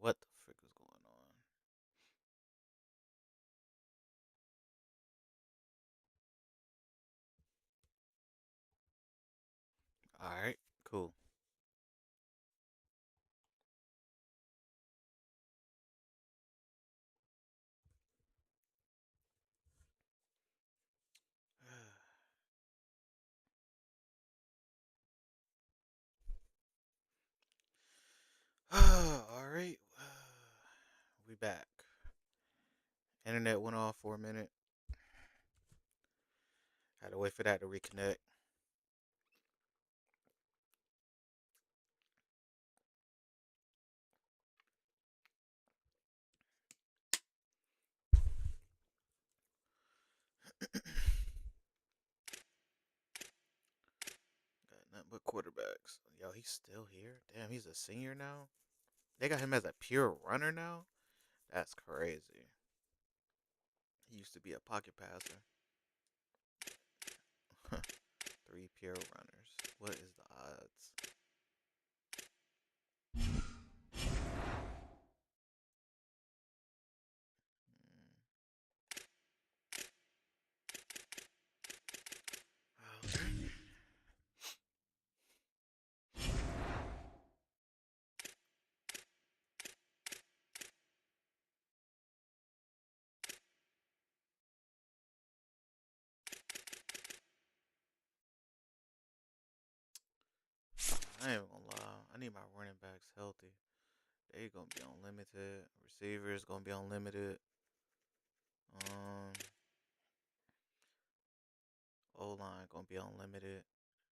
What the frick is going on? All right, cool. All right, we back. Internet went off for a minute. Had to wait for that to reconnect. Got nothing but quarterbacks. Yo, he's still here. Damn, he's a senior now. They got him as a pure runner now. That's crazy. He used to be a pocket passer. 3 pure runners. What is the odds? Okay. I ain't gonna lie. I need my running backs healthy. They gonna be unlimited. Receivers gonna be unlimited. Um, O line gonna be unlimited.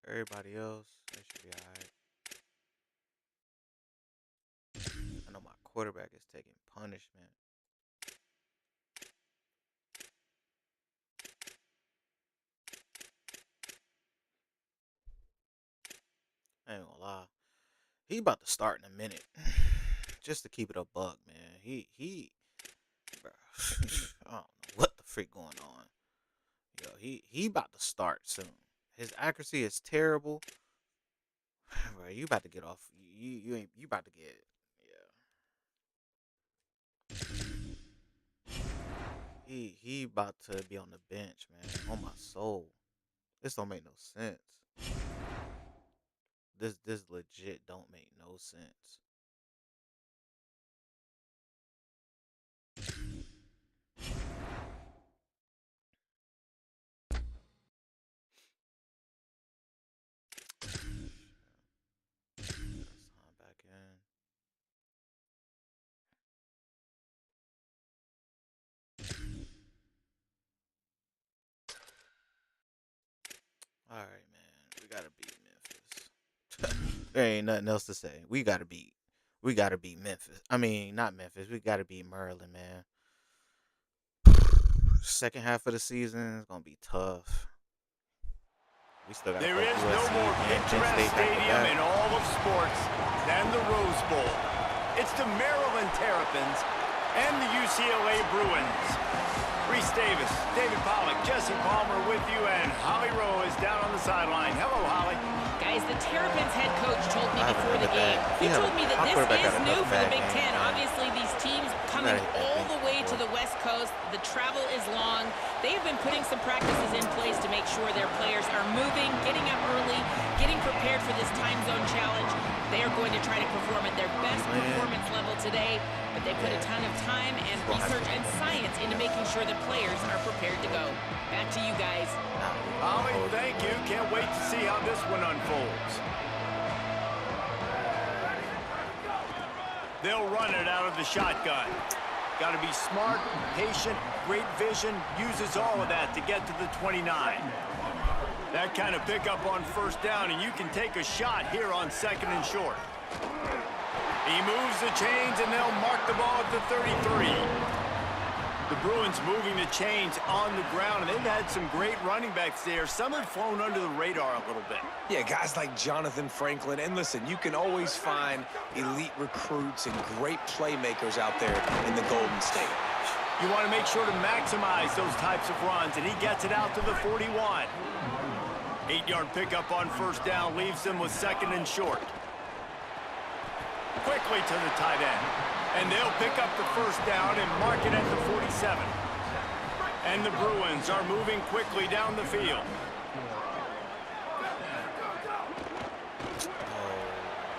Everybody else, they should be alright. I know my quarterback is taking punishment. I ain't gonna lie. He about to start in a minute. Just to keep it a buck, man. Bro, I don't know what the freak going on. Yo, he about to start soon. His accuracy is terrible. Bro, you about to get off. You about to get, yeah. He about to be on the bench, man. On my soul. This don't make no sense. This legit don't make no sense. Let's sign back in. All right, man. We gotta beat Memphis. There ain't nothing else to say. We gotta beat Memphis. I mean, not Memphis. We gotta beat Maryland, man. Second half of the season is gonna be tough. We still gotta There play is no USC more and Penn picturesque State back to stadium in back. all of sports than the Rose Bowl. It's the Maryland Terrapins and the UCLA Bruins. Reese Davis, David Pollock, Jesse Palmer with you, and Holly Rowe is down on the sideline. Hello, Holly. Guys, the Terrapins head coach told me I before the remember game, that. he Yeah, told me that my this quarterback is got new another for the bad Big game, Ten. man. Obviously, these teams coming hit that all thing the way to before. the West Coast. The travel is long. They have been putting some practices in place to make sure their players are moving, getting up early, getting prepared for this time zone challenge. They are going to try to perform at their best performance level today, but they put a ton of time and research and science into making sure the players are prepared to go. Back to you guys. Holly, thank you. Can't wait to see how this one unfolds. They'll run it out of the shotgun. Got to be smart, patient, great vision, uses all of that to get to the 29. That kind of pickup on first down, and you can take a shot here on second and short. He moves the chains, and they'll mark the ball at the 33. The Bruins moving the chains on the ground, and they've had some great running backs there. Some have flown under the radar a little bit. Yeah, guys like Jonathan Franklin. And listen, you can always find elite recruits and great playmakers out there in the Golden State. You want to make sure to maximize those types of runs, and he gets it out to the 41. 8-yard pickup on first down leaves them with second and short. Quickly to the tight end. And they'll pick up the first down and mark it at the 47. And the Bruins are moving quickly down the field.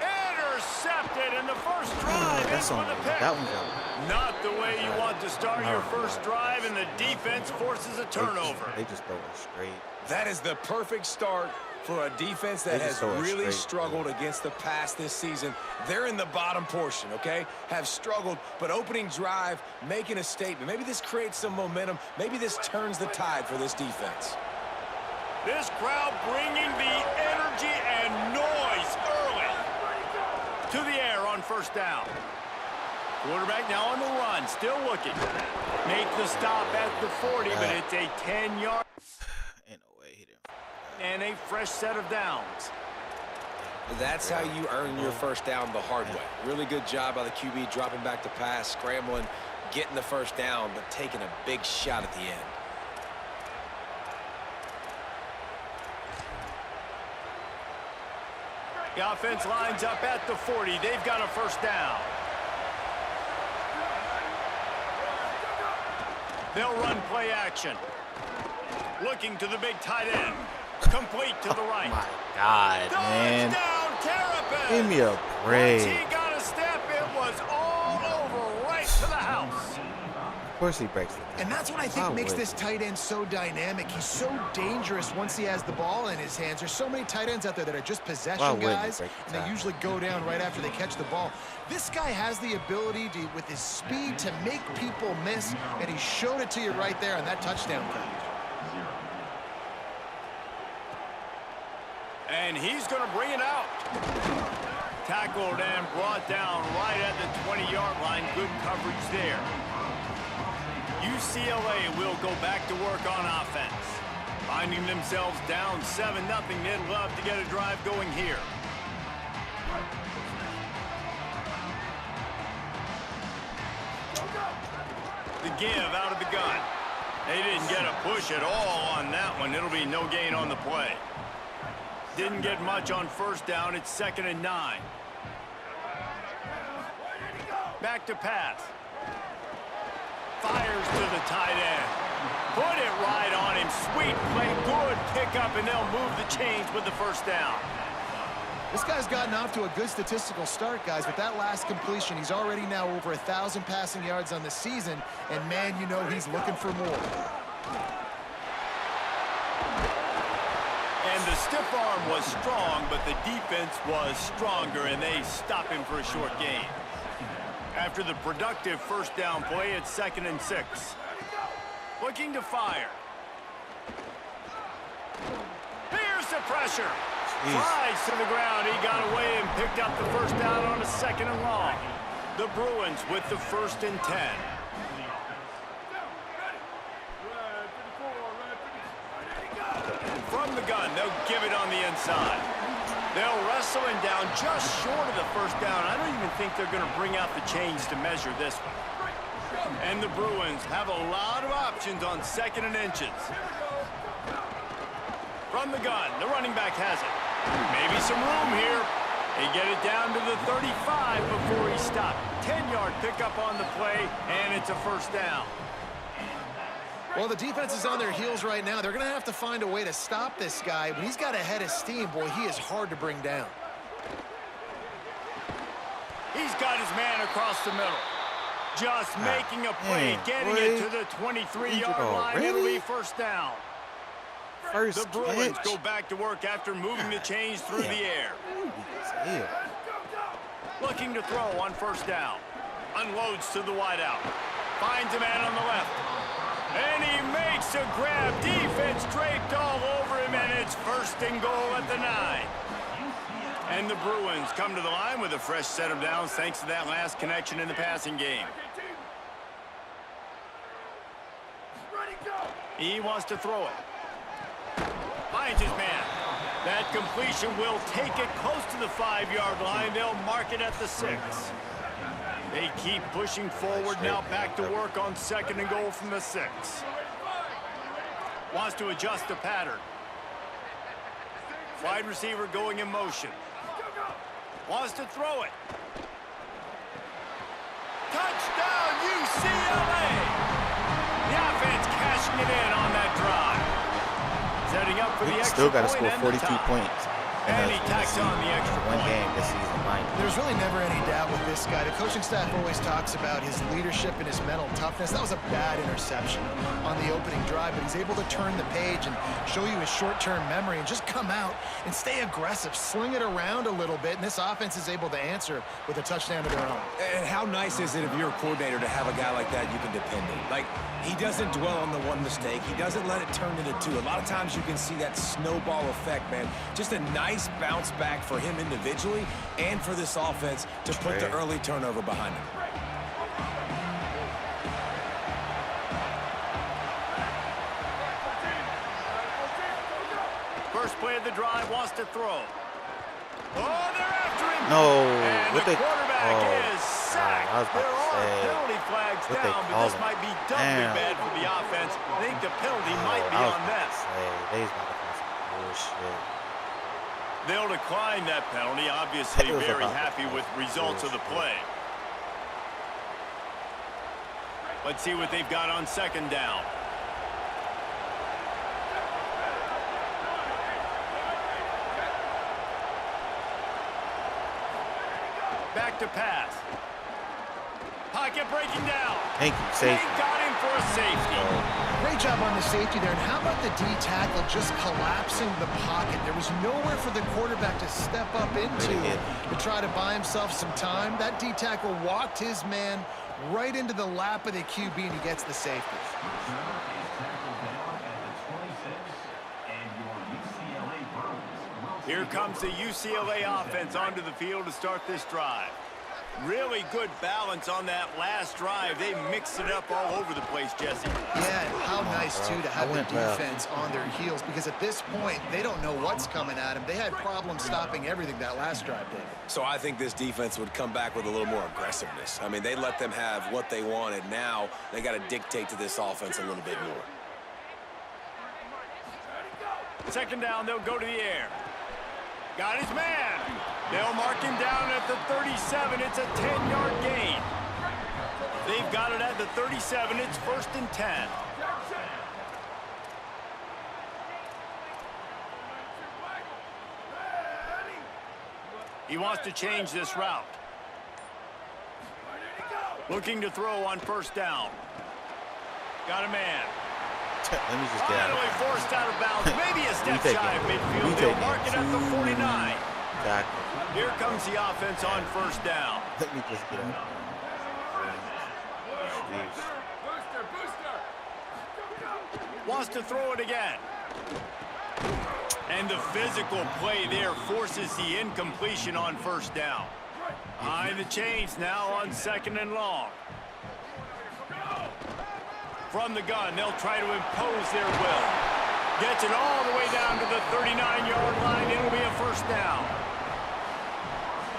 Intercepted, and the first drive is for the pick. That one's out. Not the way you want to start your first drive, and the defense forces a turnover. They just throw it straight. That is the perfect start for a defense that has really struggled against the pass this season. They're in the bottom portion, okay? Have struggled, but opening drive, making a statement. Maybe this creates some momentum. Maybe this turns the tide for this defense. This crowd bringing the energy and noise early to the air on first down. Quarterback now on the run, still looking. Make the stop at the 40, but it's a 10-yard. Ain't no way he didn't. And a fresh set of downs. That's how you earn your first down the hard way. Really good job by the QB dropping back to pass, scrambling, getting the first down, but taking a big shot at the end. The offense lines up at the 40. They've got a first down. They'll run play action. Looking to the big tight end. Complete to the right. My God, man. Touchdown, Terrapin. Give me a break. Once he got a step, it was all over, right to the house. Of course he breaks the count. And that's what I think makes this tight end so dynamic. He's so dangerous once he has the ball in his hands. There's so many tight ends out there that are just possession guys, and they usually go down right after they catch the ball. This guy has the ability to, with his speed, to make people miss, and he showed it to you right there on that touchdown catch. And he's going to bring it out. Tackled and brought down right at the 20-yard line. Good coverage there. UCLA will go back to work on offense. Finding themselves down 7-0. They'd love to get a drive going here. The give out of the gun. They didn't get a push at all on that one. It'll be no gain on the play. Didn't get much on first down. It's 2nd and 9. Back to pass. Fires to the tight end. Put it right on him. Sweet play. Good pickup, and they'll move the chains with the first down. This guy's gotten off to a good statistical start, guys. With that last completion, he's already now over 1,000 passing yards on the season, and man, you know he's looking for more. And the stiff arm was strong, but the defense was stronger, and they stop him for a short gain. After the productive first down play, it's 2nd and 6. Looking to fire. Here's the pressure. Flies to the ground. He got away and picked up the first down on a 2nd and long. The Bruins with the 1st and 10. From the gun, they'll give it on the inside. They'll wrestle him down just short of the first down. I don't even think they're going to bring out the chains to measure this one. And the Bruins have a lot of options on 2nd and inches. From the gun, the running back has it. Maybe some room here. They get it down to the 35 before he stopped. 10-yard pickup on the play, and it's a first down. Well, the defense is on their heels right now. They're going to have to find a way to stop this guy. When he's got a head of steam, boy, he is hard to bring down. He's got his man across the middle. Just making a play, getting it to the 23-yard line. It'll be first down. The Bruins go back to work after moving the chains through the air. Looking to throw on first down. Unloads to the wideout. Finds a man on the left. And he makes a grab. Defense draped all over him, and it's 1st and goal at the 9. And the Bruins come to the line with a fresh set of downs thanks to that last connection in the passing game. He wants to throw it. Finds his man. That completion will take it close to the 5-yard line. They'll mark it at the 6. They keep pushing forward now, back to work on 2nd and goal from the 6. Wants to adjust the pattern. Wide receiver going in motion. Wants to throw it. Touchdown, UCLA! The offense cashing it in on that drive. Setting up for the extra still got to point score and 42 points. And he tacks on the extra one point. game this season. There's really never any doubt with this guy. The coaching staff always talks about his leadership and his mental toughness. That was a bad interception on the opening drive, but he's able to turn the page and show you his short-term memory and just come out and stay aggressive, sling it around a little bit, and this offense is able to answer with a touchdown of their own. And how nice is it if you're a coordinator to have a guy like that you can depend on? Like, he doesn't dwell on the one mistake. He doesn't let it turn into two. A lot of times you can see that snowball effect, man. Just a nice bounce back for him individually and for this offense to put the early turnover behind him. First play of the drive, wants to throw. Oh, they're after him. No. And the quarterback is sacked. There are penalty flags down, but this might be doubly bad for the offense. I think the penalty might be on them. They'll decline that penalty. Obviously very happy with results of the play. Let's see what they've got on second down. Back to pass. Pocket breaking down. Thank you, safety. They got him for a safety. Great job on the safety there. And how about the D tackle just collapsing the pocket? There was nowhere for the quarterback to step up into to try to buy himself some time. That D tackle walked his man right into the lap of the QB, and he gets the safety. Here comes the UCLA offense onto the field to start this drive. Really good balance on that last drive. They mixed it up all over the place, Jesse. Yeah, and how nice, too, to have the defense on their heels, because at this point, they don't know what's coming at them. They had problems stopping everything that last drive did. So I think this defense would come back with a little more aggressiveness. I mean, they let them have what they wanted. Now they got to dictate to this offense a little bit more. Second down, they'll go to the air. Got his man. They'll mark him down at the 37. It's a 10-yard gain. They've got it at the 37. It's 1st and 10. He wants to change this route. Looking to throw on 1st down. Got a man. Let me just get out of Finally forced out of bounds. Maybe a step shy of midfield. They'll mark it at the 49. Exactly. Here comes the offense on 1st down. Let me just get out. Wants to throw it again. And the physical play there forces the incompletion on 1st down. Behind the chains now on 2nd and long. From the gun, they'll try to impose their will. Gets it all the way down to the 39-yard line. It'll be a 1st down.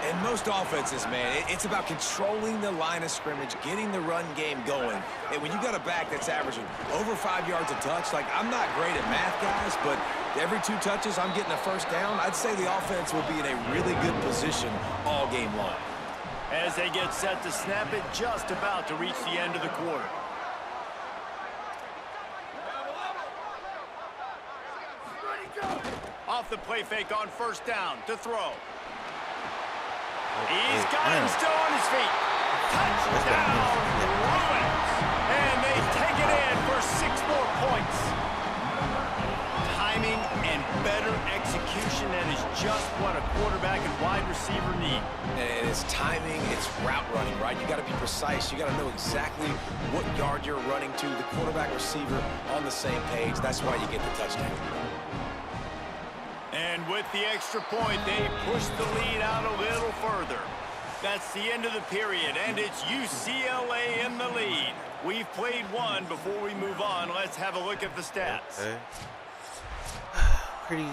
In most offenses, man, it's about controlling the line of scrimmage, getting the run game going. And when you got a back that's averaging over 5 yards a touch, like, I'm not great at math, guys, but every 2 touches I'm getting a 1st down, I'd say the offense will be in a really good position all game long. As they get set to snap it, just about to reach the end of the quarter. Off the play fake on 1st down to throw. He's got him still on his feet. Touchdown, Bruins. And they take it in for 6 more points. Timing and better execution, that is just what a quarterback and wide receiver need. And it's timing, it's route running, right? You got to be precise. You got to know exactly what yard you're running to. The quarterback receiver on the same page. That's why you get the touchdown. And with the extra point, they push the lead out a little further. That's the end of the period, and it's UCLA in the lead. We've played one. Before we move on, let's have a look at the stats. Okay. Pretty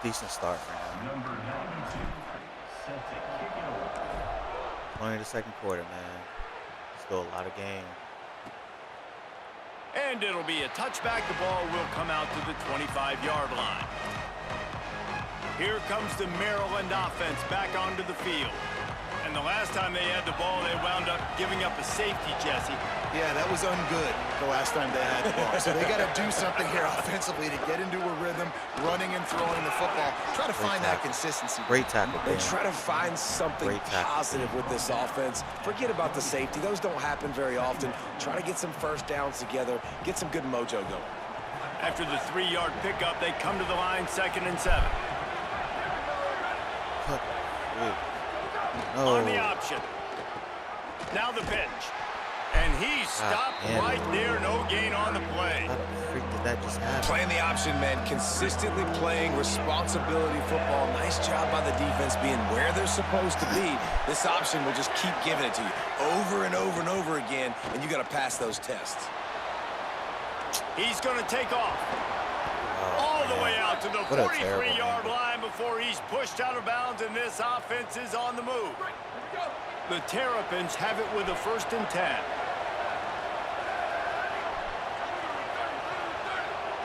decent start for him. Only the 2nd quarter, man. Still a lot of game. And it'll be a touchback. The ball will come out to the 25-yard line. Here comes the Maryland offense back onto the field. And the last time they had the ball, they wound up giving up a safety, Jesse. Yeah, that was ungood the last time they had the ball. So they got to do something here offensively to get into a rhythm, running and throwing the football. Try to find that consistency. Great tackle. They try to find something positive with this offense. Forget about the safety. Those don't happen very often. Try to get some first downs together, get some good mojo going. After the 3-yard pickup, they come to the line, 2nd and 7. On the option. Now the pitch. And he stopped right there. No gain on the play. How the freak did that just happen? Playing the option, man. Consistently playing responsibility football. Nice job by the defense being where they're supposed to be. This option will just keep giving it to you over and over and over again, and you got to pass those tests. He's going to take off. All the way out to the 43-yard line before he's pushed out of bounds, and this offense is on the move. The Terrapins have it with a 1st and 10.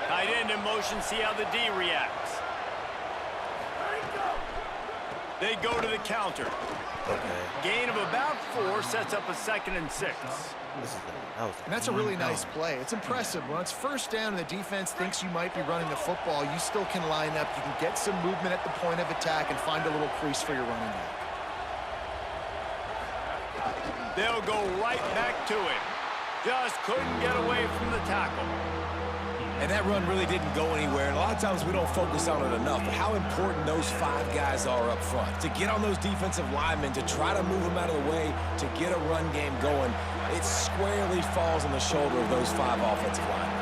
Tight end in motion, see how the D reacts. They go to the counter. Gain of about 4 sets up a 2nd and 6. And that's a really nice play. It's impressive. When it's 1st down and the defense thinks you might be running the football, you still can line up. You can get some movement at the point of attack and find a little crease for your running back. They'll go right back to it. Just couldn't get away from the tackle. And that run really didn't go anywhere. And a lot of times we don't focus on it enough, but how important those 5 guys are up front. To get on those defensive linemen, to try to move them out of the way, to get a run game going, it squarely falls on the shoulder of those 5 offensive linemen.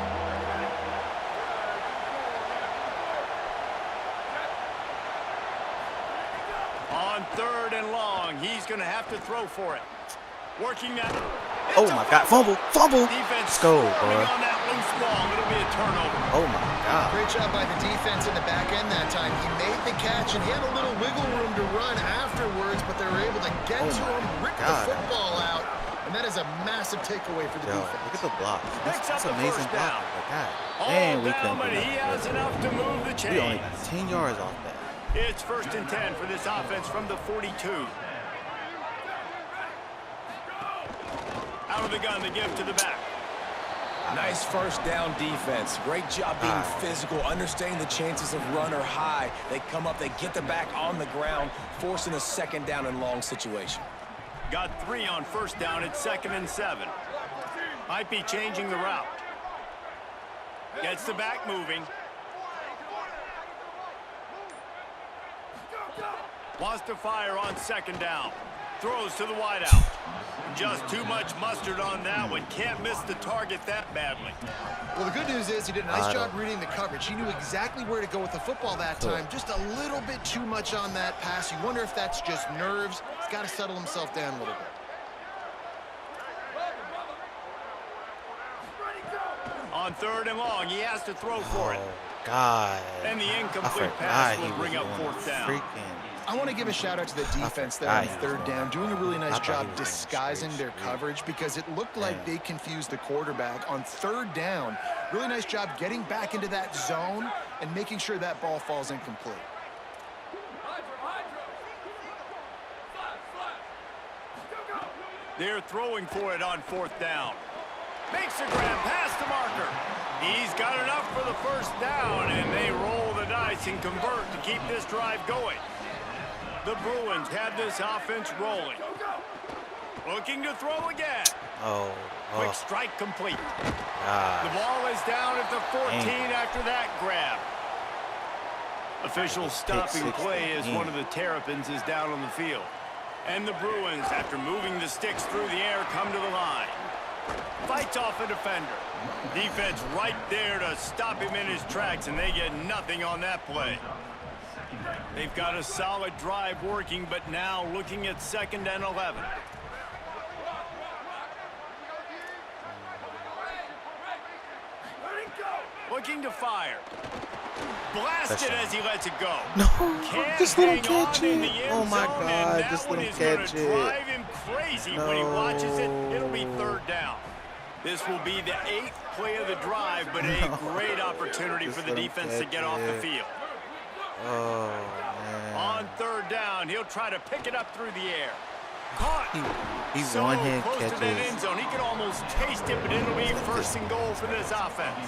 On 3rd and long, he's going to have to throw for it. Working that. Oh my God! Fumble! Fumble! Defense Let's go, boy. on that loose ball. It'll be a turnover. Oh my God! Great job by the defense in the back end that time. He made the catch and he had a little wiggle room to run afterwards, but they were able to get to him, rip the football out, and that is a massive takeaway for the defense. Look at the block. That's amazing block. And we couldn't. But he has enough to move the chains. We only got 10 yards off that. It's 1st and 10 for this offense from the 42. Out of the gun, the give to the back. Nice 1st down defense. Great job being physical, understanding the chances of run are high. They come up, they get the back on the ground, forcing a 2nd down and long situation. Got 3 on 1st down at 2nd and 7. Might be changing the route. Gets the back moving. Wants to fire on 2nd down. Throws to the wideout. Just too much mustard on that one. Can't miss the target that badly. Well, the good news is he did a nice job reading the coverage. He knew exactly where to go with the football that time. Just a little bit too much on that pass. You wonder if that's just nerves. He's got to settle himself down a little bit. On 3rd and long, he has to throw for it. God. And the incomplete pass will bring up 4th down. I want to give a shout out to the defense there on 3rd down, doing a really nice job disguising their coverage because it looked like they confused the quarterback on 3rd down. Really nice job getting back into that zone and making sure that ball falls incomplete. They're throwing for it on 4th down. Makes a grab past the marker. He's got enough for the 1st down, and they roll the dice and convert to keep this drive going. The Bruins have this offense rolling. Looking to throw again. Quick strike complete. The ball is down at the 14 after that grab. Official stopping play as one of the Terrapins is down on the field. And the Bruins, after moving the sticks through the air, come to the line. Fights off a defender. Defense right there to stop him in his tracks, and they get nothing on that play. They've got a solid drive working, but now looking at 2nd and 11. Looking to fire. Blasted as he lets it go. No, Can't just let him hang catch on in the it. end Oh my zone, God, and just that let one him is gonna catch it. drive him crazy when he watches it. It'll be 3rd down. This will be the 8th play of the drive, but a great opportunity for the defense to get off the field. Oh, man. On 3rd down, he'll try to pick it up through the air. Caught. He's so one-hand close to that end catches. zone. He can almost taste it, but it'll be first and goal for this offense.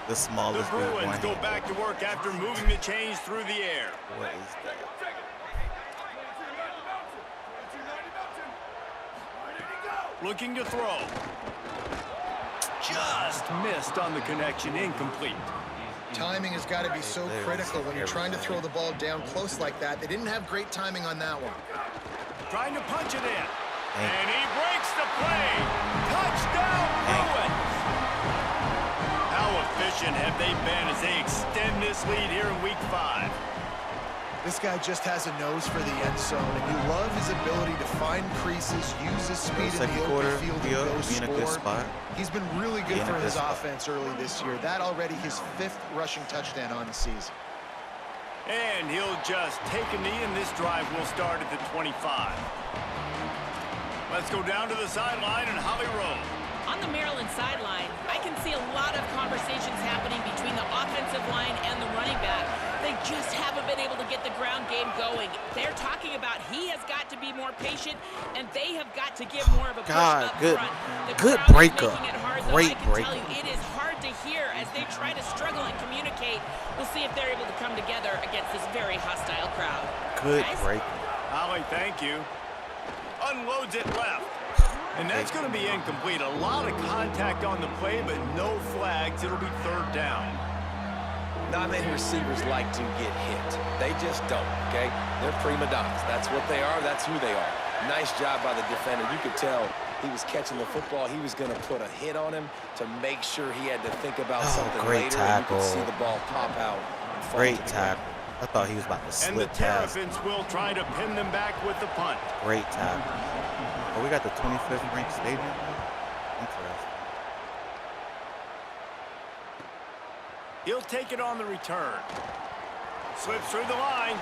The The smallest dude, Bruins go one-handed. back to work after moving the chains through the air. What is that? Looking to throw. Just missed on the connection, incomplete. Timing has got to be so critical when you're trying to throw the ball down close like that. They didn't have great timing on that one. Trying to punch it in. And he breaks the play. Touchdown, Bruins. How efficient have they been as they extend this lead here in Week 5? This guy just has a nose for the end zone, and you love his ability to find creases, use his speed in the open field, and go score. He's been really good for his offense early this year. That already his 5th rushing touchdown on the season. And he'll just take a knee, and this drive will start at the 25. Let's go down to the sideline in Holly Rowe. On the Maryland sideline, I can see a lot of conversations happening between the offensive line and the running back. They just haven't been able to get the ground game going. They're talking about he has got to be more patient, and they have got to give more of a push up front. The good crowd is breakup. making it hard, though. Great I can breakup. tell you, it is hard to hear as they try to struggle and communicate. We'll see if they're able to come together against this very hostile crowd. Good Guys? break. Holly, thank you. Unloads it left. And that's going to be incomplete. A lot of contact on the play, but no flags. It'll be 3rd down. Not many receivers like to get hit. They just don't, okay? They're prima donnas. That's what they are. That's who they are. Nice job by the defender. You could tell he was catching the football. He was going to put a hit on him to make sure he had to think about something great later. tackle. And you could see the ball pop out and fall Great to the tackle. ground. I thought he was about to And the slip past. Terrapins will try to pin them back with the punt. Great tackle. Oh, we got the 25th ranked stadium. Interesting. He'll take it on the return. Slips through the line.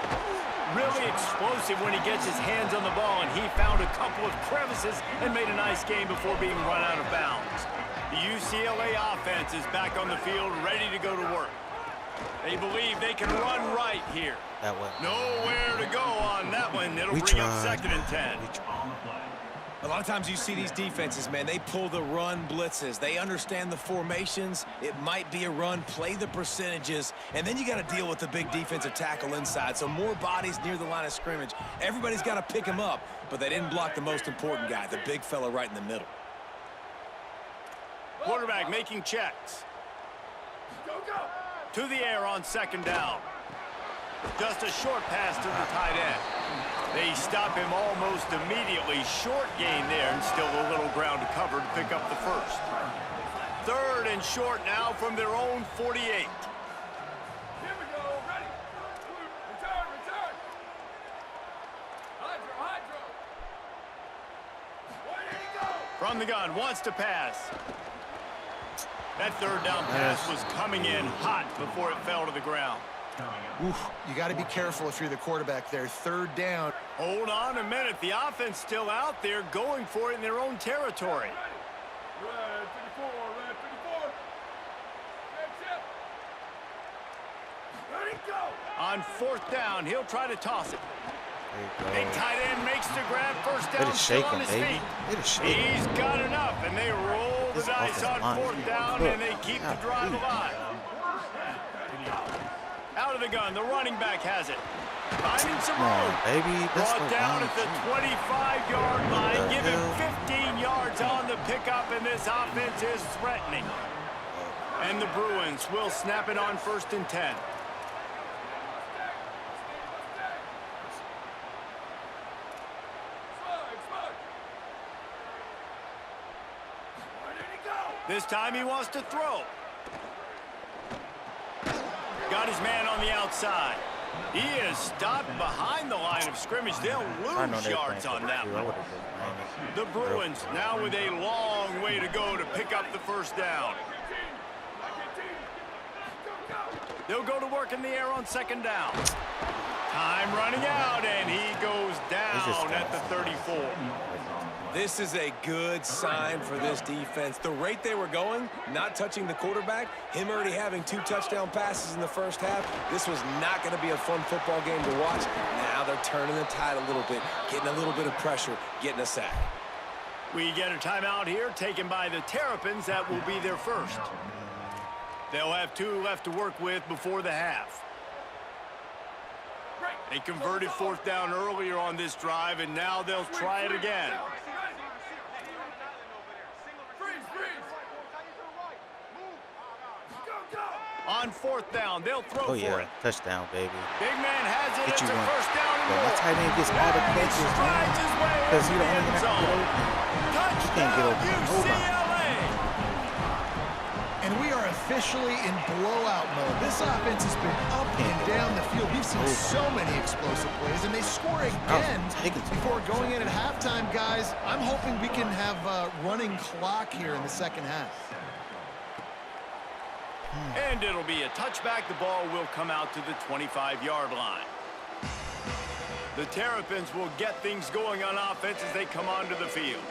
Really explosive when he gets his hands on the ball, and he found a couple of crevices and made a nice game before being run out of bounds. The UCLA offense is back on the field, ready to go to work. They believe they can run right here. That way. Nowhere to go on that one. It'll bring up 2nd and 10. A lot of times you see these defenses, man, they pull the run blitzes. They understand the formations. It might be a run, play the percentages, and then you got to deal with the big defensive tackle inside. So more bodies near the line of scrimmage. Everybody's got to pick him up, but they didn't block the most important guy, the big fella right in the middle. Quarterback making checks. To the air on 2nd down. Just a short pass to the tight end. They stop him almost immediately. Short gain there, and still a little ground to cover to pick up the 1st. 3rd and short now from their own 48. Here we go. Ready. Return. Hydro. Where did he go? From the gun, wants to pass. That 3rd down pass was coming in hot before it fell to the ground. Oof, you got to be careful if you're the quarterback there. 3rd down. Hold on a minute. The offense still out there going for it in their own territory. Red 54. Red chip. Ready, go. On 4th down, he'll try to toss it. There you Big go. tight end makes the grab. 1st It down, is still shaking, on his baby. feet. It is shaking. He's got enough, and they roll the This dice offensive on line 4th is down, cooked. and they keep the drive alive. Out of the gun, the running back has it. Finding some Come on, room. baby. That's Brought the down line, at the too. 25-yard line. the Give him hell? 15 yards on the pickup, and this offense is threatening. And the Bruins will snap it on 1st and 10. Where did he go? This time he wants to throw. Got his man on the outside. He is stopped behind the line of scrimmage. They'll I know lose they yards playing on that I one. would've just ran it. The Bruins now with a long way to go to pick up the 1st down. They'll go to work in the air on 2nd down. Time running out, and he goes down at the 34. This is a good sign for this defense. The rate they were going, not touching the quarterback, him already having 2 touchdown passes in the 1st half, this was not going to be a fun football game to watch. Now now they're turning the tide a little bit, getting a little bit of pressure, getting a sack. We get a timeout here taken by the Terrapins. That will be their first. They'll have 2 left to work with before the half. They converted 4th down earlier on this drive, and now they'll try it again. On 4th down, they'll throw for it. Touchdown, baby. Big man has it. Get It's you a one. first down and Yo, my more. tight end gets all the catches, man. Strides his way Because he into the the only end one that zone. can get open. He can't get open. Nobody. UCLA. And we are officially in blowout mode. This offense has been up and down the field. We've seen so many explosive plays, and they score again before going in at halftime, guys. I'm hoping we can have a running clock here in the second half. And it'll be a touchback. The ball will come out to the 25-yard line. The Terrapins will get things going on offense as they come onto the field.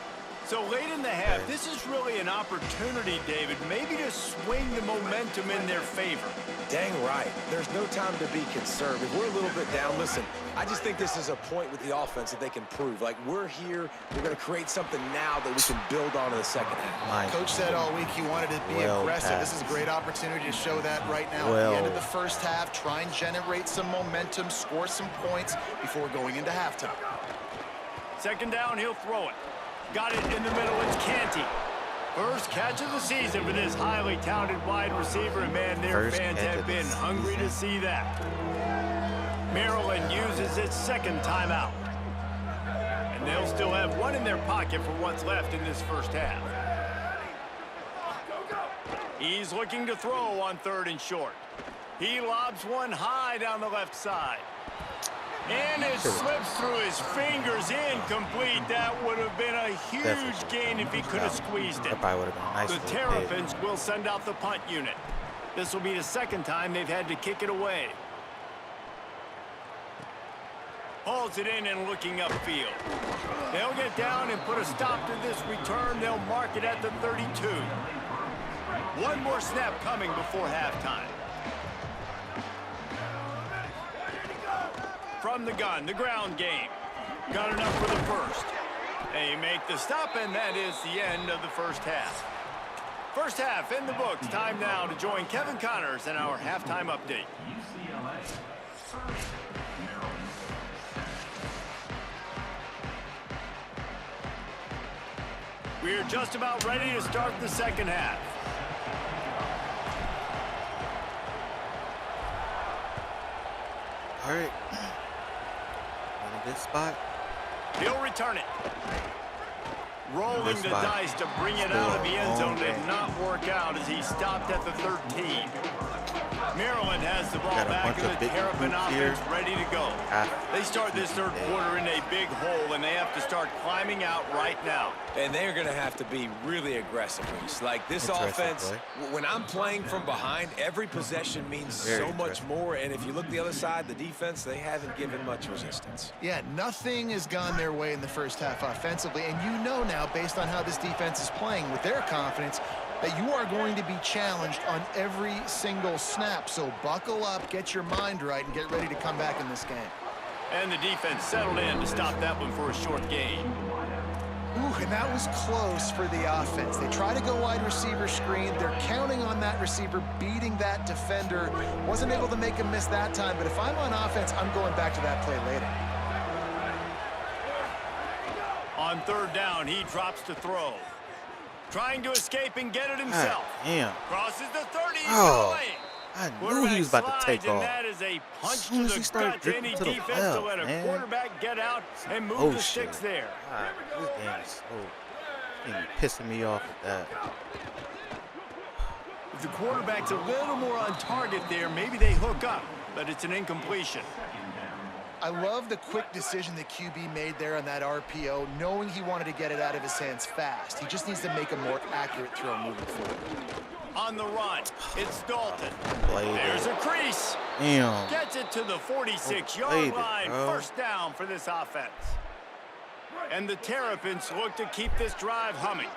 So late in the half, this is really an opportunity, David, maybe to swing the momentum in their favor. Dang right. There's no time to be concerned. If we're a little bit down, listen, I just think this is a point with the offense that they can prove. Like, we're here, we're going to create something now that we can build on in the second half. Coach said all week he wanted to be aggressive. This is a great opportunity to show that right now at the end of the first half. Try and generate some momentum, score some points before going into halftime. 2nd down, he'll throw it. Got it in the middle, it's Canty. First catch of the season for this highly talented wide receiver, and man, their fans have been hungry to see that. Maryland uses its 2nd timeout. And they'll still have 1 in their pocket for what's left in this first half. He's looking to throw on 3rd and short. He lobs one high down the left side. And it slips through his fingers, incomplete. That would have been a huge gain if he could have squeezed it. That probably would have been a nice. The Terrapins will send out the punt unit. This will be the 2nd time they've had to kick it away. Hauls it in and looking upfield. They'll get down and put a stop to this return. They'll mark it at the 32. 1 more snap coming before halftime. From the gun, the ground game. Got enough for the first. They make the stop, and that is the end of the first half. First half in the books. Time now to join Kevin Connors in our halftime update. We're just about ready to start the second half. All right. In a good spot. He'll return it. Rolling the dice to bring it out of the end zone did not work out as he stopped at the 13. Maryland has the ball back and the Terrapin offense ready to go. They start this third quarter in a big hole, and they have to start climbing out right now. And they're going to have to be really aggressive. Like this offense, when I'm playing from behind, every possession means so much more. And if you look the other side, the defense, they haven't given much resistance. Yeah, nothing has gone their way in the first half offensively. And you know now, based on how this defense is playing with their confidence, that you are going to be challenged on every single snap. So buckle up, get your mind right, and get ready to come back in this game. And the defense settled in to stop that one for a short gain. Ooh, and that was close for the offense. They try to go wide receiver screen. They're counting on that receiver beating that defender. Wasn't able to make him miss that time, but if I'm on offense, I'm going back to that play later. On third down, he drops to throw. Trying to escape and get it himself. Damn. Crosses the 30. Oh, I knew he was about to take off. And that is a punch to the gut to any defense to let a quarterback get out and move the sticks there. God, this game is pissing me off with that. If the quarterback's a little more on target there, maybe they hook up, but it's an incompletion. I love the quick decision the QB made there on that RPO, knowing he wanted to get it out of his hands fast. He just needs to make a more accurate throw moving forward. On the run, it's Dalton. There's a crease. Damn. Gets it to the 46-yard line. First down for this offense. And the Terrapins look to keep this drive humming.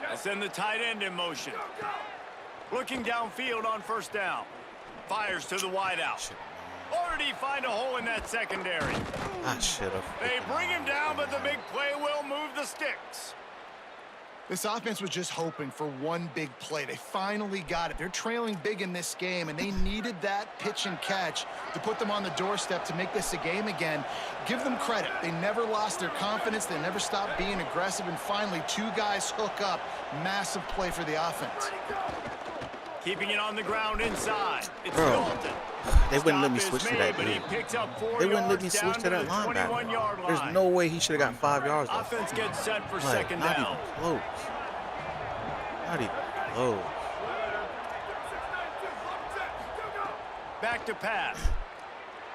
They'll send the tight end in motion. Looking downfield on first down. Fires to the wideout. Already find a hole in that secondary. I should have. They bring him down, but the big play will move the sticks. This offense was just hoping for one big play. They finally got it. They're trailing big in this game, and they needed that pitch and catch to put them on the doorstep to make this a game again. Give them credit. They never lost their confidence. They never stopped being aggressive, and finally, two guys hook up. Massive play for the offense. Keeping it on the ground inside. It's Bro, Dalton. they wouldn't let me switch to that dude. They wouldn't let me switch to that linebacker. There's no way he should have got 5 yards. Offense gets set for Like, second not down. even close. Not even close. Back to pass.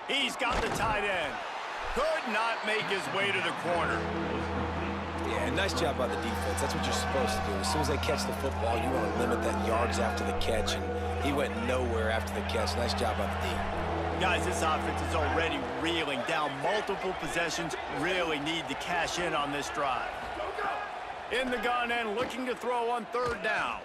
He's got the tight end. Could not make his way to the corner. Yeah, nice job by the defense. That's what you're supposed to do. As soon as they catch the football, you want to limit that yards after the catch, and he went nowhere after the catch. Nice job by the D. Guys, this offense is already reeling down multiple possessions. Really need to cash in on this drive. In the gun and looking to throw on third down.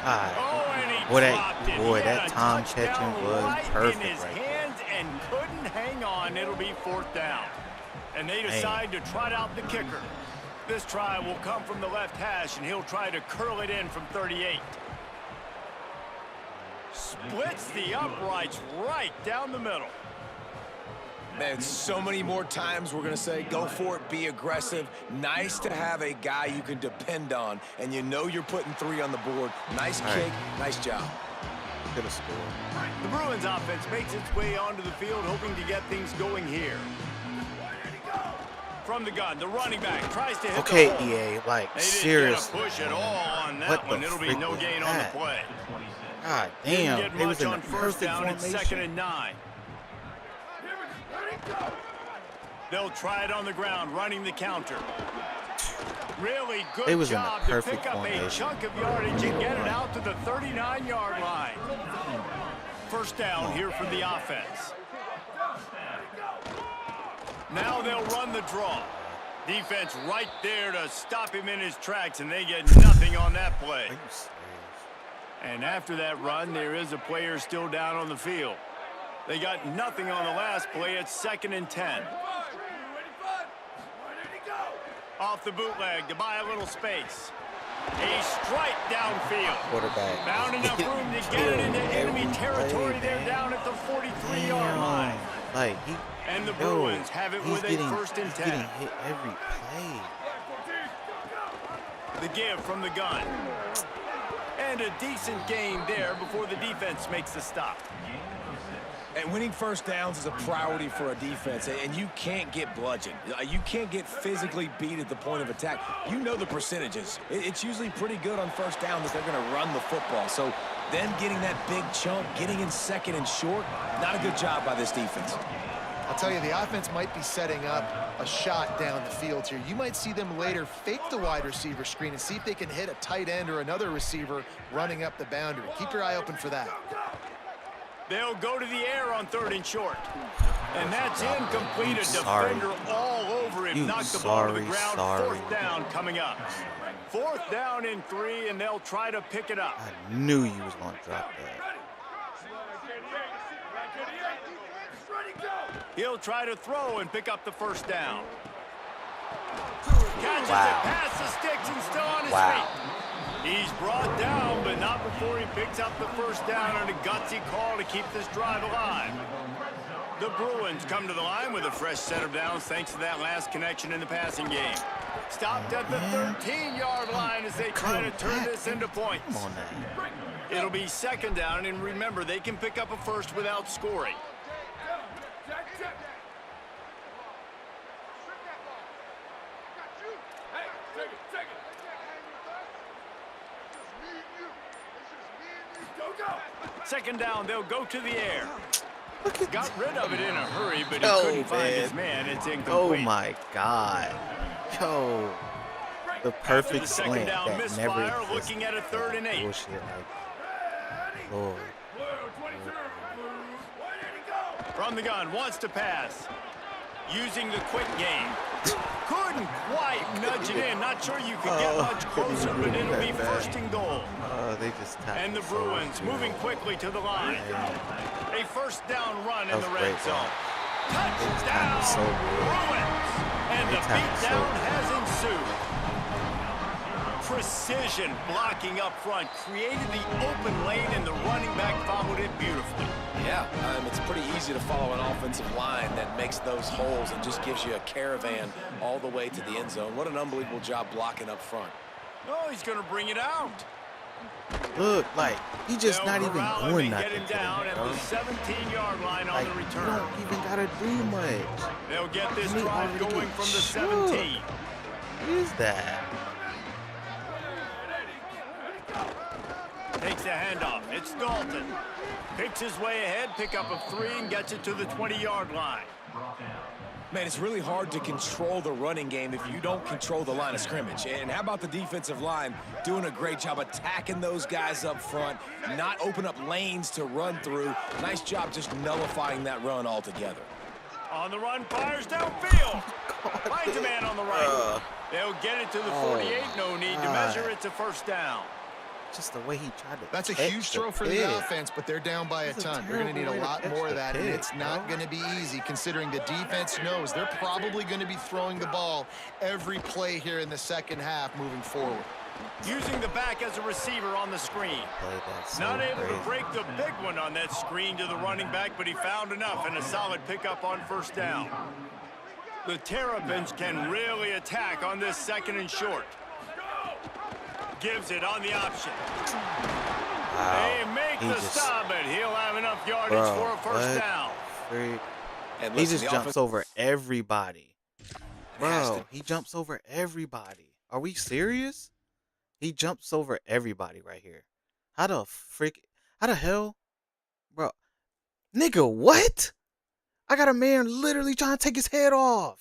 Oh, and he dropped it. That time catching was right perfect in his right there. hands and couldn't hang on. It'll be fourth down. And they decide to trot out the kicker. This try will come from the left hash, and he'll try to curl it in from 38. Splits the uprights right down the middle. Man, so many more times we're going to say, go for it, be aggressive. Nice to have a guy you can depend on, and you know you're putting 3 on the board. Nice kick, nice job. Could have scored. The Bruins offense makes its way onto the field, hoping to get things going here. From the gun, the running back tries to hit the hole. EA, like, They didn't seriously. get a push at all on that What one. the It'll be frick no was gain on the that? play. God Didn't damn, get they was much in the on first perfect down. It's formation. 2nd and 9. They'll try it on the ground, running the counter. Really They good was in the job to perfect pick up a formation. chunk of yardage and get it out to the 39-yard line. First down here for the offense. Now they'll run the draw. Defense right there to stop him in his tracks, and they get nothing on that play. Are you serious? And after that run, there is a player still down on the field. They got nothing on the last play. It's 2nd and 10. Off the bootleg to buy a little space. A strike downfield. Quarterback. Found enough room to get it into enemy territory. They're down at the 43-yard line. Like, And the Bruins have it with a 1st and 10. He's getting hit every play. The give from the gun. And a decent gain there before the defense makes the stop. And winning first downs is a priority for a defense, and you can't get bludgeoned. You can't get physically beat at the point of attack. You know the percentages. It's usually pretty good on first down that they're going to run the football. So them getting that big chunk, getting in 2nd and short, not a good job by this defense. I'll tell you, the offense might be setting up a shot down the field here. You might see them later fake the wide receiver screen and see if they can hit a tight end or another receiver running up the boundary. Keep your eye open for that. They'll go to the air on 3rd and short. And that's incomplete. A defender all over him. Knocked the ball to the ground. 4th down coming up. 4th down and 3, and they'll try to pick it up. I knew you was going to drop that. He'll try to throw and pick up the 1st down. Catches it past the sticks and still on his feet. He's brought down, but not before he picks up the 1st down on a gutsy call to keep this drive alive. The Bruins come to the line with a fresh set of downs thanks to that last connection in the passing game. Stopped at the 13-yard line as they try to turn this into points. Come on now. It'll be 2nd down, and remember, they can pick up a first without scoring. Second down, they'll go to the air. Got rid of it in a hurry, but he couldn't find his man. It's incomplete. Oh, my God. Yo. The perfect second slant down that misfire, never existed. looking at a 3rd and 8. Bullshit like, Lord. From the gun, wants to pass. Using the quick game. Couldn't quite nudge it in. Not sure you could get much closer, but it'll be first and goal. They just and the Bruins moving quickly to the line. A first down run in the red zone. Touchdown, Bruins! And the beatdown has ensued. Precision blocking up front created the open lane, and the running back followed it beautifully. Yeah, it's pretty easy to follow an offensive line that makes those holes and just gives you a caravan all the way to the end zone. What an unbelievable job blocking up front. Oh, he's going to bring it out. Look, like, he just not even doing nothing. Getting down at the 17-yard line on the return. You don't even got to do much. They'll get this drive going from the 17. What is that? Takes the handoff. It's Dalton. Picks his way ahead, pickup of 3, and gets it to the 20-yard line. Man, it's really hard to control the running game if you don't control the line of scrimmage. And how about the defensive line doing a great job attacking those guys up front, not open up lanes to run through. Nice job just nullifying that run altogether. On the run, fires downfield. Finds a man on the right. They'll get it to the 48. No need to measure. It's a first down. Just the way he tried to. That's a huge throw for the offense, but they're down by a ton. They're going to need a lot more of that, and it's not going to be easy considering the defense knows they're probably going to be throwing the ball every play here in the second half moving forward. Using the back as a receiver on the screen. Not able to break the big one on that screen to the running back, but he found enough and a solid pickup on first down. The Terrapins can really attack on this second and short. Gives it on the option. They make the stop, but he'll have enough yardage for a first down. He just jumps over everybody. Bro, he jumps over everybody. Are we serious? He jumps over everybody right here. How the hell? Bro, nigga, what? I got a man literally trying to take his head off.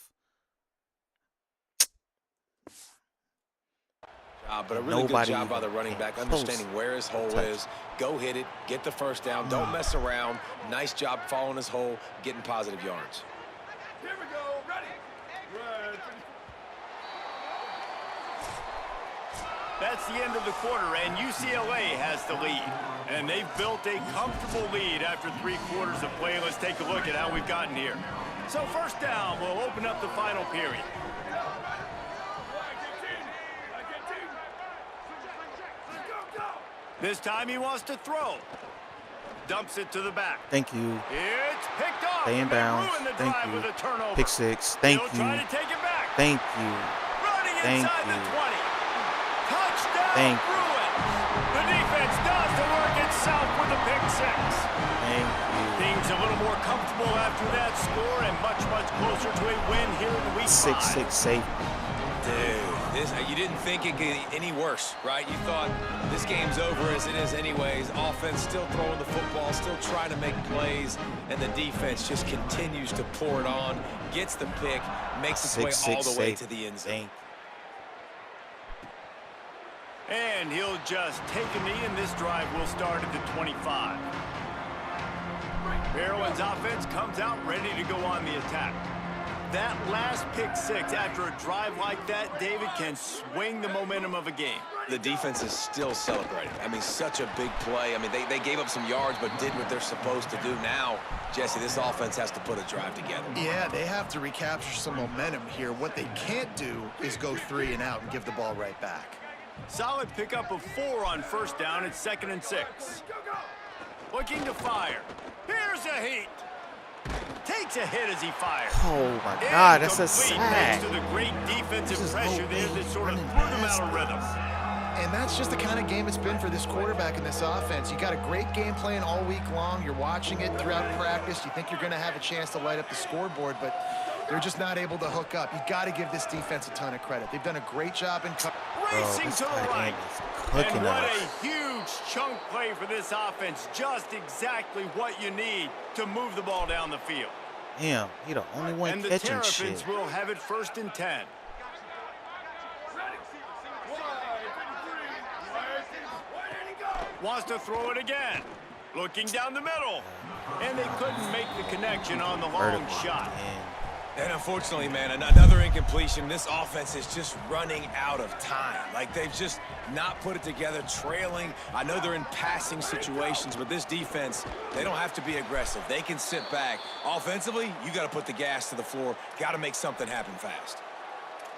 But a really good job by the running back, understanding where his hole is. Go hit it, get the first down, don't mess around. Nice job following his hole, getting positive yards. Here we go, ready. That's the end of the quarter, and UCLA has the lead. And they've built a comfortable lead after 3 quarters of play. Let's take a look at how we've gotten here. So first down will open up the final period. This time he wants to throw. Dumps it to the back. Thank you. It's picked off. Stay in bounds. Thank you. Pick 6. Thank you. Try to take it back. Thank you. Running inside the 20. Touchdown, Bruins. The defense does the work itself with a pick 6. Thank you. Things a little more comfortable after that score and much, much closer to a win here in week 5. 6-6 safe. Dude, you didn't think it could get any worse, right? You thought this game's over as it is anyways. Offense still throwing the football, still trying to make plays, and the defense just continues to pour it on, gets the pick, makes its way all the way to the end zone. And he'll just take a knee, and this drive will start at the 25. Maryland's offense comes out ready to go on the attack. That last pick 6 after a drive like that, David, can swing the momentum of a game. The defense is still celebrating. I mean, such a big play. I mean, they gave up some yards but did what they're supposed to do. Now, Jesse, this offense has to put a drive together. Yeah, they have to recapture some momentum here. What they can't do is go 3 and out and give the ball right back. Solid pickup of 4 on first down. It's 2nd and 6. Looking to fire. Here's a heat. Takes a hit as he fires. Oh my God, that's a sack. Thanks to the great defensive pressure there that sort of threw them out of rhythm. And that's just the kind of game it's been for this quarterback in this offense. You got a great game plan all week long. You're watching it throughout practice. You think you're going to have a chance to light up the scoreboard, but they're just not able to hook up. You got to give this defense a ton of credit. They've done a great job in racing to the right. And what a huge chunk play for this offense. Just exactly what you need to move the ball down the field. Damn, he the only one and catching the Terrapins shit. will have it 1st and 10. Wants to throw it again. Looking down the middle. And they couldn't make the connection on the long shot. And unfortunately, man, another incompletion. This offense is just running out of time. Like, they've just not put it together, trailing. I know they're in passing situations, but this defense, they don't have to be aggressive. They can sit back. Offensively, you got to put the gas to the floor. Got to make something happen fast.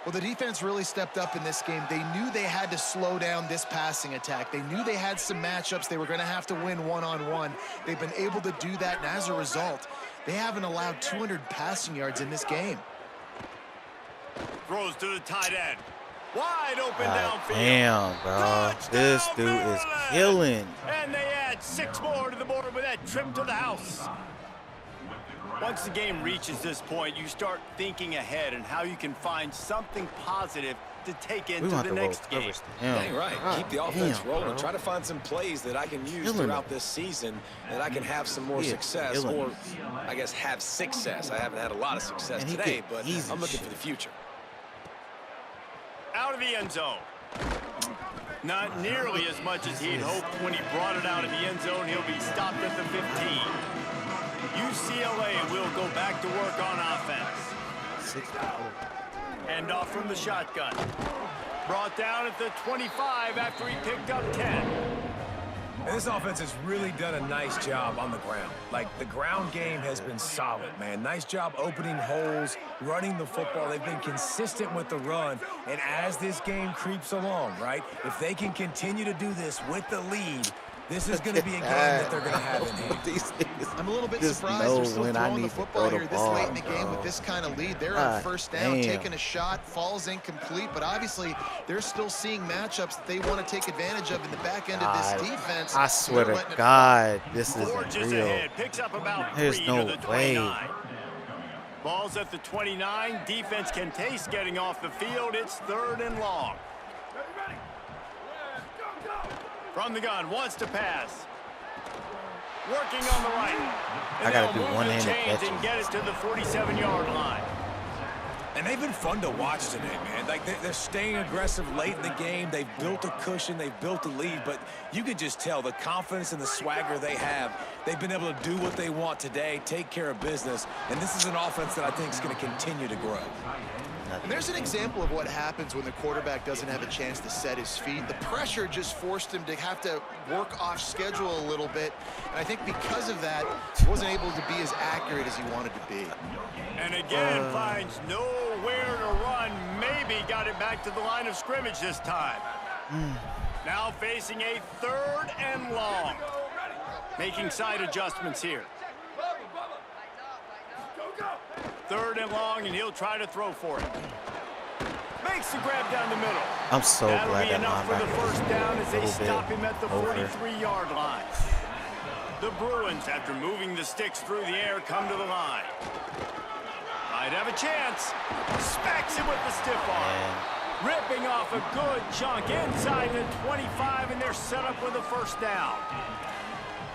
Well, the defense really stepped up in this game. They knew they had to slow down this passing attack. They knew they had some matchups they were going to have to win one-on-one. They've been able to do that, and as a result, they haven't allowed 200 passing yards in this game. Throws to the tight end. Wide open downfield. Damn, bro. This dude is killing. And they add 6 more to the board with that trip to the house. Once the game reaches this point, you start thinking ahead and how you can find something positive to take into the next game. Dang right. Keep the offense rolling. Try to find some plays that I can use throughout this season that I can have some more success, or I guess have success. I haven't had a lot of success today, but I'm looking for the future. Out of the end zone. Not nearly as much as he'd hoped when he brought it out of the end zone. He'll be stopped at the 15. UCLA will go back to work on offense. Hand off from the shotgun. Brought down at the 25 after he picked up 10. And this offense has really done a nice job on the ground. Like, the ground game has been solid, man. Nice job opening holes, running the football. They've been consistent with the run. And as this game creeps along, right, if they can continue to do this with the lead, this is going to be a game that they're going to have in hand. I'm a little bit surprised they're still throwing the football here this late in the game with this kind of lead. They're on first down, taking a shot, falls incomplete, but obviously they're still seeing matchups that they want to take advantage of in the back end of this defense. I swear to God, this is real. Ahead, picks up about There's no way. Ball's at the 29. Defense can taste getting off the field. It's 3rd and long. From the gun, wants to pass. Working on the right. I gotta do one-handed catches and get it to the 47-yard line. And they've been fun to watch today, man. Like, they're staying aggressive late in the game. They've built a cushion. They've built a lead. But you can just tell the confidence and the swagger they have. They've been able to do what they want today, take care of business. And this is an offense that I think is going to continue to grow. And there's an example of what happens when the quarterback doesn't have a chance to set his feet. The pressure just forced him to have to work off schedule a little bit. And I think because of that, he wasn't able to be as accurate as he wanted to be. And again, finds nowhere to run. Maybe got it back to the line of scrimmage this time. Now facing a 3rd and long. Making side adjustments here. 3rd and long, and he'll try to throw for it. Makes the grab down the middle. I'm so That'll glad be that enough for the first down as they stop him at the 43-yard line. The Bruins, after moving the sticks through the air, come to the line. Might have a chance. Smacks him with the stiff arm. Ripping off a good chunk inside the 25, and they're set up with a first down.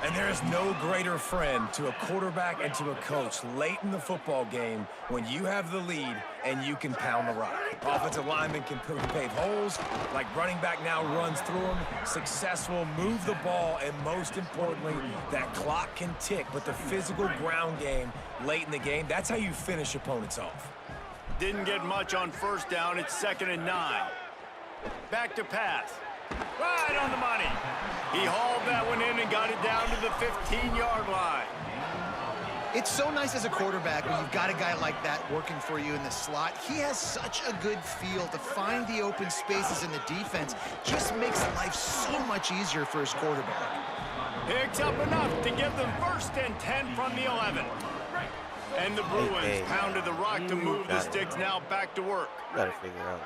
And there is no greater friend to a quarterback and to a coach late in the football game when you have the lead and you can pound the rock. Offensive linemen can pave holes, like running back now runs through them, successful, move the ball, and most importantly, that clock can tick. But the physical ground game late in the game, that's how you finish opponents off. Didn't get much on first down. It's 2nd and 9. Back to pass. Right on the money. He hauled that one in and got it down to the 15-yard line. It's so nice as a quarterback when you've got a guy like that working for you in the slot. He has such a good feel to find the open spaces in the defense. Just makes life so much easier for his quarterback. Picks up enough to give them 1st and 10 from the 11. And the Bruins pounded the rock to move the sticks, now back to work. Gotta figure out.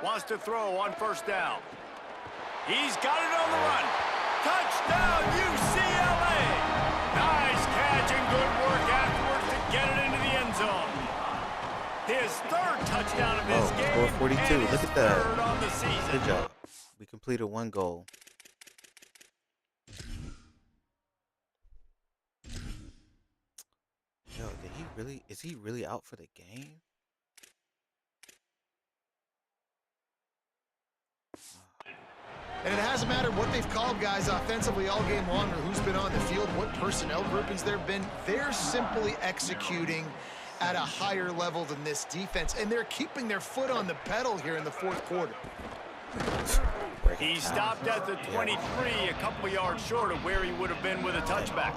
Wants to throw on first down. He's got it on the run. Touchdown, UCLA. Nice catch and good work afterwards to get it into the end zone. His 3rd touchdown of this game. Score 42. Look at that. 3rd on the season. Good job. We completed 1 goal. Yo, is he really out for the game? And it hasn't mattered what they've called guys offensively all game long or who's been on the field, what personnel groupings there have been. They're simply executing at a higher level than this defense, and they're keeping their foot on the pedal here in the fourth quarter. He stopped at the 23, a couple of yards short of where he would have been with a touchback.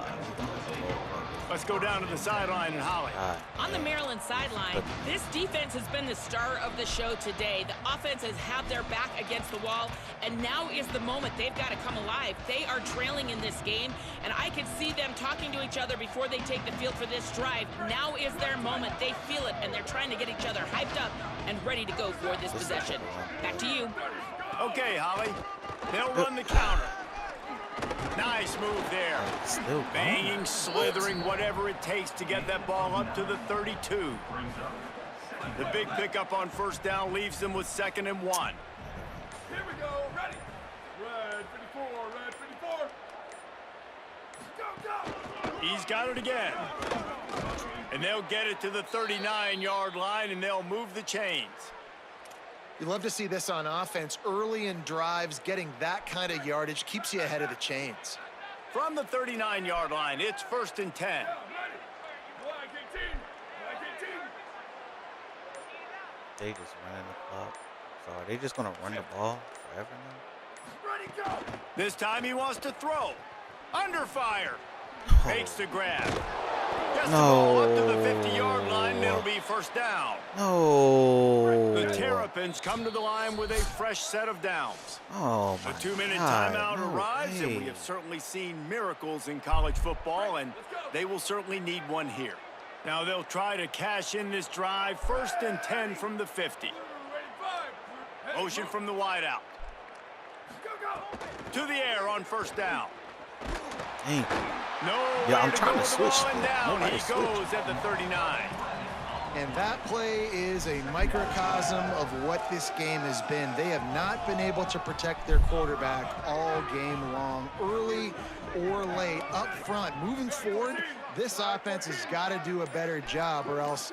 Let's go down to the sideline and Holly. On the Maryland sideline, this defense has been the star of the show today. The offense has had their back against the wall, and now is the moment. They've got to come alive. They are trailing in this game, and I can see them talking to each other before they take the field for this drive. Now is their moment. They feel it, and they're trying to get each other hyped up and ready to go for this possession. Back to you. Okay, Holly. They'll run the counter. Nice move there. Banging, slithering, whatever it takes to get that ball up to the 32. The big pickup on first down leaves them with 2nd and 1. Here we go. Ready. Red 54. Red 54. Go, go. He's got it again. And they'll get it to the 39-yard line, and they'll move the chains. You love to see this on offense. Early in drives, getting that kind of yardage keeps you ahead of the chains. From the 39-yard line, it's 1st and 10. Ready. Black 18. Black 18. They just running the clock. So are they just going to run the ball forever now? Ready, go. This time he wants to throw. Under fire. Makes the grab. Gets the ball up to the 50-yard line, and it'll be 1st down. No. The Terrapins come to the line with a fresh set of downs. Oh, The my 2-minute God. timeout No arrives, and we way. have certainly seen miracles in college football, and they will certainly need one here. Now they'll try to cash in this drive. 1st and 10 from the 50. Ready, 5. Motion from the wideout. Go, go. To the air on 1st down. Dang. No Yeah, way I'm to trying go to with the switch. ball, and down Nobody he switched. goes at the 39. And that play is a microcosm of what this game has been. They have not been able to protect their quarterback all game long, early or late, up front. Moving forward, this offense has got to do a better job, or else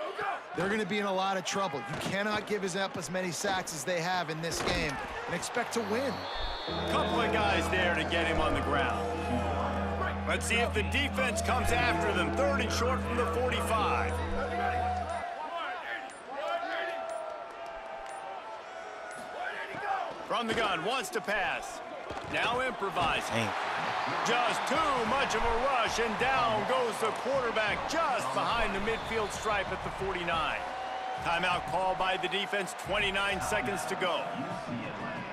they're going to be in a lot of trouble. You cannot give up as many sacks as they have in this game and expect to win. Couple of guys there to get him on the ground. Let's see if the defense comes after them. 3rd and short from the 45. From the gun, wants to pass. Now improvising. Dang. Just too much of a rush, and down goes the quarterback just behind the midfield stripe at the 49. Timeout called by the defense, 29 seconds to go.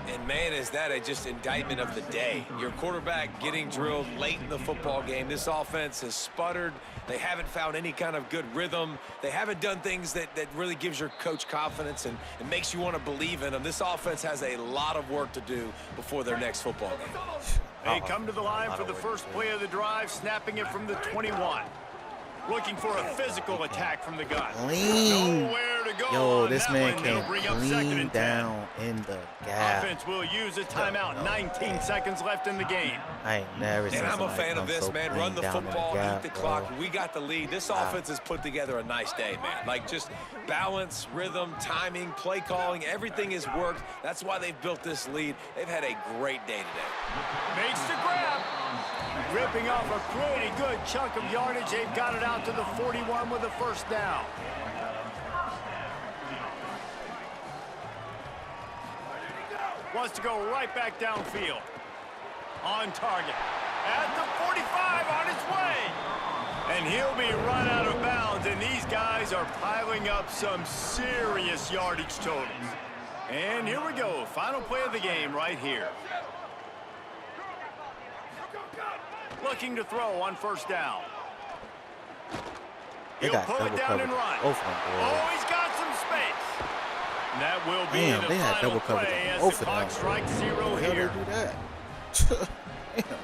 And man, is that a just indictment of the day. Your quarterback getting drilled late in the football game. This offense has sputtered. They haven't found any kind of good rhythm. They haven't done things that really gives your coach confidence and makes you want to believe in them. This offense has a lot of work to do before their next football game. They come to the line for the first play of the drive, snapping it from the 21. Looking for a physical attack from the gun. Clean. Nowhere to go. Yo, on this that man one. came They'll bring up 2nd clean and 10. down in the gap. Offense will use a timeout. 19 seconds left in the game. I ain't never seen And I'm a somebody fan of come this, so man. clean Run the down in football, gap, eat the bro. clock. We got the lead. This offense has put together a nice day, man. Like just balance, rhythm, timing, play calling, everything has worked. That's why they've built this lead. They've had a great day today. Makes the grab. Ripping off a pretty good chunk of yardage. They've got it out to the 41 with a 1st down. Wants to go right back downfield. On target. At the 45, on his way. And he'll be run out of bounds. And these guys are piling up some serious yardage totals. And here we go. Final play of the game right here. Looking to throw on 1st down. They He'll got pull it double down coverage. and run. Both of them, boy. Oh, he's got some space. And that will be Damn, the they had final double coverage play on as both the of them. clock strikes 0 How the hell here. they do that? Damn.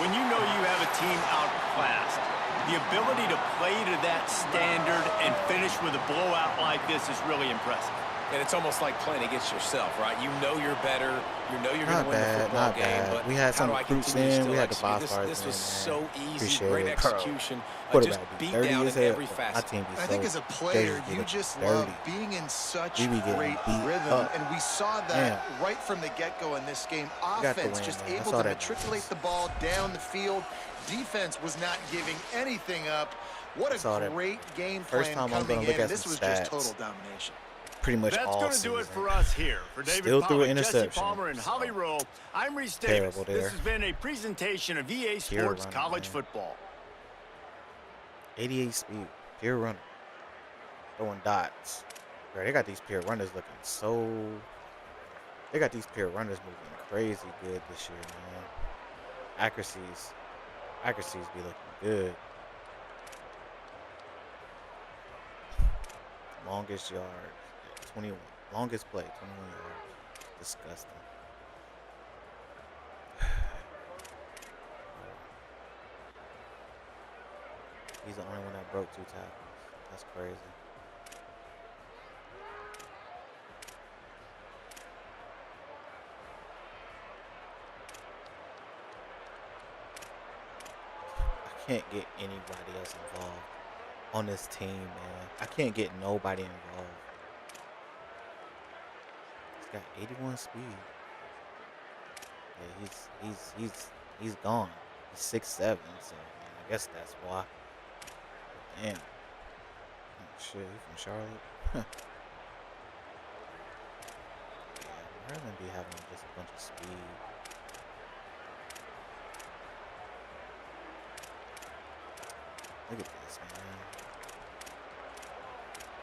When you know you have a team outclassed, the ability to play to that standard and finish with a blowout like this is really impressive. And it's almost like playing against yourself, right? You know you're better. You know you're going to win the football not game. bad. But We had how some do I recruits continue to in. We still had the execute? 5-stars This in, was man. so easy. Appreciate Great it, bro. execution. Just Quarterback be beat dirty down as in hell. every My facet. team be I so think as a player, jerseys be you looking just love dirty. being in such We be getting great beat rhythm, up. and we saw that right from the get-go in this game. Got the Offense win, just man. able to matriculate the ball down the field. Defense was not giving anything up. What a great game plan coming in, and this was just total domination. Pretty much That's all going to do it for us here. For David Still threw an Pollock, Jesse interception. Palmer, and Holly Rowe, I'm Reese Terrible Davis. there. This has been a presentation of EA Sports College Football. 88 speed, pure runner. Throwing dots. Bro, they got these pure runners looking so... They got these pure runners moving crazy good this year, man. Accuracies be looking good. Longest yard, 21. Longest play, 21 yards. Disgusting. He's the only one that broke 2 tackles. That's crazy. I can't get anybody else involved on this team, man. I can't get nobody involved. He's got 81 speed. Yeah, he's gone. He's 6'7", so man, I guess that's why. Damn. Oh, shit, he from Charlotte? Yeah, Maryland be having just a bunch of speed. Look at this, man.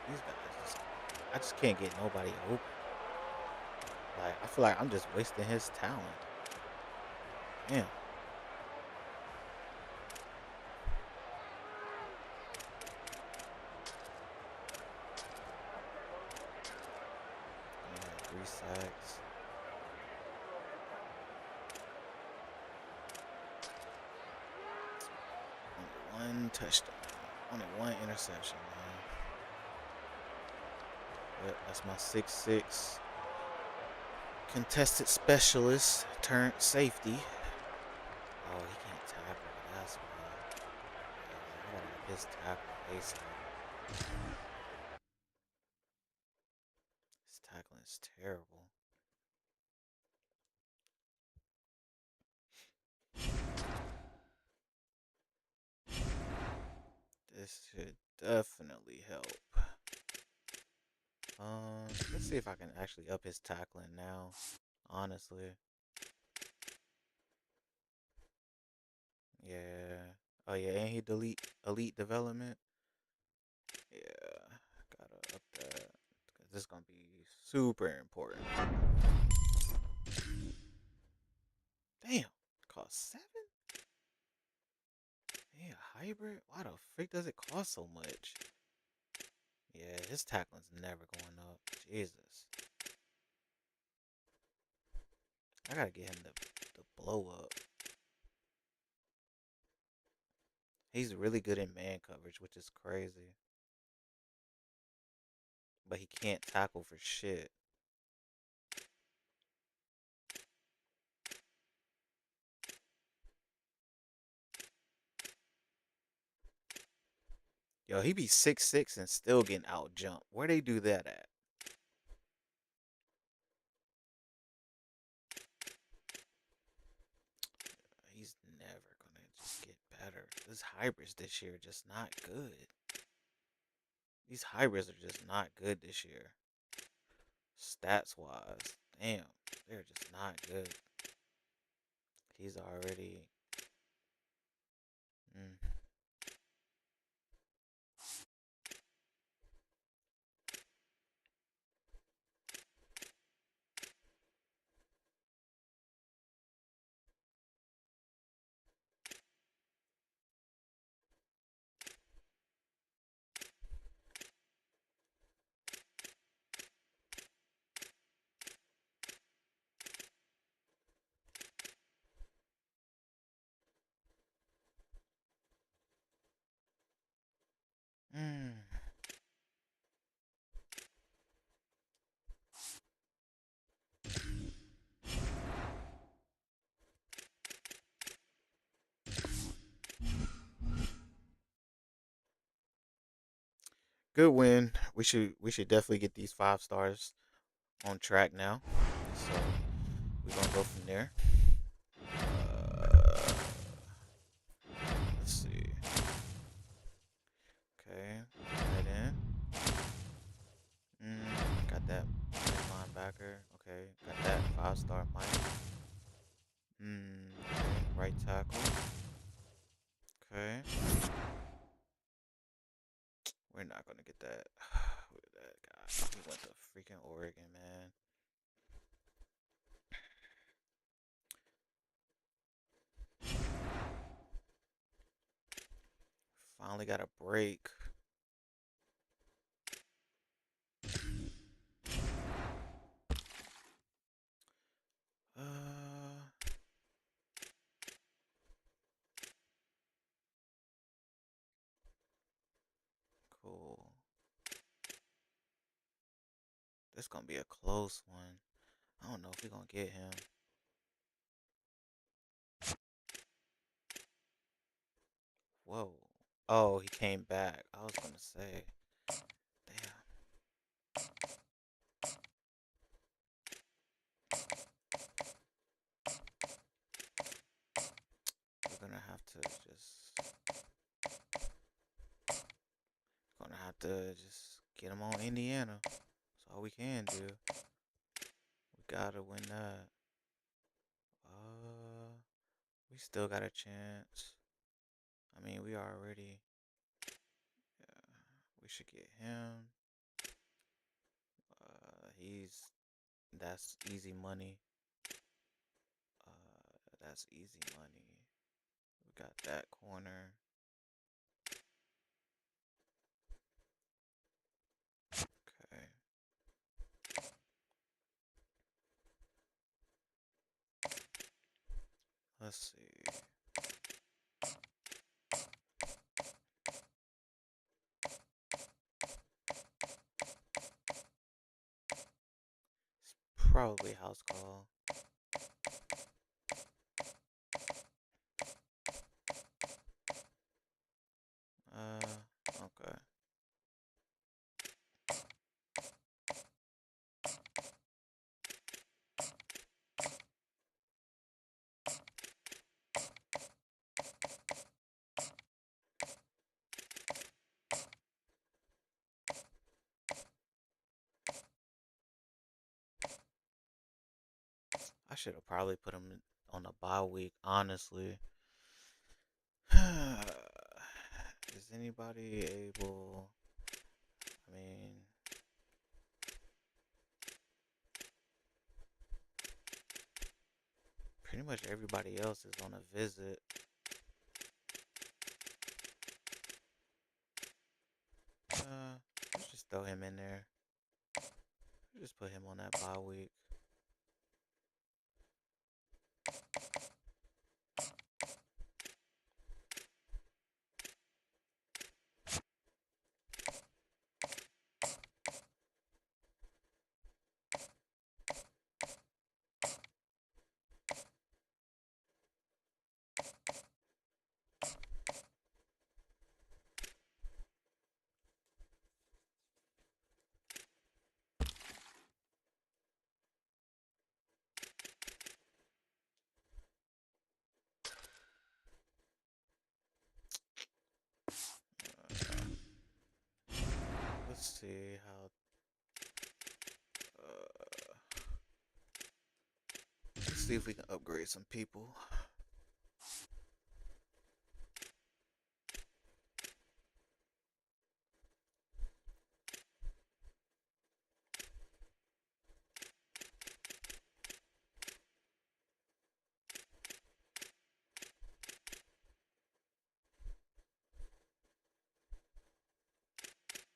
These guys I just can't get nobody open. Like, I feel like I'm just wasting his talent. Damn. Yeah, 3 sacks. Only 1 touchdown. Only 1 interception, man. Yep, that's my 6'6" contested specialist turned safety. Oh, he can't tackle. That's why. Yeah, I gotta have his tackle ASAP. His tackling is terrible. This should definitely help. Let's see if I can actually up his tackling now. Honestly. Yeah. Oh yeah, and he delete elite development. Yeah, gotta up that. 'Cause this is gonna be super important. Damn, cost 7? Yeah, hybrid? Why the freak does it cost so much? Yeah, his tackling's never going up. Jesus. I gotta get him to blow up. He's really good in man coverage, which is crazy. But he can't tackle for shit. Yo, he be 6'6" and still getting out jumped. Where they do that at? He's never gonna just get better. This hybrids this year are just not good. These hybrids are just not good this year. Stats wise. Damn. They're just not good. He's already... Good win. We should definitely get these 5 stars on track now. So we're gonna go from there. Uh, let's see. Okay, right in. Got that linebacker. Okay, got that 5-star Mike. Okay, right tackle. Okay, we're not gonna get that. Look at that guy. He went to freaking Oregon, man. Finally got a break. Uh, cool. This gonna be a close one. I don't know if we're gonna get him. Whoa. Oh, he came back. I was gonna say. Damn. We're gonna have to just get him on Indiana. That's all we can do. We gotta win that. We still got a chance. I mean, we already. Yeah, we should get him. That's easy money. That's easy money. We got that corner. Okay. Let's see. It's probably house call. Okay. I should have probably put him on a bye week, honestly. Is anybody able? I mean, pretty much everybody else is on a visit. Let's just throw him in there. Just put him on that bye week. Let's see how. Let's see if we can upgrade some people.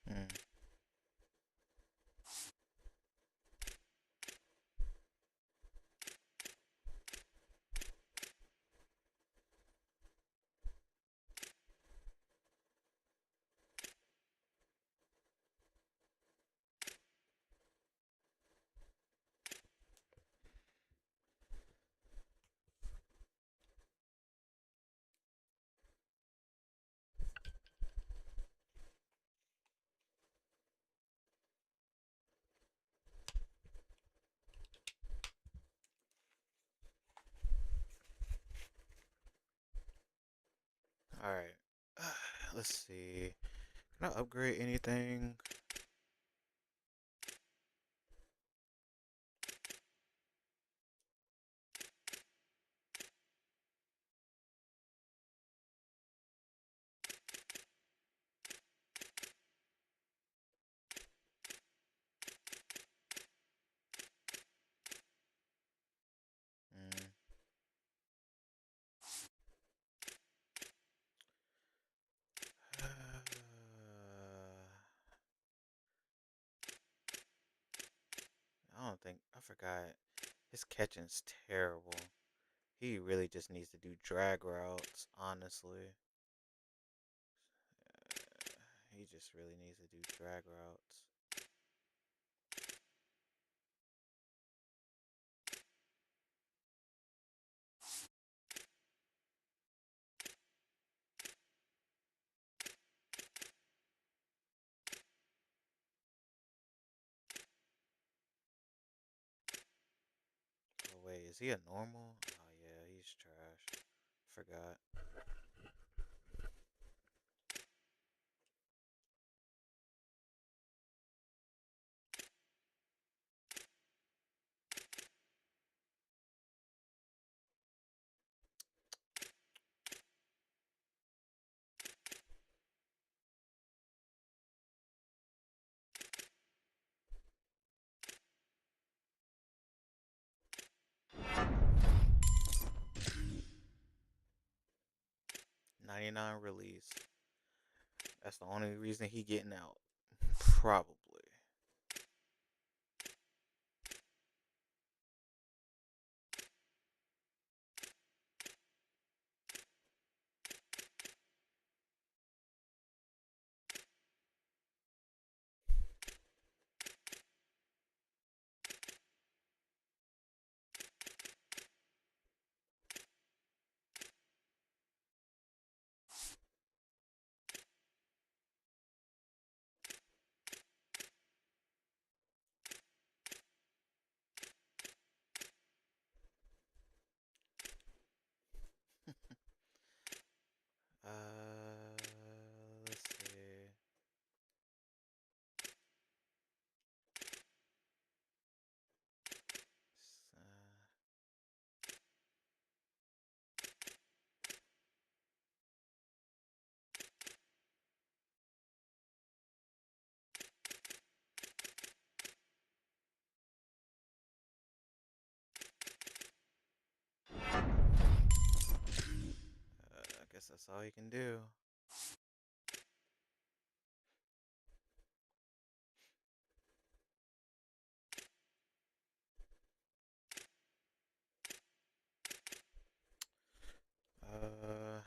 Hmm. All right. Let's see. Can I upgrade anything? Mm. I don't think I forgot. His catching's terrible. He really just needs to do drag routes, honestly. He just really needs to do drag routes. Oh wait, is he a normal? Oh yeah, he's trash. Forgot. 99 release. That's the only reason he getting out. Probably. Let's see. I guess that's all you can do. Uh, mm,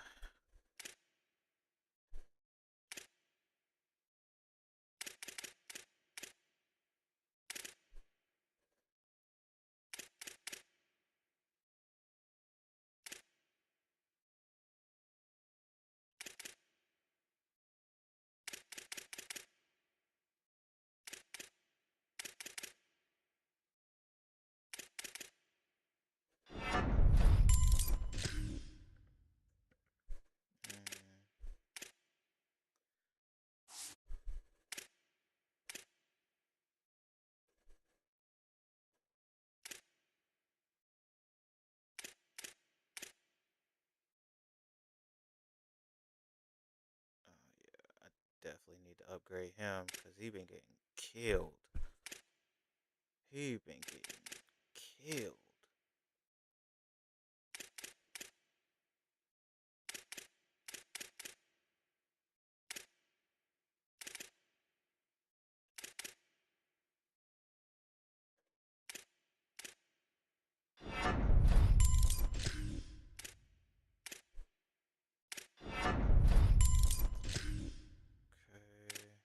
yeah, I definitely need to upgrade him because he been getting killed. He been getting killed. Okay.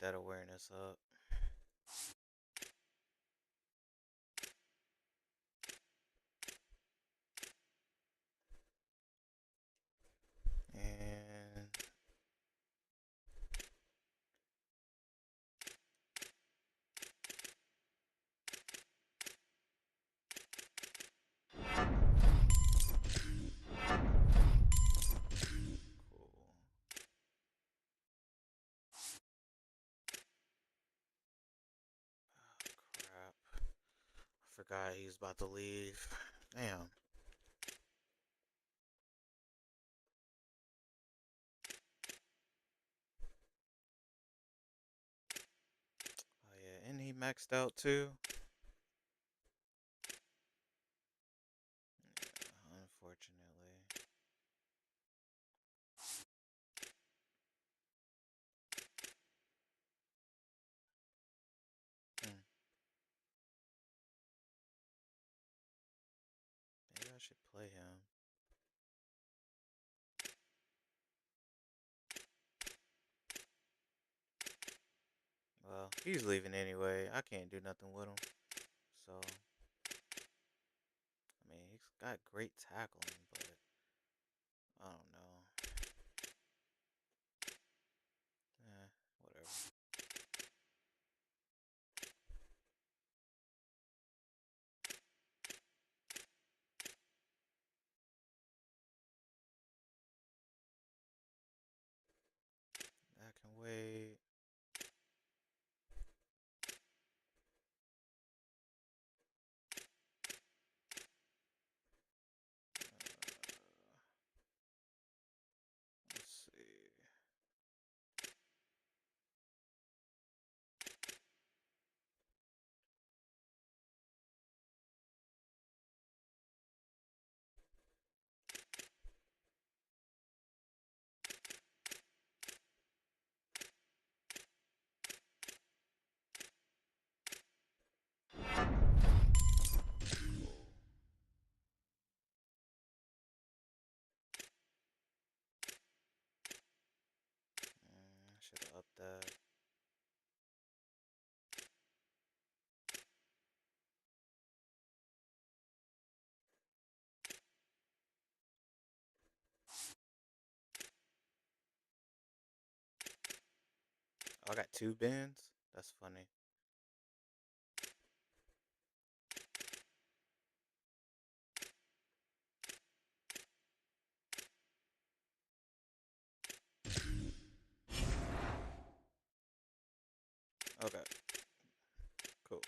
that awareness up. And forgot he was about to leave. Damn. Oh yeah, and he maxed out too. Yeah, unfortunately. Maybe I should play him. Well, he's leaving anyway. I can't do nothing with him. So, I mean, he's got great tackling, but I don't know. Whatever. I can wait. Let's see. I should have upped that. Oh, I got 2 bins? That's funny. Okay. Cool.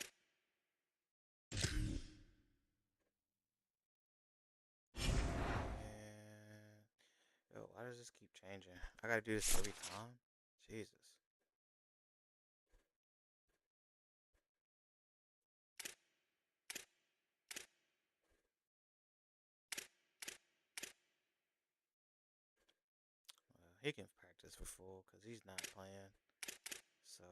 And yo, why does this keep changing? I gotta do this every time? Jesus. He can practice for full because he's not playing. So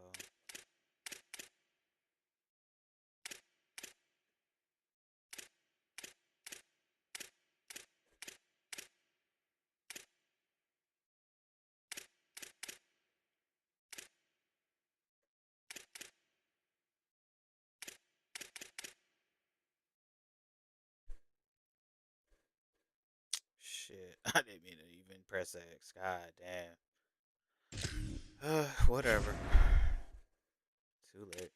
shit. I didn't mean to even press X. God damn. Whatever. Too late.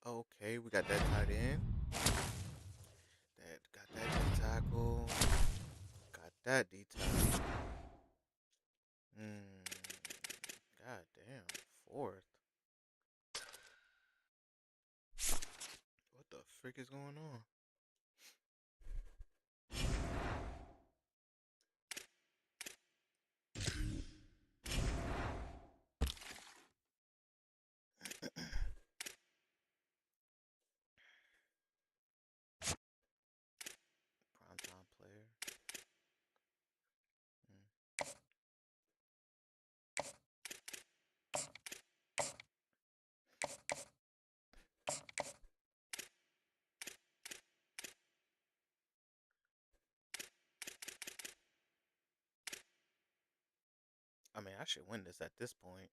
Okay, we got that tight end. Got that D tackle. Got that D tackle. God damn. 4th. What the frick is going on? I should win this at this point.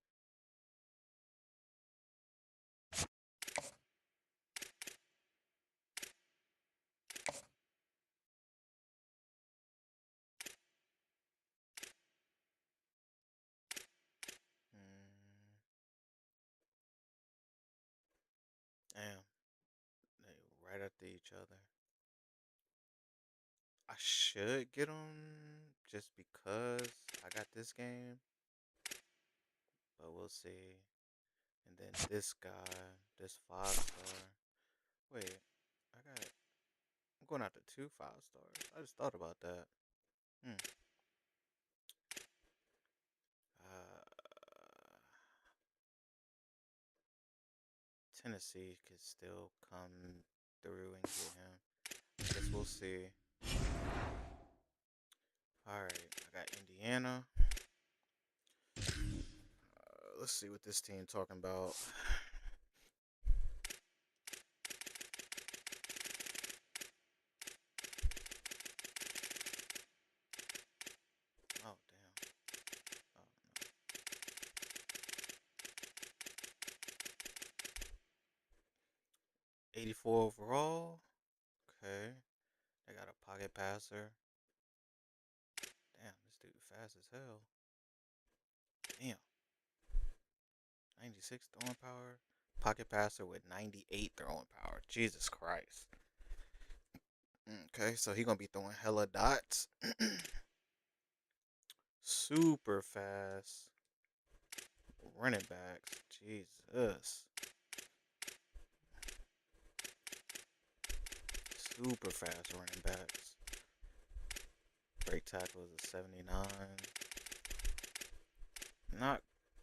Damn. They right after each other. I should get them just because I got this game. But we'll see. And then this guy, this 5-star. Wait, I'm going after 2 5-stars. I just thought about that. Tennessee could still come through and get him. I guess we'll see. Alright, I got Indiana. Let's see what this team talking about. Oh, damn. Oh, no. 84 overall. Okay. They got a pocket passer. Damn, this dude fast as hell. Damn. 96 throwing power. Pocket passer with 98 throwing power. Jesus Christ. Okay, so he gonna be throwing hella dots. Super fast. Running backs. Jesus. Super fast running backs. Break tackle is a 79. Not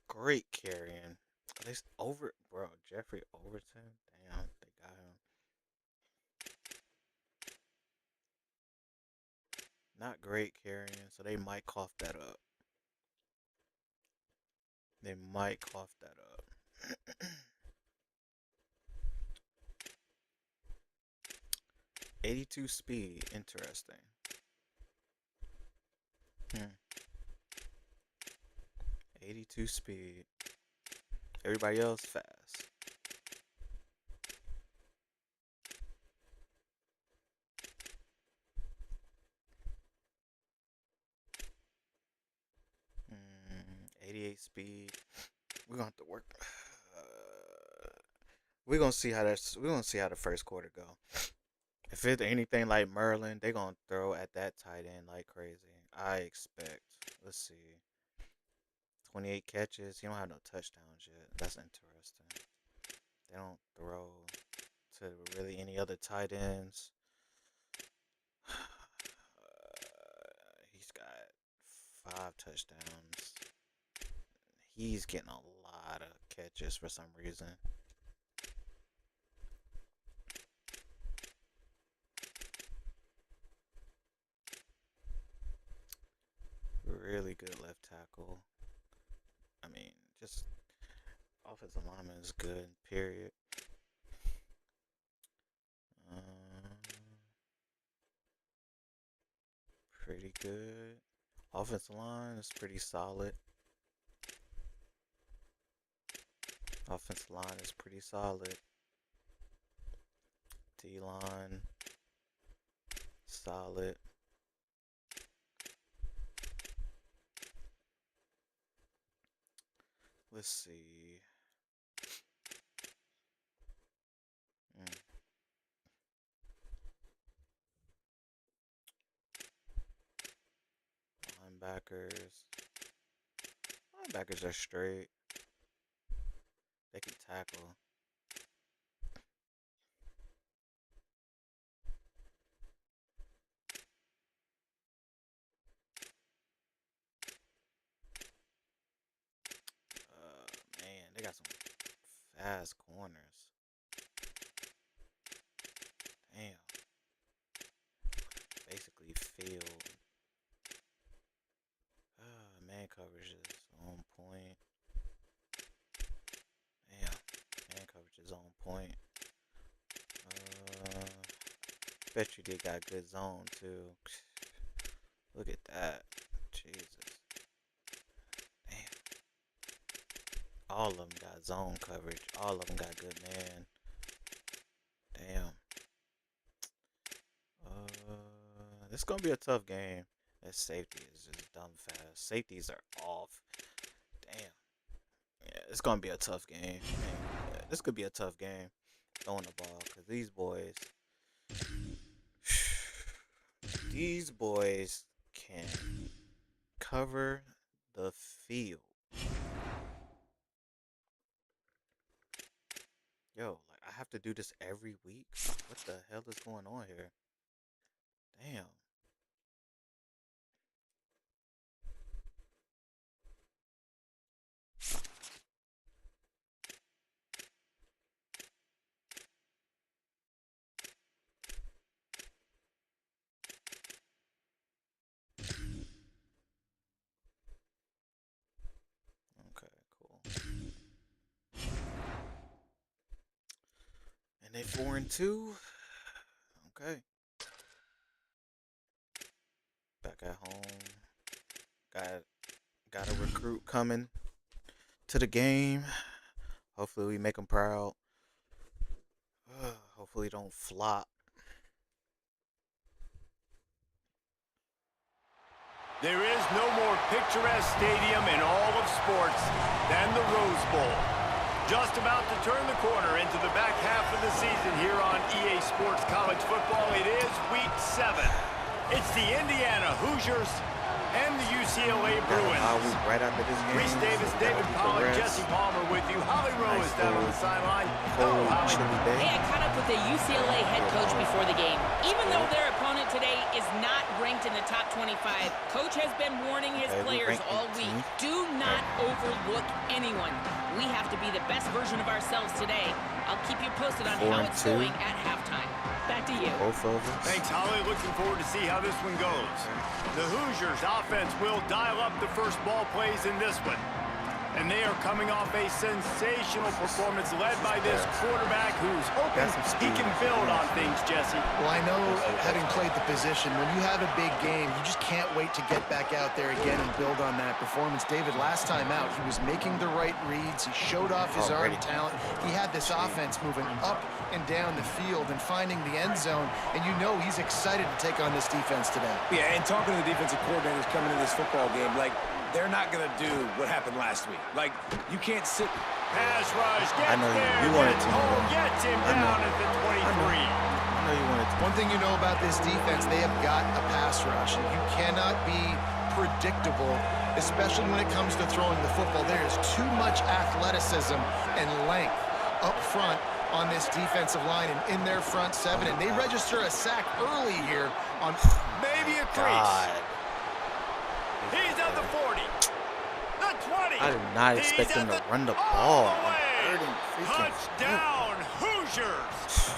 great carrying. At least bro, Jeffrey Overton. Damn, they got him. Not great carrying, so they might cough that up. They might cough that up. 82 speed. Interesting. 82 speed. Everybody else fast. Mm, 88 speed. We're gonna have to work. We're gonna see how the first quarter go. If it's anything like Merlin, they're gonna throw at that tight end like crazy. I expect. Let's see. 28 catches. He don't have no touchdowns yet. That's interesting. They don't throw to really any other tight ends. He's got 5 touchdowns. He's getting a lot of catches for some reason. Really good left tackle. I mean, just offensive lineman is good, period. Pretty good. Offensive line is pretty solid. Offensive line is pretty solid. D-line, solid. Let's see. Linebackers are straight. They can tackle. Man, they got some fast corners. Damn. Basically failed. Man coverage is on point. Damn. Man coverage is on point. Bet you they got good zone too. Look at that. Jesus. Damn. All of them got zone coverage. All of them got good man. Damn. This is gonna be a tough game. That safety is just dumb fast. Safeties are off. Damn. Yeah, it's gonna be a tough game. Man, this could be a tough game throwing the ball because these boys can cover the field. Yo, like I have to do this every week. What the hell is going on here? Damn. Okay, cool. And they 4-2. Okay. Back at home. Got a recruit coming to the game. Hopefully we make them proud. Hopefully don't flop. There is no more picturesque stadium in all of sports than the Rose Bowl. Just about to turn the corner into the back half of the season here on EA Sports College Football. It is Week 7. It's the Indiana Hoosiers and the UCLA Bruins. Right after this game. Reese Davis, David Pollack, Jesse Palmer with you. Holly Rowe is down on the sideline. Hello, Holly. Hey, I caught up with the UCLA head coach before the game. Even though their opponent today is not ranked in the top 25, Coach has been warning his players all week. Do not overlook anyone. We have to be the best version of ourselves today. I'll keep you posted on how it's going at halftime. Back to you. Both of us. Thanks, Holly. Looking forward to see how this one goes. The Hoosiers offense will dial up the first ball plays in this one. And they are coming off a sensational performance led by this quarterback who's hoping he can build on things, Jesse. Well, I know, having played the position, when you have a big game, you just can't wait to get back out there again and build on that performance. David, last time out, he was making the right reads. He showed off his arm talent. He had this offense moving up and down the field and finding the end zone. And you know he's excited to take on this defense today. Yeah, and talking to the defensive coordinators coming into this football game, like, they're not going to do what happened last week. Like, you can't sit. Pass rush, gets I know there, you wanted to. gets him down at the 23. I know you wanted to. One thing you know about this defense, they have got a pass rush, and you cannot be predictable, especially when it comes to throwing the football. There is too much athleticism and length up front on this defensive line and in their front seven, and they register a sack early here on maybe a crease. He's at the 40, the 20. I did not expect them to run the ball. Touchdown, Hoosiers.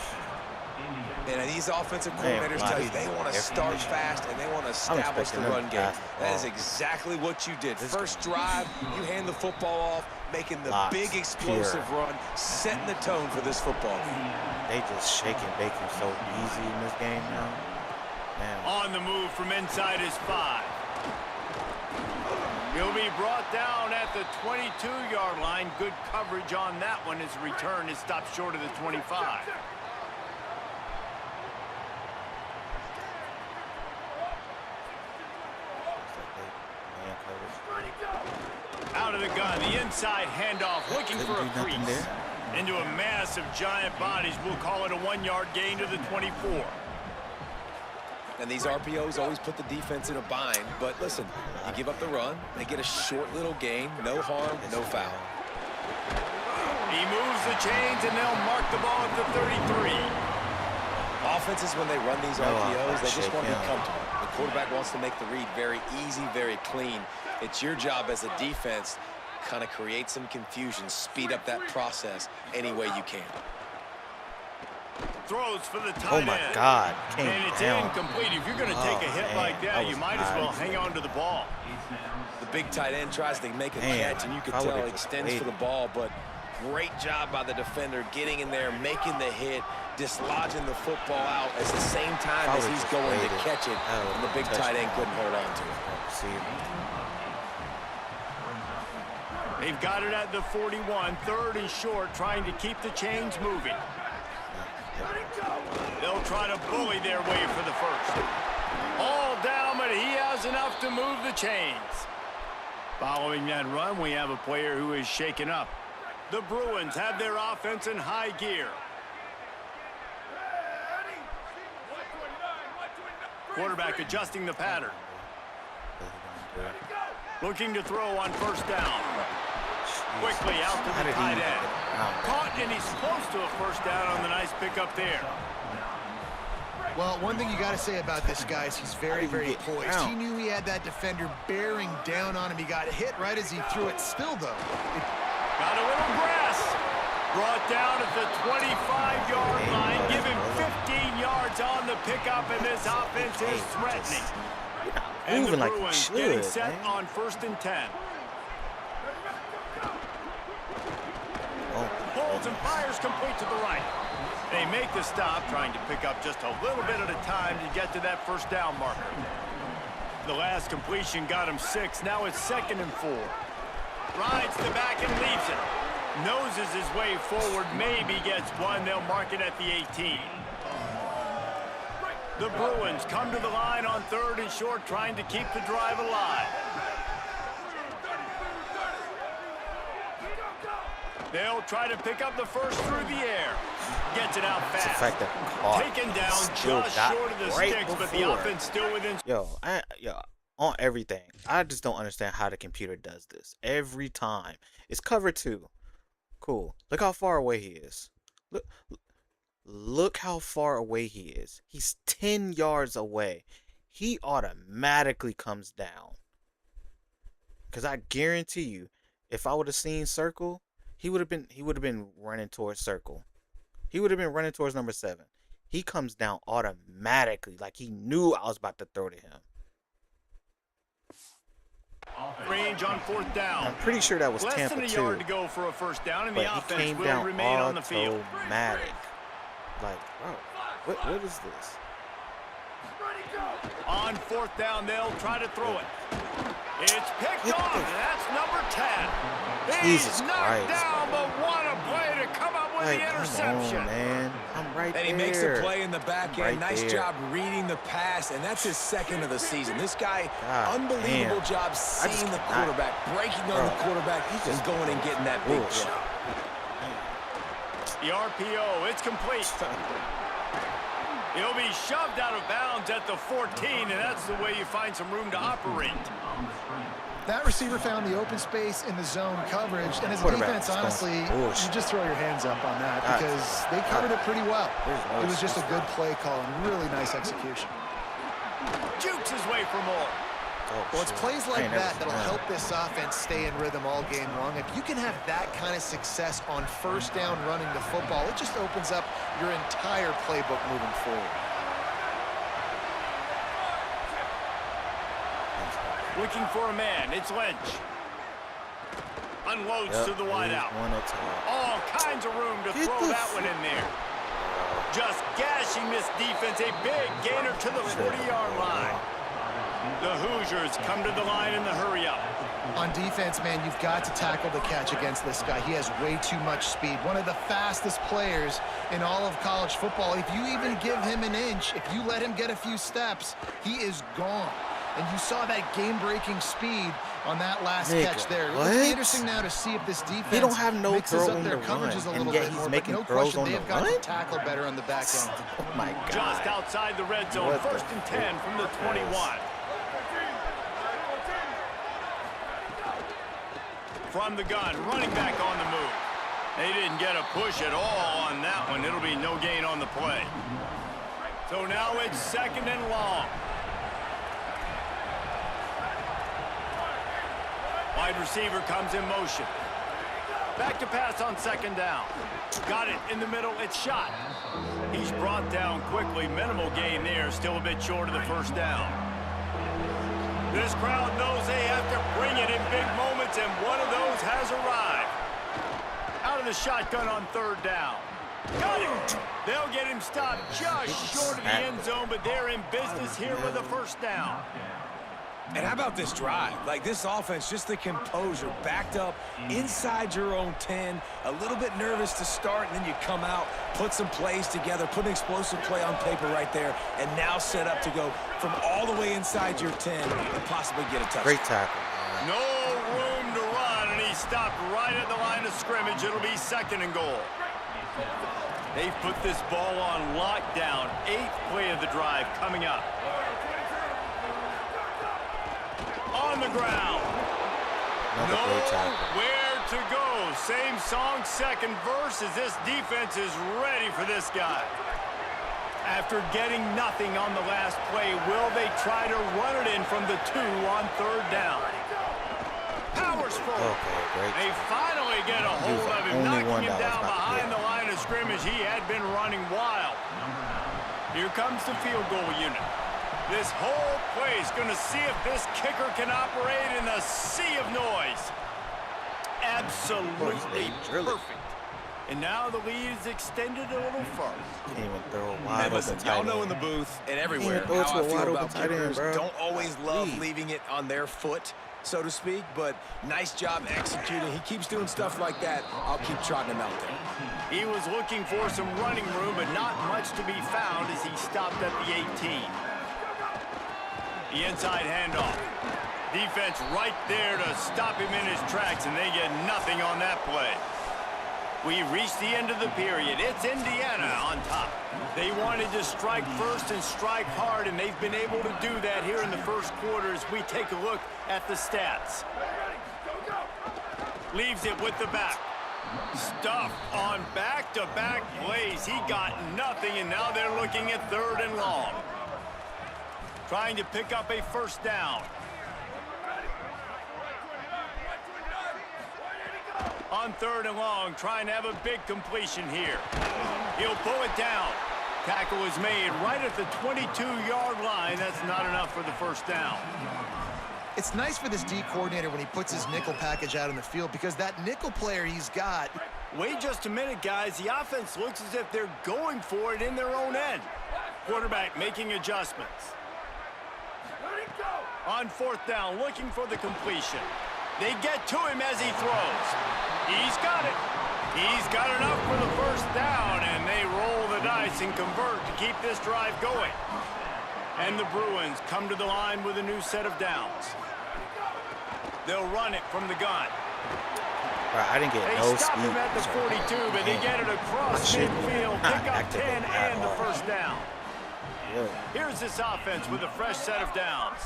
And these offensive coordinators tell you they want to start fast and they want to establish the run game. That is exactly what you did. First drive, you hand the football off, making the big explosive run, setting the tone for this football game. They just shake and bake him so easy in this game now. Man. On the move from inside his 5. He'll be brought down at the 22-yard line. Good coverage on that one. His return is stopped short of the 25. Out of the gun, the inside handoff, looking for a crease. Into a mass of giant bodies. We'll call it a 1-yard gain to the 24. And these RPOs always put the defense in a bind. But listen, you give up the run, they get a short little gain, no harm, no foul. He moves the chains, and they'll mark the ball at the 33. Offenses, when they run these RPOs, they just want to be comfortable. The quarterback wants to make the read very easy, very clean. It's your job as a defense, kind of create some confusion, speed up that process any way you can. Throws for the tight end. Oh, my God. And it's incomplete. If you're going to take a hit like that, you might as well hang on to the ball. The big tight end tries to make a catch, and you can tell he extends for the ball, but great job by the defender getting in there, making the hit, dislodging the football out at the same time as he's going to catch it, and the big tight end couldn't hold on to it. They've got it at the 41, 3rd and short, trying to keep the chains moving. They'll try to bully their way for the first. All down, but he has enough to move the chains. Following that run, we have a player who is shaken up. The Bruins have their offense in high gear. Quarterback adjusting the pattern. Looking to throw on 1st down. Quickly out to the tight end. Caught, and he's close to a 1st down on the nice pickup there. Well, one thing you got to say about this guy is he's very, very poised. He knew he had that defender bearing down on him. He got hit right as he threw it. Still, though, got a little grass. Brought down at the 25-yard line. Give him 15 yards on the pickup, and this offense is threatening. And the Bruins getting set on 1st and 10. Pulls and fires complete to the right. They make the stop, trying to pick up just a little bit at a time to get to that 1st down marker. The last completion got him 6. Now it's 2nd and 4. Rides the back and leaves it. Noses his way forward, maybe gets 1. They'll mark it at the 18. The Bruins come to the line on 3rd and short, trying to keep the drive alive. They'll try to pick up the first through the air. Gets it out fast. Taken down just short of the sticks, but the offense still within. Yo, on everything. I just don't understand how the computer does this. Every time. It's cover 2. Cool. Look how far away he is. Look how far away he is. He's 10 yards away. He automatically comes down. Because I guarantee you, if I would have seen circle, he would have been running towards circle. He would have been running towards number 7. He comes down automatically, like he knew I was about to throw to him. Range on 4th down. I'm pretty sure that was Less Tampa than a too. yard to go for a 1st down, and But the he offense came will down remain on the field. automatic. Like, bro, what is this? On 4th down, they'll try to throw it. It's picked off, and that's number 10. Jesus He's knocked Christ, down, bro. but what a play to come up with Like, the interception. come on, man. I'm right And there. he makes the play in the back end. Right Nice there. job reading the pass, and that's his 2nd of the season. This guy, God unbelievable damn. job seeing the quarterback, breaking on the quarterback, and going and getting that big bullshit. throw. The RPO, it's complete. He'll be shoved out of bounds at the 14, and that's the way you find some room to operate. that receiver found the open space in the zone coverage. And as a defense, honestly, you just throw your hands up on that because they covered it pretty well. It was just a good play call and really nice execution. Jukes his way for more. Well, it's plays like that that'll help this offense stay in rhythm all game long. If you can have that kind of success on 1st down running the football, it just opens up your entire playbook moving forward. Looking for a man. It's Lynch. Unloads to the wideout. All kinds of room to throw that one in there. Just gashing this defense. A big gainer to the 40-yard line. The Hoosiers come to the line in the hurry-up. On defense, man, you've got to tackle the catch against this guy. He has way too much speed. One of the fastest players in all of college football. If you even give him an inch, if you let him get a few steps, he is gone. And you saw that game-breaking speed on that last catch there. It'll be interesting now to see if this defense mixes up their coverages a little bit more. But no question, they have got to tackle better on the back end. Oh, my God. Just outside the red zone. 1st and 10 from the 21. From the gun, running back on the move. They didn't get a push at all on that one. It'll be no gain on the play. So now it's 2nd and long. Wide receiver comes in motion. Back to pass on 2nd down. Got it in the middle. It's shot. He's brought down quickly. Minimal gain there. Still a bit short of the 1st down. This crowd knows they have to bring it in big moments, and one of those has arrived. Out of the shotgun on 3rd down. Got him. They'll get him stopped just short of the end zone, but they're in business here with a 1st down. And how about this drive? Like this offense, just the composure, backed up inside your own 10, a little bit nervous to start, and then you come out, put some plays together, put an explosive play on paper right there, and now set up to go from all the way inside your 10 and possibly get a touchdown. Great tackle. No room to run, and he stopped right at the line of scrimmage. It'll be 2nd and goal. They've put this ball on lockdown. 8th play of the drive coming up. On the ground. Nowhere to go. Same song, 2nd verse, as this defense is ready for this guy. After getting nothing on the last play, will they try to run it in from the 2 on 3rd down? Powers forward. They finally get a hold of him, knocking him down behind the line of scrimmage. He had been running wild. Here comes the field goal unit. This whole play is going to see if this kicker can operate in the sea of noise. Absolutely perfect. And now the lead is extended a little further. Can't even throw a wide open tight y'all know end. in the booth and everywhere how I feel about kickers. Don't always love leaving it on their foot, so to speak, but nice job executing. He keeps doing stuff like that. I'll keep trotting him out there. He was looking for some running room, but not much to be found as he stopped at the 18. The inside handoff. Defense right there to stop him in his tracks, and they get nothing on that play. We reached the end of the period. It's Indiana on top. They wanted to strike first and strike hard, and they've been able to do that here in the first quarter as we take a look at the stats. Leaves it with the back. Stuffed on back-to-back plays. He got nothing, and now they're looking at 3rd and long. Trying to pick up a 1st down. On 3rd and long, trying to have a big completion here. He'll pull it down. Tackle is made right at the 22-yard line. That's not enough for the 1st down. It's nice for this D coordinator when he puts his nickel package out in the field because that nickel player he's got. Wait just a minute, guys. The offense looks as if they're going for it in their own end. Quarterback making adjustments. On 4th down, looking for the completion. They get to him as he throws. He's got it. He's got enough for the 1st down, and they roll the dice and convert to keep this drive going. And the Bruins come to the line with a new set of downs. They'll run it from the gun. I didn't get no speed. They stop him at the 42, but they get it across midfield, pick up 10 and the 1st down. Here's this offense with a fresh set of downs.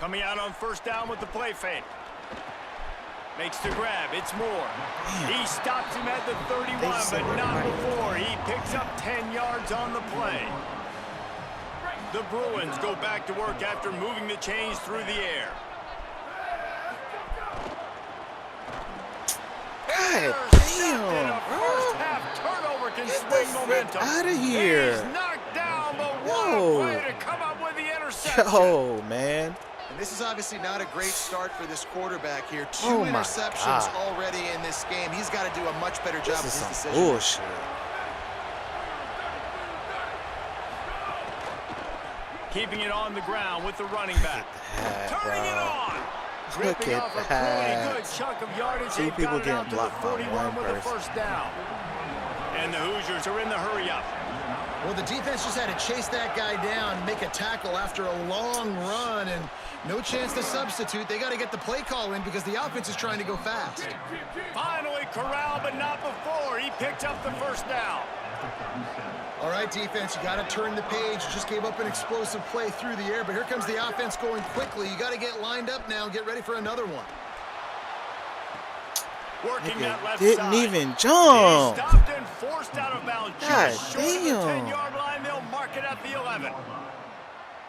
Coming out on 1st down with the play fake. Makes the grab. It's Moore. He stops him at the 31, but not before. He picks up 10 yards on the play. The Bruins go back to work after moving the chains through the air. God damn, First half turnover can swing momentum. Out of here. He's knocked down, but what a play to come up with the interception. Yo, man. And this is obviously not a great start for this quarterback here. 2 interceptions already in this game. He's got to do a much better job with his decision. Bullshit. Keeping it on the ground with the running back. Turning it on. Look Ripping at off a that. pretty good chunk of yardage. 2 people getting blocked by 1 with the person. 1st down. And the Hoosiers are in the hurry-up. Well, the defense just had to chase that guy down, make a tackle after a long run, and no chance to substitute. They got to get the play call in because the offense is trying to go fast. Finally corralled, but not before. He picked up the 1st down. All right, defense, you got to turn the page. You just gave up an explosive play through the air, but here comes the offense going quickly. You got to get lined up now and get ready for another one. Working that left didn't side. even jump. He stopped and forced out of bounds. God Just short of the damn. 10-yard line. They'll mark it at the 11.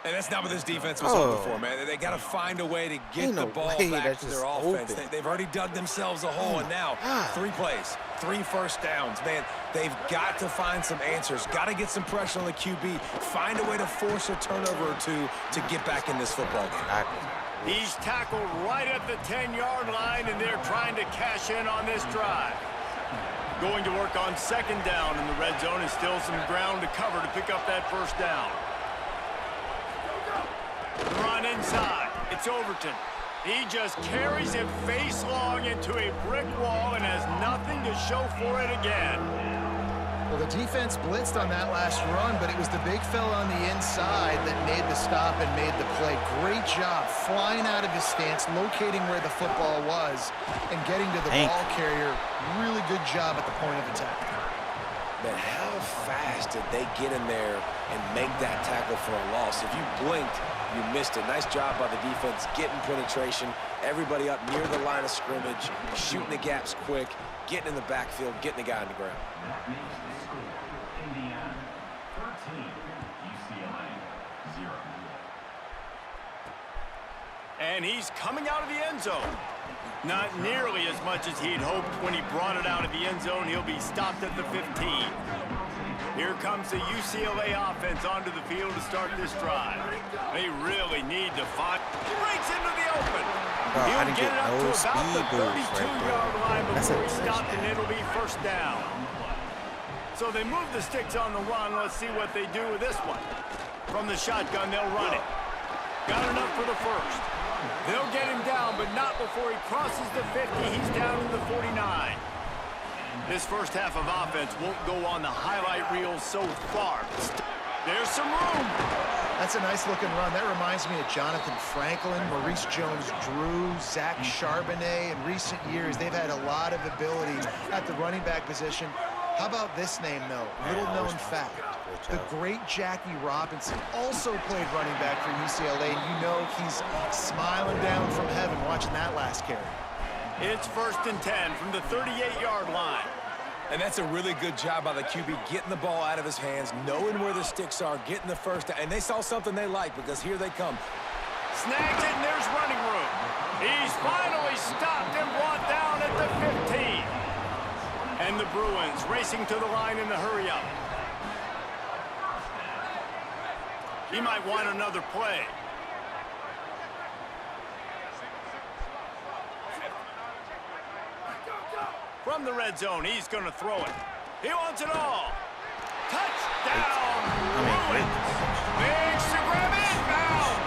And that's not what this defense was on before, man. They got to find a way to get the ball back to their offense. They've already dug themselves a hole, and now 3 plays, 3 1st downs. Man, they've got to find some answers. Got to get some pressure on the QB. Find a way to force a turnover or 2 to get back in this football game. He's tackled right at the 10-yard line, and they're trying to cash in on this drive. Going to work on 2nd down in the red zone, and still some ground to cover to pick up that 1st down. gone inside. It's Overton. He just carries it face long into a brick wall and has nothing to show for it again. Well, the defense blitzed on that last run, but it was the big fella on the inside that made the stop and made the play. Great job flying out of his stance, locating where the football was, and getting to the ball carrier. Really good job at the point of attack. Man, how fast did they get in there and make that tackle for a loss? If you blinked, you missed it. Nice job by the defense getting penetration. Everybody up near the line of scrimmage, shooting the gaps quick, getting in the backfield, getting the guy on the ground. Indiana 13, UCLA 0. And he's coming out of the end zone. Not nearly as much as he'd hoped when he brought it out of the end zone. He'll be stopped at the 15. Here comes the UCLA offense onto the field to start this drive. They really need to find. He breaks into the open. He'll get it up to about the 32-yard line before he's stopped, and it'll be first down. So they move the sticks on the run. Let's see what they do with this one. From the shotgun, they'll run it. Got enough for the first. They'll get him down, but not before he crosses the 50. He's down in the 49. This first half of offense won't go on the highlight reel so far. There's some room. That's a nice-looking run. That reminds me of Jonathan Franklin, Maurice Jones-Drew, Zach Charbonnet. In recent years, they've had a lot of ability at the running back position. How about this name, though? Little-known fact. The great Jackie Robinson also played running back for UCLA, and you know he's smiling down from heaven watching that last carry. It's 1st and 10 from the 38-yard line. And that's a really good job by the QB getting the ball out of his hands, knowing where the sticks are, getting the first down. And they saw something they like because here they come. Snags it, and there's running room. He's finally stopped and brought down at the 15. And the Bruins racing to the line in the hurry-up. He might want another play. From the red zone, he's going to throw it. He wants it all. Touchdown! Makes the grab inbounds.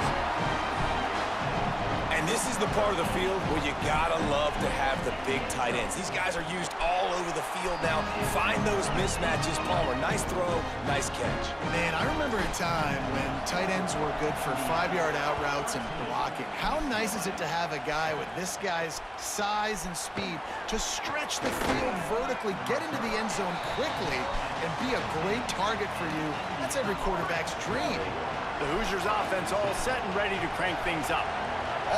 And this is the part of the field where you gotta love to have the big tight ends. These guys are used all over the field now. Find those mismatches. Palmer, nice throw, nice catch. Man, I remember a time when tight ends were good for 5-yard out routes and blocking. How nice is it to have a guy with this guy's size and speed to stretch the field vertically, get into the end zone quickly, and be a great target for you? That's every quarterback's dream. The Hoosiers offense all set and ready to crank things up.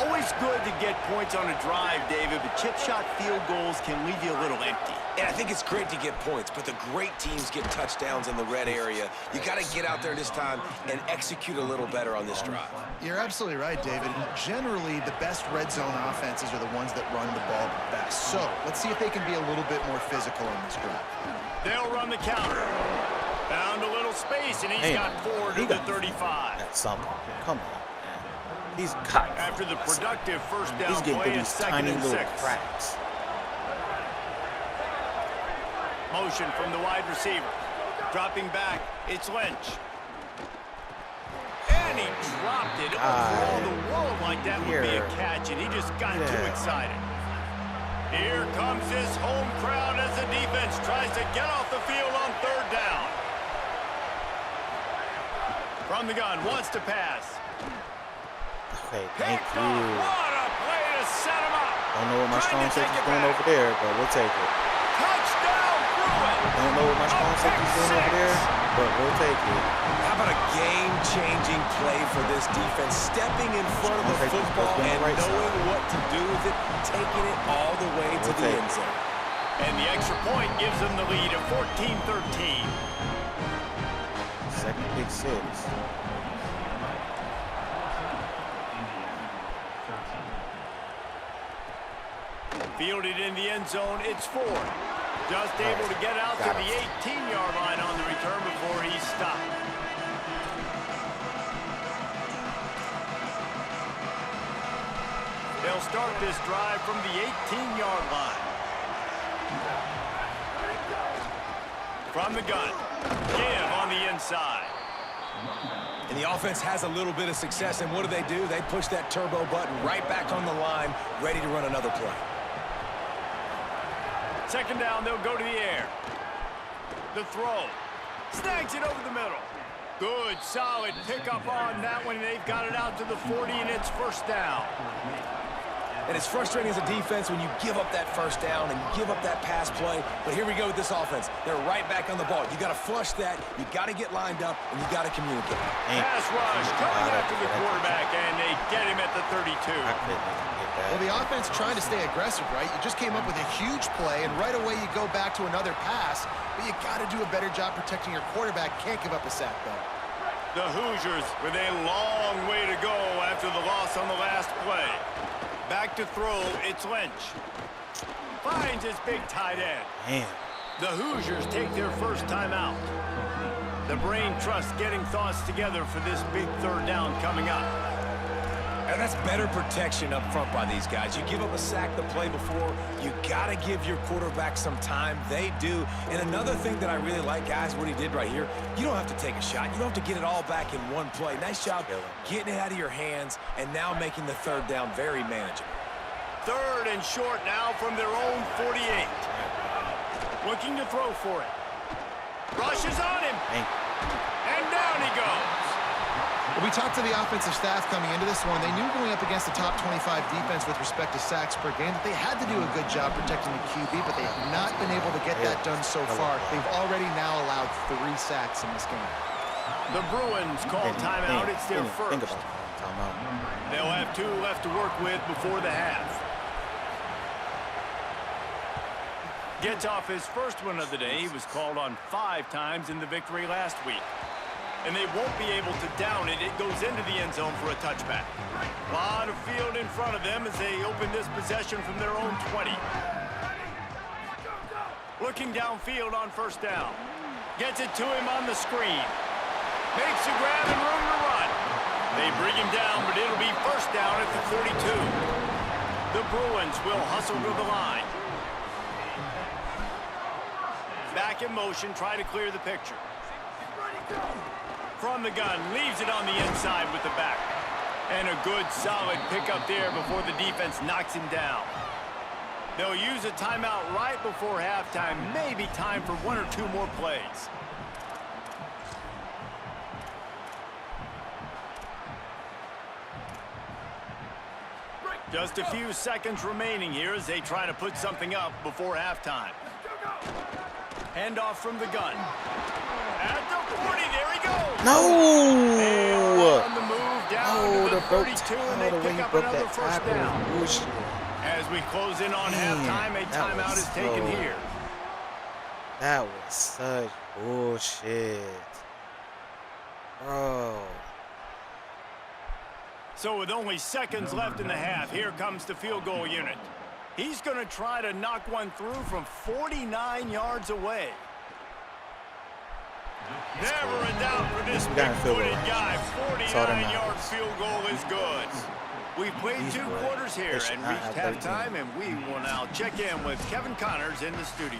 Always good to get points on a drive, David, but chip shot field goals can leave you a little empty. And I think it's great to get points, but the great teams get touchdowns in the red area. You got to get out there this time and execute a little better on this drive. You're absolutely right, David. Generally, the best red zone offenses are the ones that run the ball best. So let's see if they can be a little bit more physical in this drive. They'll run the counter. Found a little space, and he's got forward to the 35. That's something. Come on. He's got after the productive first down he's getting play, these tiny little 6. cracks. Motion from the wide receiver. Dropping back, it's Lynch. And he dropped it. For all the world like that would be a catch, and he just got too excited. Here comes his home crowd as the defense tries to get off the field on 3rd down. From the gun, wants to pass. Okay, thank you. What a play to set him up. Don't know what my strong safety's doing over there, but we'll take it. Touchdown, Bruins. Don't know what my strong safety's doing over there, but we'll take it. How about a game-changing play for this defense? Stepping in front of the football and knowing what to do with it, taking it all the way to the end zone. And the extra point gives them the lead of 14-13. Second pick 6. Fielded in the end zone, it's Ford. Just able to get out to the 18-yard line on the return before he's stopped. They'll start this drive from the 18-yard line. From the gun, give on the inside. And the offense has a little bit of success, and what do? They push that turbo button right back on the line, ready to run another play. Second down, they'll go to the air. The throw. Snags it over the middle. Good, solid pickup on that one. They've got it out to the 40, and it's first down. And it's frustrating as a defense when you give up that first down and give up that pass play. But here we go with this offense. They're right back on the ball. You got to flush that. You got to get lined up, and you got to communicate. Pass rush coming after the quarterback, and they get him at the 32. Well, the offense trying to stay aggressive, right? You just came up with a huge play, and right away you go back to another pass. But you got to do a better job protecting your quarterback. Can't give up a sack, though. The Hoosiers with a long way to go after the loss on the last play. Back to throw, it's Lynch. Finds his big tight end. Damn. The Hoosiers take their first time out. The brain trust getting thoughts together for this big third down coming up. And that's better protection up front by these guys. You give up a sack the play before, you got to give your quarterback some time. They do. And another thing that I really like, guys, what he did right here, you don't have to take a shot. You don't have to get it all back in one play. Nice job getting it out of your hands and now making the third down very manageable. Third and short now from their own 48. Looking to throw for it. Rushes on him. And down he goes. Well, we talked to the offensive staff coming into this one. They knew going up against the top 25 defense with respect to sacks per game that they had to do a good job protecting the QB, but they have not been able to get that done so far. They've already now allowed 3 sacks in this game. The Bruins call timeout. It's their first. They'll have 2 left to work with before the half. Gets off his first one of the day. He was called on 5 times in the victory last week. And they won't be able to down it. It goes into the end zone for a touchback. A lot of field in front of them as they open this possession from their own 20. Looking downfield on first down. Gets it to him on the screen. Makes a grab and room to run. They bring him down, but it'll be first down at the 42. The Bruins will hustle to the line. Back in motion, try to clear the picture. From the gun, leaves it on the inside with the back. And a good, solid pickup there before the defense knocks him down. They'll use a timeout right before halftime. Maybe time for 1 or 2 more plays. Just a few seconds remaining here as they try to put something up before halftime. Handoff from the gun. At the 40, there he goes. No! On the move down to the 32, and they pick up another first down. As we close in on halftime, a timeout is taken here. That was such bullshit. Bro. So with only seconds left in the half, here comes the field goal unit. He's going to try to knock one through from 49 yards away. Never a doubt for this big-footed guy. 49-yard field goal is good. We've played 2 quarters here and reached halftime, and we will now check in with Kevin Connors in the studio.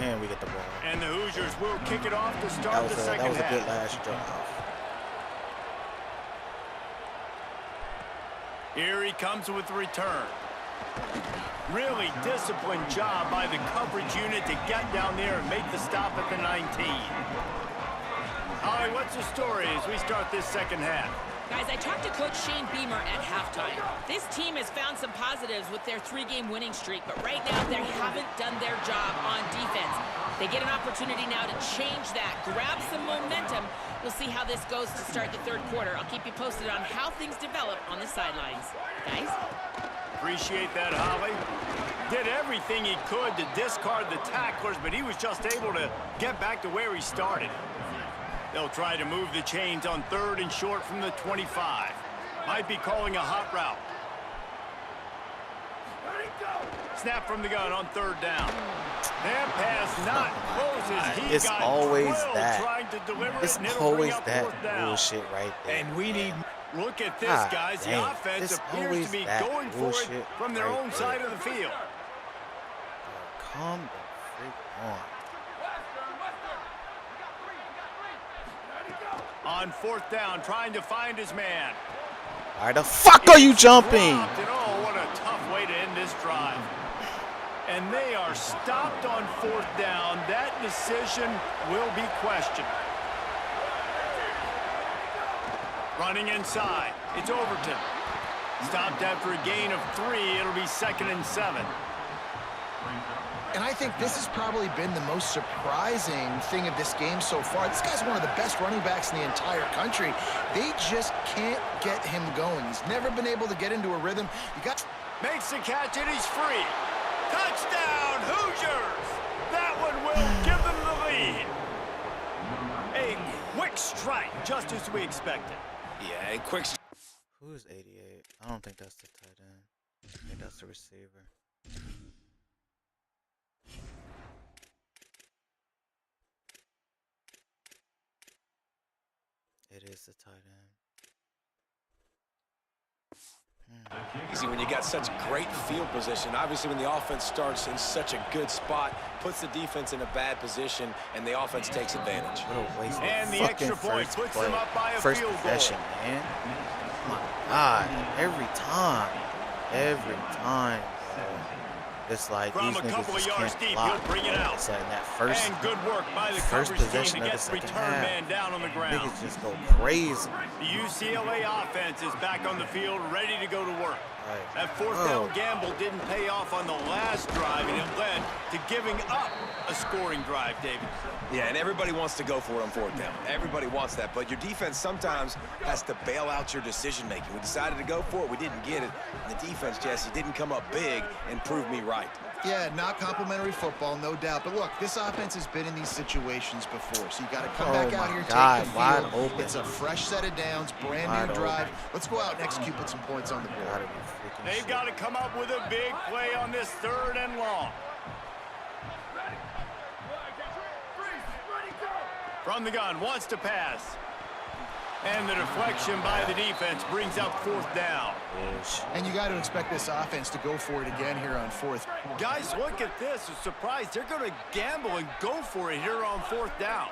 And we get the ball. And the Hoosiers will kick it off to start the second half. That was a good last drive. Here he comes with the return. Really disciplined job by the coverage unit to get down there and make the stop at the 19. Holly, what's the story as we start this second half? Guys, I talked to Coach Shane Beamer at halftime. This team has found some positives with their 3-game winning streak, but right now they haven't done their job on defense. They get an opportunity now to change that, grab some momentum. We'll see how this goes to start the third quarter. I'll keep you posted on how things develop on the sidelines. Guys? Appreciate that, Holly. Did everything he could to discard the tacklers, but he was just able to get back to where he started. They'll try to move the chains on 3rd and short from the 25. Might be calling a hot route. Snap from the gun on 3rd down. That pass not closes. It's always that. Trying to deliver it's it, always that bullshit right there. And we need... Look at this, guys. Dang. The offense It's appears to be going for it from their own side of the field. Calm the freak on. On 4th down, trying to find his man. Why the fuck are you jumping? And oh, what a tough way to end this drive. And they are stopped on 4th down. That decision will be questioned. Running inside. It's Overton. Stopped after a gain of 3. It'll be 2nd and 7. And I think this has probably been the most surprising thing of this game so far. This guy's one of the best running backs in the entire country. They just can't get him going. He's never been able to get into a rhythm. Makes the catch and he's free. Touchdown, Hoosiers! That one will give them the lead. A quick strike, just as we expected. Yeah, a quick. Who's 88? I don't think that's the tight end. I think that's the receiver. It is the tight end. Easy when you got such great field position. Obviously, when the offense starts in such a good spot, puts the defense in a bad position, and the offense takes advantage. And the extra point puts them up by a first field possession, goal. man. Oh my God, every time, bro. It's like From these a couple niggas of just yards can't deep, block. he'll bring it out. It's like that first, And good work by the first coverage team possession to of the get the second return half. man down on the ground. Niggas just go crazy. The UCLA offense is back on the field, ready to go to work. Right. That 4th down gamble didn't pay off on the last drive, and it led to giving up a scoring drive, David. Yeah, and everybody wants to go for it on 4th down. Everybody wants that, but your defense sometimes has to bail out your decision-making. We decided to go for it. We didn't get it. And the defense, Jesse, didn't come up big and prove me right. Yeah, not complimentary football, no doubt. But look, this offense has been in these situations before, so you got to come back out here, take the wide field. open. It's a fresh set of downs, brand new drive. Let's go out and execute, put some points on the board. They've got to come up with a big play on this 3rd and long. From the gun, wants to pass. And the deflection by the defense brings up 4th down. And you got to expect this offense to go for it again here on 4th. Guys, look at this. A surprise. They're going to gamble and go for it here on 4th down.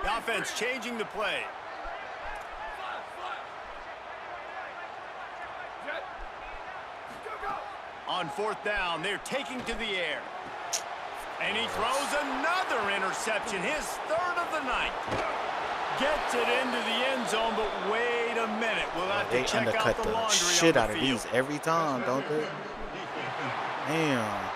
The offense changing the play. On 4th down, they're taking to the air. And he throws another interception, his 3rd of the night. Gets it into the end zone, but wait a minute. We'll have to check out the laundry shit on out the of field. these every time, don't they? Damn.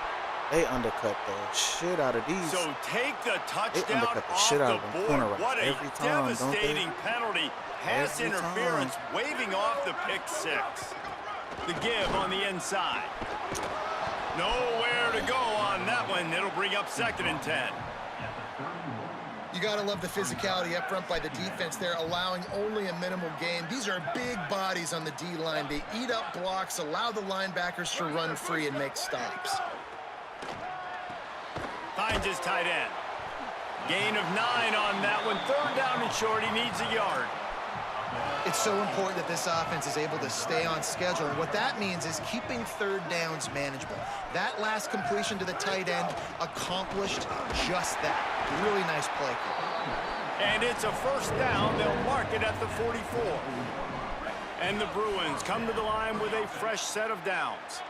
They undercut the shit out of these. So take the touchdown undercut the off shit out the of them board. corner routes What a every time, don't they? devastating penalty. Pass Every interference, time. waving off the pick 6. The give on the inside. Nowhere to go on that one. It'll bring up 2nd and 10. You got to love the physicality up front by the defense there, allowing only a minimal gain. These are big bodies on the D-line. They eat up blocks, allow the linebackers to run free and make stops. Finds his tight end. Gain of 9 on that one. 3rd down and short. He needs a yard. It's so important that this offense is able to stay on schedule, and what that means is keeping 3rd downs manageable. That last completion to the tight end accomplished just that. Really nice play. And it's a 1st down. They'll mark it at the 44. And the Bruins come to the line with a fresh set of downs.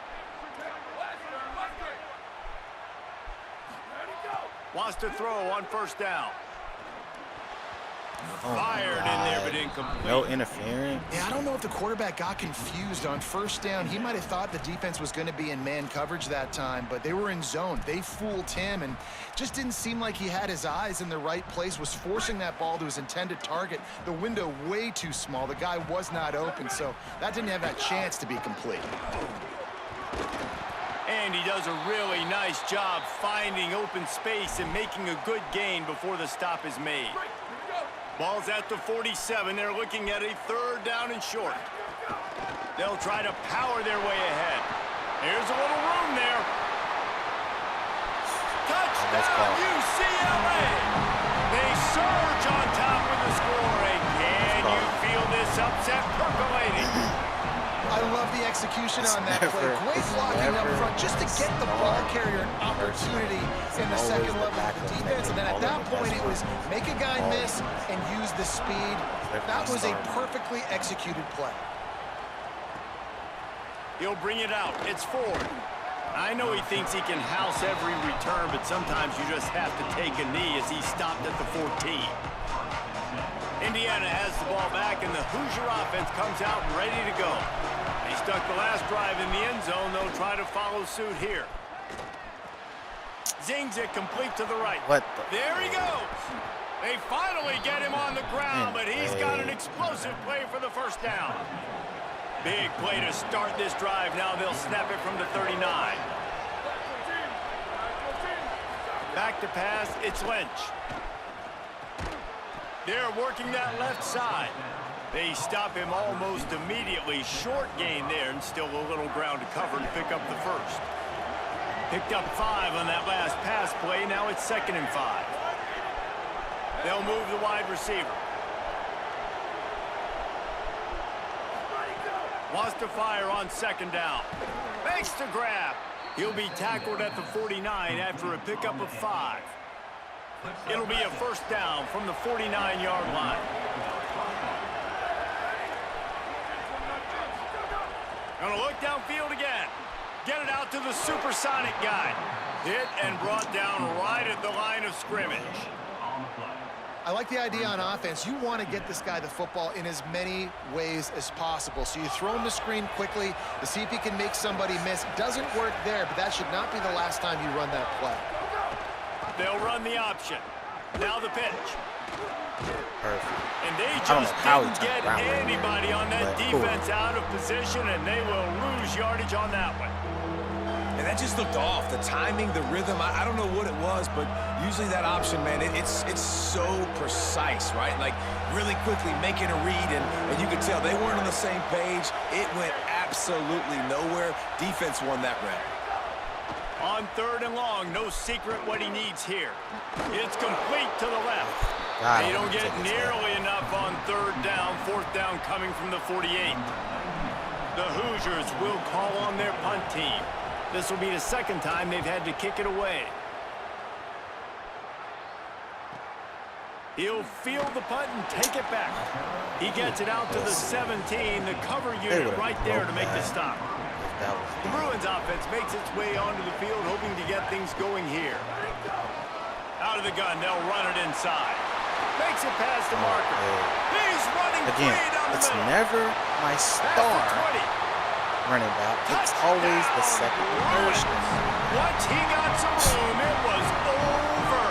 Wants to throw on 1st down. Fired in there, but incomplete. No interference. Yeah, I don't know if the quarterback got confused on 1st down. He might have thought the defense was going to be in man coverage that time, but they were in zone. They fooled him and just didn't seem like he had his eyes in the right place, was forcing that ball to his intended target. The window way too small. The guy was not open, so that didn't have that chance to be complete. And he does a really nice job finding open space and making a good gain before the stop is made. Ball's at the 47. They're looking at a 3rd down and short. They'll try to power their way ahead. Here's a little room there. Touchdown, UCLA! They surge on top with the score. And can you feel this upset percolating? I love the execution on that play. Great blocking up front just to get the ball carrier an opportunity opportunity in the second level of the defense. And then at that point, it was make a guy miss and use the speed. That was a perfectly executed play. He'll bring it out. It's Ford. I know he thinks he can house every return, but sometimes you just have to take a knee as he stopped at the 14. Indiana has the ball back, and the Hoosier offense comes out ready to go. They stuck the last drive in the end zone. They'll try to follow suit here. Zings it complete to the right. There he goes. They finally get him on the ground, but he's got an explosive play for the first down. Big play to start this drive. Now they'll snap it from the 39. Back to pass, it's Lynch. They're working that left side. They stop him almost immediately. Short gain there, and still a little ground to cover to pick up the first. Picked up 5 on that last pass play. Now it's 2nd and 5. They'll move the wide receiver. Wants to fire on 2nd down. Makes the grab. He'll be tackled at the 49 after a pickup of 5. It'll be a first down from the 49-yard line. Gonna look downfield again. Get it out to the supersonic guy. Hit and brought down right at the line of scrimmage. I like the idea on offense. You want to get this guy the football in as many ways as possible. So you throw him the screen quickly to see if he can make somebody miss. Doesn't work there, but that should not be the last time you run that play. They'll run the option. Now the pitch. Perfect. And they just didn't get anybody on that defense out of position, and they will lose yardage on that one. And that just looked off. The timing, the rhythm, I don't know what it was, but usually that option, man, it's so precise, right? Like really quickly making a read, and you could tell they weren't on the same page. It went absolutely nowhere. Defense won that round. On 3rd and long, no secret what he needs here. It's complete to the left. They don't get nearly enough on 3rd down. 4th down coming from the 48. The Hoosiers will call on their punt team. This will be the 2nd time they've had to kick it away. He'll field the punt and take it back. He gets it out to the 17, the cover unit right there to make the stop. The Bruins offense makes its way onto the field, hoping to get things going here. Out of the gun, they'll run it inside. Makes it past the marker. He's running free down the middle. It's never my star running back. It's always the 2nd or 3rd string. Once he got some room, it was over.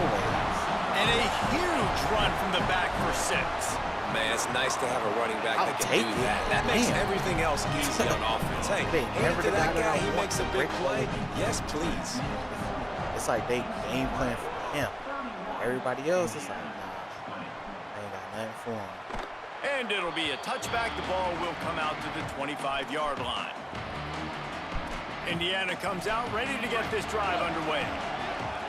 Always. And a huge run from the back for 6. Man, it's nice to have a running back that can do that. That makes everything else easy on offense. Hey, hand it to that guy, he makes a big play. Yes, please. It's like they game plan for him. Everybody else is like, nah, they ain't got nothing for him. And it'll be a touchback. The ball will come out to the 25-yard line. Indiana comes out ready to get this drive underway.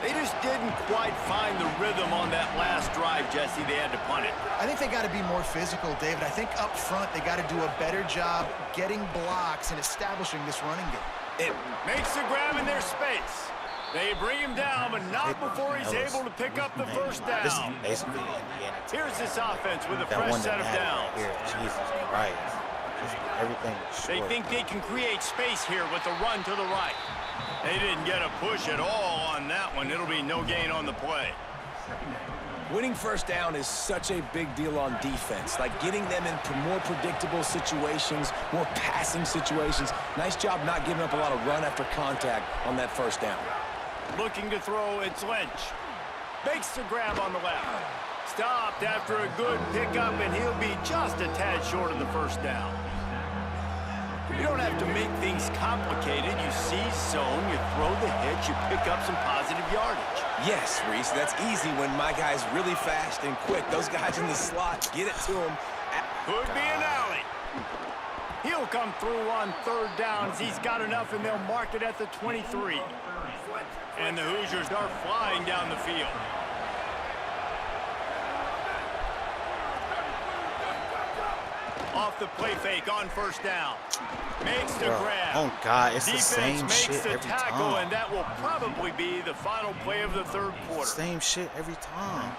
They just didn't quite find the rhythm on that last drive, Jesse. They had to punt it. I think they got to be more physical, David. I think up front they got to do a better job getting blocks and establishing this running game. It makes the grab in their space. They bring him down, but not before he's able to pick up the first down. This is basically Indiana. Here's this offense with a fresh set of downs. Here, Jesus Christ. Just everything short. They think they can create space here with the run to the right. They didn't get a push at all on that one. It'll be no gain on the play. Winning first down is such a big deal on defense. Like getting them into more predictable situations, more passing situations. Nice job not giving up a lot of run after contact on that first down. Looking to throw, it's Lynch. Makes the grab on the left. Stopped after a good pickup, and he'll be just a tad short of the first down. You don't have to make things complicated. You see zone, you throw the hitch, you pick up some positive yardage. Yes, Reese, that's easy when my guy's really fast and quick. Those guys in the slot, get it to him. Could be an alley. He'll come through on 3rd downs. He's got enough, and they'll mark it at the 23. And the Hoosiers are flying down the field. Off the play fake on first down. Makes the grab. Oh, God, it's Defense the same makes shit the every tackle, time. and that will probably be the final play of the third quarter. Same shit every time.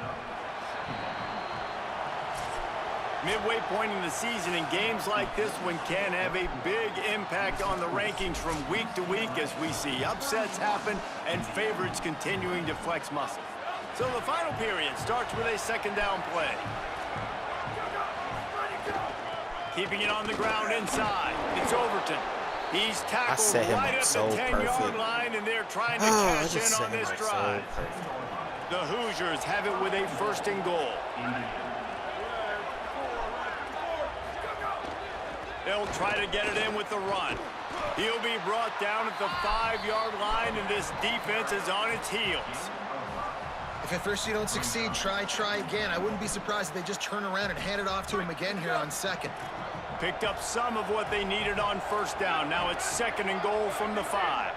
Midway point in the season, and games like this one can have a big impact on the rankings from week to week as we see upsets happen and favorites continuing to flex muscle. So the final period starts with a second down play. Keeping it on the ground inside. It's Overton. He's tackled right at the 10-yard line, and they're trying to cash in on this drive. The Hoosiers have it with a first and goal. They'll try to get it in with the run. He'll be brought down at the 5-yard line, and this defense is on its heels. If at first you don't succeed, try again. I wouldn't be surprised if they just turn around and hand it off to him again here on second. Picked up some of what they needed on first down. Now it's second and goal from the 5.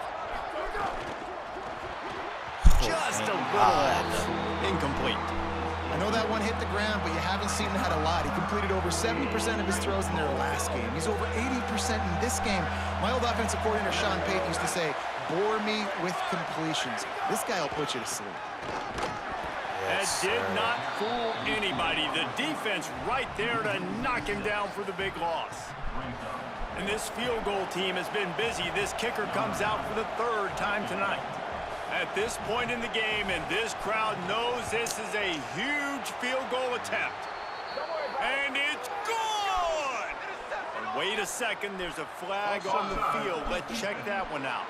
Just a little incomplete. I know that one hit the ground, but you haven't seen that a lot. He completed over 70% of his throws in their last game. He's over 80% in this game. My old offensive coordinator, Sean Payton, used to say, bore me with completions. This guy will put you to sleep. That did not fool anybody. The defense right there to knock him down for the big loss. And this field goal team has been busy. This kicker comes out for the 3rd time tonight. At this point in the game, and this crowd knows this is a huge field goal attempt. And it's good! And wait a second, there's a flag on the field. Let's check that one out.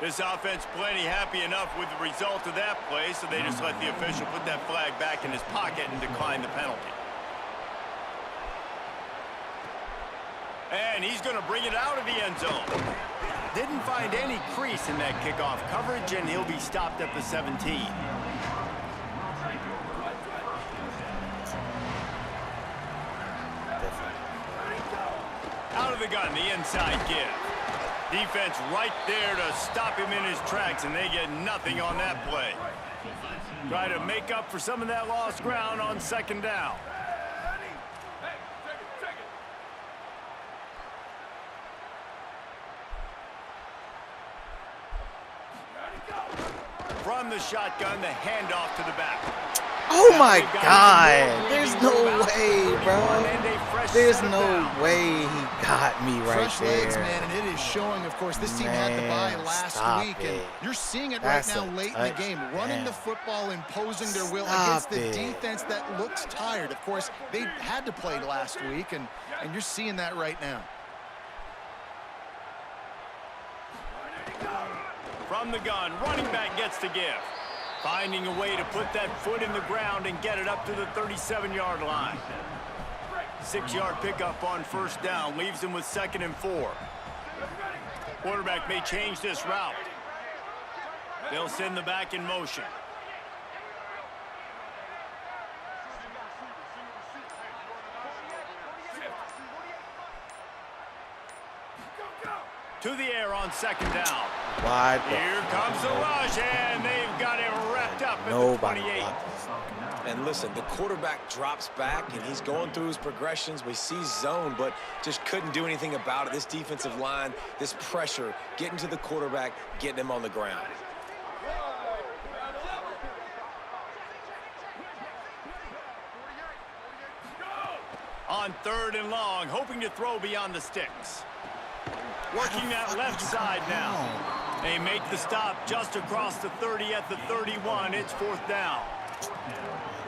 This offense plenty happy enough with the result of that play, so they just let the official put that flag back in his pocket and decline the penalty. And he's going to bring it out of the end zone. Didn't find any crease in that kickoff coverage, and he'll be stopped at the 17. Out of the gun, the inside give. Defense right there to stop him in his tracks, and they get nothing on that play. Try to make up for some of that lost ground on second down. From the shotgun, the handoff to the back. Oh my God! There's no way, bro. There's no way he got me right Fresh there. legs, man, and it is showing, of course, this team had the bye last week, and you're seeing it right now late in the game. Running the football, imposing their will against the defense that looks tired. Of course, they had to play last week, and you're seeing that right now. From the gun, running back gets the give. Finding a way to put that foot in the ground and get it up to the 37-yard line. 6-yard pickup on first down leaves him with 2nd and 4. Quarterback may change this route. They'll send the back in motion. To the air on second down. Wide. Here comes the rush, and they've got him wrapped up at the 28. And listen, the quarterback drops back, and he's going through his progressions. We see zone, but just couldn't do anything about it. This defensive line, this pressure, getting to the quarterback, getting him on the ground. On 3rd and long, hoping to throw beyond the sticks. Working that left side now. They make the stop just across the 30 at the 31. It's 4th down.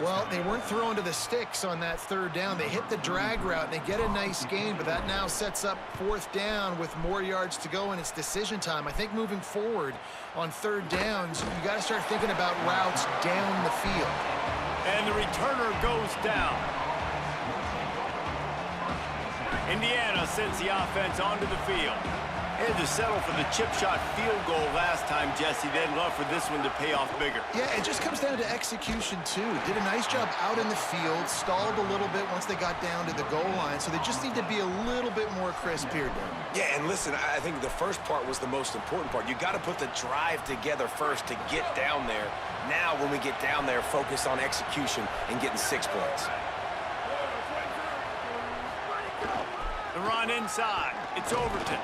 Well, they weren't throwing to the sticks on that 3rd down. They hit the drag route, and they get a nice gain, but that now sets up 4th down with more yards to go, and it's decision time. I think moving forward on 3rd downs, you got to start thinking about routes down the field. And the returner goes down. Indiana sends the offense onto the field. They had to settle for the chip shot field goal last time, Jesse. They'd love for this one to pay off bigger. Yeah, it just comes down to execution, too. Did a nice job out in the field, stalled a little bit once they got down to the goal line, so they just need to be a little bit more crisp here, Dan. Yeah, and listen, I think the first part was the most important part. You got to put the drive together first to get down there. Now, when we get down there, focus on execution and getting 6 points. run inside. It's Overton.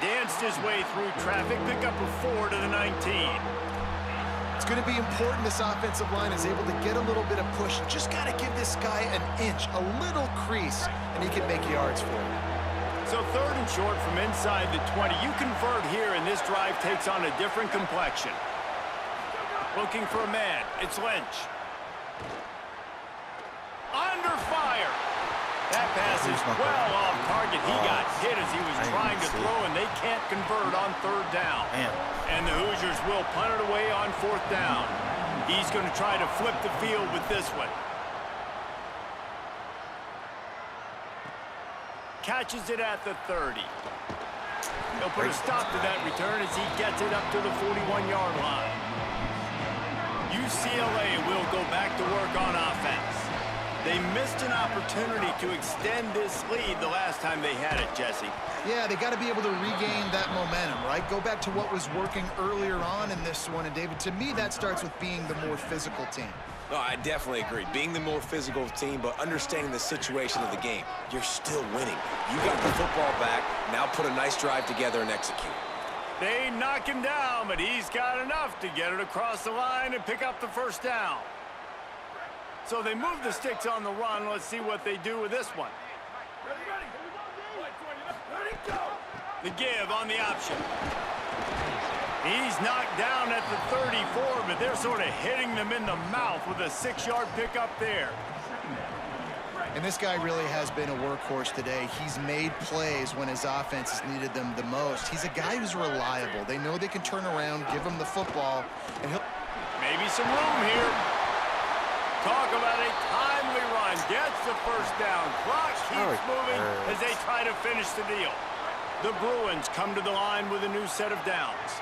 Danced his way through traffic, pick up a 4 to the 19. It's going to be important this offensive line is able to get a little bit of push. Just got to give this guy an inch, a little crease, and he can make yards for it. So 3rd and short from inside the 20. You convert here, and this drive takes on a different complexion. Looking for a man. It's Lynch. Under fire. That pass is well off target. He got hit as he was trying to throw, and they can't convert on 3rd down. And the Hoosiers will punt it away on 4th down. He's going to try to flip the field with this one. Catches it at the 30. He'll put a stop to that return as he gets it up to the 41-yard line. UCLA will go back to work on offense. They missed an opportunity to extend this lead the last time they had it, Jesse. Yeah, they got to be able to regain that momentum, right? Go back to what was working earlier on in this one. And, David, to me, that starts with being the more physical team. No, I definitely agree. Being the more physical team, but understanding the situation of the game. You're still winning. You got the football back. Now put a nice drive together and execute. They knock him down, but he's got enough to get it across the line and pick up the 1st down. So they move the sticks on the run. Let's see what they do with this one. The give on the option. He's knocked down at the 34, but they're sort of hitting them in the mouth with a 6-yard pickup there. And this guy really has been a workhorse today. He's made plays when his offense has needed them the most. He's a guy who's reliable. They know they can turn around, give him the football, and he'll... Maybe some room here. Talk about a timely run. Gets the 1st down. Clock keeps moving as they try to finish the deal. The Bruins come to the line with a new set of downs.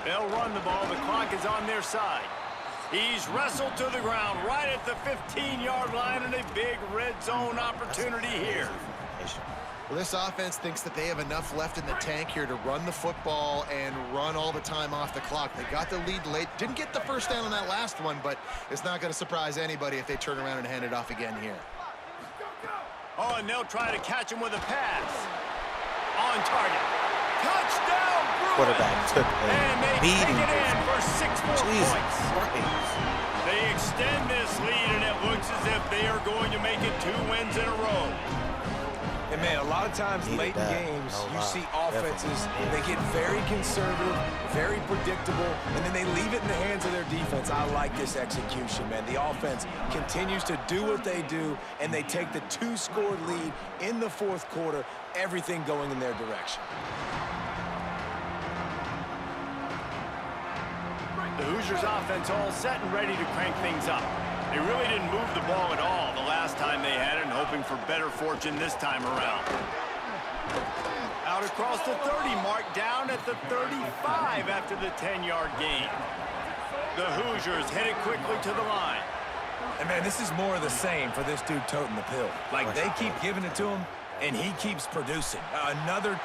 They'll run the ball. The clock is on their side. He's wrestled to the ground right at the 15-yard line, and a big red zone opportunity here. Well, this offense thinks that they have enough left in the tank here to run the football and run all the time off the clock. They got the lead late. Didn't get the 1st down on that last one, but it's not going to surprise anybody if they turn around and hand it off again here. Oh, and they'll try to catch him with a pass. On target. Touchdown, Bruins! Quarterback took and they take it in for 6 more points. Christ. They extend this lead, and it looks as if they are going to make it 2 wins in a row. And, man, a lot of times late in games, you see offenses, they get very conservative, very predictable, and then they leave it in the hands of their defense. I like this execution, man. The offense continues to do what they do, and they take the 2-score lead in the 4th quarter, everything going in their direction. The Hoosiers offense all set and ready to crank things up. They really didn't move the ball at all the last time they had it, and hoping for better fortune this time around. Out across the 30 mark, down at the 35 after the 10-yard gain. The Hoosiers headed quickly to the line. And, man, this is more of the same for this dude toting the pill. Like, they keep giving it to him, and he keeps producing. Another...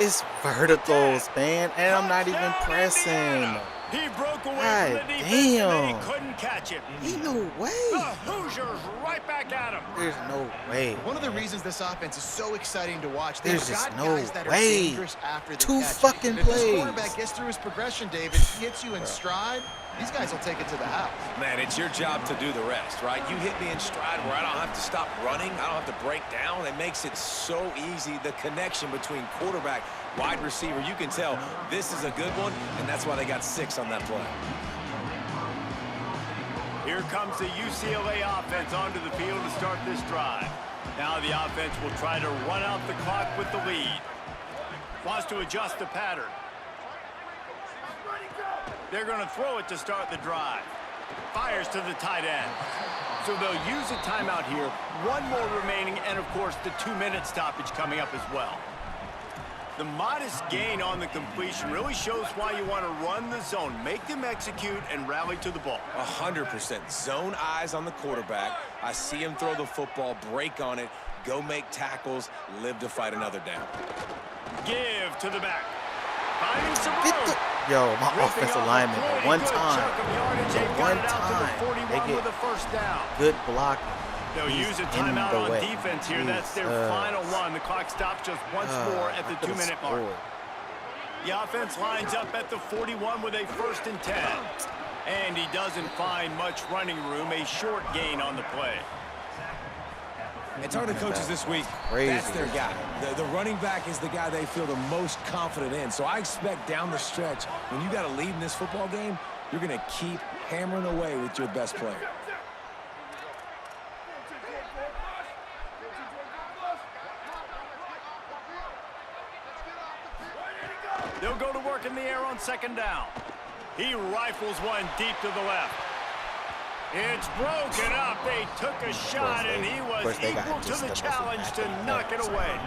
It's verticals, man, and I'm not even pressing. He broke away from the defense, and they couldn't catch him. Ain't no way. The Hoosiers right back at him. There's no way. One of the reasons this offense is so exciting to watch, There's they've got just no guys that are way. dangerous after the 2 catch. fucking And if this plays. quarterback gets through his progression, David, hits you in stride, these guys will take it to the house. Man, it's your job to do the rest, right? You hit me in stride where I don't have to stop running. I don't have to break down. It makes it so easy, the connection between quarterback, wide receiver. You can tell this is a good one, and that's why they got 6 on that play. Here comes the UCLA offense onto the field to start this drive. Now the offense will try to run out the clock with the lead. Wants to adjust the pattern. They're going to throw it to start the drive. Fires to the tight end. So they'll use a timeout here. 1 more remaining, and, of course, the 2-minute stoppage coming up as well. The modest gain on the completion really shows why you want to run the zone. Make them execute and rally to the ball. 100%. Zone eyes on the quarterback. I see him throw the football, break on it, go make tackles, live to fight another down. Give to the back. Finding some Get room. Yo, my Ripping offensive off a lineman, pretty the one good time, chunk of yardage. They've got it out to the 41 they with get a first down. good blocking. They'll He's use a in timeout the on way. defense here. That's their final one. The clock stops just once more at the 2-minute mark. The offense lines up at the 41 with a 1st and 10. And he doesn't find much running room. A short gain on the play. It's hard to coaches this week. That's their guy. The running back is the guy they feel the most confident in. So I expect down the stretch, when you got a lead in this football game, you're going to keep hammering away with your best player. They'll go to work in the air on 2nd down. He rifles one deep to the left. It's broken up. They took a shot, and he was equal to the challenge to knock it away.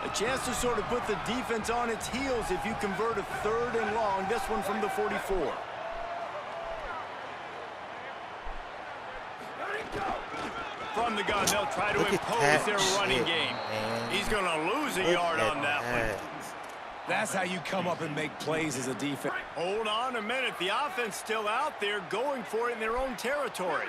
A chance to sort of put the defense on its heels if you convert a 3rd and long. This one from the 44. From the gun, they'll try to impose their running game. He's going to lose a yard on that one. That's how you come up and make plays as a defense. Hold on a minute. The offense still out there going for it in their own territory.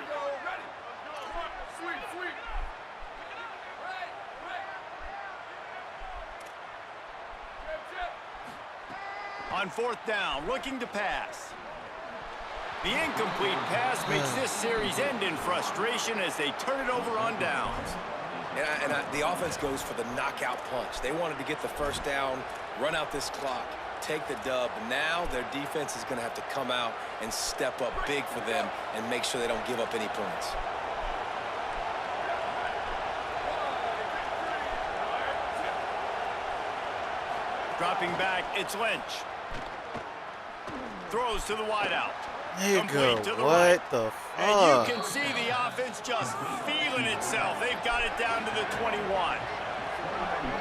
On 4th down, looking to pass. The incomplete pass makes this series end in frustration as they turn it over on downs. The offense goes for the knockout punch. They wanted to get the 1st down, run out this clock, take the dub. Now their defense is going to have to come out and step up big for them and make sure they don't give up any points. Dropping back, it's Lynch. Throws to the wideout. Nigga, To the what right. the And fuck? you can see the offense just feeling itself. They've got it down to the 21.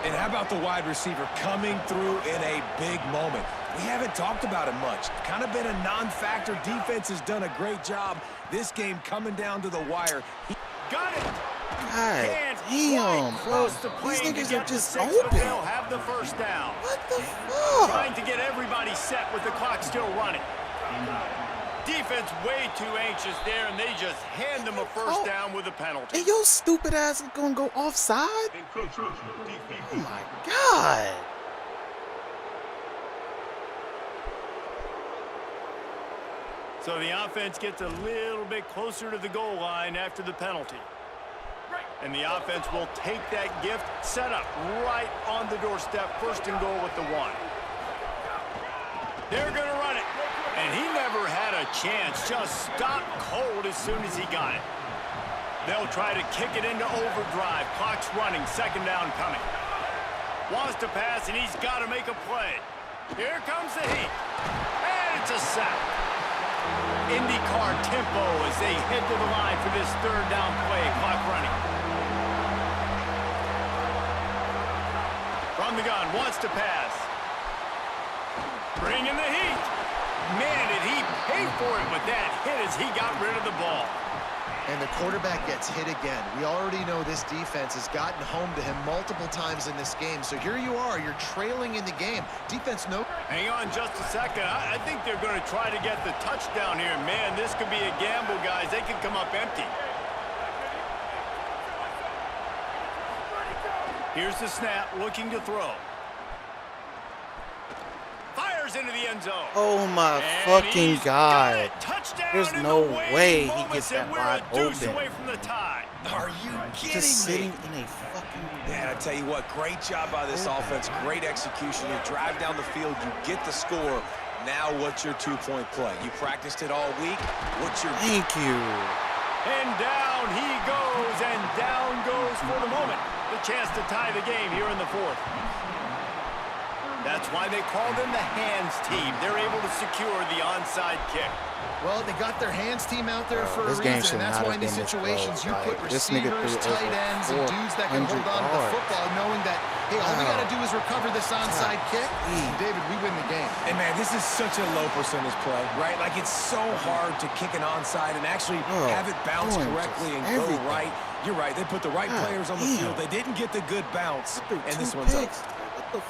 And how about the wide receiver coming through in a big moment? We haven't talked about him much. Kind of been a non-factor. Defense has done a great job. This game coming down to the wire. Got it. God damn, bro. These niggas are just open. They'll have the 1st down. What the fuck? Trying to get everybody set with the clock still running. Defense way too anxious there, and they just hand them a 1st down with a penalty. And your stupid ass is gonna go offside? Oh my God. So the offense gets a little bit closer to the goal line after the penalty. And the offense will take that gift, set up right on the doorstep, 1st and goal with the 1. They're going to run it. And he never had a chance, just stopped cold as soon as he got it. They'll try to kick it into overdrive. Clock's running, 2nd down coming. Wants to pass, and he's got to make a play. Here comes the heat. And it's a sack. IndyCar tempo as they head to the line for this 3rd down play. Clock running. From the gun, wants to pass. Bringing the heat. Man, did he pay for it with that hit as he got rid of the ball. And the quarterback gets hit again. We already know this defense has gotten home to him multiple times in this game. So here you are, you're trailing in the game. Defense no. Hang on just a second. I think they're going to try to get the touchdown here. Man, this could be a gamble, guys. They could come up empty. Here's the snap, looking to throw. Fires into the end zone. Oh my fucking God. There's no way he gets that wide open. Away from the tie. Are you kidding Just me? sitting in a fucking... Man, I tell you what, great job by this offense. Great execution. You drive down the field, you get the score. Now what's your 2-point play? You practiced it all week. What's your... Thank you. And down he goes, and down goes for the moment. The chance to tie the game here in the 4th. That's why they call them the hands team. They're able to secure the onside kick. Well, they got their hands team out there for a reason, and that's why in these situations you put receivers, tight ends, and dudes that can hold on to the football, knowing that, hey, all we got to do is recover this onside kick. David, we win the game. And, man, this is such a low percentage play, right? Like, it's so hard to kick an onside and actually have it bounce correctly and go right. You're right. They put the right players on the field. They didn't get the good bounce, and this one's up.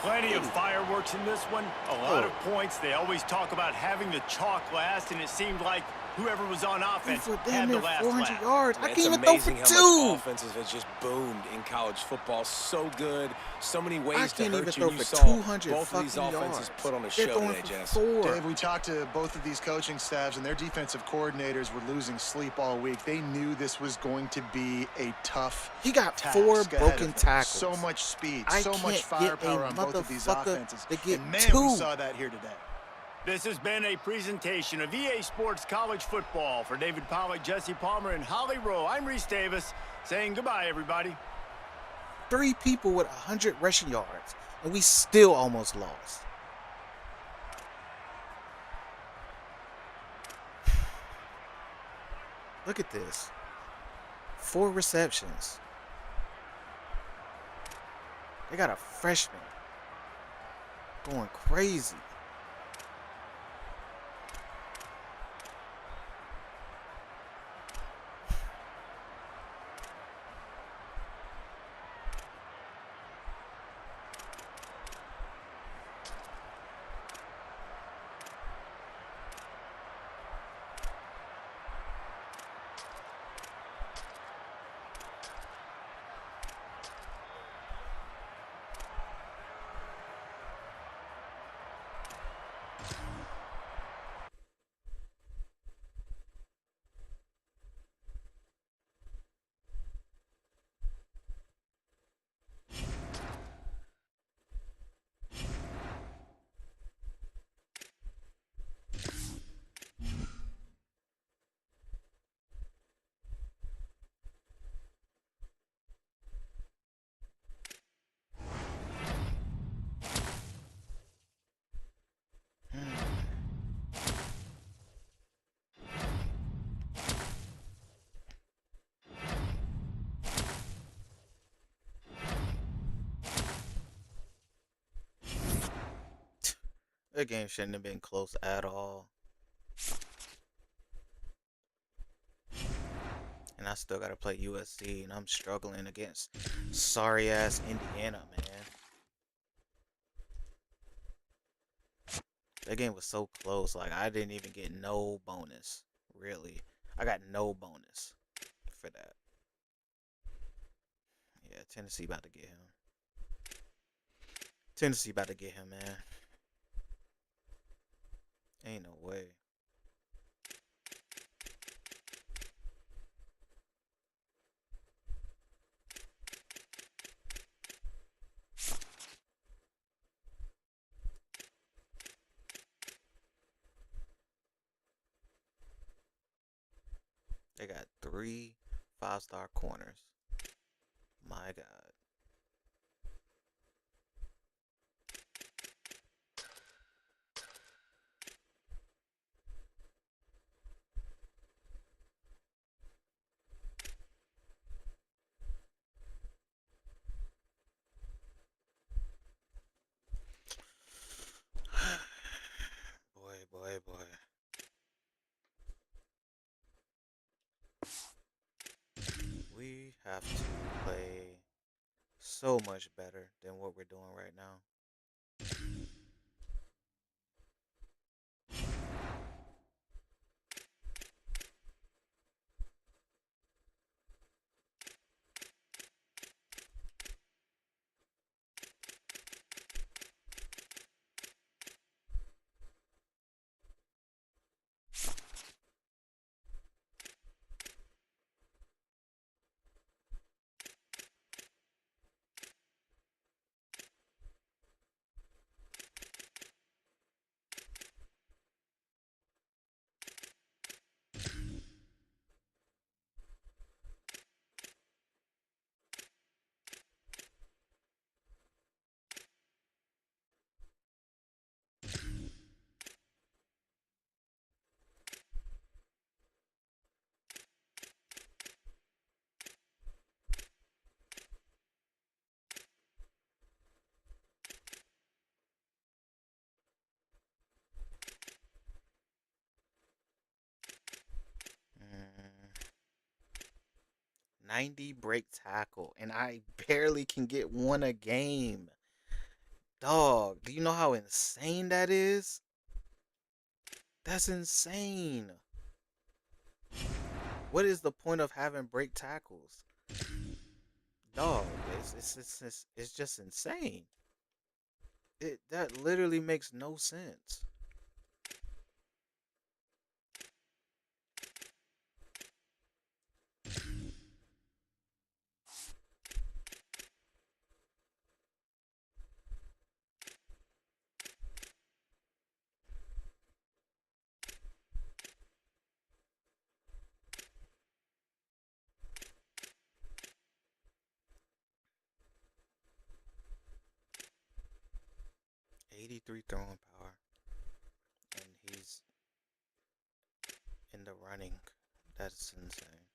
Plenty of fireworks in this one. A lot of points. They always talk about having the chalk last, and it seemed like whoever was on offense had the last 400 lap. yards. I It's can't even throw amazing for how two. much offenses have just boomed in college football. So good. So many I ways to can't even hurt you. throw You for saw 200 both of these fucking offenses yards. put on a They're show throwing today, for Jess. 4. Dave, we talked to both of these coaching staffs, and their defensive coordinators were losing sleep all week. They knew this was going to be a tough He got task 4 ahead of broken them. tackles. So much speed, I so much can't get a firepower on both of these motherfucker offenses. to get And man, 2. we saw that here today. This has been a presentation of EA Sports College Football. For David Pollack, Jesse Palmer, and Holly Rowe, I'm Reese Davis saying goodbye, everybody. 3 people with 100 rushing yards, and we still almost lost. Look at this. 4 receptions. They got a freshman going crazy. That game shouldn't have been close at all. And I still gotta play USC, and I'm struggling against sorry ass Indiana, man. That game was so close. Like, I didn't even get no bonus. Really. I got no bonus for that. Yeah, Tennessee about to get him. Tennessee about to get him, man. Ain't no way. They got 3 5-star corners. My God. Boy. We have to play so much better than what we're doing right now. Mm, 90 break tackle, and I barely can get one a game. Dog, do you know how insane that is? That's insane. What is the point of having break tackles? Dog, it's just insane. That literally makes no sense. .83 throwing power, and he's in the running. That's insane.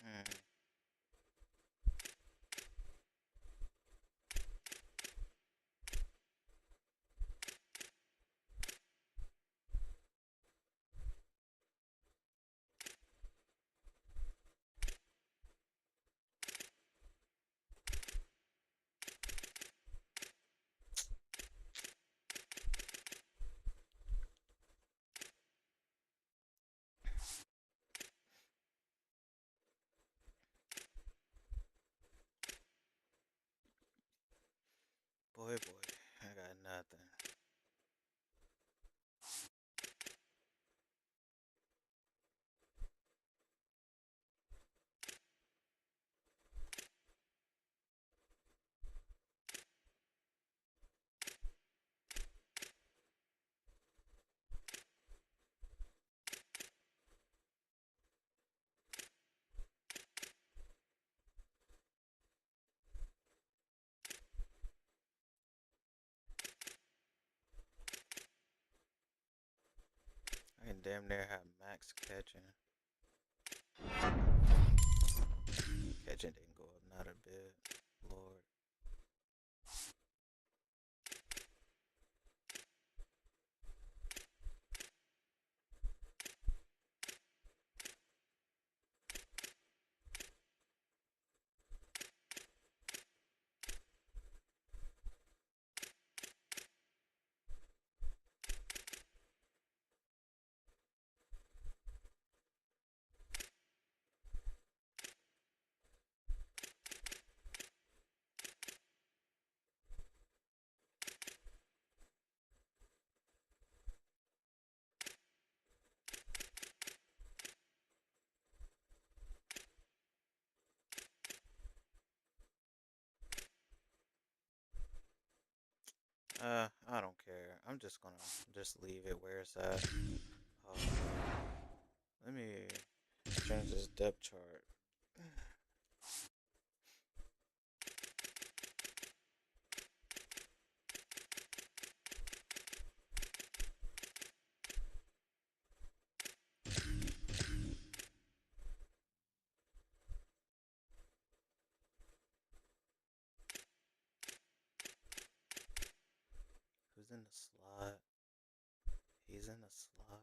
Mm. Boy, I got nothing. I can damn near have max catching. Catching didn't go up, not a bit. Lord. I'm just gonna leave it where it's at. Let me change this depth chart. Who's in the slot? He's in the slot.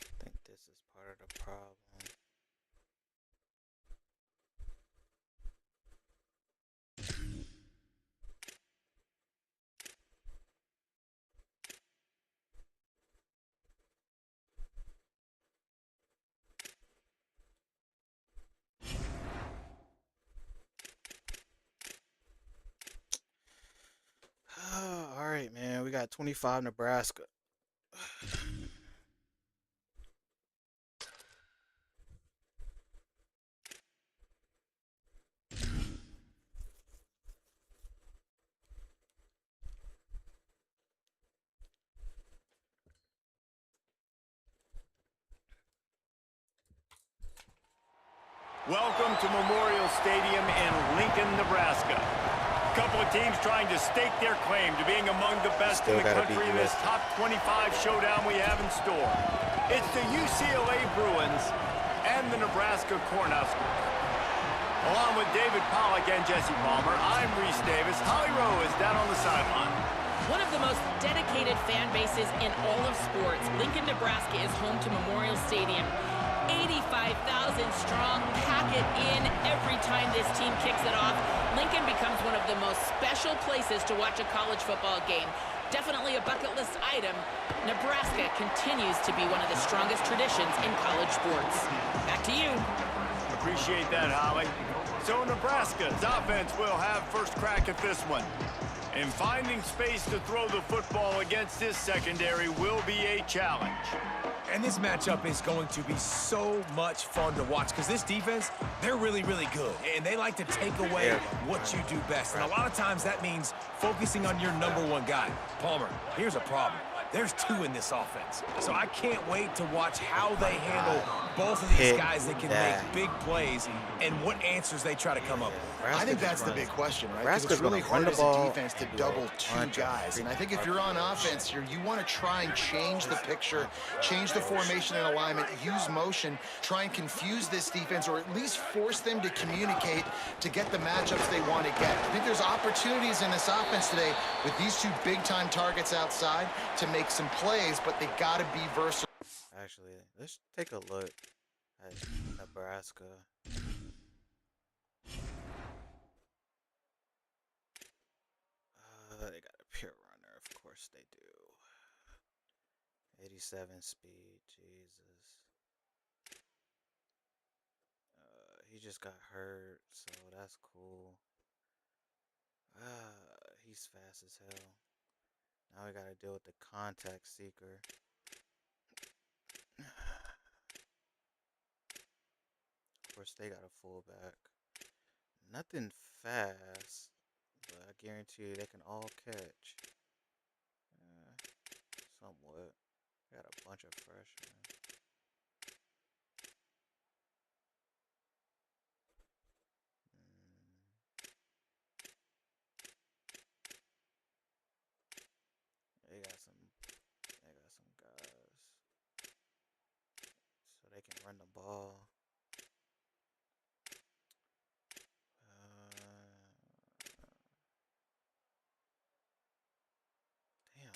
I think this is part of the problem. All right, man. We got 25 Nebraska. Welcome to Memorial Stadium in Lincoln, Nebraska. A couple of teams trying to stake their claim to being among the best in the country in this top 25 showdown we have in store. It's the UCLA Bruins and the Nebraska Cornhuskers. Along with David Pollack and Jesse Palmer, I'm Reese Davis. Holly Rowe is down on the sideline. One of the most dedicated fan bases in all of sports, Lincoln, Nebraska is home to Memorial Stadium. 85,000 strong, pack it in every time this team kicks it off. Lincoln becomes one of the most special places to watch a college football game. Definitely a bucket list item. Nebraska continues to be one of the strongest traditions in college sports. Back to you. Appreciate that, Holly. So Nebraska's offense will have first crack at this one. And finding space to throw the football against this secondary will be a challenge. And this matchup is going to be so much fun to watch because this defense, they're really, really good. And they like to take away what you do best. And a lot of times that means focusing on your number one guy. Palmer, here's a problem. There's two in this offense. So I can't wait to watch how they handle both of these guys that can make big plays and what answers they try to come up with. I think that's the big question, right? Because it's really hard as a defense to double two guys. And I think if you're on offense here, you want to try and change the picture, change the formation and alignment, use motion, try and confuse this defense, or at least force them to communicate to get the matchups they want to get. I think there's opportunities in this offense today with these two big-time targets outside to make some plays, but they got to be versatile. Actually, let's take a look at Nebraska. They got a pure runner, of course they do. 87 speed, Jesus. he just got hurt, so that's cool. He's fast as hell. Now we gotta deal with the contact seeker. Of course, they got a fullback. Nothing fast, but I guarantee you they can all catch. Somewhat. Got a bunch of freshmen. They got some guys. So they can run the ball. Damn.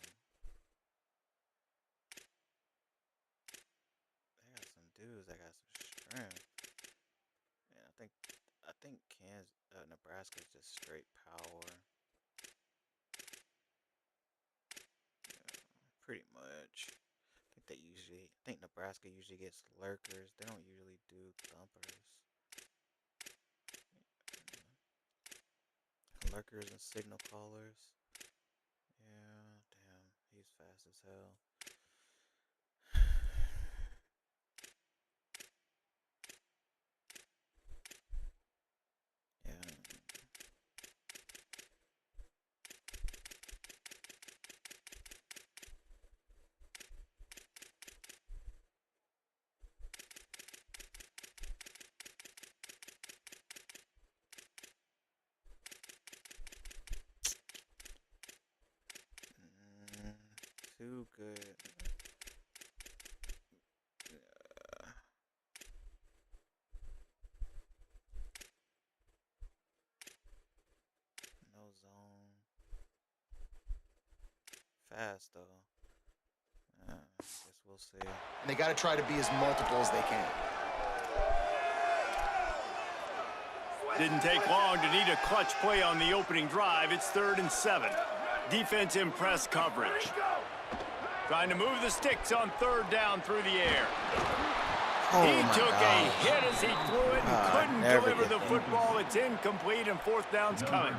They got some dudes that got some strength. And I think Nebraska's just straight power. Pretty much. I think Nebraska usually gets lurkers. They don't usually do thumpers. Lurkers and signal callers. Yeah, damn. He's fast as hell. Too good. No zone. Fast though. Guess we'll see. And they got to try to be as multiple as they can. Didn't take long to need a clutch play on the opening drive. It's 3rd and 7. Defense in press coverage. Trying to move the sticks on 3rd down through the air. He took a hit as he threw it and couldn't deliver the football. It's incomplete and 4th down's coming.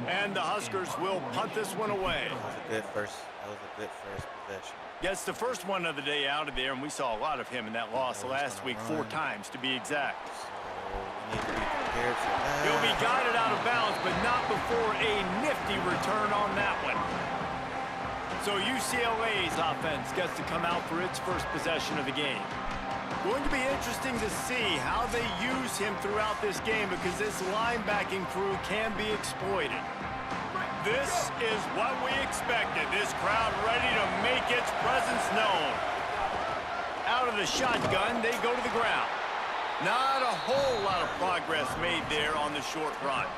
And the Huskers will punt this one away. That was a good first possession. Gets the first one of the day out of there, and we saw a lot of him in that loss last week, 4 times to be exact. So we need to be prepared for that. He'll be guided out of bounds, but not before a nifty return on that one. So UCLA's offense gets to come out for its first possession of the game. Going to be interesting to see how they use him throughout this game because this linebacking crew can be exploited. This is what we expected. This crowd ready to make its presence known. Out of the shotgun, they go to the ground. Not a whole lot of progress made there on the short run.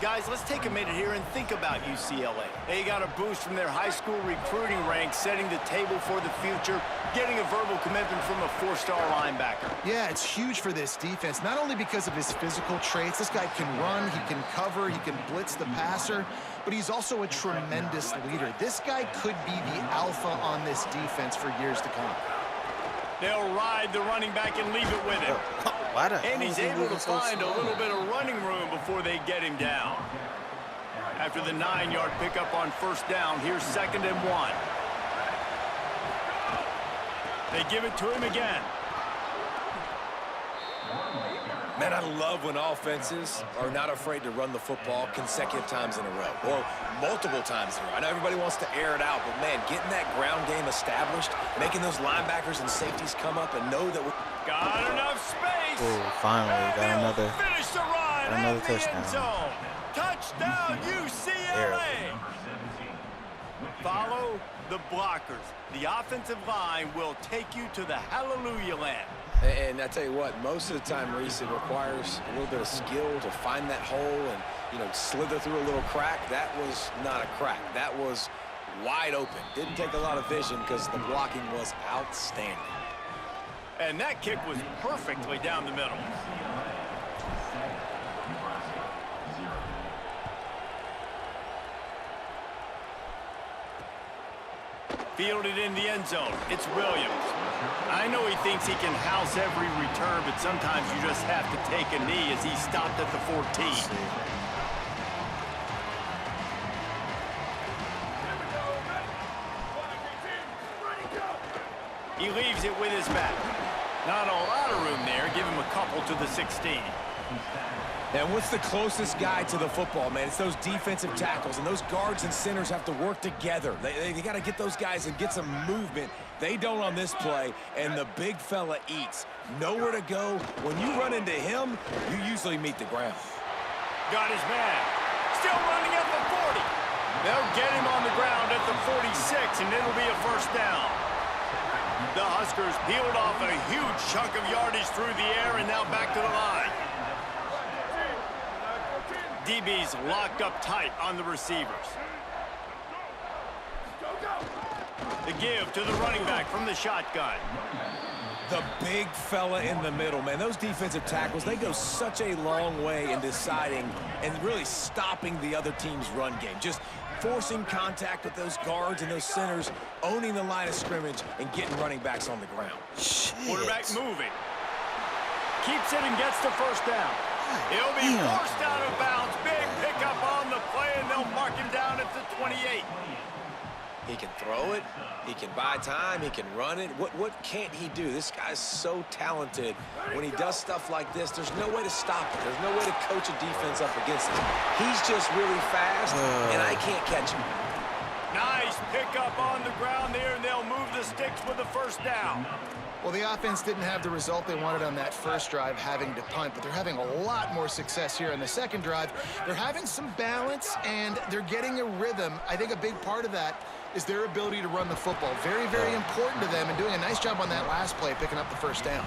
Guys, let's take a minute here and think about UCLA. They got a boost from their high school recruiting ranks, setting the table for the future, getting a verbal commitment from a 4-star linebacker. Yeah, it's huge for this defense, not only because of his physical traits. This guy can run, he can cover, he can blitz the passer, but he's also a tremendous leader. This guy could be the alpha on this defense for years to come. They'll ride the running back and leave it with him. And he's able to find a little bit of running room before they get him down. After the 9-yard pickup on 1st down, here's 2nd and 1. They give it to him again. Man, I love when offenses are not afraid to run the football consecutive times in a row or multiple times in a row. I know everybody wants to air it out, but, man, getting that ground game established, making those linebackers and safeties come up and know that we're... Got enough space. Oh, finally, got another touchdown. Touchdown, UCLA. Follow the blockers. The offensive line will take you to the hallelujah land. And I tell you what, most of the time, Reese, it requires a little bit of skill to find that hole and, you know, slither through a little crack. That was not a crack. That was wide open. Didn't take a lot of vision because the blocking was outstanding. And that kick was perfectly down the middle. Fielded in the end zone. It's Williams. I know he thinks he can house every return, but sometimes you just have to take a knee as he stopped at the 14. He leaves it with his back. Not a lot of room there. Give him a couple to the 16. And what's the closest guy to the football, man? It's those defensive tackles, and those guards and centers have to work together. They got to get those guys and get some movement. They don't on this play, and the big fella eats. Nowhere to go. When you run into him, you usually meet the ground. Got his man. Still running at the 40. They'll get him on the ground at the 46, and it'll be a first down. The Huskers peeled off a huge chunk of yardage through the air and now back to the line. DB's locked up tight on the receivers. The give to the running back from the shotgun. The big fella in the middle, man. Those defensive tackles, they go such a long way in deciding and really stopping the other team's run game. Just forcing contact with those guards and those centers, owning the line of scrimmage, and getting running backs on the ground. Quarterback moving. Keeps it and gets the first down. He'll be forced out of bounds. Big pickup on the play, and they'll mark him down at the 28. He can throw it. He can buy time. He can run it. What can't he do? This guy's so talented. When he does stuff like this, there's no way to stop it. There's no way to coach a defense up against him. He's just really fast, and I can't catch him. Nice pickup on the ground there, and they'll move the sticks with the first down. Well, the offense didn't have the result they wanted on that first drive, having to punt, but they're having a lot more success here in the second drive. They're having some balance, and they're getting a rhythm. I think a big part of that is their ability to run the football. Very, very important to them, and doing a nice job on that last play, picking up the first down.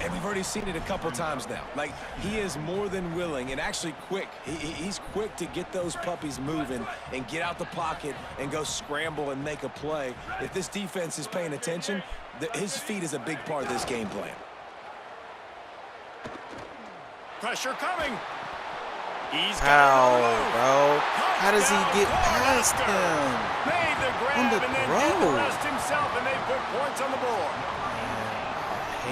And we've already seen it a couple times now. Like, he is more than willing and actually quick. He's quick to get those puppies moving and get out the pocket and go scramble and make a play. If this defense is paying attention, his feet is a big part of this game plan. Pressure coming. He's bro? How does he get past him? Made the grab On the and then throw. did the rest himself, and they put points on the board.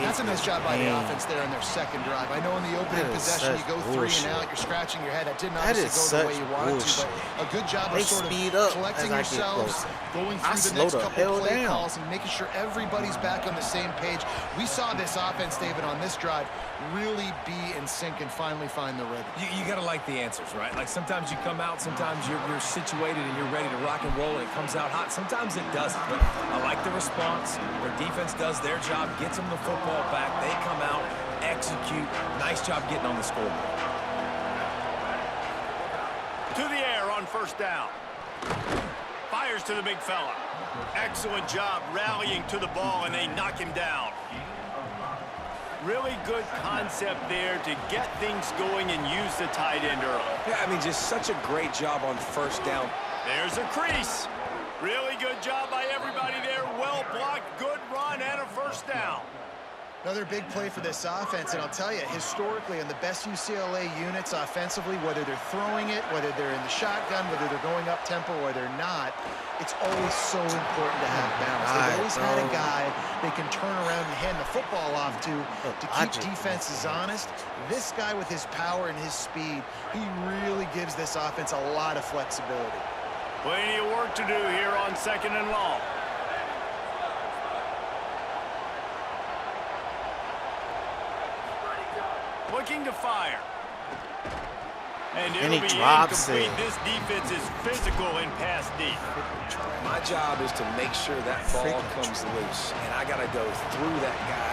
That's a nice job by the offense there in their second drive. I know in the opening possession you go three and out, you're scratching your head. That didn't obviously go the way you wanted to, but a good job of sort of collecting yourselves, going through the next couple play calls and making sure everybody's back on the same page. We saw this offense, David, on this drive really be in sync and finally find the rhythm. You got to like the answers, right? Like sometimes you come out, sometimes you're situated and you're ready to rock and roll and it comes out hot. Sometimes it doesn't, but I like the response. Their defense does their job, gets them the football back. They come out, execute. Nice job getting on the scoreboard. To the air on first down. Fires to the big fella. Excellent job rallying to the ball, and they knock him down. Really good concept there to get things going and use the tight end early. Yeah, I mean, just such a great job on first down. There's a crease. Really good job by everybody there. Well blocked, good run, and a first down. Another big play for this offense, and I'll tell you, historically, in the best UCLA units offensively, whether they're throwing it, whether they're in the shotgun, whether they're going up-tempo or they're not, it's always so important to have balance. They've always had a guy they can turn around and hand the football off to keep defenses honest. This guy with his power and his speed, he really gives this offense a lot of flexibility. Plenty of work to do here on second and long. Looking to fire. And he drops it. This defense is physical in pass deep. My job is to make sure that ball comes loose, and I got to go through that guy,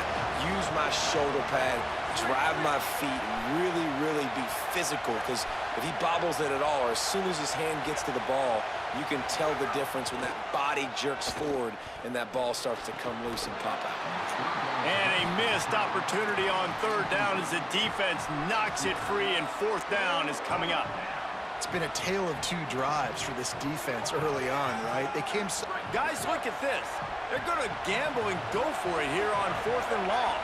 use my shoulder pad, drive my feet, really, really be physical, because if he bobbles it at all, or as soon as his hand gets to the ball, you can tell the difference when that body jerks forward and that ball starts to come loose and pop out. And a missed opportunity on third down as the defense knocks it free, and fourth down is coming up. It's been a tale of two drives for this defense early on, right? They came... Guys, look at this. They're going to gamble and go for it here on fourth and long.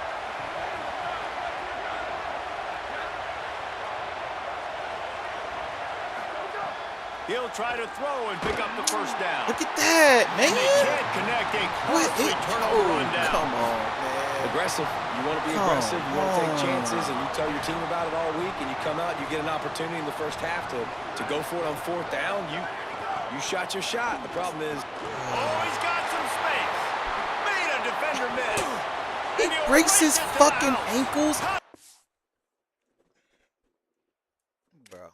He'll try to throw and pick up the first down. Look at that, man. And they can't connect a costly turnover on down. Come on, man. Aggressive. You want to be aggressive. You want to take chances, and you tell your team about it all week, and you come out, you get an opportunity in the first half to go for it on fourth down. You shot your shot. The problem is... Oh, he's got some space. Made a defender miss. He breaks his fucking ankles. Bro.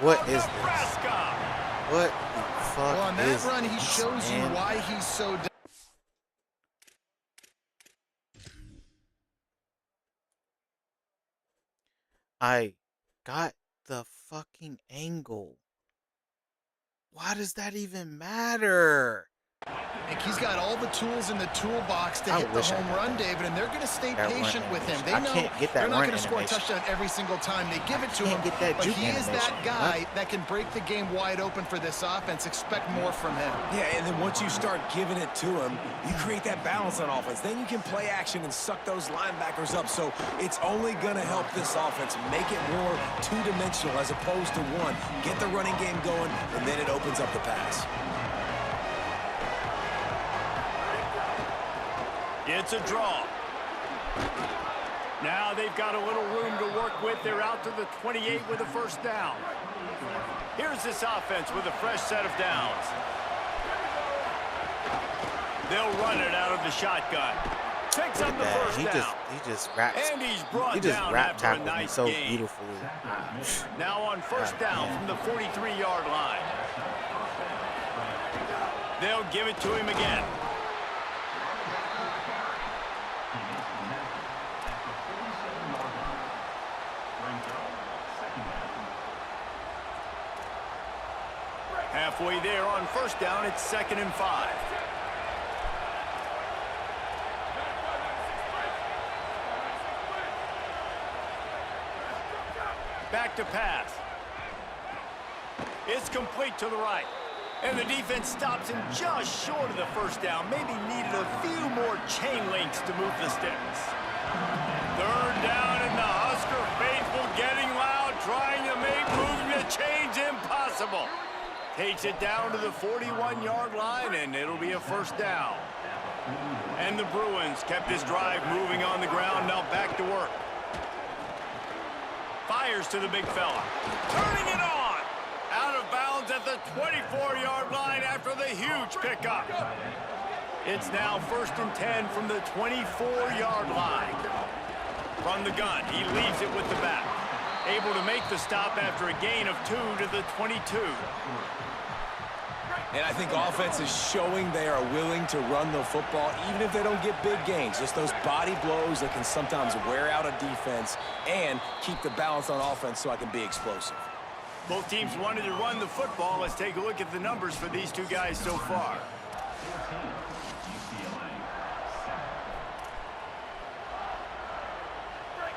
What is this? What the fuck well, on that is run, he shows you why he's so... I got the fucking angle. Why does that even matter? Like he's got all the tools in the toolbox to hit the home run, David, and they're going to stay patient with him. They know they're not going to score a touchdown every single time they give it to him, but he is that guy that can break the game wide open for this offense. Expect more from him. Yeah, and then once you start giving it to him, you create that balance on offense. Then you can play action and suck those linebackers up. So it's only going to help this offense make it more two-dimensional as opposed to one. Get the running game going, and then it opens up the pass. It's a draw. Now they've got a little room to work with. They're out to the 28 with a first down. Here's this offense with a fresh set of downs. They'll run it out of the shotgun. Picks up the first down. He just raps. And he's brought down after a nice so game. beautifully. Now on first down from the 43-yard line. They'll give it to him again. Halfway there on first down, it's 2nd and 5. Back to pass. It's complete to the right. And the defense stops him just short of the first down. Maybe needed a few more chain links to move the sticks. 3rd down, and the Husker faithful getting loud, trying to make moving the chains impossible. Takes it down to the 41-yard line, and it'll be a first down. And the Bruins kept this drive moving on the ground. Now back to work. Fires to the big fella. Turning it on. Out of bounds at the 24-yard line after the huge pickup. It's now 1st and 10 from the 24-yard line. From the gun, he leaves it with the back. Able to make the stop after a gain of 2 to the 22. And I think offense is showing they are willing to run the football, even if they don't get big gains. Just those body blows that can sometimes wear out a defense and keep the balance on offense so I can be explosive. Both teams wanted to run the football. Let's take a look at the numbers for these two guys so far.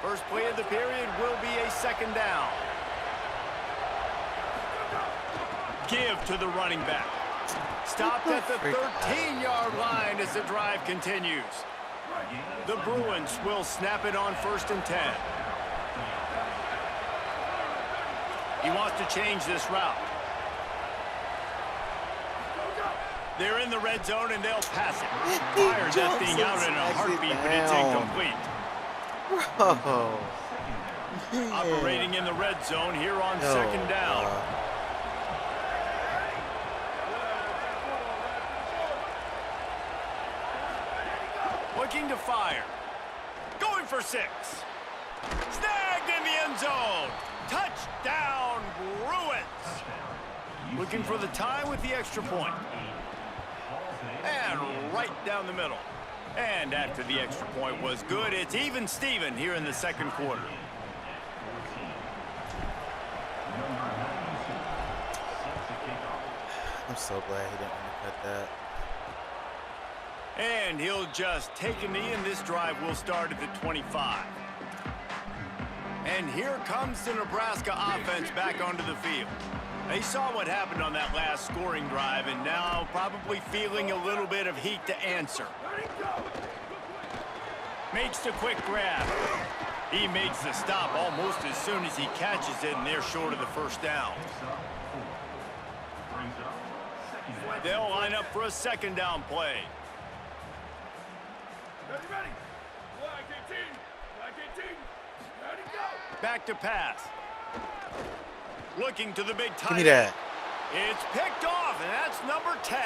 First play of the period will be a 2nd down. Give to the running back. Stopped at the 13-yard line as the drive continues. The Bruins will snap it on 1st and 10. He wants to change this route. They're in the red zone, and they'll pass it. Fires that thing out in a heartbeat, but it's incomplete. Operating in the red zone here on 2nd down. Looking to fire. Going for 6. Snagged in the end zone. Touchdown, Bruins. Looking for the tie with the extra point. And right down the middle. And after the extra point was good, it's even Steven here in the 2nd quarter. I'm so glad he didn't undercut that. And he'll just take a knee, and this drive will start at the 25. And here comes the Nebraska offense back onto the field. They saw what happened on that last scoring drive, and now probably feeling a little bit of heat to answer. Makes the quick grab. He makes the stop almost as soon as he catches it, and they're short of the first down. brings up second down. They'll line up for a second down play. Ready, ready. Flag 18. Flag 18. Ready, go. Back to pass. Looking to the big tight Give me end. that. It's picked off, and that's number 10.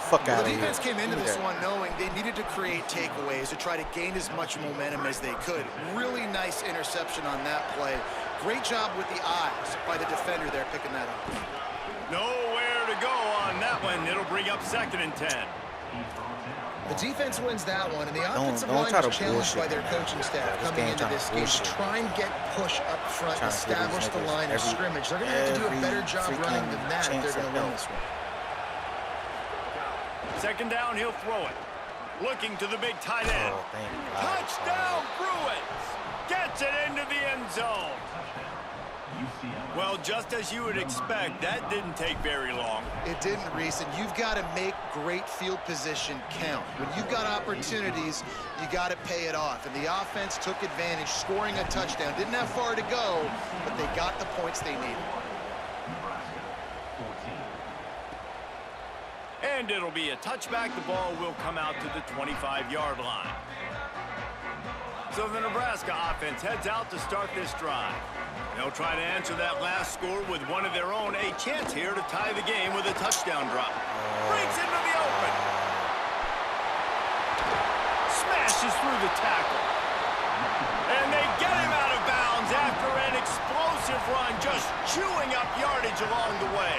Fuck out of The here. defense came into Give me this that. one knowing they needed to create takeaways to try to gain as much momentum as they could. Really nice interception on that play. Great job with the eyes by the defender there picking that up. Nowhere to go on that one. It'll bring up second and 10. The defense wins that one, and the offensive don't line try to was challenged by bullshit, their man. coaching staff This coming game into trying this to game to bullshit. try and get push up front, Trying to give these establish the niggas line of every- scrimmage. They're going to have to do a every better job running than that if freaking they're going to win chance this one. Second down, he'll throw it. Looking to the big tight end. Oh, thank God. Touchdown, Bruins! Gets it into the end zone. UCLA. Well, just as you would expect, that didn't take very long. It didn't, Reese, and you've got to make great field position count. When you've got opportunities, you got to pay it off. And the offense took advantage, scoring a touchdown. Didn't have far to go, but they got the points they needed. Nebraska 14. And it'll be a touchback. The ball will come out to the 25-yard line. So the Nebraska offense heads out to start this drive. They'll try to answer that last score with one of their own. A chance here to tie the game with a touchdown drop. Breaks into the open. Smashes through the tackle. And they get him out of bounds after an explosive run, just chewing up yardage along the way.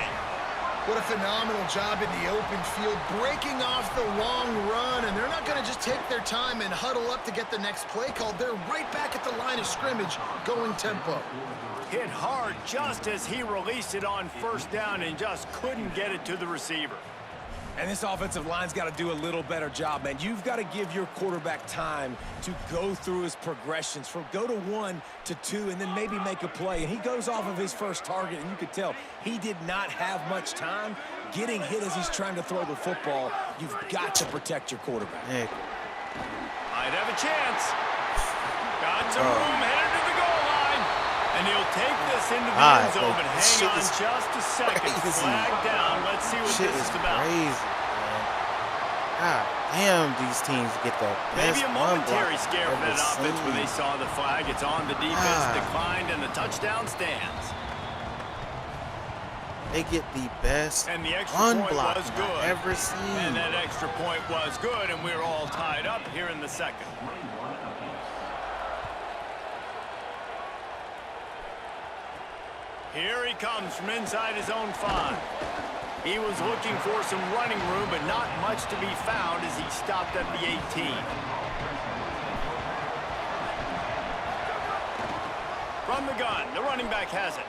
What a phenomenal job in the open field, breaking off the long run, and they're not going to just take their time and huddle up to get the next play called. They're right back at the line of scrimmage, going tempo. Hit hard just as he released it on first down and just couldn't get it to the receiver. And this offensive line's got to do a little better job, man. You've got to give your quarterback time to go through his progressions from go to 1 to 2 and then maybe make a play. And he goes off of his first target, and you could tell he did not have much time getting hit as he's trying to throw the football. You've got to protect your quarterback. Nick. Might have a chance. Got some room headed to the goal line. And he'll take this into the end zone, but hang on just a second. Crazy. Flag down. Let's see what Shit this is is about. crazy, man. God damn, these teams get the best Maybe a run momentary block scare for I've that ever offense when they seen. saw the flag. It's on the defense, Ah. declined, and the touchdown stands. They get the best And the extra run point block was I've good. ever seen. And that extra point was good, and we're all tied up here in the second. Here he comes from inside his own 5. He was looking for some running room, but not much to be found as he stopped at the 18. From the gun, the running back has it.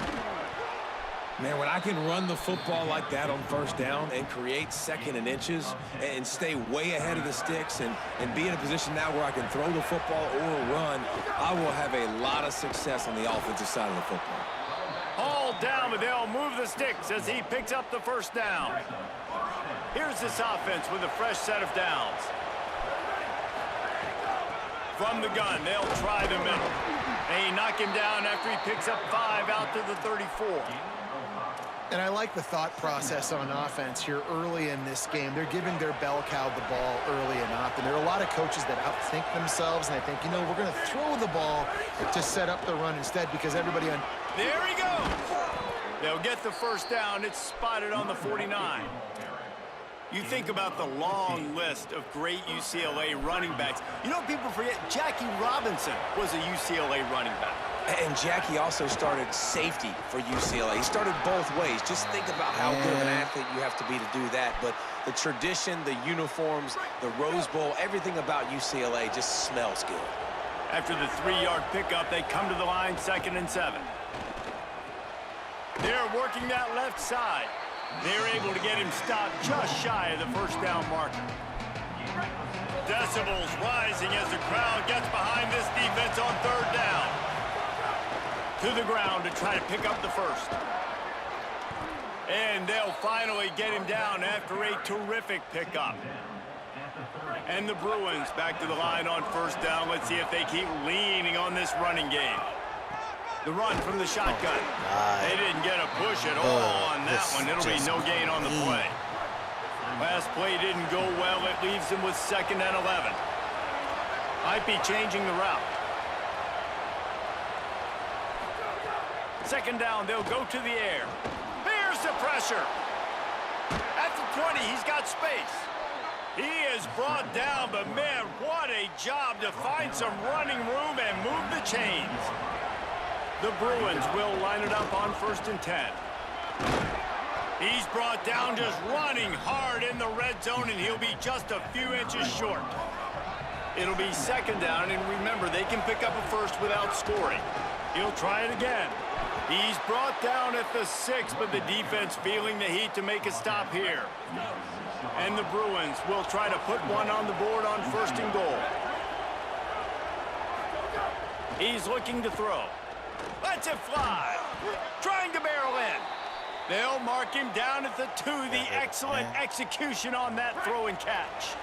Man, when I can run the football like that on first down and create second and inches and stay way ahead of the sticks and be in a position now where I can throw the football or run, I will have a lot of success on the offensive side of the football. All down, but they'll move the sticks as he picks up the first down. Here's this offense with a fresh set of downs. From the gun, they'll try the middle. They knock him down after he picks up 5 out to the 34. And I like the thought process on offense here early in this game. They're giving their bell cow the ball early and often. There are a lot of coaches that outthink themselves, and I think, you know, we're going to throw the ball to set up the run instead because everybody on... There he goes. They'll get the first down. It's spotted on the 49. You think about the long list of great UCLA running backs. You know, people forget Jackie Robinson was a UCLA running back. And Jackie also started safety for UCLA. He started both ways. Just think about how good of an athlete you have to be to do that. But the tradition, the uniforms, the Rose Bowl, everything about UCLA just smells good. After the 3-yard pickup, they come to the line, 2nd and 7. They're working that left side. They're able to get him stopped just shy of the first down marker. Decibels rising as the crowd gets behind this defense on 3rd down. To the ground to try to pick up the first. And they'll finally get him down after a terrific pickup. And the Bruins back to the line on 1st down. Let's see if they keep leaning on this running game. The run from the shotgun. They didn't get a push at all on that one. It'll be no gain on the play. Last play didn't go well. It leaves them with 2nd and 11. Might be changing the route. 2nd down, they'll go to the air. Here's the pressure. At the 20, he's got space. He is brought down, but man, what a job to find some running room and move the chains. The Bruins will line it up on 1st and 10. He's brought down just running hard in the red zone, and he'll be just a few inches short. It'll be 2nd down, and remember, they can pick up a first without scoring. He'll try it again. He's brought down at the 6, but the defense feeling the heat to make a stop here. And the Bruins will try to put one on the board on 1st and goal. He's looking to throw. Lets it fly. Trying to barrel in. They'll mark him down at the 2. The excellent execution on that throw and catch.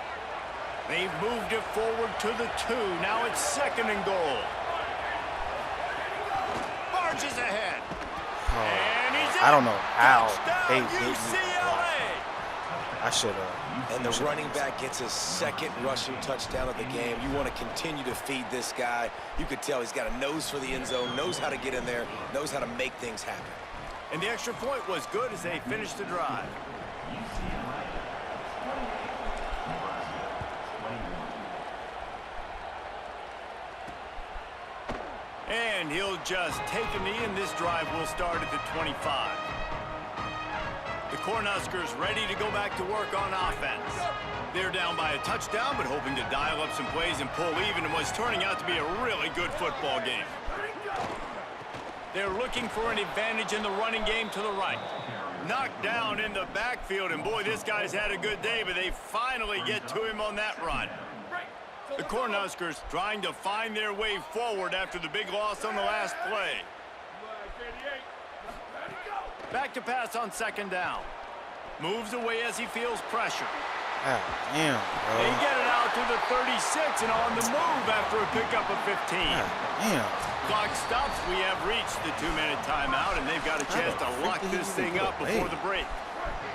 They've moved it forward to the 2. Now it's 2nd and goal. Marches ahead. And he's in. I don't know how they Touchdown, didn't block. UCLA. I should have. And the running back gets his 2nd rushing touchdown of the game. You want to continue to feed this guy. You could tell he's got a nose for the end zone, knows how to get in there, knows how to make things happen. And the extra point was good as they finished the drive. And he'll just take a knee, and this drive will start at the 25. The Cornhuskers ready to go back to work on offense. They're down by a touchdown, but hoping to dial up some plays and pull even in what's turning out to be a really good football game. They're looking for an advantage in the running game to the right. Knocked down in the backfield, and boy, this guy's had a good day, but they finally get to him on that run. The Cornhuskers trying to find their way forward after the big loss on the last play. Back to pass on 2nd down. Moves away as he feels pressure. God damn, bro. They get it out to the 36 and on the move after a pickup of 15. God damn. Clock stops. We have reached the 2-minute timeout, and they've got a chance to lock this thing up before the break.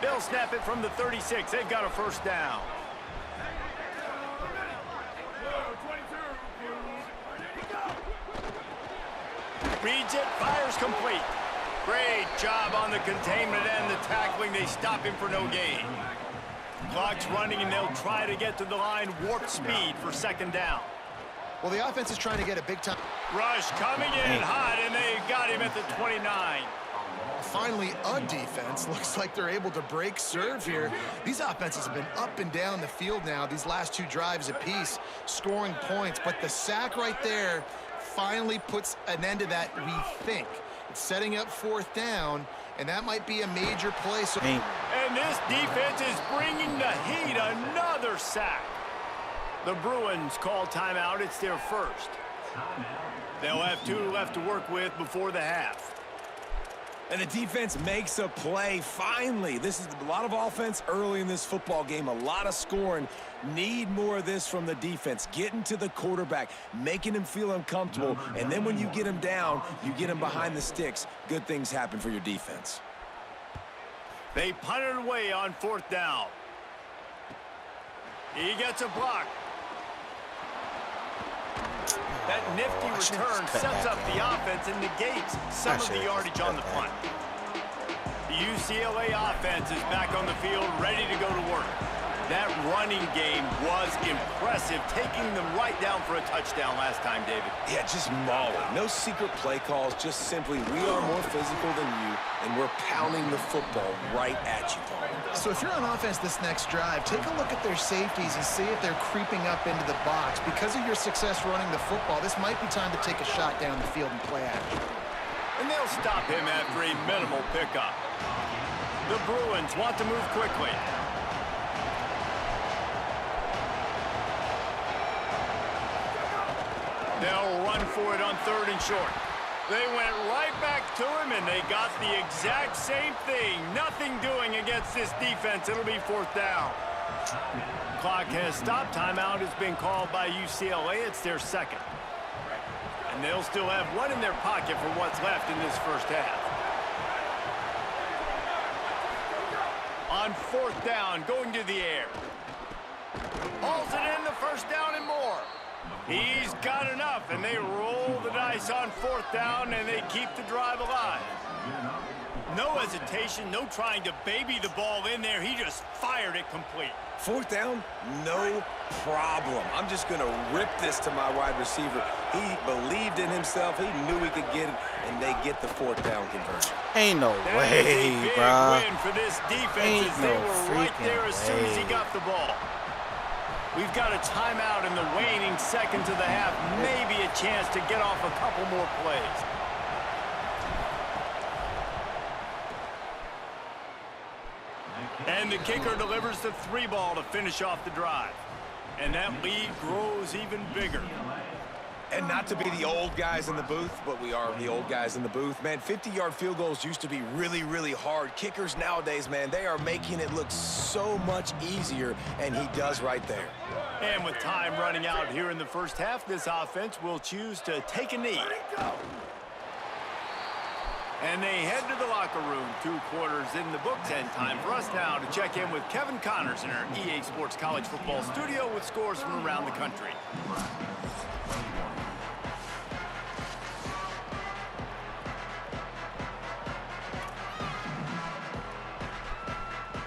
They'll snap it from the 36. They've got a 1st down. Reads it, fires complete. Great job on the containment and the tackling. They stop him for no gain. Clock's running, and they'll try to get to the line. Warp speed for 2nd down. Well, the offense is trying to get a big-time Rush coming in hot, and they got him at the 29. Finally, a defense. Looks like they're able to break serve here. These offenses have been up and down the field now, these last 2 drives apiece, scoring points. But the sack right there finally puts an end to that, we think. It's setting up 4th down, and that might be a major play. So and this defense is bringing the heat. Another sack. The Bruins call timeout. It's their 1st. They'll have 2 left to work with before the half. And the defense makes a play, finally. This is a lot of offense early in this football game, a lot of scoring. Need more of this from the defense. Getting to the quarterback, making him feel uncomfortable, and then when you get him down, you get him behind the sticks. Good things happen for your defense. They punt it away on 4th down. He gets a block. That nifty return sets up the offense and negates some of the yardage on the punt. The UCLA offense is back on the field, ready to go to work. That running game was impressive, taking them right down for a touchdown last time, David. Yeah, just mauling. No secret play calls, just simply we are more physical than you, and we're pounding the football right at you, Paul. So if you're on offense this next drive, take a look at their safeties and see if they're creeping up into the box. Because of your success running the football, this might be time to take a shot down the field and play action. And they'll stop him after a minimal pickup. The Bruins want to move quickly. They'll run for it on 3rd and short. They went right back to him, and they got the exact same thing. Nothing doing against this defense. It'll be 4th down. Clock has stopped. Timeout has been called by UCLA. It's their 2nd. And they'll still have one in their pocket for what's left in this first half. On 4th down, going to the air. Hauls it in, the first down and more. He's got enough, and they roll the dice on 4th down, and they keep the drive alive. No hesitation, no trying to baby the ball in there. He just fired it complete. 4th down, no problem. I'm just going to rip this to my wide receiver. He believed in himself. He knew he could get it, and they get the 4th down conversion. Ain't no way, bro. That is a big win for this defense as they were right there as soon as he got the ball. We've got a timeout in the waning seconds of the half. Maybe a chance to get off a couple more plays. And the kicker delivers the 3-ball to finish off the drive. And that lead grows even bigger. And not to be the old guys in the booth, but we are the old guys in the booth. Man, 50-yard field goals used to be really, really hard. Kickers nowadays, man, they are making it look so much easier, and he does right there. And with time running out here in the first half, this offense will choose to take a knee. And they head to the locker room. 2 quarters in the books, and time for us now to check in with Kevin Connors in our EA Sports College Football studio with scores from around the country.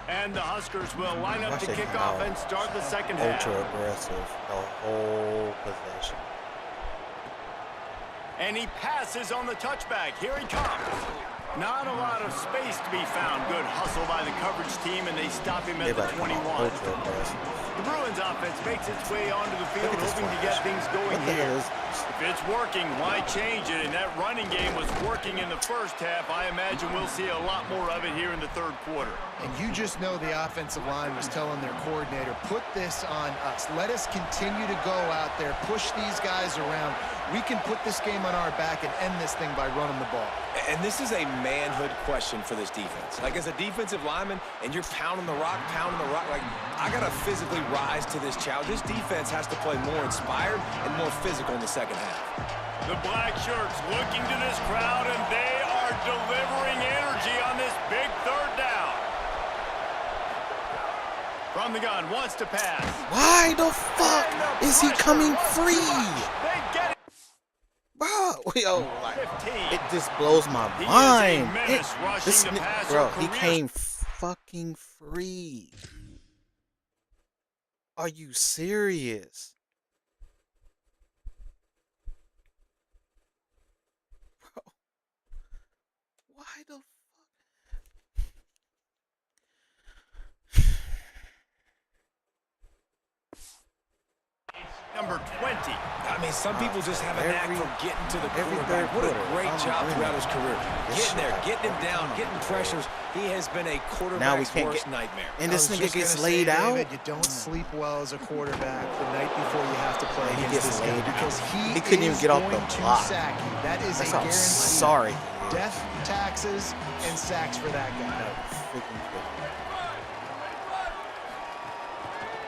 And the Huskers will line up to kick off and start the second half. Ultra aggressive, the whole possession. And he passes on the touchback. Here he comes. Not a lot of space to be found. Good hustle by the coverage team, and they stop him at the 21. The Bruins offense makes its way onto the field, hoping to get things going here. If it's working, why change it? And that running game was working in the first half. I imagine we'll see a lot more of it here in the 3rd quarter. And you just know the offensive line was telling their coordinator, put this on us. Let us continue to go out there, push these guys around. We can put this game on our back and end this thing by running the ball. And this is a manhood question for this defense. Like, as a defensive lineman, and you're pounding the rock, like, I got to physically rise to this challenge. This defense has to play more inspired and more physical in the second half. The black shirts looking to this crowd, and they are delivering energy on this big 3rd down. From the gun, wants to pass. Why the fuck is he coming free? They get it. Bro, yo, like, it just blows my mind. Bro, he came fucking free. Are you serious? Bro, why the fuck? Number 20. I mean, some people just have a knack for getting to the quarterback. What a great job throughout his career. Getting there, getting him down, getting pressures. He has been a quarterback's worst nightmare. And this nigga gets laid out. David, you don't sleep well as a quarterback the night before you have to play against this guy because he couldn't even get off the block. Sack you. That is That's a guarantee. Sorry. Death, taxes, and sacks for that guy.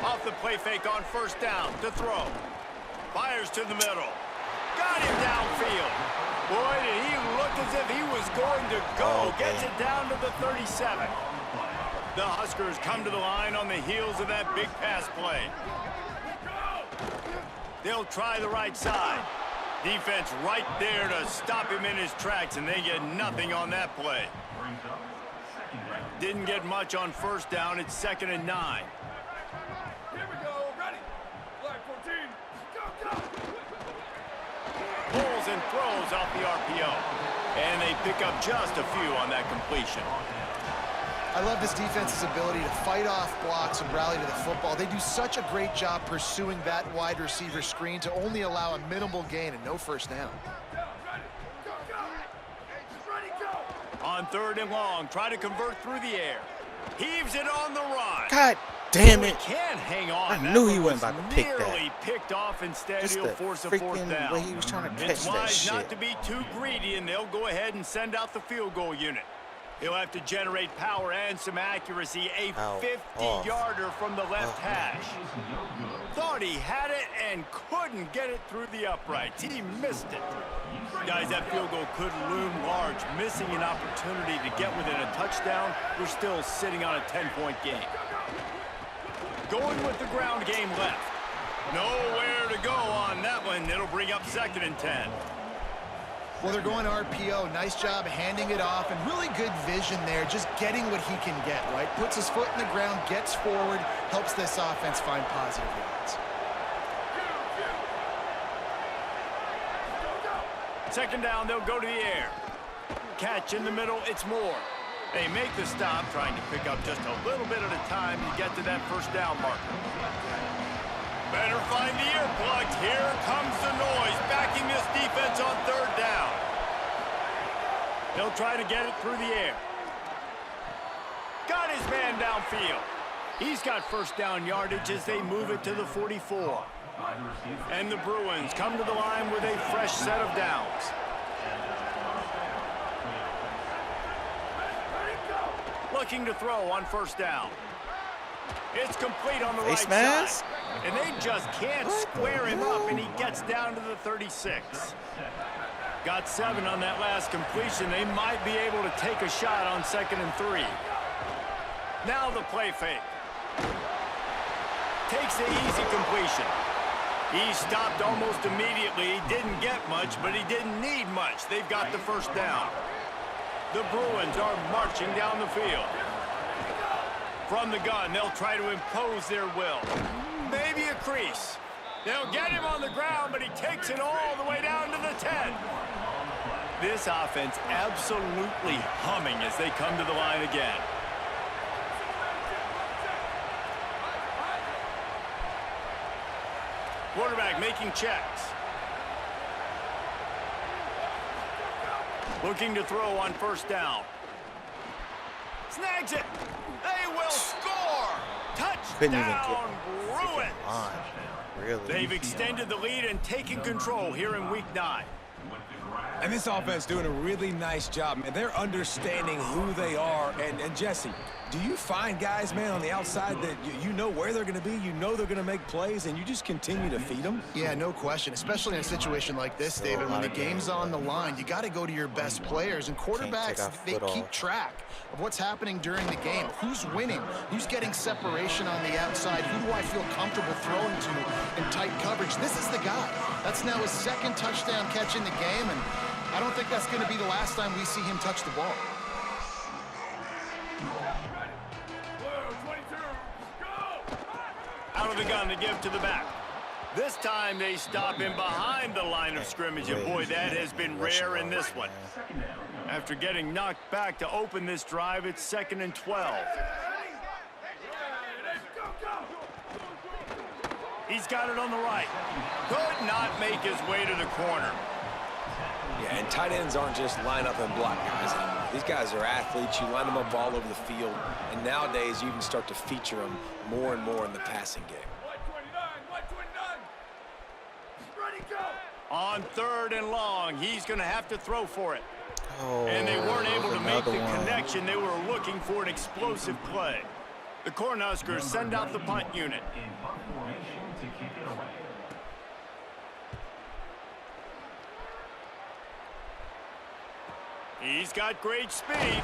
Off the play fake on 1st down to throw. Fires to the middle. Got him downfield. Boy, did he look as if he was going to go. Gets it down to the 37. The Huskers come to the line on the heels of that big pass play. They'll try the right side. Defense right there to stop him in his tracks, and they get nothing on that play. Didn't get much on 1st down. It's 2nd and 9. Pulls and throws off the RPO. And they pick up just a few on that completion. I love this defense's ability to fight off blocks and rally to the football. They do such a great job pursuing that wide receiver screen to only allow a minimal gain and no 1st down. On 3rd and long, try to convert through the air. Heaves it on the run. God damn it. He can't hang on. I knew he wasn't about to pick that. Nearly picked off. Instead, Just he'll the force a 4th down. way he was trying to catch It's that wise shit. not to be too greedy, and they'll go ahead and send out the field goal unit. He'll have to generate power and some accuracy. A 50-yarder from the left hash. Thought he had it and couldn't get it through the uprights. He missed it. Guys, that field goal could loom large. Missing an opportunity to get within a touchdown. We're still sitting on a 10-point game. Going with the ground game left. Nowhere to go on that one. It'll bring up 2nd and 10. Well, they're going RPO. Nice job handing it off, and really good vision there, just getting what he can get, right? Puts his foot in the ground, gets forward, helps this offense find positive yards. 2nd down, they'll go to the air. Catch in the middle, it's Moore. They make the stop, trying to pick up just a little bit at a time to get to that 1st down marker. Better find the earplugs. Here comes the noise, backing this defense on 3rd down. They'll try to get it through the air. Got his man downfield. He's got 1st down yardage as they move it to the 44. And the Bruins come to the line with a fresh set of downs. Looking to throw on 1st down. It's complete on the right side. And they just can't square him up, and he gets down to the 36. Got 7 on that last completion. They might be able to take a shot on 2nd and 3. Now the play fake. Takes the easy completion. He stopped almost immediately. He didn't get much, but he didn't need much. They've got the 1st down. The Bruins are marching down the field. From the gun, they'll try to impose their will. Maybe a crease. They'll get him on the ground, but he takes it all the way down to the 10. This offense absolutely humming as they come to the line again. Quarterback making checks. Looking to throw on 1st down. Snags it. They will score. Touchdown, Bruins. Really? They've extended the lead and taken control here in Week 9. And this offense doing a really nice job, man. They're understanding who they are. And Jesse, do you find guys, man, on the outside that you know where they're going to be, you know they're going to make plays, and you just continue to feed them? Yeah, no question, especially in a situation like this, David, when the game's on the line, you got to go to your best players, and quarterbacks, they keep track of what's happening during the game. Who's winning? Who's getting separation on the outside? Who do I feel comfortable throwing to in tight coverage? This is the guy. That's now his 2nd touchdown catch in the game, and I don't think that's going to be the last time we see him touch the ball. Out of the gun to give to the back. This time they stop him behind the line of scrimmage, and boy, that has been rare in this one. After getting knocked back to open this drive, it's 2nd and 12. He's got it on the right. Could not make his way to the corner. Yeah, and tight ends aren't just line up and block guys anymore. These guys are athletes. You line them up all over the field. And nowadays, you even start to feature them more and more in the passing game. On 3rd and long, he's going to have to throw for it. Oh, and they weren't able to make the one. connection. They were looking for an explosive play. The Cornhuskers send out the punt unit. In punt formation to kick it away. He's got great speed.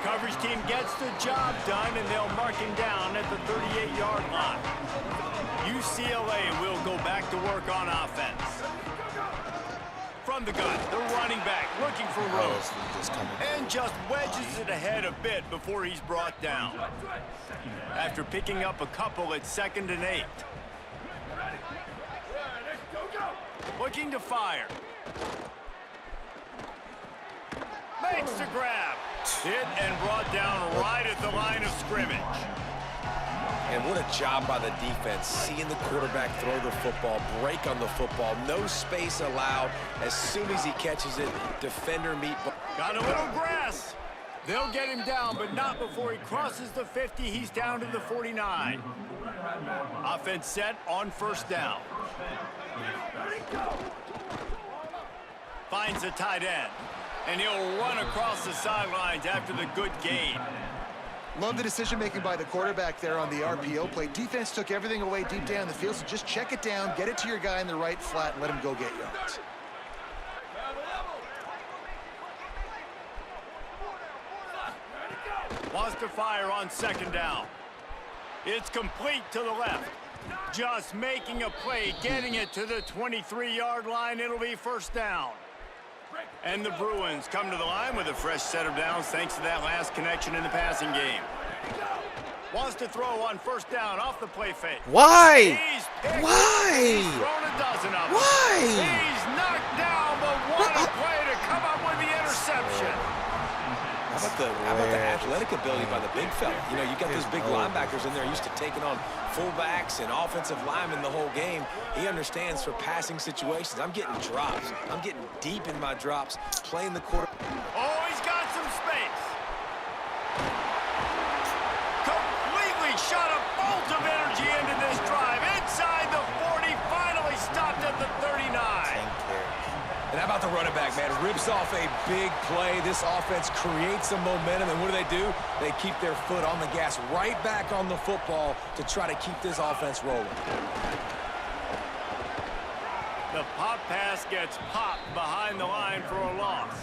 Coverage team gets the job done, and they'll mark him down at the 38-yard line. UCLA will go back to work on offense. From the gun, the running back looking for Rose. And just wedges it ahead a bit before he's brought down. After picking up a couple at 2nd and 8. Looking to fire. Makes the grab. Hit and brought down right at the line of scrimmage. And what a job by the defense, seeing the quarterback throw the football, break on the football, no space allowed. As soon as he catches it, defender meet. Got a little grass. They'll get him down, but not before he crosses the 50. He's down to the 49. Offense set on 1st down. Finds a tight end. And he'll run across the sidelines after the good gain. Love the decision-making by the quarterback there on the RPO play. Defense took everything away deep down the field, so just check it down, get it to your guy in the right flat, and let him go get yards. Wants to fire on second down. It's complete to the left. Just making a play, getting it to the 23-yard line. It'll be first down. And the Bruins come to the line with a fresh set of downs thanks to that last connection in the passing game. Wants to throw on first down off the play fake. Why? Why? He's thrown a dozen of them. Why? He's knocked down, but what a play to come up with the interception. How about the athletic ability by the big fella? You know, you got those big linebackers in there used to taking on fullbacks and offensive linemen the whole game. He understands for passing situations. I'm getting drops. I'm getting deep in my drops, playing the quarter. Oh, he's got some space. Completely shot a bolt of energy into this drive. Inside the 40, finally stopped at the 39. And how about the running back, man? Rips off a big play. This offense creates some momentum, and what do? They keep their foot on the gas, right back on the football to try to keep this offense rolling. The pop pass gets popped behind the line for a loss.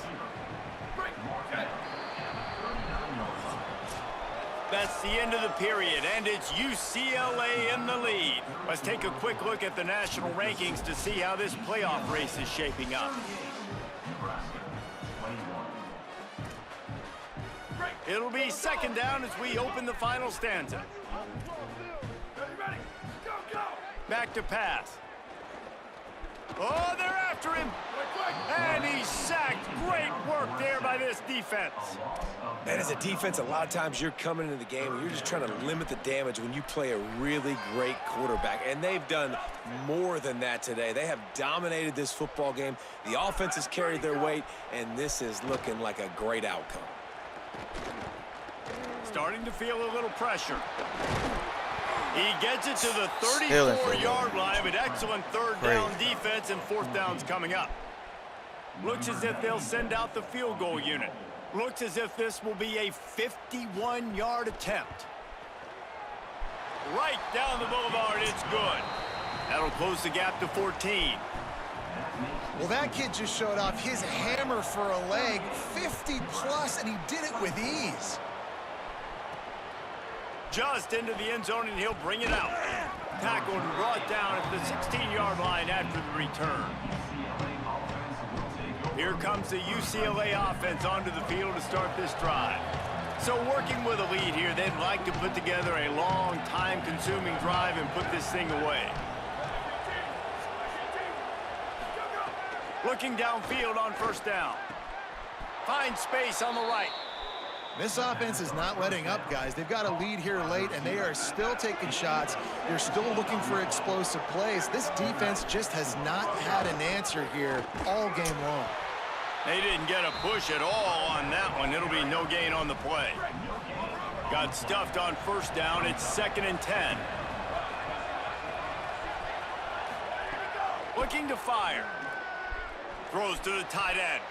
That's the end of the period, and it's UCLA in the lead. Let's take a quick look at the national rankings to see how this playoff race is shaping up. It'll be second down as we open the final stanza. Back to pass. Oh, they're after him. And he's sacked. Great work there by this defense. Man, as a defense, a lot of times you're coming into the game and you're just trying to limit the damage when you play a really great quarterback. And they've done more than that today. They have dominated this football game. The offense has carried their weight, and this is looking like a great outcome. Starting to feel a little pressure. He gets it to the 34-yard line with excellent third down defense, and fourth down's coming up. Looks as if they'll send out the field goal unit. Looks as if this will be a 51-yard attempt. Right down the boulevard, it's good. That'll close the gap to 14. Well, that kid just showed off his hammer for a leg, 50-plus, and he did it with ease. Just into the end zone, and he'll bring it out. Tackled and brought down at the 16-yard line after the return. Here comes the UCLA offense onto the field to start this drive. So working with a lead here, they'd like to put together a long, time-consuming drive and put this thing away. Looking downfield on first down. Finds space on the right. This offense is not letting up, guys. They've got a lead here late, and they are still taking shots. They're still looking for explosive plays. This defense just has not had an answer here all game long. They didn't get a push at all on that one. It'll be no gain on the play. Got stuffed on first down. It's 2nd and 10. Looking to fire. Throws to the tight end.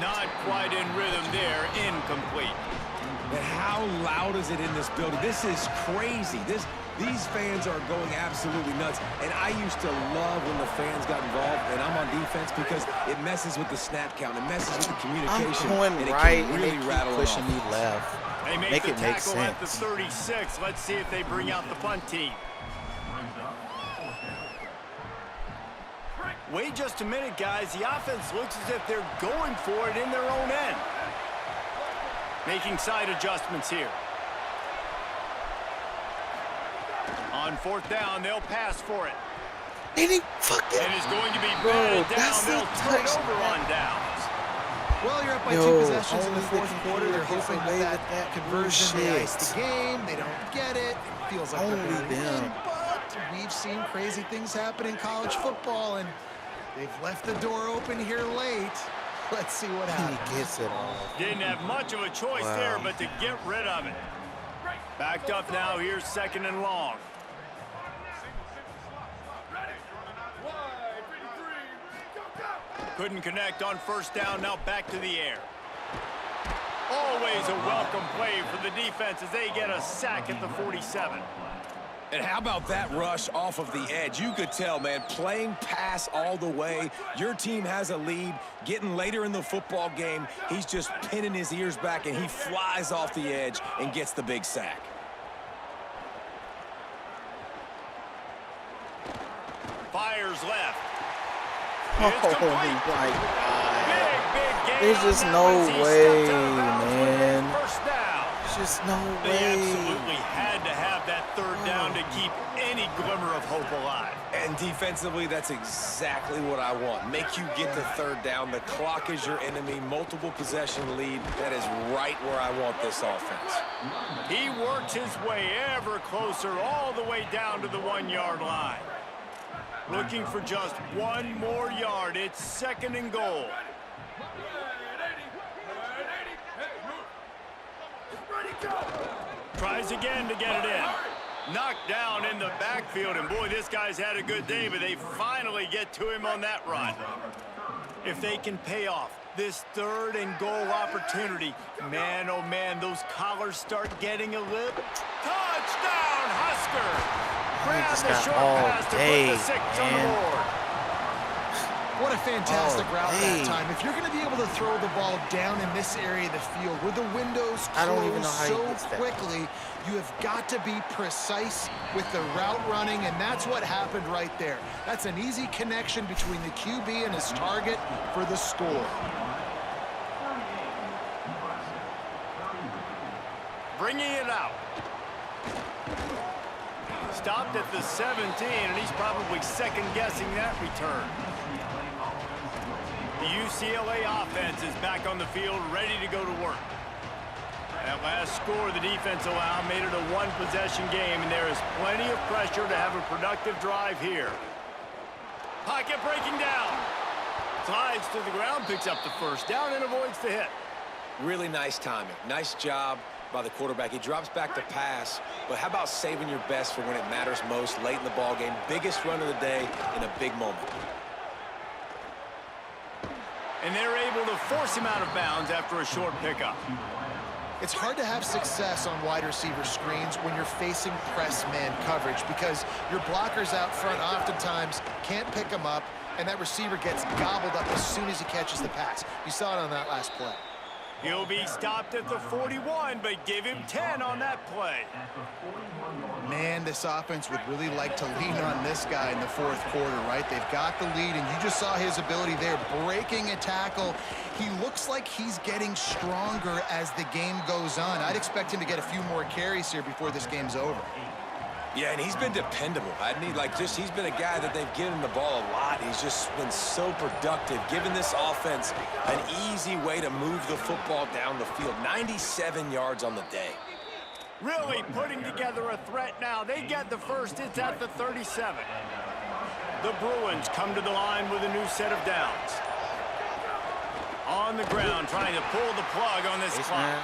Not quite in rhythm there. Incomplete. But how loud is it in this building? This is crazy. These fans are going absolutely nuts. And I used to love when the fans got involved, and I'm on defense, because it messes with the snap count. It messes with the communication. I'm going and right, it can really and they rattle keep pushing it me off. left. They make the tackle at the 36. Let's see if they bring out the punt team. Wait just a minute, guys. The offense looks as if they're going for it in their own end. Making side adjustments here. On fourth down, they'll pass for it. And he fucking... And is going to be batted down. That's They'll the turn over on downs. Well, you're up by 2 possessions in the fourth quarter. They're hoping that conversion, they ice the game. They don't get it. It feels like they're going to win, but we've seen crazy things happen in college football, and they've left the door open here late. Let's see what happens. He gets it off. Didn't have much of a choice there, but to get rid of it. Backed up now. Here's 2nd and long. Couldn't connect on first down. Now back to the air. Always a welcome play for the defense as they get a sack at the 47. And how about that rush off of the edge? You could tell, man, playing pass all the way. Your team has a lead. Getting later in the football game, he's just pinning his ears back, and he flies off the edge and gets the big sack. Fires left. Oh my God. Big There's just no way, man. First down. There's just no They way. absolutely had to have that third down to keep any glimmer of hope alive. And defensively, that's exactly what I want. Make you get the third down. The clock is your enemy. Multiple possession lead. That is right where I want this offense. He works his way ever closer all the way down to the 1-yard line. Looking for just one more yard. It's 2nd and goal. Tries again to get it in. Knocked down in the backfield, and boy, this guy's had a good day, but they finally get to him on that run. If they can pay off this 3rd and goal opportunity, man, oh man, those collars start getting a lip. Touchdown, Husker! Grab just the got short all pass to day, put the 6 on the man. board. What a fantastic route hey. that time. If you're going to be able to throw the ball down in this area of the field where the windows I don't even know close how he so gets that. quickly, you have got to be precise with the route running, and that's what happened right there. That's an easy connection between the QB and his target for the score. Bringing it out. Stopped at the 17, and he's probably second-guessing that return. The UCLA offense is back on the field, ready to go to work. That last score the defense allowed made it a one-possession game, and there is plenty of pressure to have a productive drive here. Pocket breaking down. Slides to the ground, picks up the first down, and avoids the hit. Really nice timing. Nice job by the quarterback. He drops back to pass, but how about saving your best for when it matters most late in the ball game? Biggest run of the day in a big moment. And they're able to force him out of bounds after a short pickup. It's hard to have success on wide receiver screens when you're facing press man coverage because your blockers out front oftentimes can't pick them up, and that receiver gets gobbled up as soon as he catches the pass. You saw it on that last play. He'll be stopped at the 41, but give him 10 on that play. Man, this offense would really like to lean on this guy in the 4th quarter, right? They've got the lead, and you just saw his ability there, breaking a tackle. He looks like he's getting stronger as the game goes on. I'd expect him to get a few more carries here before this game's over. Yeah, and he's been dependable. He's been a guy that they've given the ball a lot. He's just been so productive, giving this offense an easy way to move the football down the field. 97 yards on the day. Really putting together a threat now. They get the first. It's at the 37. The Bruins come to the line with a new set of downs. On the ground, trying to pull the plug on this clock.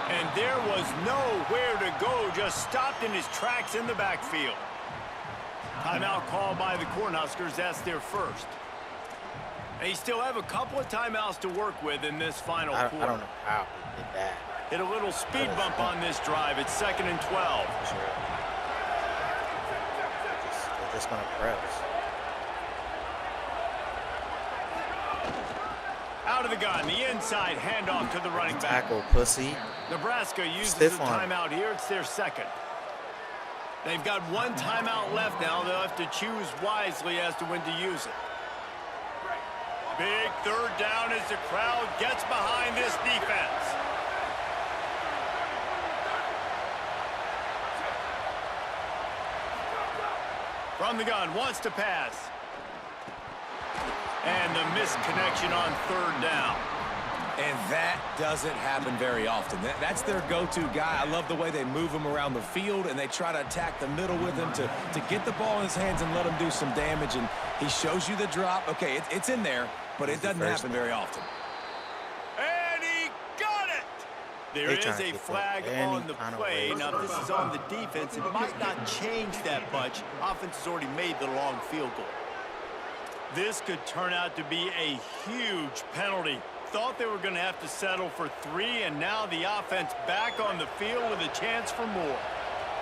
And there was nowhere to go, just stopped in his tracks in the backfield. Timeout called by the Cornhuskers. That's their first. They still have a couple of timeouts to work with in this final quarter. I don't know how he did that. Hit a little speed bump on this drive. It's 2nd and 12. Sure. They're just going to press. Out of the gun, the inside handoff to the running back. Tackle, pussy. Nebraska uses Stiff the arm. timeout here. It's their second. They've got one timeout left now. They'll have to choose wisely as to when to use it. Big 3rd down as the crowd gets behind this defense. From the gun, wants to pass. And the missed connection on 3rd down. And that doesn't happen very often. That's their go-to guy. I love the way they move him around the field, and they try to attack the middle with him to get the ball in his hands and let him do some damage. And he shows you the drop. Okay, it's in there, but it doesn't happen very often. And he got it! There is a flag on the play. Now, this is on the defense. It might not change that much. Offense has already made the long field goal. This could turn out to be a huge penalty. Thought they were going to have to settle for 3, and now the offense back on the field with a chance for more.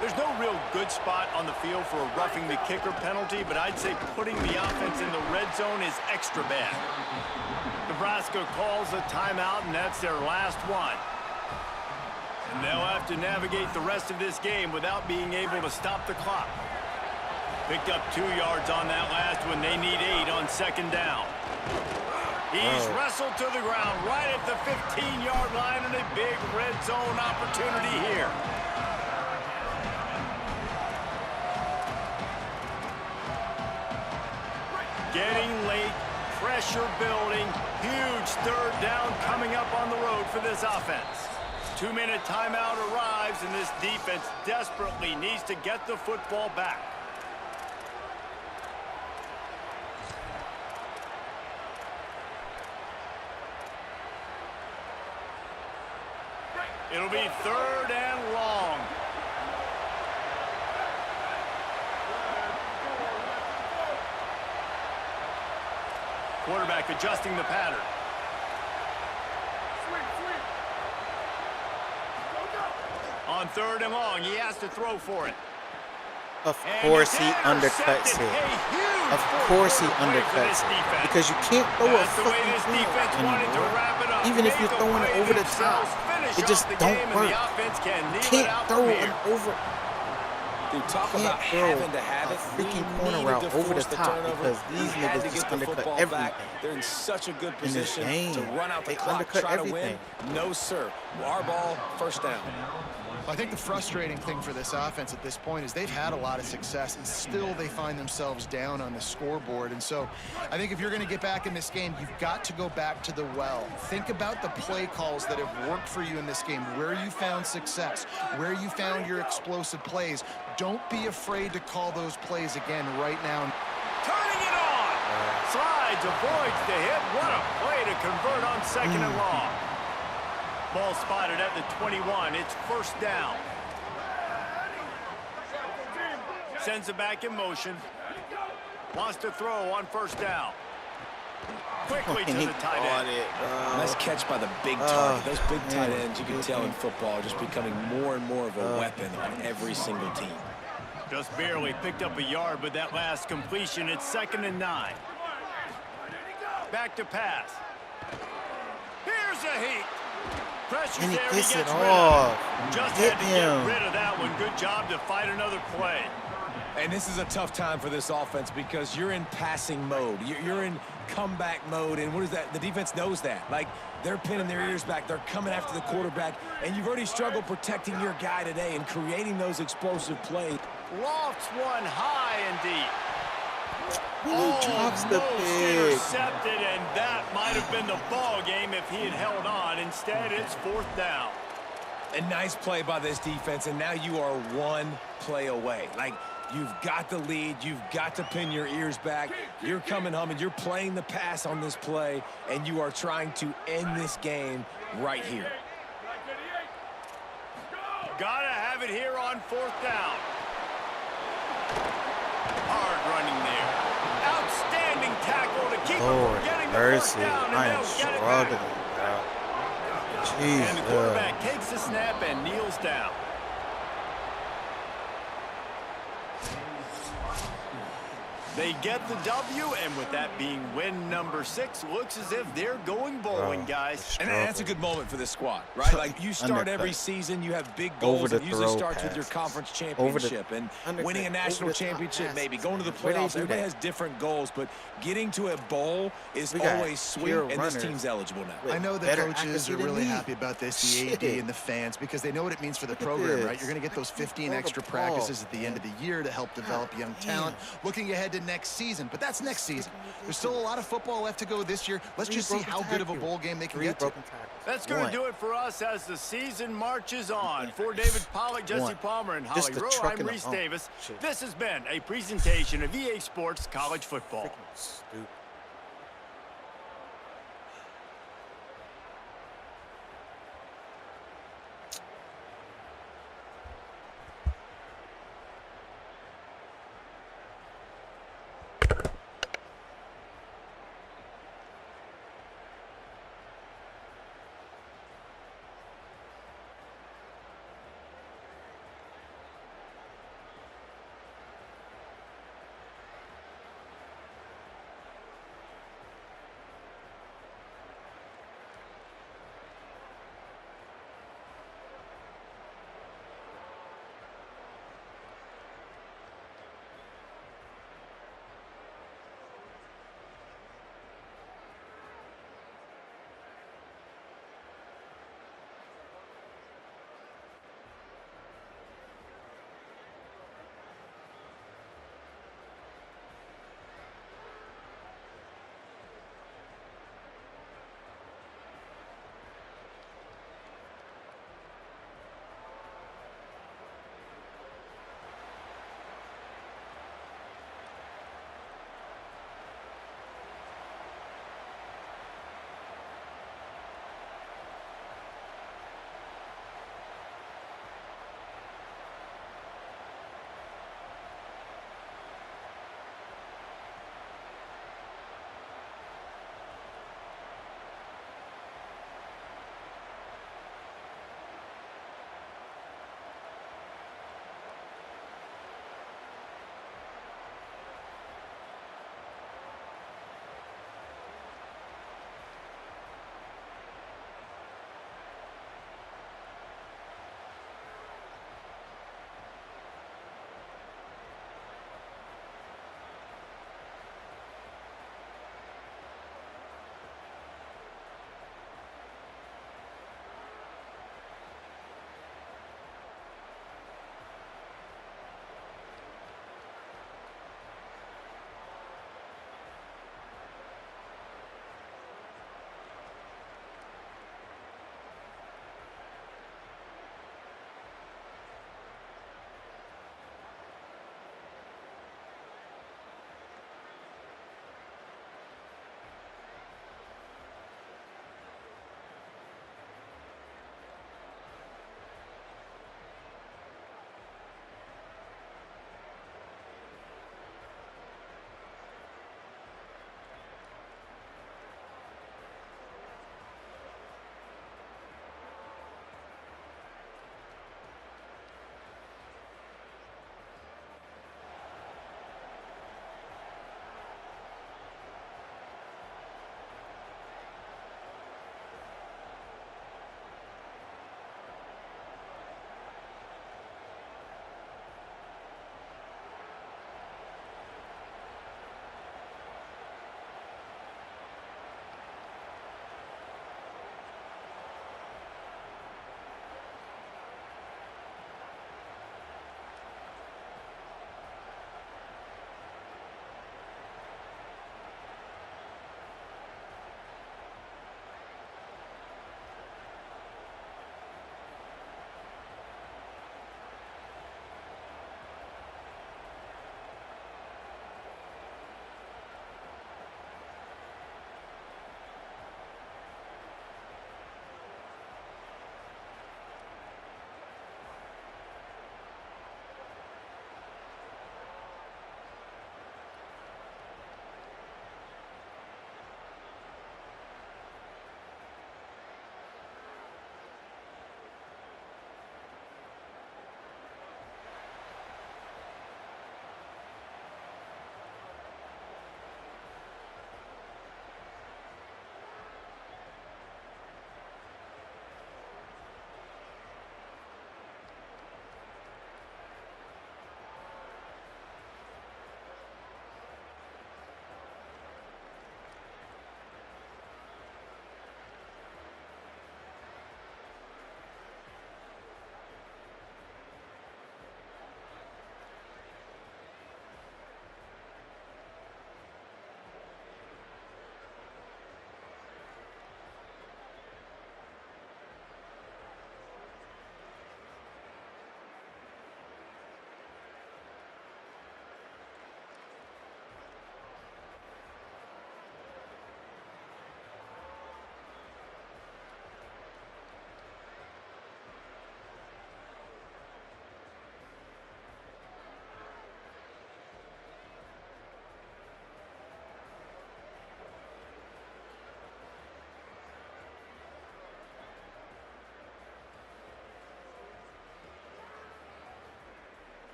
There's no real good spot on the field for a roughing the kicker penalty, but I'd say putting the offense in the red zone is extra bad. Nebraska calls a timeout, and that's their last one. And they'll have to navigate the rest of this game without being able to stop the clock. Picked up 2 yards on that last one. They need 8 on second down. He's wrestled to the ground right at the 15-yard line, and a big red zone opportunity here. Getting late, pressure building, huge third down coming up on the road for this offense. 2-minute timeout arrives, and this defense desperately needs to get the football back. It'll be 3rd and long. Quarterback adjusting the pattern. On 3rd and long, he has to throw for it. Of course he undercuts it. Of course he undercuts it. Because you can't throw a fucking defense anymore. Even if you're throwing it over the top, it just don't work. You can't throw it over. Dude, talk about having to have it. Freaking corner route over the top because these niggas just undercut everything. They're in such a good position to run out the They clock, undercut try to everything. win. No, sir. Our ball, first down. I think the frustrating thing for this offense at this point is they've had a lot of success, and still they find themselves down on the scoreboard. And so I think if you're going to get back in this game, you've got to go back to the well. Think about the play calls that have worked for you in this game, where you found success, where you found your explosive plays. Don't be afraid to call those plays again right now. Turning it on. Slides, avoids the hit. What a play to convert on 2nd and long. Ball spotted at the 21. It's 1st down. Sends it back in motion. Wants to throw on 1st down. Quickly to the tight end. Nice catch by the big target. Those big tight ends, you can tell in football, are just becoming more and more of a weapon on every single team. Just barely picked up a yard, but that last completion, it's 2nd and 9. Back to pass. Here's a heat. Pressure's And he there, gets he it gets rid off. of it. Just Hit had to him. get rid of that one. Good job to fight another play. And this is a tough time for this offense because you're in passing mode. You're in comeback mode, and what is that? The defense knows that. Like, they're pinning their ears back. They're coming after the quarterback, and you've already struggled protecting your guy today and creating those explosive plays. Lofts one high and deep. He drops the pig. Intercepted, and that might have been the ball game if he had held on. Instead, it's 4th down. A nice play by this defense, and now you are one play away. Like, you've got the lead. You've got to pin your ears back. You're coming home, and you're playing the pass on this play, and you are trying to end this game right here. Gotta have it here on 4th down. Hard running there. Outstanding tackle to keep him from getting the first Mercy, down, and I am they'll get it struggling, back. bro. And the Jesus. quarterback takes the snap and kneels down. They get the W, and with that being win number 6, looks as if they're going bowling, guys. And that's a good moment for this squad, right? Like, you start every season, you have big goals. It usually starts with your conference championship and winning a national championship, maybe going to the playoffs. Everybody has different goals, but getting to a bowl is always sweet, and this team's eligible now. I know the coaches are really happy about this, the AD and the fans, because they know what it means for the program, right? You're going to get those 15 extra practices at the end of the year to help develop young talent. Looking ahead to next season, but that's next season. There's still a lot of football left to go this year. Let's just see how good of a bowl game they can get to. That's going to do it for us as the season marches on. For David Pollack, Jesse Palmer, and Holly Rowe, I'm Reese Davis. This has been a presentation of EA Sports College Football. Stupid.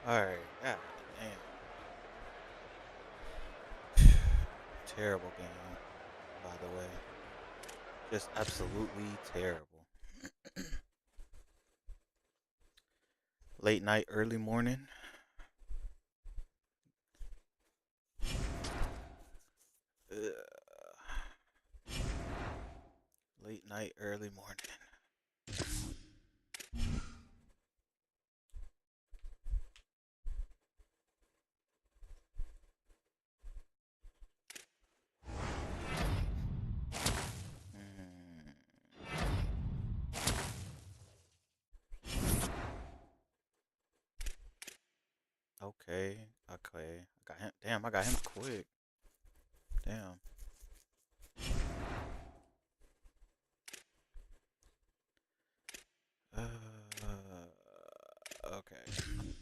Alright, god damn. Terrible game, by the way. Just absolutely terrible. Late night, early morning. Late night, early morning. Okay, okay. I got him. Damn, I got him quick. Damn. Okay.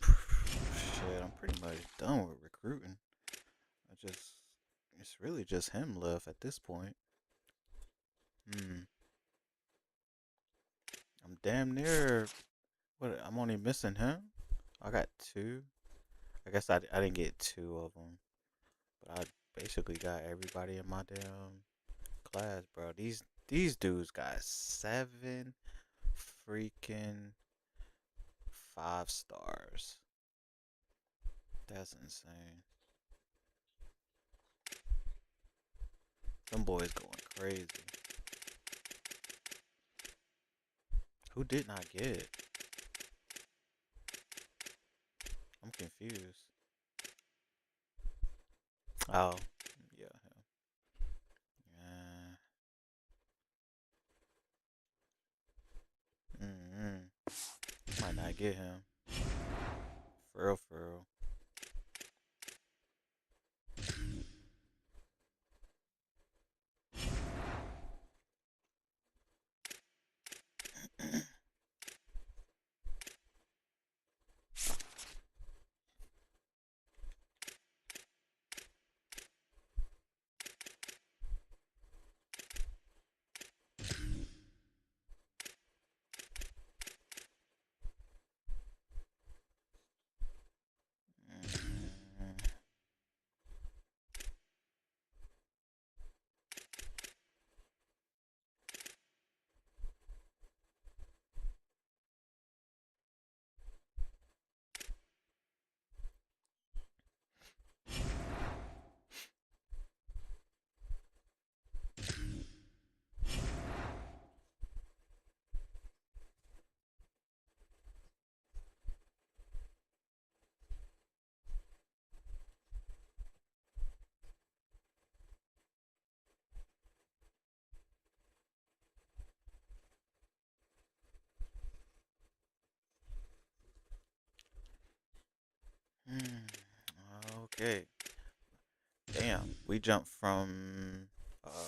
Shit, I'm pretty much done with recruiting. It's really just him left at this point. I'm damn near, I'm only missing him? I got two. I guess I didn't get two of them. But I basically got everybody in my damn class, bro. These dudes got 7 freaking 5 stars. That's insane. Them boys going crazy. Who did not get? I'm confused. Oh, yeah. Might not get him. For real, for real. Okay. Damn, we jumped from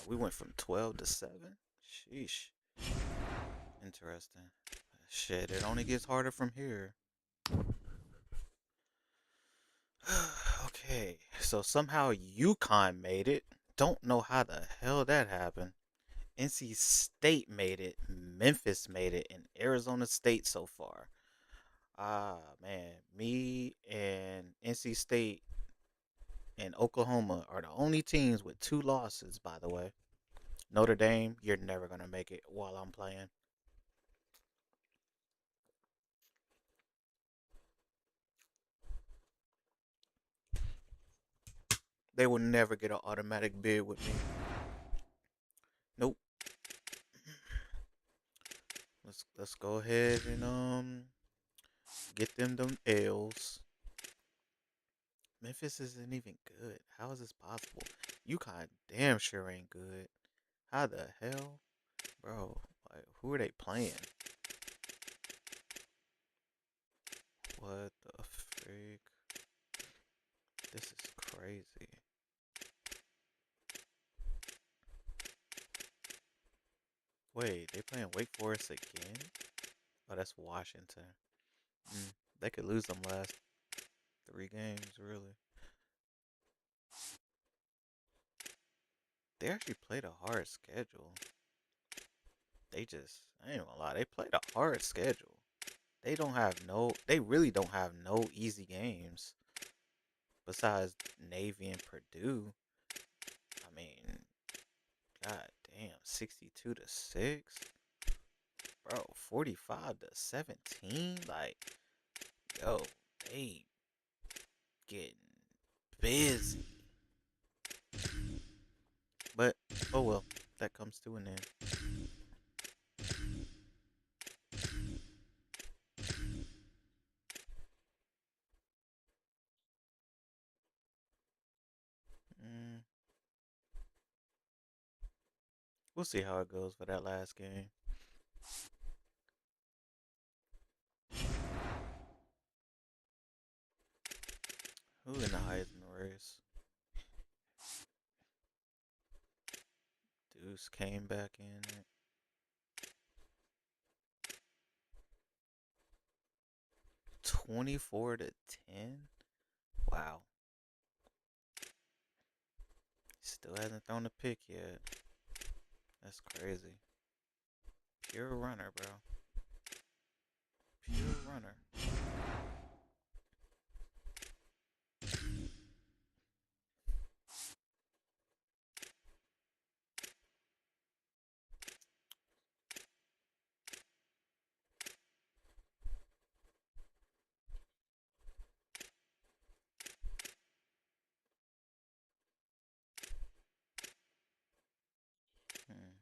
we went from 12 to 7. Sheesh. Interesting. Shit, it only gets harder from here. Okay, so somehow UConn made it. Don't know how the hell that happened. NC State made it. Memphis made it. And Arizona State so far. Ah, man. Me and NC State and Oklahoma are the only teams with 2 losses, by the way. Notre Dame, you're never going to make it while I'm playing. They will never get an automatic bid with me. Nope. Let's go ahead and get them L's. Memphis isn't even good. How is this possible? UConn damn sure ain't good. How the hell? Bro, like, who are they playing? What the freak? This is crazy. Wait, they playing Wake Forest again? Oh, that's Washington. They could lose them last 3 games, really. They actually played a hard schedule. I ain't gonna lie, they played a hard schedule. they really don't have no easy games besides Navy and Purdue. I mean, god damn, 62-6. Bro, 45-17. Like, yo, they getting busy. But oh well, that comes to an end. Mm, we'll see how it goes for that last game. Who in the Heisman race? Deuce came back in it. 24-10. Wow. Still hasn't thrown a pick yet. That's crazy. Pure runner, bro. Pure runner. Hmm.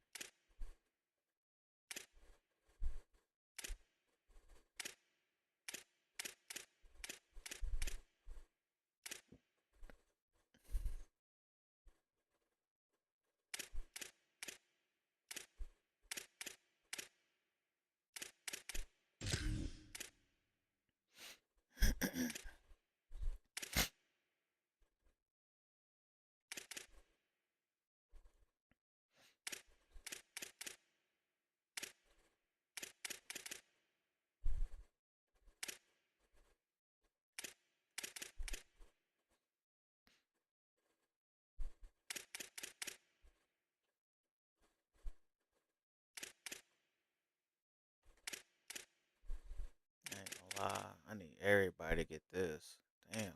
I ain't gonna lie. I need everybody to get this. Damn.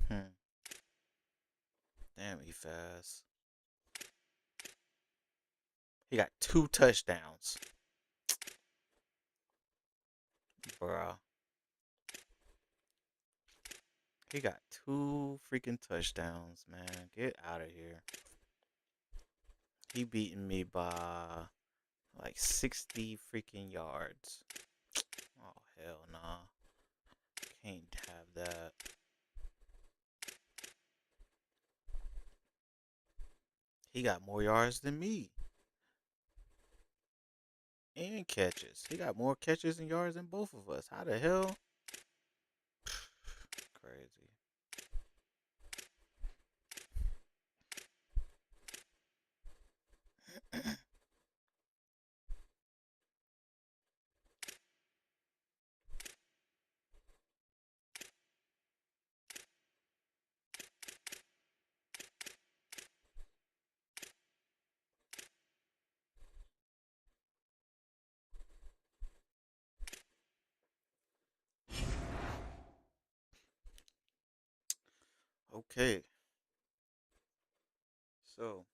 Hmm. Damn, he fast. He got 2 touchdowns. Bruh. He got 2 freaking touchdowns, man. Get out of here. He beating me by like 60 freaking yards. Oh, hell nah. Can't have that. He got more yards than me. And catches. He got more catches and yards than both of us. How the hell? Crazy. Okay. So,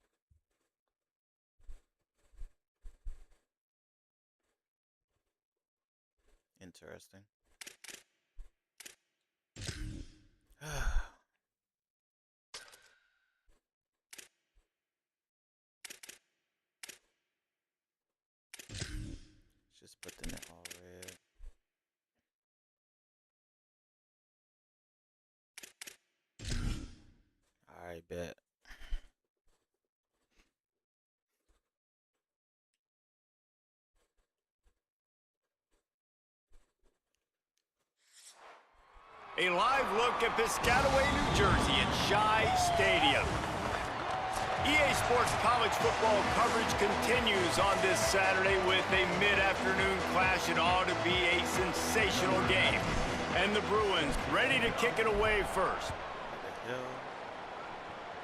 interesting. Just put them in all red. Alright, bet. A live look at Piscataway, New Jersey at Shai Stadium. EA Sports college football coverage continues on this Saturday with a mid-afternoon clash. It ought to be a sensational game. And the Bruins ready to kick it away first. What the hell?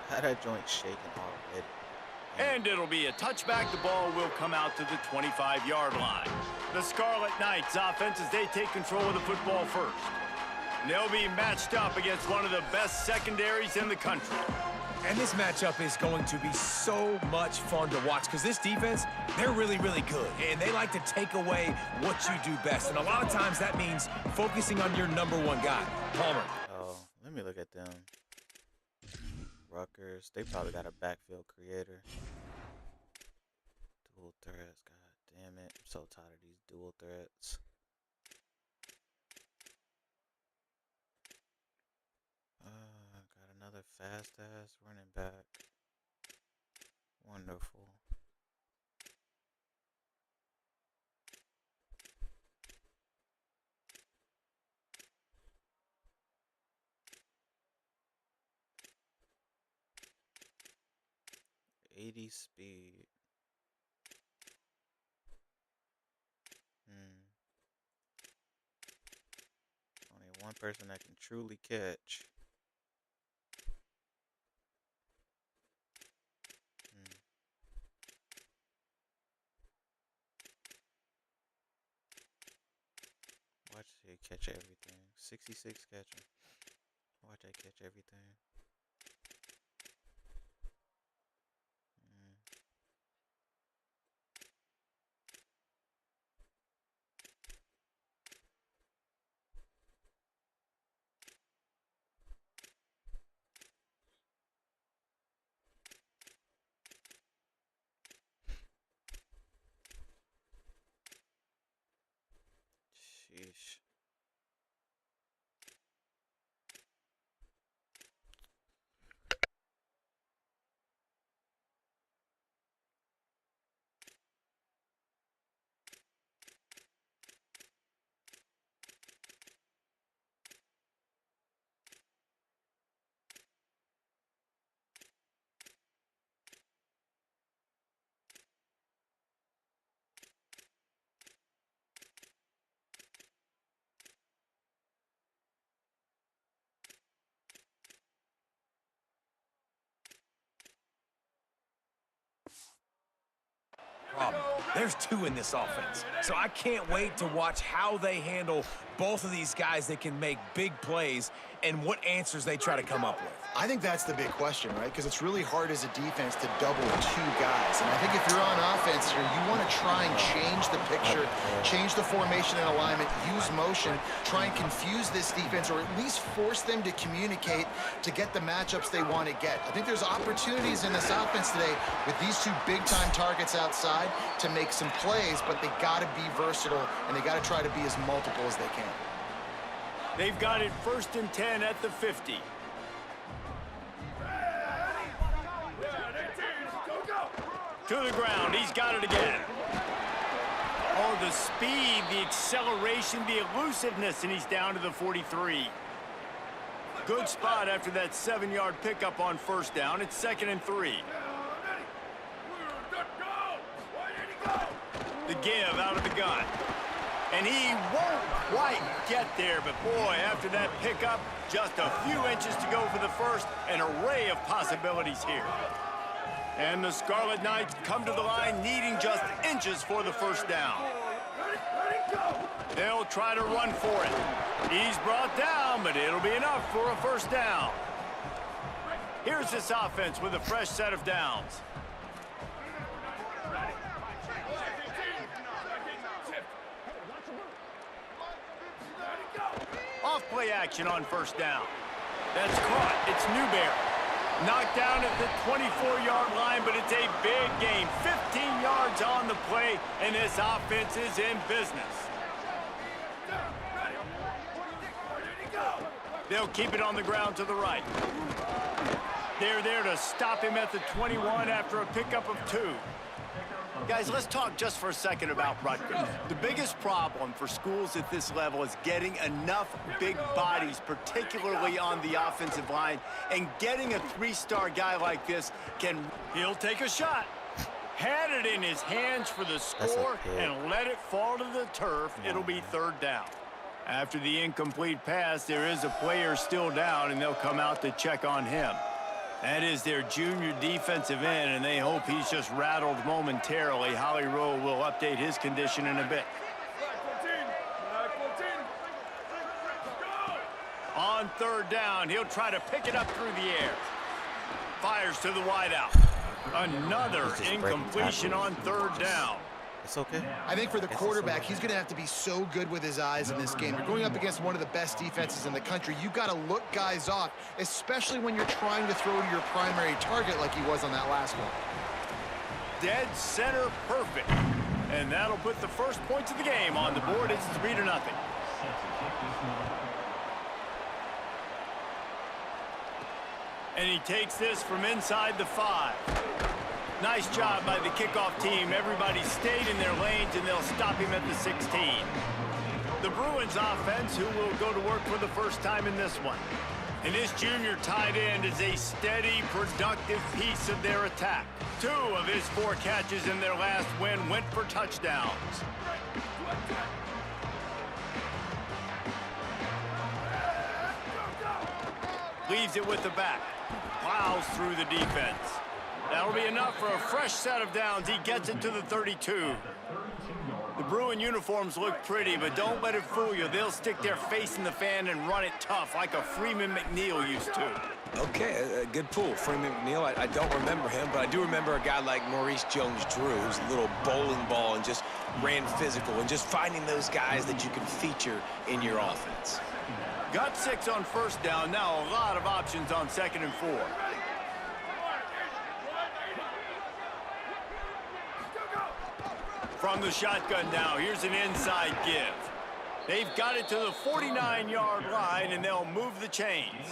How that joint shaking already? And it'll be a touchback. The ball will come out to the 25-yard line. The Scarlet Knights offense as they take control of the football first. And they'll be matched up against one of the best secondaries in the country. And this matchup is going to be so much fun to watch because this defense, they're really, really good. And they like to take away what you do best. And a lot of times that means focusing on your number one guy, Palmer. Oh, let me look at them. Rutgers, they probably got a backfield creator. Dual threats, god damn it. I'm so tired of these dual threats. Got another fast-ass running back. Wonderful. .80 speed. Only one person that can truly catch. Watch it catch everything. 66 catching. Watch I catch everything. Sheesh. There's two in this offense, so I can't wait to watch how they handle both of these guys that can make big plays and what answers they try to come up with. I think that's the big question, right? Because it's really hard as a defense to double two guys. And I think if you're on offense here, you want to try and change the picture, change the formation and alignment, use motion, try and confuse this defense, or at least force them to communicate to get the matchups they want to get. I think there's opportunities in this offense today with these two big-time targets outside to make some plays, but they got to be versatile, and they got to try to be as multiple as they can. They've got it 1st and 10 at the 50. To the ground, he's got it again. Oh, the speed, the acceleration, the elusiveness, and he's down to the 43. Good spot after that 7-yard pickup on 1st down. It's 2nd and 3. The give out of the gun. And he won't quite get there, but boy, after that pickup, just a few inches to go for the first. An array of possibilities here. And the Scarlet Knights come to the line needing just inches for the 1st down. They'll try to run for it. He's brought down, but it'll be enough for a 1st down. Here's this offense with a fresh set of downs. Off-play action on 1st down. That's caught. It's Newberry. Knocked down at the 24-yard line, but it's a big game. 15 yards on the play, and this offense is in business. They'll keep it on the ground to the right. They're there to stop him at the 21 after a pickup of 2. Guys, let's talk just for a second about Rutgers. The biggest problem for schools at this level is getting enough big bodies, particularly on the offensive line, and getting a three-star guy like this can... He'll take a shot. Had it in his hands for the score and let it fall to the turf. It'll be third down. After the incomplete pass, there is a player still down, and they'll come out to check on him. That is their junior defensive end, and they hope he's just rattled momentarily. Holly Rowe will update his condition in a bit. On third down, he'll try to pick it up through the air. Fires to the wideout. Another incompletion on third down. It's okay. I think for the quarterback, he's going to have to be so good with his eyes in this game. You're going up against one of the best defenses in the country. You've got to look guys off, especially when you're trying to throw to your primary target like he was on that last one. Dead center perfect. And that'll put the first points of the game on the board. It's 3-0. And he takes this from inside the 5. Nice job by the kickoff team. Everybody stayed in their lanes, and they'll stop him at the 16. The Bruins offense, who will go to work for the first time in this one. And this junior tight end is a steady, productive piece of their attack. 2 of his 4 catches in their last win went for touchdowns. Leaves it with the back. Plows through the defense. That'll be enough for a fresh set of downs. He gets it to the 32. The Bruin uniforms look pretty, but don't let it fool you. They'll stick their face in the fan and run it tough like a Freeman McNeil used to. Okay, a good pull. Freeman McNeil, I don't remember him, but I do remember a guy like Maurice Jones-Drew, who's a little bowling ball and just ran physical, and just finding those guys that you can feature in your offense. Got 6 on first down. Now a lot of options on 2nd and 4. From the shotgun now, here's an inside give. They've got it to the 49-yard line, and they'll move the chains.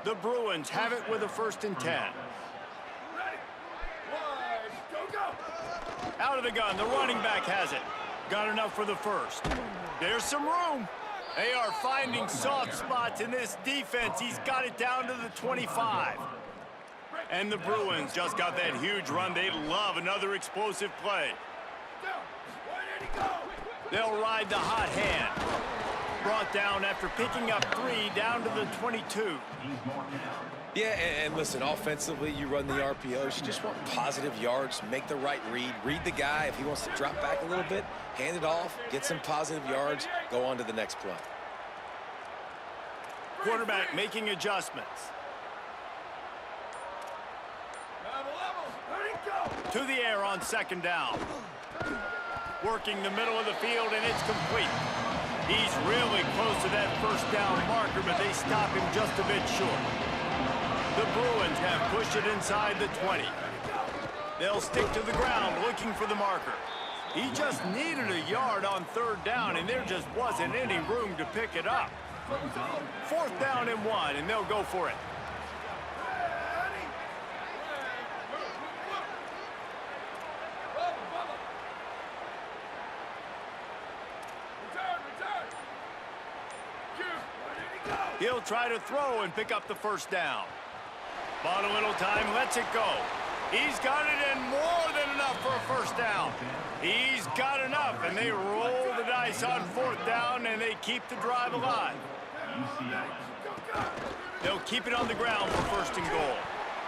The Bruins have it with a 1st and 10. Out of the gun, the running back has it. Got enough for the first. There's some room. They are finding soft spots in this defense. He's got it down to the 25. And the Bruins just got that huge run. They love another explosive play. They'll ride the hot hand. Brought down after picking up 3 down to the 22. Yeah, and listen, offensively, you run the RPOs. You just want positive yards, make the right read. Read the guy. If he wants to drop back a little bit, hand it off, get some positive yards, go on to the next play. Quarterback making adjustments. To the air on 2nd down. Working the middle of the field, and it's complete. He's really close to that 1st down marker, but they stop him just a bit short. The Bruins have pushed it inside the 20. They'll stick to the ground looking for the marker. He just needed a yard on 3rd down, and there just wasn't any room to pick it up. 4th down and 1, and they'll go for it. He'll try to throw and pick up the 1st down. Bought a little time, lets it go. He's got it and more than enough for a 1st down. He's got enough, and they roll the dice on 4th down, and they keep the drive alive. They'll keep it on the ground for 1st and goal.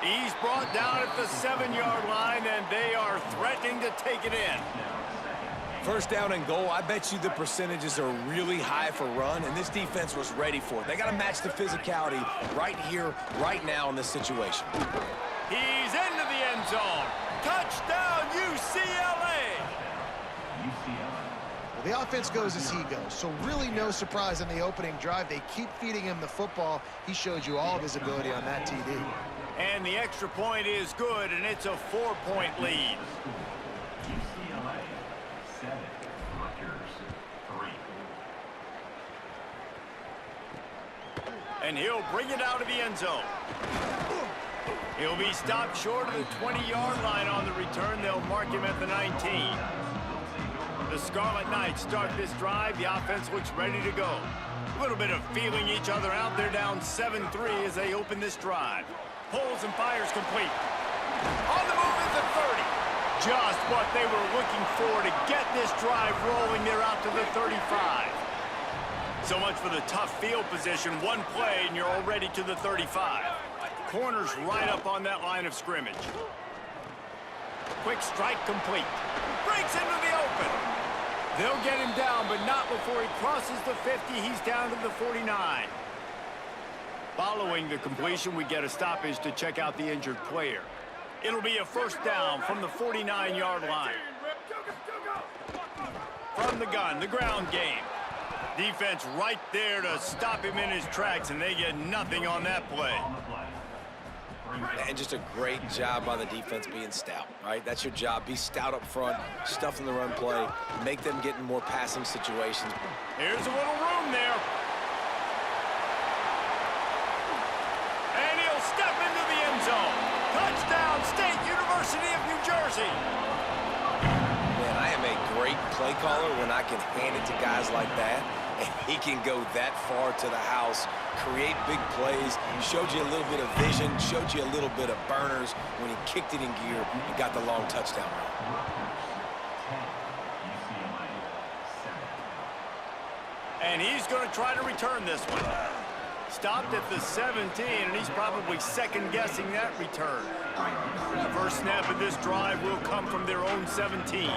He's brought down at the 7-yard line, and they are threatening to take it in. 1st down and goal, I bet you the percentages are really high for run, and this defense was ready for it. They got to match the physicality right here, right now in this situation. He's into the end zone. Touchdown, UCLA! Well, the offense goes as he goes, so really no surprise on the opening drive. They keep feeding him the football. He showed you all of his ability on that TD. And the extra point is good, and it's a 4-point lead. UCLA 7, Rutgers 3. And he'll bring it out of the end zone. He'll be stopped short of the 20-yard line on the return. They'll mark him at the 19. The Scarlet Knights start this drive. The offense looks ready to go. A little bit of feeling each other out. They're down 7-3 as they open this drive. Pulls and fires complete. On the move at the 30. Just what they were looking for to get this drive rolling. They're out to the 35. So much for the tough field position. One play and you're already to the 35. Corners right up on that line of scrimmage. Quick strike complete. Breaks into the open. They'll get him down, but not before he crosses the 50. He's down to the 49. Following the completion, we get a stoppage to check out the injured player. It'll be a first down from the 49-yard line. From the gun, the ground game. Defense right there to stop him in his tracks, and they get nothing on that play. And just a great job by the defense being stout, right? That's your job. Be stout up front, stuff in the run play, make them get in more passing situations. Here's a little room there. And he'll step into the end zone. Touchdown, State University of New Jersey. Man, I am a great play caller when I can hand it to guys like that. And he can go that far to the house, create big plays. Showed you a little bit of vision, showed you a little bit of burners when he kicked it in gear and got the long touchdown run. And he's going to try to return this one. Stopped at the 17, and he's probably second-guessing that return. The first snap of this drive will come from their own 17.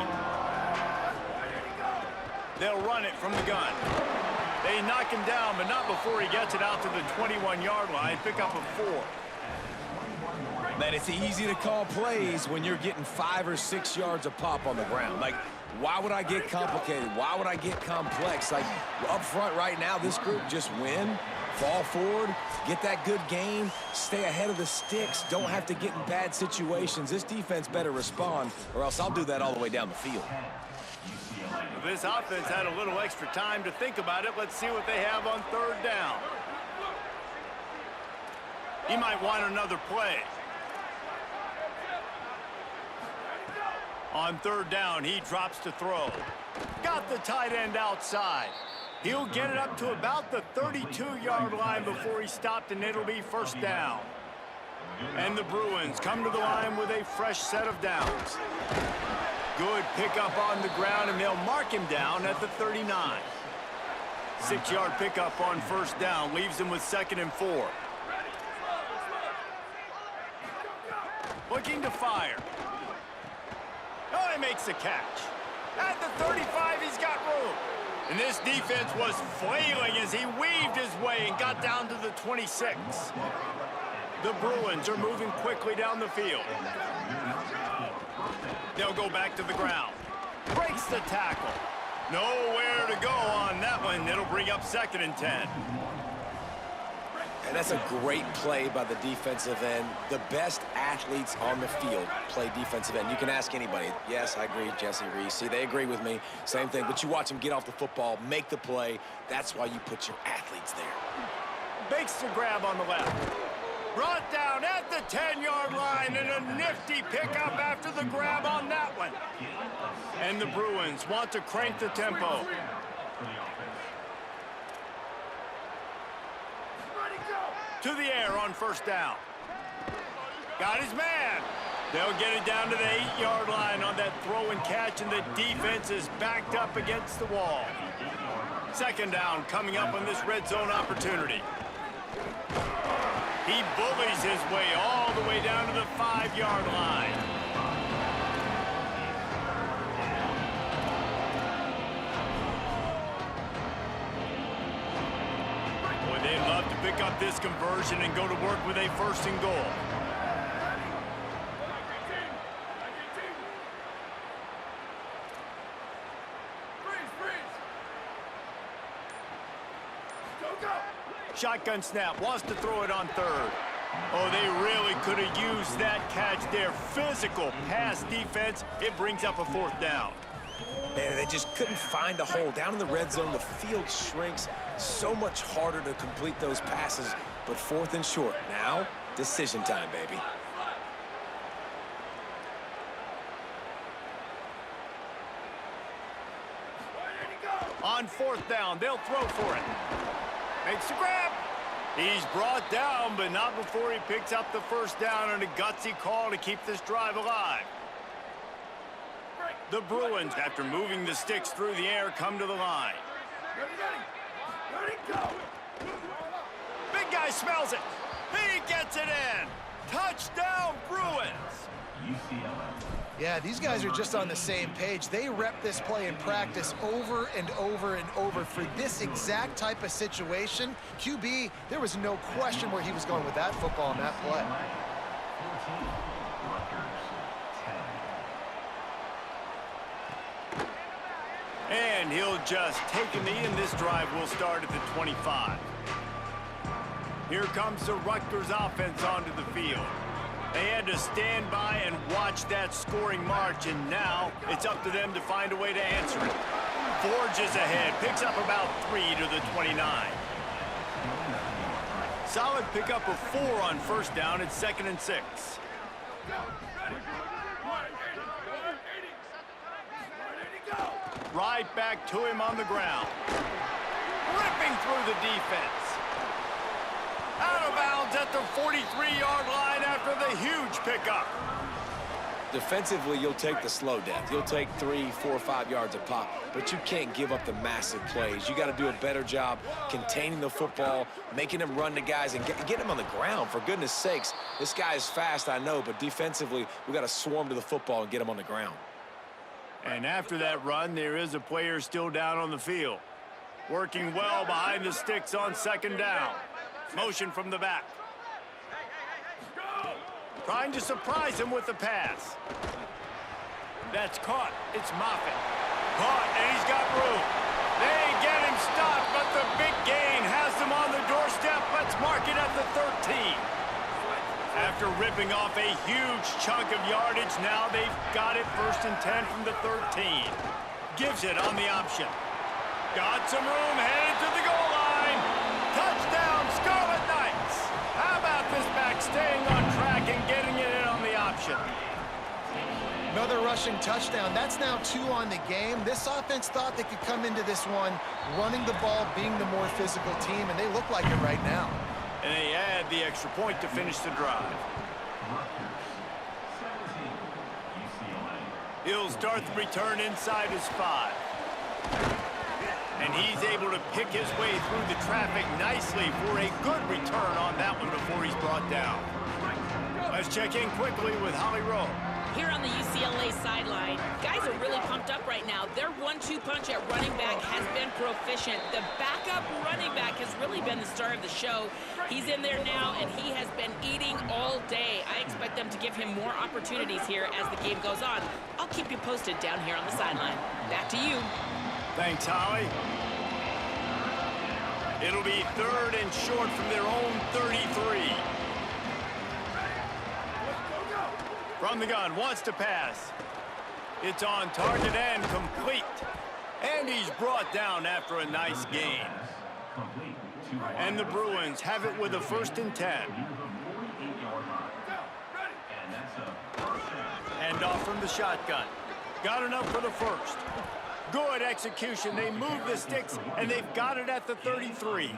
They'll run it from the gun. They knock him down, but not before he gets it out to the 21-yard line. Pick up a 4. Man, it's easy to call plays when you're getting 5 or 6 yards a pop on the ground. Like, why would I get complicated? Why would I get complex? Like, up front right now, this group just win, fall forward, get that good game, stay ahead of the sticks, don't have to get in bad situations. This defense better respond, or else I'll do that all the way down the field. This offense had a little extra time to think about it. Let's see what they have on third down. He might want another play. On third down, he drops to throw. Got the tight end outside. He'll get it up to about the 32-yard line before he stopped, and it'll be first down. And the Bruins come to the line with a fresh set of downs. Good pickup on the ground, and they'll mark him down at the 39. 6-yard pickup on first down leaves him with 2nd and 4. Looking to fire. Oh, he makes the catch. At the 35, he's got room. And this defense was flailing as he weaved his way and got down to the 26. The Bruins are moving quickly down the field. They'll go back to the ground. Breaks the tackle. Nowhere to go on that one. It'll bring up 2nd and 10. And that's a great play by the defensive end. The best athletes on the field play defensive end. You can ask anybody. Yes, I agree, Jesse Reese. See, they agree with me. Same thing. But you watch them get off the football, make the play. That's why you put your athletes there. Makes the grab on the left. Brought down at the 10-yard line, and a nifty pickup after the grab on that one. And the Bruins want to crank the tempo. To the air on first down. Got his man. They'll get it down to the 8-yard line on that throw and catch, and the defense is backed up against the wall. 2nd down coming up on this red zone opportunity. He bullies his way all the way down to the 5-yard line. Boy, they'd love to pick up this conversion and go to work with a 1st and goal. Shotgun snap, wants to throw it on 3rd. Oh, they really could have used that catch there. Physical pass defense. It brings up a 4th down. Man, they just couldn't find a hole. Down in the red zone, the field shrinks. So much harder to complete those passes. but 4th and short. Now, decision time, baby. On 4th down, they'll throw for it. Makes the grab. He's brought down, but not before he picks up the 1st down on a gutsy call to keep this drive alive. The Bruins, after moving the sticks through the air, come to the line. Ready, go! Big guy smells it. He gets it in. Touchdown, Bruins. UCLA. Yeah, these guys are just on the same page. They rep this play in practice over and over and over for this exact type of situation. QB, there was no question where he was going with that football and that play. 14. Rutgers 10. And he'll just take a knee, and this drive will start at the 25. Here comes the Rutgers offense onto the field. They had to stand by and watch that scoring march, and now it's up to them to find a way to answer it. Forges ahead, picks up about 3 to the 29. Solid pickup of 4 on 1st down. It's 2nd and 6. Right back to him on the ground. Ripping through the defense. Out of bounds at the 43-yard line after the huge pickup. Defensively, you'll take the slow death. You'll take 3, 4, 5 yards a pop, but you can't give up the massive plays. You got to do a better job containing the football, making them run to guys, and get them on the ground. For goodness sakes, this guy is fast, I know, but defensively, we got to swarm to the football and get him on the ground. And after that run, there is a player still down on the field. Working well behind the sticks on 2nd down. Motion from the back. Trying to surprise him with the pass. That's caught. It's Moffitt. Caught, and he's got room. They get him stopped, but the big gain has them on the doorstep. Let's mark it at the 13. After ripping off a huge chunk of yardage, now they've got it 1st and 10 from the 13. Gives it on the option. Got some room, headed to the goal line. Touchdown, Scarlet Knights. How about this back staying on track and getting it in on the option? Another rushing touchdown. That's now 2 on the game. This offense thought they could come into this one running the ball, being the more physical team, and they look like it right now. And they add the extra point to finish the drive. Rutgers 17. UCLA. He'll start the return inside his 5. And he's able to pick his way through the traffic nicely for a good return on that one before he's brought down. Let's check in quickly with Holly Rowe. Here on the UCLA sideline, guys are really pumped up right now. Their 1-2 punch at running back has been proficient. The backup running back has really been the star of the show. He's in there now, and he has been eating all day. I expect them to give him more opportunities here as the game goes on. I'll keep you posted down here on the sideline. Back to you. Thanks, Holly. It'll be 3rd and short from their own 33. From the gun, wants to pass. It's on target and complete. And he's brought down after a nice gain. Complete. And the Bruins have it with a 1st and 10. And that's a 1st down. Hand off from the shotgun. Got enough for the 1st. Good execution. They move the sticks, and they've got it at the 33. 17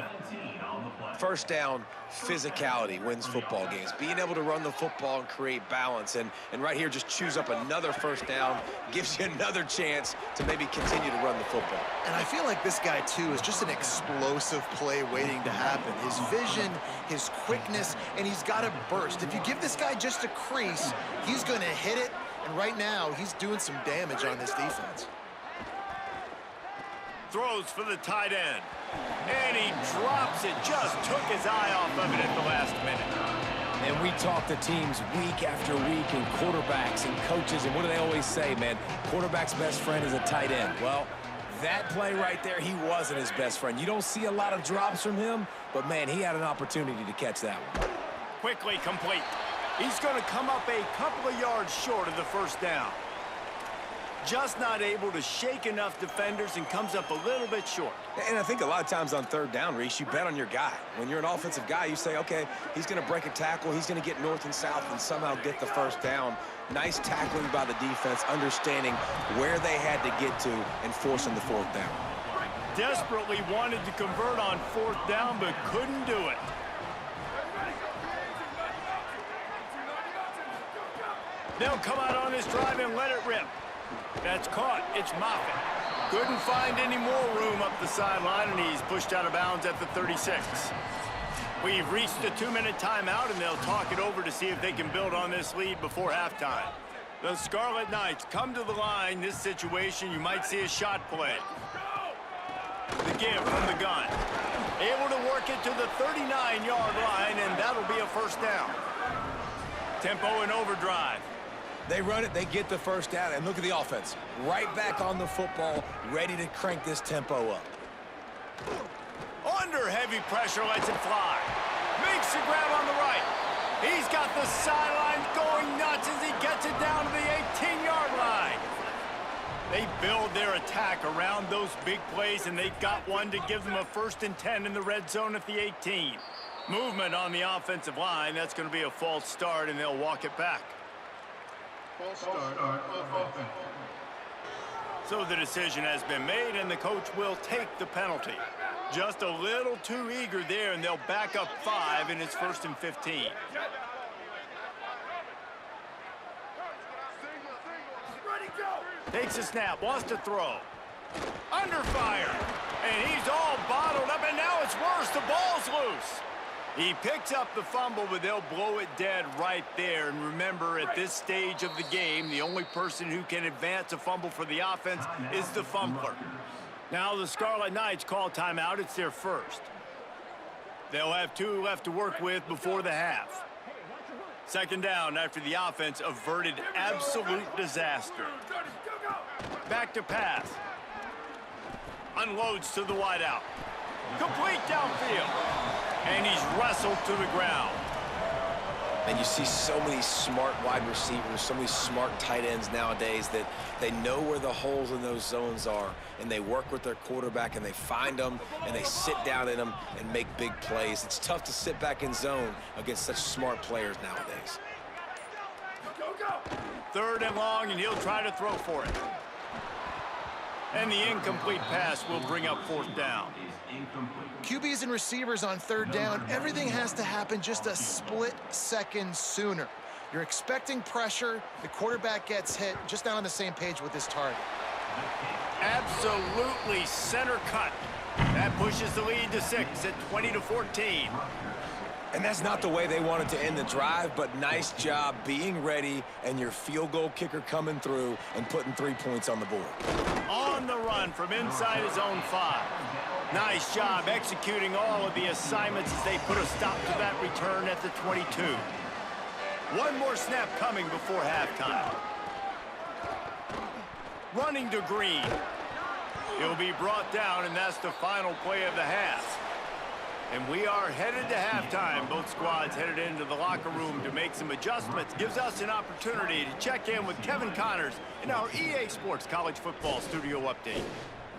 on the play. 1st down, physicality wins football games. Being able to run the football and create balance. And right here, just choose up another 1st down, gives you another chance to maybe continue to run the football. And I feel like this guy, too, is just an explosive play waiting to happen. His vision, his quickness, and he's got a burst. If you give this guy just a crease, he's going to hit it. And right now, he's doing some damage on this defense. Throws for the tight end. And he drops it. Just took his eye off of it at the last minute. And we talk to teams week after week, and quarterbacks and coaches, and what do they always say, man? Quarterback's best friend is a tight end. Well, that play right there, he wasn't his best friend. You don't see a lot of drops from him, but, man, he had an opportunity to catch that one. Quickly complete. He's going to come up a couple of yards short of the 1st down. Just not able to shake enough defenders and comes up a little bit short. And I think a lot of times on third down, Reese, you bet on your guy. When you're an offensive guy, you say, okay, he's going to break a tackle, he's going to get north and south and somehow get the first down. Nice tackling by the defense, understanding where they had to get to and forcing the fourth down. Desperately wanted to convert on fourth down, but couldn't do it. They'll come out on this drive and let it rip. That's caught. It's Moffitt. Couldn't find any more room up the sideline, and he's pushed out of bounds at the 36. We've reached a 2-minute timeout, and they'll talk it over to see if they can build on this lead before halftime. The Scarlet Knights come to the line. This situation, you might see a shot play. The give from the gun. Able to work it to the 39-yard line, and that'll be a first down. Tempo and overdrive. They run it, they get the first down, and look at the offense. Right back on the football, ready to crank this tempo up. Under heavy pressure, lets it fly. Makes the grab on the right. He's got the sidelines going nuts as he gets it down to the 18-yard line. They build their attack around those big plays, and they got one to give them a 1st and 10 in the red zone at the 18. Movement on the offensive line. That's going to be a false start, and they'll walk it back. False start on offense. So the decision has been made, and the coach will take the penalty. Just a little too eager there, and they'll back up 5, and it's 1st and 15. Takes a snap, wants to throw. Under fire, and he's all bottled up, and now it's worse. The ball's loose. He picks up the fumble, but they'll blow it dead right there. And remember, at this stage of the game, the only person who can advance a fumble for the offense is the fumbler. Now the Scarlet Knights call timeout. It's their first. They'll have 2 left to work with before the half. 2nd down after the offense averted absolute disaster. Back to pass. Unloads to the wideout. Complete downfield. And he's wrestled to the ground. And you see so many smart wide receivers, so many smart tight ends nowadays that they know where the holes in those zones are, and they work with their quarterback, and they find them, and they sit down in them and make big plays. It's tough to sit back in zone against such smart players nowadays. 3rd and long, and he'll try to throw for it. And the incomplete pass will bring up 4th down. QBs and receivers on 3rd down, everything has to happen just a split second sooner. You're expecting pressure, the quarterback gets hit, just not on the same page with his target. Absolutely center cut. That pushes the lead to 6 at 20-14. And that's not the way they wanted to end the drive, but nice job being ready and your field goal kicker coming through and putting 3 points on the board. On the run from inside his own 5. Nice job executing all of the assignments as they put a stop to that return at the 22. One more snap coming before halftime. Running to Green. He'll be brought down, and that's the final play of the half. And we are headed to halftime. Both squads headed into the locker room to make some adjustments. Gives us an opportunity to check in with Kevin Connors in our EA Sports College Football Studio Update.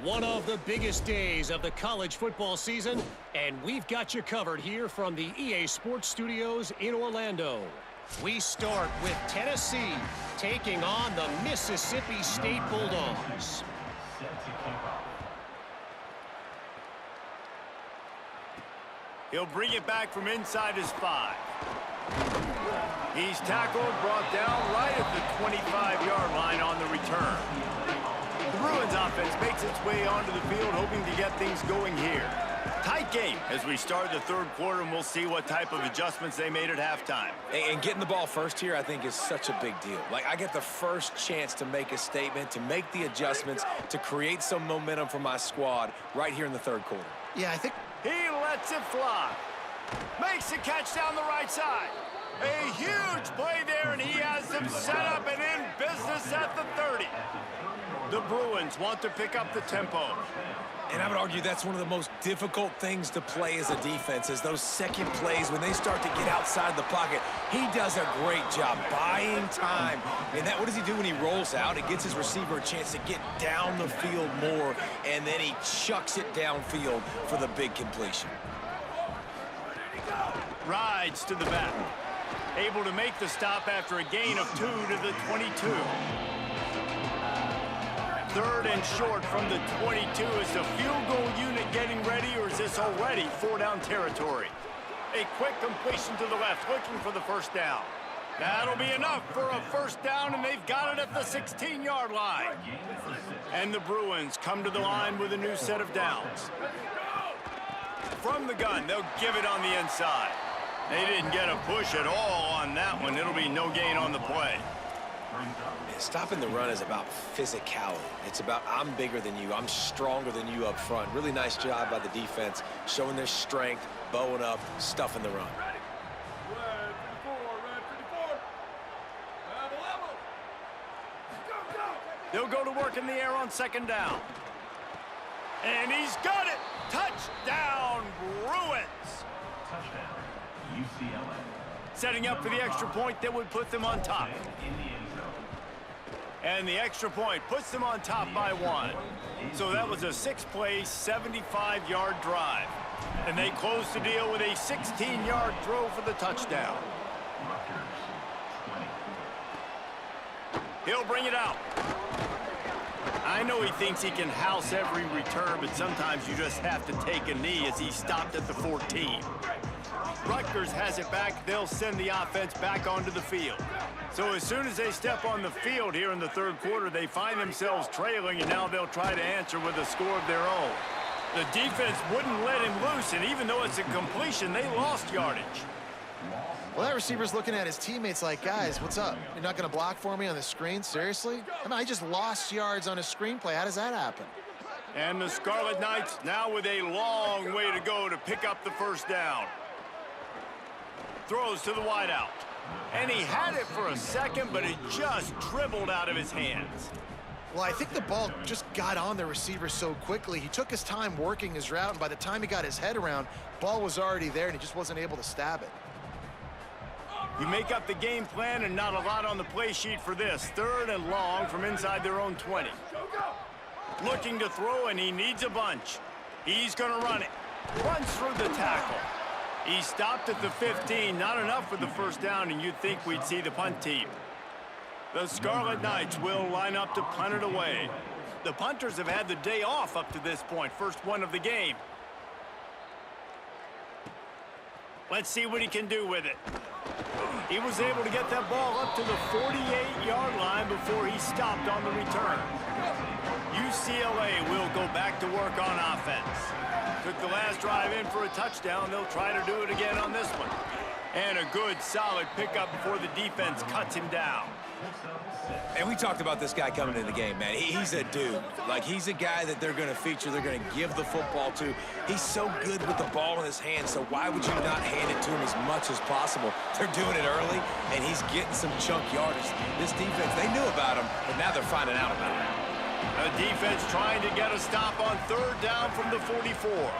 One of the biggest days of the college football season, and we've got you covered here from the EA Sports Studios in Orlando. We start with Tennessee taking on the Mississippi State Bulldogs. He'll bring it back from inside his 5. He's tackled, brought down right at the 25-yard line on the return. The Bruins offense makes its way onto the field, hoping to get things going here. Tight game as we start the 3rd quarter, and we'll see what type of adjustments they made at halftime. And getting the ball first here, I think, is such a big deal. Like, I get the first chance to make a statement, to make the adjustments, to create some momentum for my squad right here in the 3rd quarter. Yeah, I think He lets it fly. Makes the catch down the right side. A huge play there, and he has them set up and in business at the 30. The Bruins want to pick up the tempo. And I would argue that's one of the most difficult things to play as a defense, is those second plays when they start to get outside the pocket. He does a great job buying time. And what does he do when he rolls out? It gets his receiver a chance to get down the field more, and then he chucks it downfield for the big completion. Rides to the back. Able to make the stop after a gain of 2 to the 22. 3rd and short from the 22. Is the field goal unit getting ready, or is this already 4-down territory? A quick completion to the left, looking for the first down. That'll be enough for a first down, and they've got it at the 16-yard line. And the Bruins come to the line with a new set of downs. From the gun, they'll give it on the inside. They didn't get a push at all on that one. It'll be no gain on the play. Stopping the run is about physicality. It's about I'm bigger than you, I'm stronger than you up front. Really nice job by the defense, showing their strength, bowing up, stuffing the run. Red 54, red 54. Have a level. Go, go. They'll go to work in the air on 2nd down. And he's got it. Touchdown, Bruins. Touchdown, UCLA. Setting up for the extra point that would put them on top. In the end zone. And the extra point puts them on top by 1. So that was a 6-play, 75-yard drive. And they close the deal with a 16-yard throw for the touchdown. He'll bring it out. I know he thinks he can house every return, but sometimes you just have to take a knee, as he stopped at the 14. Rutgers has it back. They'll send the offense back onto the field. So as soon as they step on the field here in the 3rd quarter, they find themselves trailing, and now they'll try to answer with a score of their own. The defense wouldn't let him loose, and even though it's a completion, they lost yardage. Well, that receiver's looking at his teammates like, guys, what's up? You're not going to block for me on the screen? Seriously? I mean, I just lost yards on a screenplay. How does that happen? And the Scarlet Knights now with a long way to go to pick up the first down. Throws to the wideout. And he had it for a second, but it just dribbled out of his hands. Well, I think the ball just got on the receiver so quickly. He took his time working his route, and by the time he got his head around, ball was already there, and he just wasn't able to stab it. You make up the game plan, and not a lot on the play sheet for this. 3rd and long from inside their own 20. Looking to throw, and he needs a bunch. He's going to run it. Runs through the tackle. He stopped at the 15. Not enough for the first down, and you'd think we'd see the punt team. The Scarlet Knights will line up to punt it away. The punters have had the day off up to this point. First one of the game. Let's see what he can do with it. He was able to get that ball up to the 48-yard line before he stopped on the return. UCLA will go back to work on offense. Took the last drive in for a touchdown. They'll try to do it again on this one. And a good, solid pickup before the defense cuts him down. And we talked about this guy coming into the game, man. He's a dude. Like, he's a guy that they're going to feature, they're going to give the football to. He's so good with the ball in his hands, so why would you not hand it to him as much as possible? They're doing it early, and he's getting some chunk yardage. This defense, they knew about him, but now they're finding out about him. A defense trying to get a stop on 3rd down from the 44.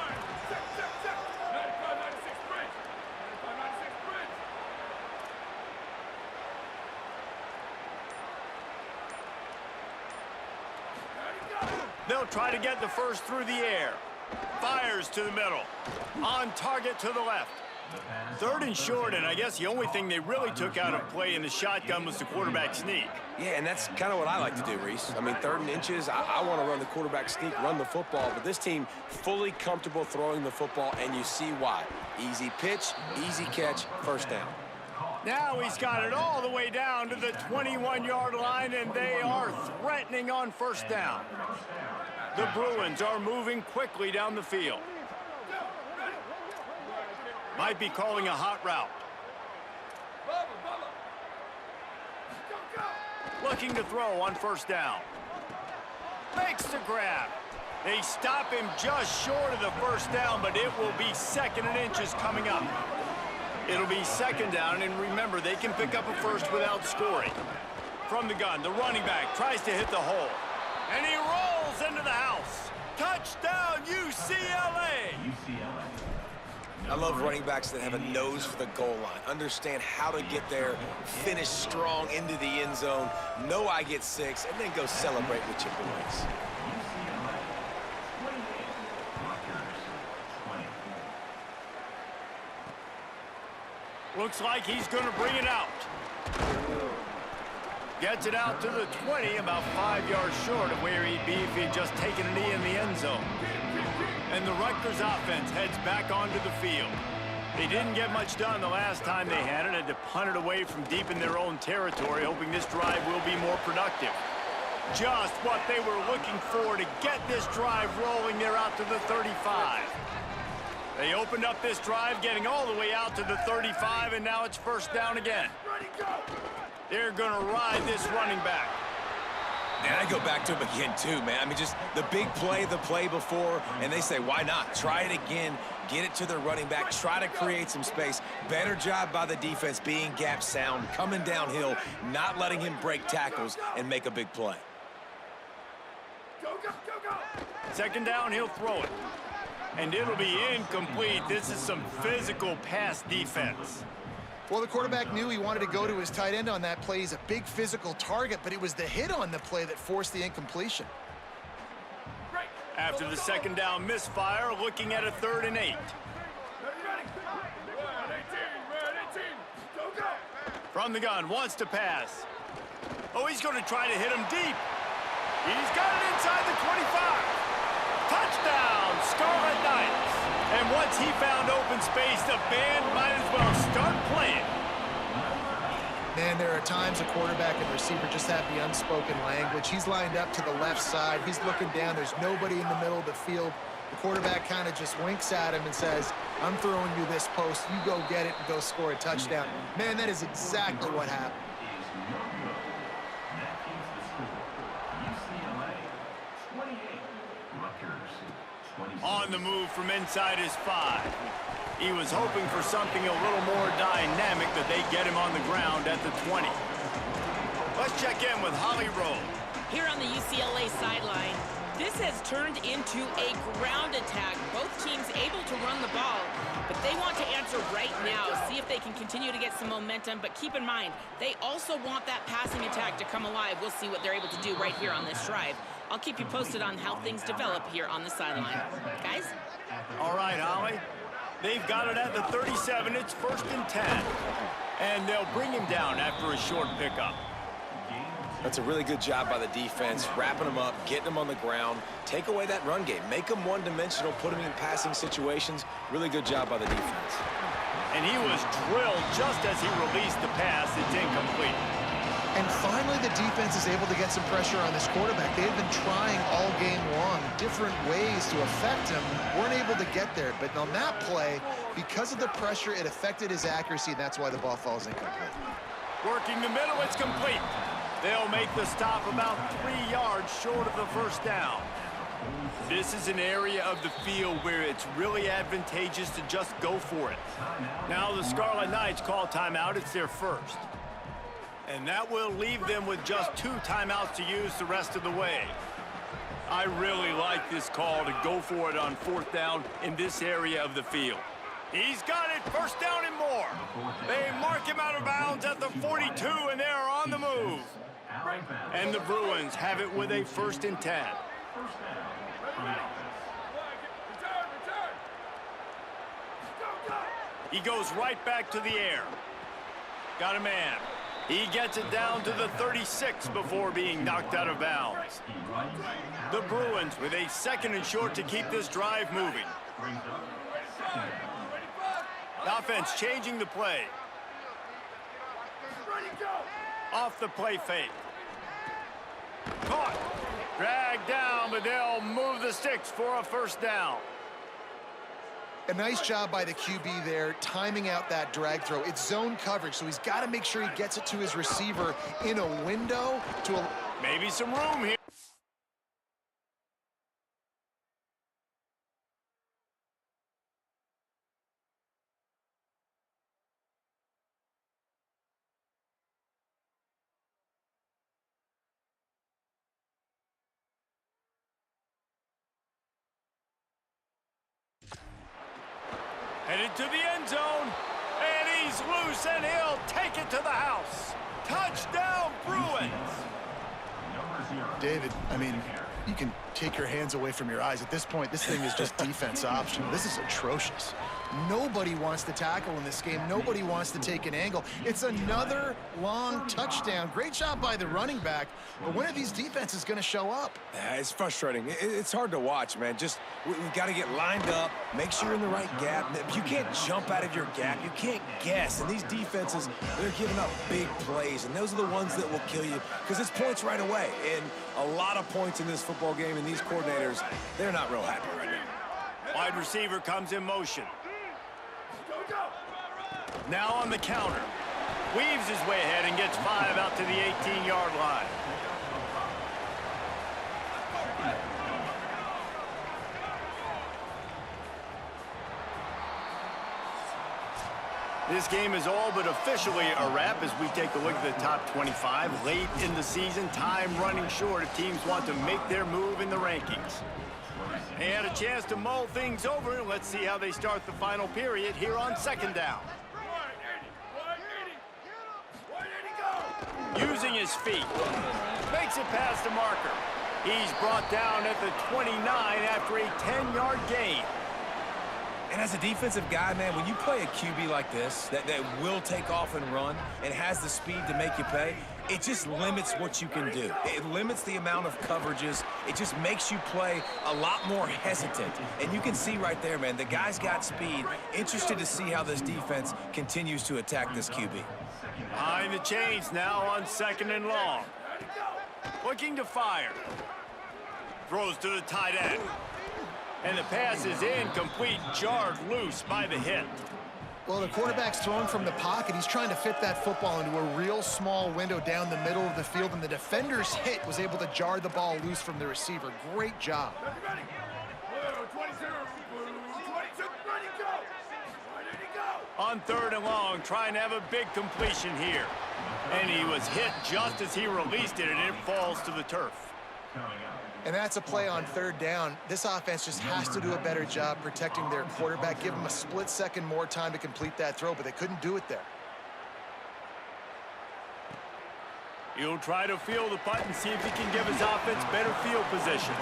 They'll try to get the first through the air. Fires to the middle. On target to the left. 3rd and short, and I guess the only thing they really took out of play in the shotgun was the quarterback sneak. Yeah, and that's kind of what I like to do, Reese. I mean, 3rd and inches, I want to run the quarterback sneak, run the football, but this team fully comfortable throwing the football, and you see why. Easy pitch, easy catch, first down. Now he's got it all the way down to the 21-yard line, and they are threatening on first down. The Bruins are moving quickly down the field. Might be calling a hot route. Looking to throw on first down. Makes the grab. They stop him just short of the first down, but it will be 2nd and inches coming up. It'll be second down, and remember, they can pick up a first without scoring. From the gun, the running back tries to hit the hole. And he rolls into the house. Touchdown, UCLA! I love running backs that have a nose for the goal line, understand how to get there, finish strong into the end zone, know I get 6, and then go celebrate with your boys. Looks like he's going to bring it out. Gets it out to the 20, about 5 yards short of where he'd be if he'd just taken a knee in the end zone. And the Rutgers offense heads back onto the field. They didn't get much done the last time they had it, had to punt it away from deep in their own territory, hoping this drive will be more productive. Just what they were looking for to get this drive rolling there out to the 35. They opened up this drive, getting all the way out to the 35, and now it's first down again. They're going to ride this running back. And I go back to him again, too, man. I mean, just the big play, the play before, and they say, why not? Try it again, get it to the running back, try to create some space. Better job by the defense being gap sound, coming downhill, not letting him break tackles and make a big play. Go, go, go, go! Second down, he'll throw it. And it'll be incomplete. This is some physical pass defense. Well, the quarterback knew he wanted to go to his tight end on that play. He's a big physical target, but it was the hit on the play that forced the incompletion. After the second down misfire, looking at a 3rd and 8. Ready? Red 18, go, go! From the gun, wants to pass. Oh, he's going to try to hit him deep. He's got it inside the 25. Touchdown, Scarlet Knights. And once he found open space, the band might as well start playing. Man, there are times a quarterback and receiver just have the unspoken language. He's lined up to the left side. He's looking down. There's nobody in the middle of the field. The quarterback kind of just winks at him and says, I'm throwing you this post. You go get it and go score a touchdown. Man, that is exactly what happened. On the move from inside his 5. He was hoping for something a little more dynamic, that they get him on the ground at the 20. Let's check in with Holly Rowe. Here on the UCLA sideline, this has turned into a ground attack. Both teams able to run the ball, but they want to answer right now, see if they can continue to get some momentum. But keep in mind, they also want that passing attack to come alive. We'll see what they're able to do right here on this drive. I'll keep you posted on how things develop here on the sideline. Guys? All right, Holly. They've got it at the 37. It's 1st and 10. And they'll bring him down after a short pickup. That's a really good job by the defense, wrapping them up, getting them on the ground, take away that run game, make them one-dimensional, put them in passing situations. Really good job by the defense. And he was drilled just as he released the pass. It's incomplete. And finally, the defense is able to get some pressure on this quarterback. They had been trying all game long, different ways to affect him, weren't able to get there. But on that play, because of the pressure, it affected his accuracy, and that's why the ball falls incomplete. Working the middle, it's complete. They'll make the stop about 3 yards short of the first down. This is an area of the field where it's really advantageous to just go for it. Now the Scarlet Knights call timeout. It's their first. And that will leave them with just 2 timeouts to use the rest of the way. I really like this call to go for it on 4th down in this area of the field. He's got it, 1st down and more. They mark him out of bounds at the 42, and they are on the move. And the Bruins have it with a 1st and 10. Return! Go, go! He goes right back to the air. Got a man. He gets it down to the 36 before being knocked out of bounds. The Bruins with a 2nd and short to keep this drive moving. The offense changing the play. Ready, go! Off the play fake. Caught. Dragged down, but they'll move the sticks for a 1st down. A nice job by the QB there, timing out that drag throw. It's zone coverage, so he's got to make sure he gets it to his receiver in a window to Maybe some room here. Headed to the end zone. And he's loose, and he'll take it to the house. Touchdown, Bruins. David, I mean, you can take your hands away from your eyes. At this point, this thing is just defense option. This is atrocious. Nobody wants to tackle in this game. Nobody wants to take an angle. It's another long touchdown. Great job by the running back, but when are these defenses going to show up? Yeah, it's frustrating. It's hard to watch, man. Just, we've got to get lined up, make sure you're in the right gap. You can't jump out of your gap. You can't guess. And these defenses, they're giving up big plays, and those are the ones that will kill you because it's points right away. And a lot of points in this football game, and these coordinators, they're not real happy right now. Wide receiver comes in motion. Now on the counter. Weaves his way ahead and gets 5 out to the 18-yard line. This game is all but officially a wrap as we take a look at the top 25. Late in the season, time running short if teams want to make their move in the rankings. They had a chance to mull things over. Let's see how they start the final period here on second down. Using his feet. Makes it past the marker. He's brought down at the 29 after a 10-yard gain. And as a defensive guy, man, when you play a QB like this, that will take off and run and has the speed to make you pay, it just limits what you can do. It limits the amount of coverages. It just makes you play a lot more hesitant. And you can see right there, man, the guy's got speed. Interested to see how this defense continues to attack this QB. Behind the chains now on second and long. Looking to fire. Throws to the tight end. And the pass is incomplete, jarred loose by the hit. Well, the quarterback's throwing from the pocket. He's trying to fit that football into a real small window down the middle of the field, and the defender's hit was able to jar the ball loose from the receiver. Great job. On third and long, trying to have a big completion here. And he was hit just as he released it, and it falls to the turf. And that's a play on third down. This offense just has to do a better job protecting their quarterback. Give him a split second more time to complete that throw, but they couldn't do it there. He'll try to field the punt and see if he can give his offense better field position.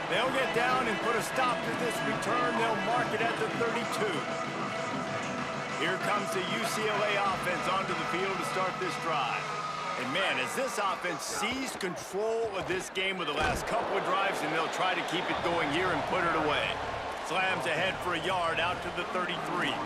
They'll get down and put a stop to this return. They'll mark it at the 32. Here comes the UCLA offense onto the field to start this drive. And man, as this offense seized control of this game with the last couple of drives, and they'll try to keep it going here and put it away. Slams ahead for a yard out to the 33. Yeah,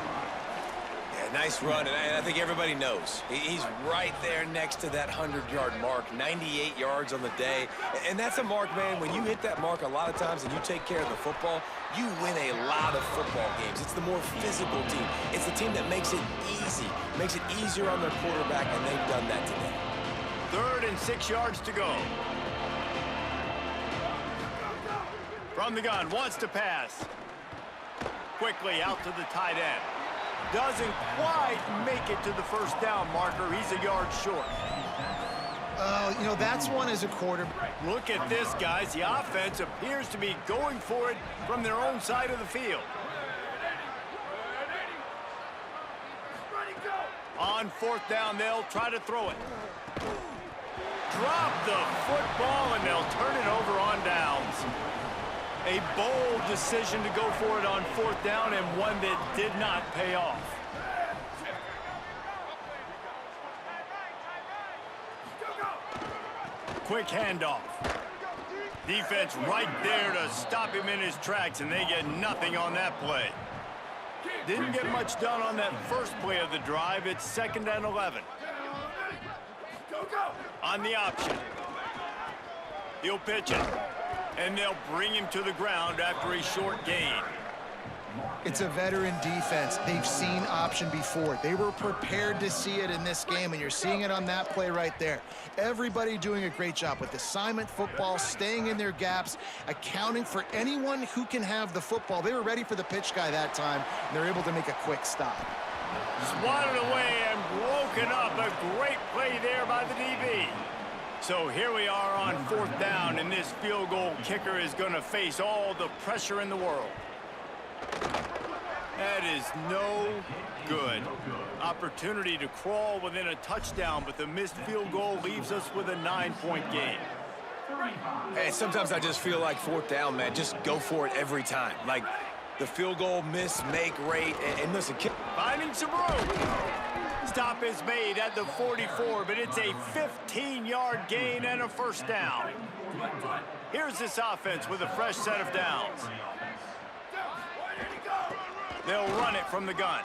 nice run, and I think everybody knows. He's right there next to that 100-yard mark, 98 yards on the day. And that's a mark, man, when you hit that mark a lot of times and you take care of the football, you win a lot of football games. It's the more physical team. It's the team that makes it easy, makes it easier on their quarterback, and they've done that today. 3rd and 6 yards to go. From the gun, wants to pass. Quickly out to the tight end. Doesn't quite make it to the first down marker. He's a yard short. You know, that's one as a quarterback. Look at this, guys. The offense appears to be going for it from their own side of the field. On 4th down, they'll try to throw it. Drop the football, and they'll turn it over on downs. A bold decision to go for it on 4th down, and one that did not pay off. Quick handoff. Defense right there to stop him in his tracks, and they get nothing on that play. Didn't get much done on that first play of the drive. It's 2nd and 11. On the option. He'll pitch it. And they'll bring him to the ground after a short gain. It's a veteran defense. They've seen option before. They were prepared to see it in this game, and you're seeing it on that play right there. Everybody doing a great job with assignment football, staying in their gaps, accounting for anyone who can have the football. They were ready for the pitch guy that time, and they're able to make a quick stop. Swatted away and broken up. A great play there by the DB. So here we are on 4th down, and this field goal kicker is going to face all the pressure in the world. That is no good. Opportunity to crawl within a touchdown, but the missed field goal leaves us with a 9-point game. Hey, sometimes I just feel like fourth down, man. Just go for it every time. Like the field goal miss, make rate, and listen. Finding some room. Stop is made at the 44, but it's a 15-yard gain and a first down. Here's this offense with a fresh set of downs. They'll run it from the gun.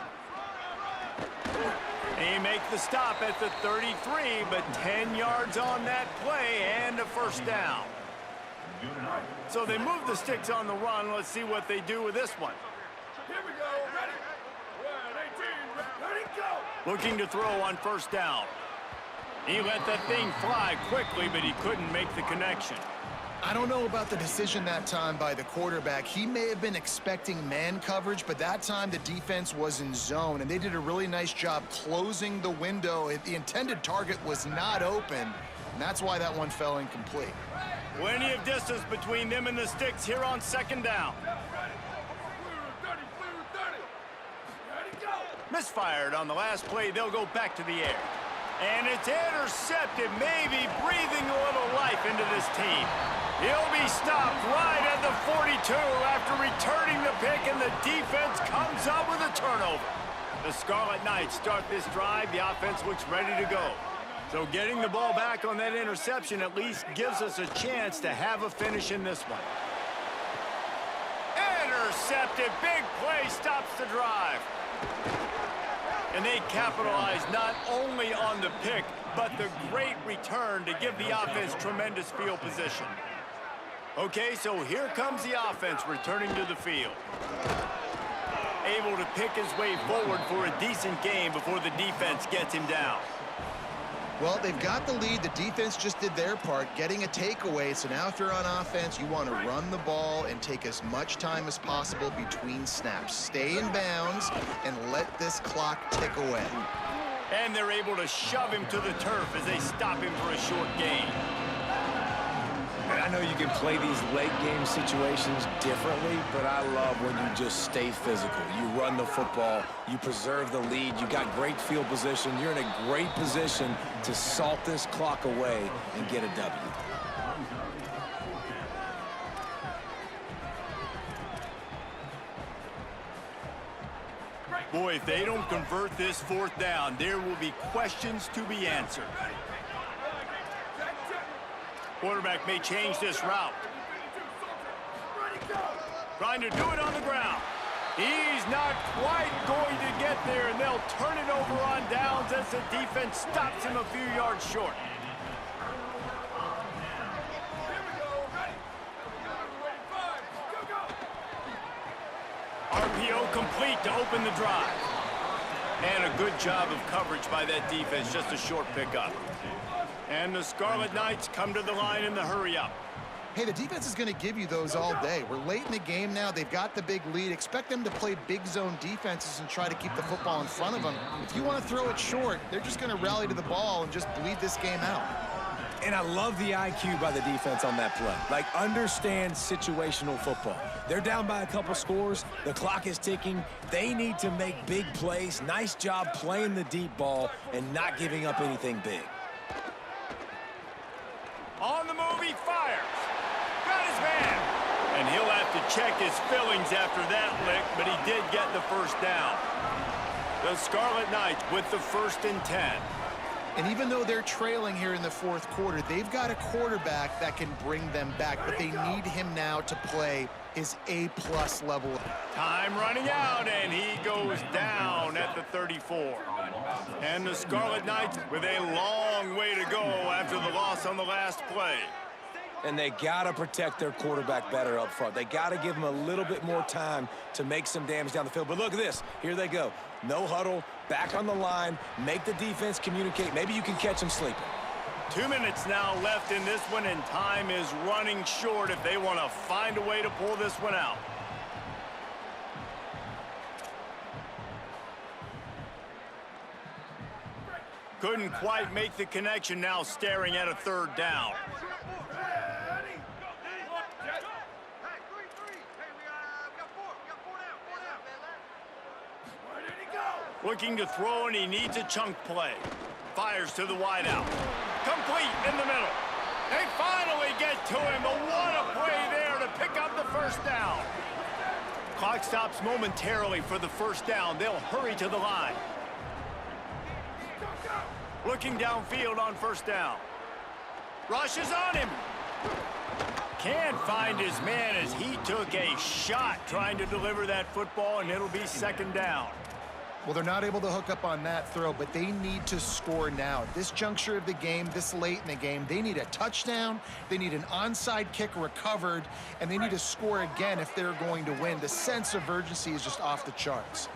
They make the stop at the 33, but 10 yards on that play and a first down. So they move the sticks on the run. Let's see what they do with this one. Here we go. Ready. Red 18. Ready, go. Looking to throw on first down. He let that thing fly quickly, but he couldn't make the connection. I don't know about the decision that time by the quarterback. He may have been expecting man coverage, but that time the defense was in zone, and they did a really nice job closing the window. The intended target was not open, and that's why that one fell incomplete. Plenty of distance between them and the sticks here on second down. Blue 30. Ready, go. Misfired on the last play. They'll go back to the air. And it's intercepted, maybe breathing a little life into this team. He'll be stopped right at the 42 after returning the pick, and the defense comes up with a turnover. The Scarlet Knights start this drive. The offense looks ready to go. So getting the ball back on that interception at least gives us a chance to have a finish in this one. Intercepted. Big play stops the drive. And they capitalize not only on the pick, but the great return to give the offense tremendous field position. Okay, so here comes the offense returning to the field. Able to pick his way forward for a decent game before the defense gets him down. Well, they've got the lead. The defense just did their part, getting a takeaway. So now if you're on offense, you want to run the ball and take as much time as possible between snaps. Stay in bounds and let this clock tick away. And they're able to shove him to the turf as they stop him for a short gain. And I know you can play these late game situations differently, but I love when you just stay physical. You run the football, you preserve the lead, you got great field position, you're in a great position to salt this clock away and get a W. Boy, if they don't convert this fourth down, there will be questions to be answered. Quarterback may change this route. Trying to do it on the ground. He's not quite going to get there, and they'll turn it over on downs as the defense stops him a few yards short. RPO complete to open the drive. And a good job of coverage by that defense, just a short pickup. And the Scarlet Knights come to the line in the hurry-up. Hey, the defense is going to give you those all day. We're late in the game now. They've got the big lead. Expect them to play big zone defenses and try to keep the football in front of them. If you want to throw it short, they're just going to rally to the ball and just bleed this game out. And I love the IQ by the defense on that play. Like, understand situational football. They're down by a couple scores. The clock is ticking. They need to make big plays. Nice job playing the deep ball and not giving up anything big. On the move, he fires. Got his man. And he'll have to check his fillings after that lick, but he did get the first down. The Scarlet Knights with the 1st and 10. And even though they're trailing here in the fourth quarter, they've got a quarterback that can bring them back, but they need him now to play his A-plus level. Time running out, and he goes down at the 34. And the Scarlet Knights with a long way to go after the loss on the last play. And they got to protect their quarterback better up front. They got to give him a little bit more time to make some damage down the field. But look at this. Here they go. No huddle, back on the line, make the defense communicate. Maybe you can catch them sleeping. 2 minutes now left in this one, and time is running short if they want to find a way to pull this one out. Couldn't quite make the connection, now staring at a 3rd down. Looking to throw, and he needs a chunk play. Fires to the wideout. Complete in the middle. They finally get to him, but what a play there to pick up the first down. Clock stops momentarily for the first down. They'll hurry to the line. Looking downfield on first down. Rushes on him. Can't find his man as he took a shot trying to deliver that football, and it'll be second down. Well, they're not able to hook up on that throw, but they need to score now. At this juncture of the game, this late in the game, they need a touchdown, they need an onside kick recovered, and they need to score again if they're going to win. The sense of urgency is just off the charts.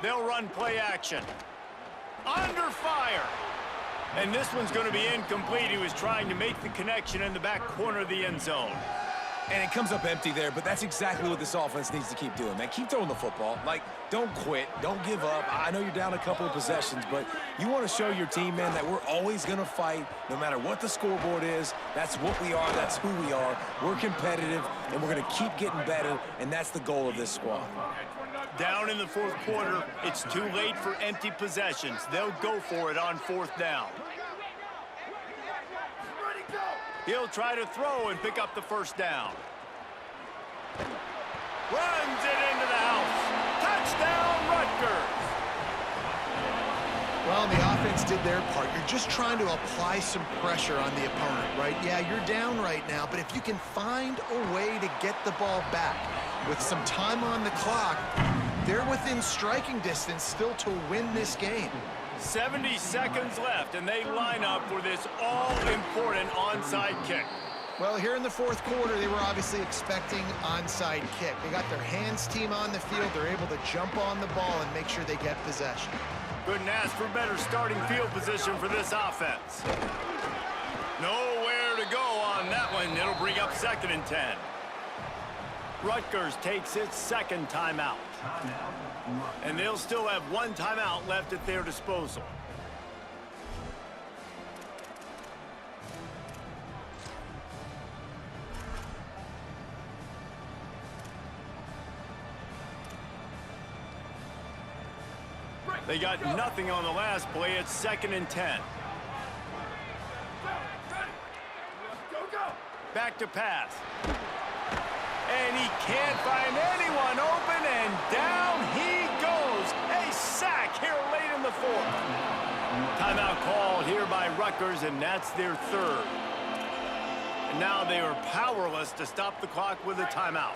They'll run play action. Under fire. And this one's going to be incomplete. He was trying to make the connection in the back corner of the end zone. And it comes up empty there, but that's exactly what this offense needs to keep doing, man. Keep throwing the football. Like, don't quit. Don't give up. I know you're down a couple of possessions, but you want to show your team, man, that we're always going to fight no matter what the scoreboard is. That's what we are. That's who we are. We're competitive, and we're going to keep getting better, and that's the goal of this squad. Down in the fourth quarter, it's too late for empty possessions. They'll go for it on fourth down. He'll try to throw and pick up the first down. Runs it into the house. Touchdown, Rutgers. Well, the offense did their part. You're just trying to apply some pressure on the opponent, right? Yeah, you're down right now, but if you can find a way to get the ball back with some time on the clock, they're within striking distance still to win this game. 70 seconds left, and they line up for this all-important onside kick. Well, here in the fourth quarter, they were obviously expecting onside kick. They got their hands team on the field. They're able to jump on the ball and make sure they get possession. Couldn't ask for better starting field position for this offense. Nowhere to go on that one. It'll bring up 2nd and 10. Rutgers takes its second timeout. And they'll still have one timeout left at their disposal. They got nothing on the last play. It's 2nd and 10. Back to pass. And he can't find anyone open, and down he goes. A sack here late in the fourth. Timeout called here by Rutgers, and that's their third. And now they are powerless to stop the clock with a timeout.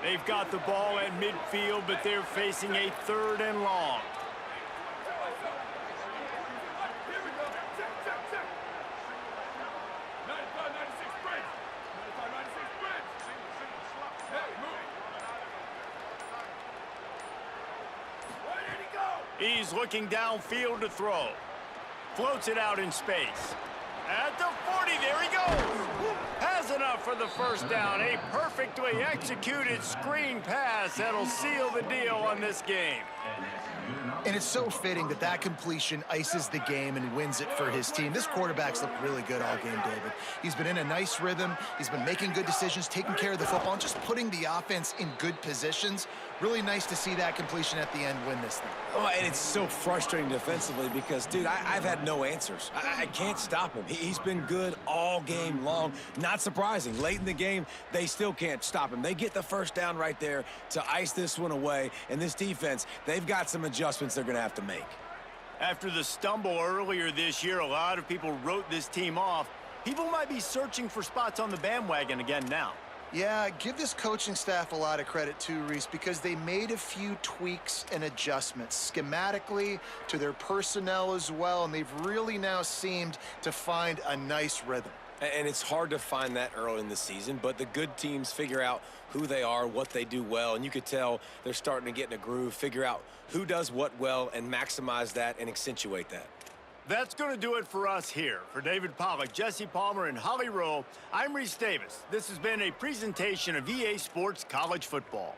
They've got the ball at midfield, but they're facing a 3rd and long. He's looking downfield to throw. Floats it out in space. At the 40, there he goes. Has enough for the first down. A perfectly executed screen pass that'll seal the deal on this game. And it's so fitting that that completion ices the game and wins it for his team. This quarterback's looked really good all game, David. He's been in a nice rhythm. He's been making good decisions, taking care of the football, and just putting the offense in good positions. Really nice to see that completion at the end win this thing. Oh, and it's so frustrating defensively because, dude, I've had no answers. I can't stop him. He's been good all game long. Not surprising. Late in the game, they still can't stop him. They get the first down right there to ice this one away. And this defense, they've got some adjustments they're going to have to make. After the stumble earlier this year, a lot of people wrote this team off. People might be searching for spots on the bandwagon again now. Yeah, give this coaching staff a lot of credit too, Reese, because they made a few tweaks and adjustments schematically to their personnel as well, and they've really now seemed to find a nice rhythm. And it's hard to find that early in the season, but the good teams figure out who they are, what they do well, and you could tell they're starting to get in a groove, figure out who does what well, and maximize that and accentuate that. That's going to do it for us here. For David Pollack, Jesse Palmer, and Holly Rowe, I'm Reese Davis. This has been a presentation of EA Sports College Football.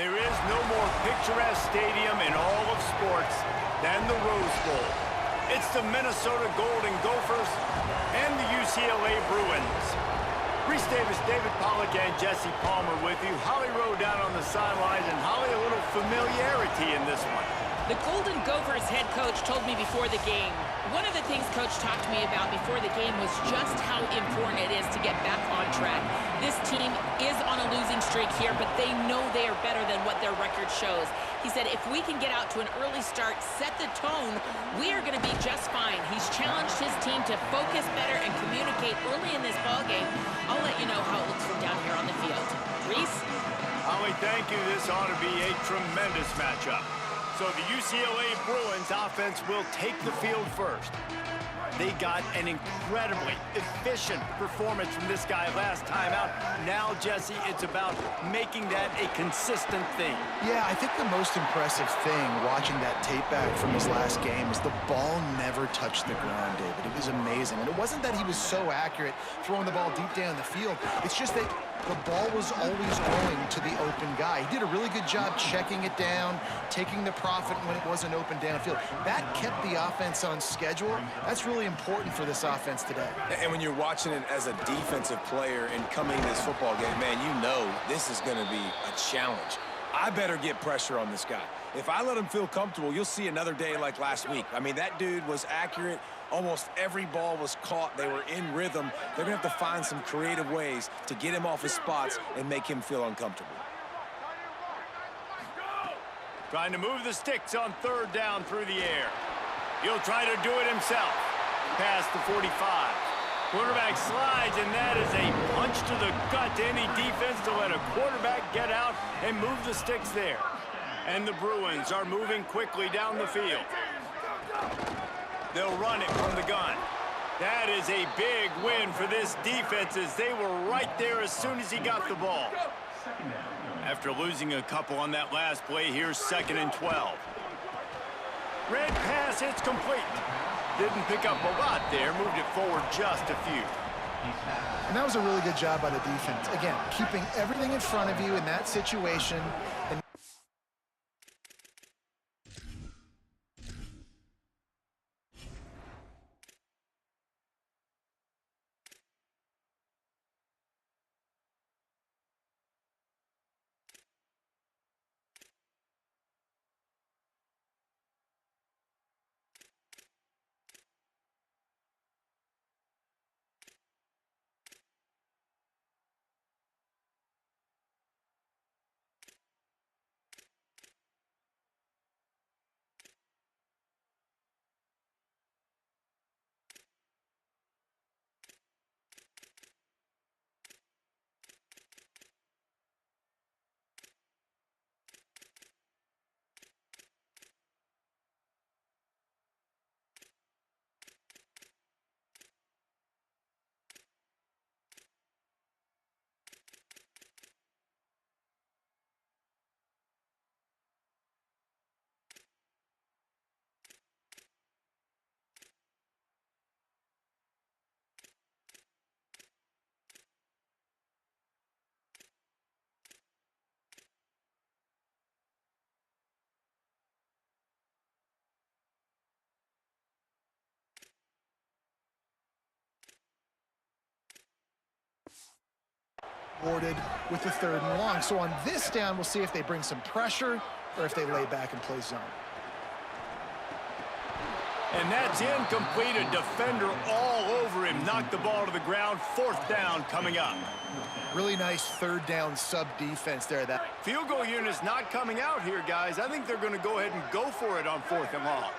There is no more picturesque stadium in all of sports than the Rose Bowl. It's the Minnesota Golden Gophers and the UCLA Bruins. Reese Davis, David Pollack, and Jesse Palmer with you. Holly Rowe down on the sidelines, and Holly, a little familiarity in this one. The Golden Gophers head coach told me before the game, one of the things Coach talked to me about before the game was just how important it is to get back on track. This team is on a losing streak here, but they know they are better than what their record shows. He said if we can get out to an early start, set the tone, we are going to be just fine. He's challenged his team to focus better and communicate early in this ballgame. I'll let you know how it looks from down here on the field. Reese? Holly, thank you. This ought to be a tremendous matchup. So the UCLA Bruins offense will take the field first. They got an incredibly efficient performance from this guy last time out. Now, Jesse, it's about making that a consistent thing. Yeah, I think the most impressive thing watching that tape back from his last game is the ball never touched the ground, David. It was amazing. And it wasn't that he was so accurate throwing the ball deep down the field. It's just that the ball was always going to the open guy. He did a really good job checking it down, taking the profit when it wasn't open downfield. That kept the offense on schedule. That's really important for this offense today. And when you're watching it as a defensive player and coming to this football game, man, you know this is going to be a challenge. I better get pressure on this guy. If I let him feel comfortable, you'll see another day like last week. I mean, that dude was accurate. Almost every ball was caught. They were in rhythm. They're going to have to find some creative ways to get him off his spots and make him feel uncomfortable. Trying to move the sticks on third down through the air. He'll try to do it himself. Past the 45. Quarterback slides, and that is a punch to the gut to any defense to let a quarterback get out and move the sticks there. And the Bruins are moving quickly down the field. They'll run it from the gun. That is a big win for this defense as they were right there as soon as he got the ball. After losing a couple on that last play, here's 2nd and 12. Red pass, it's complete. Didn't pick up a lot there, moved it forward just a few. And that was a really good job by the defense. Again, keeping everything in front of you in that situation. And with the 3rd and long. So on this down, we'll see if they bring some pressure or if they lay back and play zone. And that's incomplete. A defender all over him. Knocked the ball to the ground. 4th down coming up. Really nice 3rd down sub defense there. That field goal unit's not coming out here, guys. I think they're going to go ahead and go for it on 4th and long.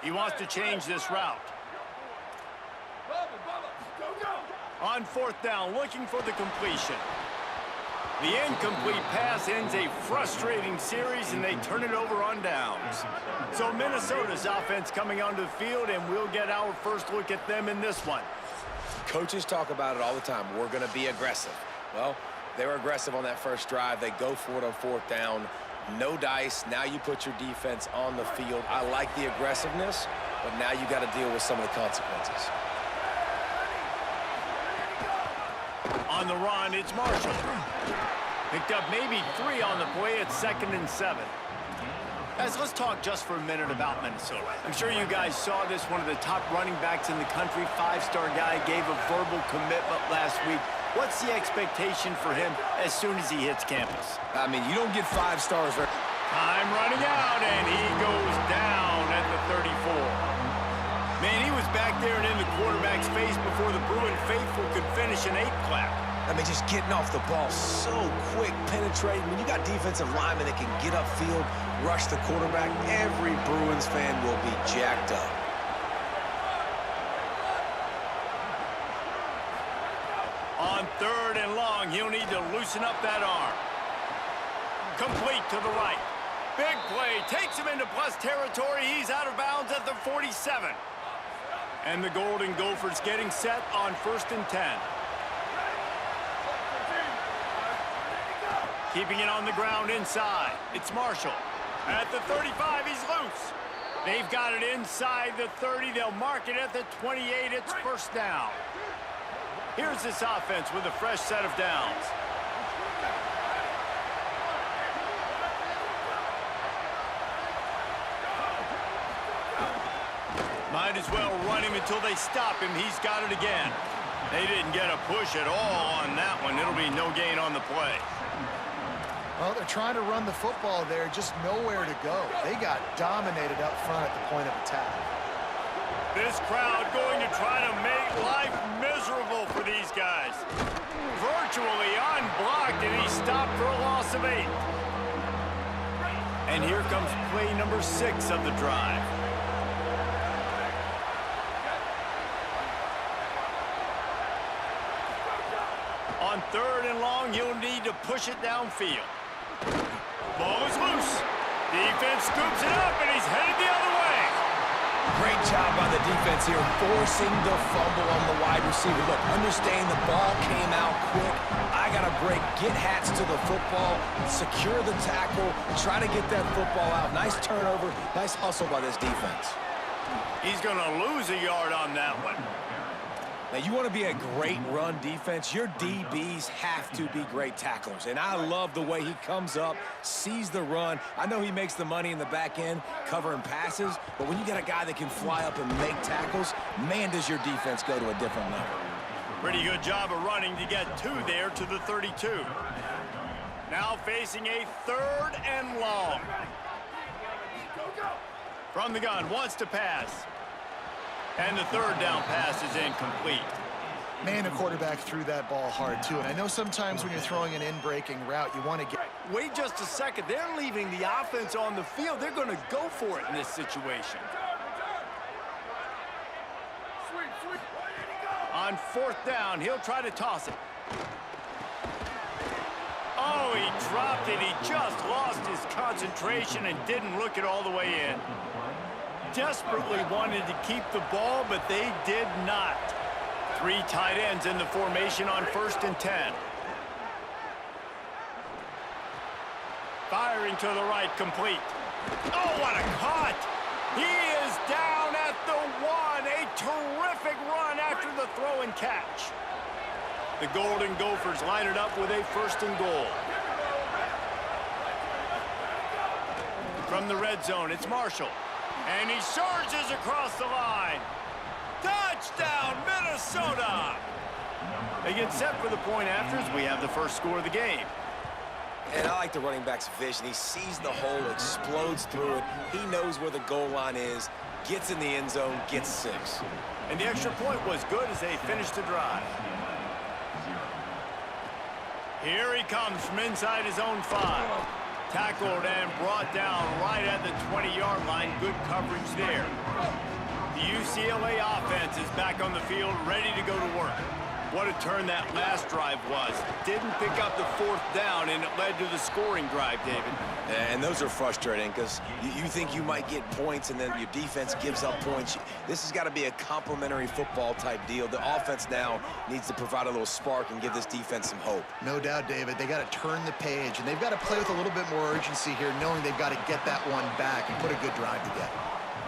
He wants to change this route. On 4th down, looking for the completion. The incomplete pass ends a frustrating series, and they turn it over on downs. So Minnesota's offense coming onto the field, and we'll get our first look at them in this one. Coaches talk about it all the time. We're going to be aggressive. Well, they were aggressive on that first drive. They go for it on 4th down. No dice. Now you put your defense on the field. I like the aggressiveness, but now you got to deal with some of the consequences. On the run, it's Marshall. Picked up maybe 3 on the play at 2nd and 7. Guys, let's talk just for a minute about Minnesota. I'm sure you guys saw this. One of the top running backs in the country, 5-star guy, gave a verbal commitment last week. What's the expectation for him as soon as he hits campus? I mean, you don't get 5 stars. Time running out, and he goes down at the 34. Man, he was back there and in the quarterback's face before the Bruin faithful could finish an 8 clap. I mean, just getting off the ball so quick, penetrating. When you got defensive linemen that can get upfield, rush the quarterback, every Bruins fan will be jacked up. On 3rd and long, he'll need to loosen up that arm. Complete to the right. Big play, takes him into plus territory. He's out of bounds at the 47. And the Golden Gophers getting set on 1st and 10. Keeping it on the ground inside. It's Marshall. At the 35, he's loose. They've got it inside the 30. They'll mark it at the 28. It's 1st down. Here's this offense with a fresh set of downs. Might as well run him until they stop him. He's got it again. They didn't get a push at all on that one. It'll be no gain on the play. Well, they're trying to run the football there, just nowhere to go. They got dominated up front at the point of attack. This crowd going to try to make life miserable for these guys. Virtually unblocked, and he stopped for a loss of 8. And here comes play number 6 of the drive. On 3rd and long, you'll need to push it downfield. Ball is loose. Defense scoops it up, and he's headed the other way. Great job by the defense here, forcing the fumble on the wide receiver. Look, understand the ball came out quick. I got to break, get hats to the football, secure the tackle, try to get that football out. Nice turnover, nice hustle by this defense. He's going to lose a yard on that one. Now, you want to be a great run defense, your DBs have to be great tacklers. And I love the way he comes up, sees the run. I know he makes the money in the back end, covering passes, but when you got a guy that can fly up and make tackles, man, does your defense go to a different level. Pretty good job of running to get 2 there to the 32. Now facing a 3rd and long. From the gun, wants to pass. And the 3rd down pass is incomplete. Man, the quarterback threw that ball hard, too. And I know sometimes when you're throwing an in-breaking route, you want to get... Wait just a second. They're leaving the offense on the field. They're going to go for it in this situation. On 4th down, he'll try to toss it. Oh, he dropped it. He just lost his concentration and didn't look it all the way in. Desperately wanted to keep the ball, but they did not. 3 tight ends in the formation on 1st and 10. Firing to the right, complete. Oh, what a cut! He is down at the 1. A terrific run after the throw and catch. The Golden Gophers line it up with a 1st and goal. From the red zone, it's Marshall. And he surges across the line. Touchdown, Minnesota! They get set for the point after as we have the first score of the game. And I like the running back's vision. He sees the hole, explodes through it. He knows where the goal line is, gets in the end zone, gets 6. And the extra point was good as they finished the drive. Here he comes from inside his own 5. Tackled and brought down right at the 20-yard line. Good coverage there. The UCLA offense is back on the field, ready to go to work. What a turn that last drive was. Didn't pick up the 4th down, and it led to the scoring drive, David. And those are frustrating because you think you might get points, and then your defense gives up points. This has got to be a complementary football type deal. The offense now needs to provide a little spark and give this defense some hope. No doubt, David. They got to turn the page, and they've got to play with a little bit more urgency here, knowing they've got to get that one back and put a good drive together.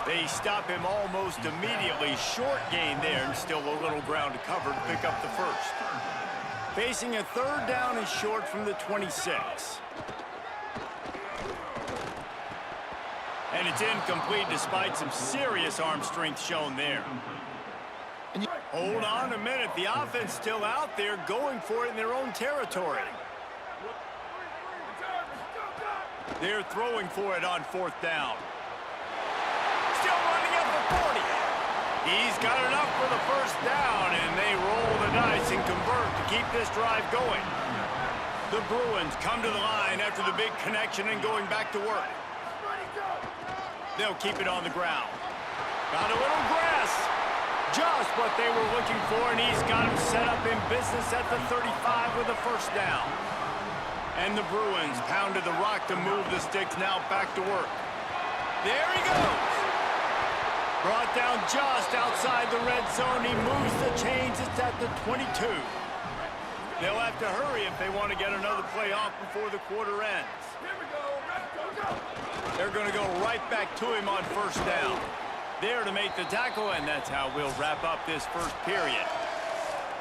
They stop him almost immediately. Short gain there, and still a little ground to cover to pick up the 1st. Facing a third down and short from the 26. And it's incomplete despite some serious arm strength shown there. Hold on a minute. The offense still out there going for it in their own territory. They're throwing for it on fourth down. Still running up the 40. He's got enough for the first down, and they roll the dice and convert to keep this drive going. The Bruins come to the line after the big connection and going back to work. They'll keep it on the ground. Got a little grass. Just what they were looking for, and he's got him set up in business at the 35 with a first down. And the Bruins pounded the rock to move the sticks, now back to work. There he goes. Brought down just outside the red zone. He moves the chains. It's at the 22. They'll have to hurry if they want to get another play off before the quarter ends. They're going to go right back to him on first down. There to make the tackle, and that's how we'll wrap up this first period.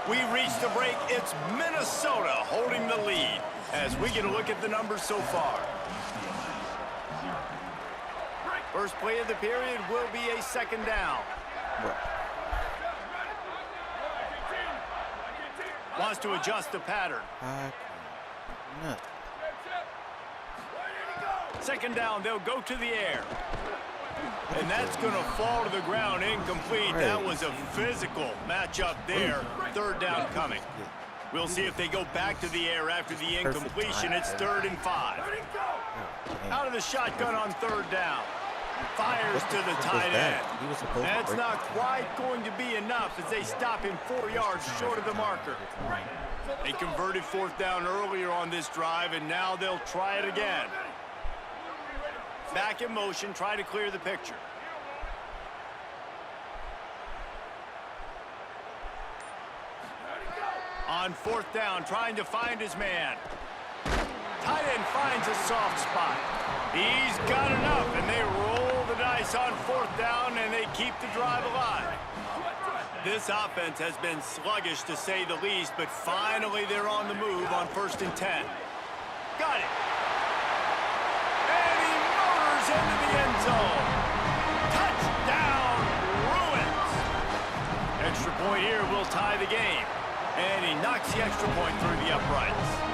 We reach the break. It's Minnesota holding the lead as we get a look at the numbers so far. First play of the period will be a second down. Wants to adjust the pattern. Second down, they'll go to the air. And that's going to fall to the ground incomplete. That was a physical matchup there. Third down coming. We'll see if they go back to the air after the incompletion. It's 3rd and 5. Out of the shotgun on third down. Fires to the tight end. That's not quite going to be enough as they stop him 4 yards short of the marker. They converted fourth down earlier on this drive, and now they'll try it again. Back in motion, try to clear the picture. On fourth down, trying to find his man. Tight end finds a soft spot. He's got enough, and they roll the dice on fourth down, and they keep the drive alive. This offense has been sluggish, to say the least, but finally they're on the move on 1st and 10. Got it. And he motors into the end zone. Touchdown, Bruins. Extra point here will tie the game. And he knocks the extra point through the uprights.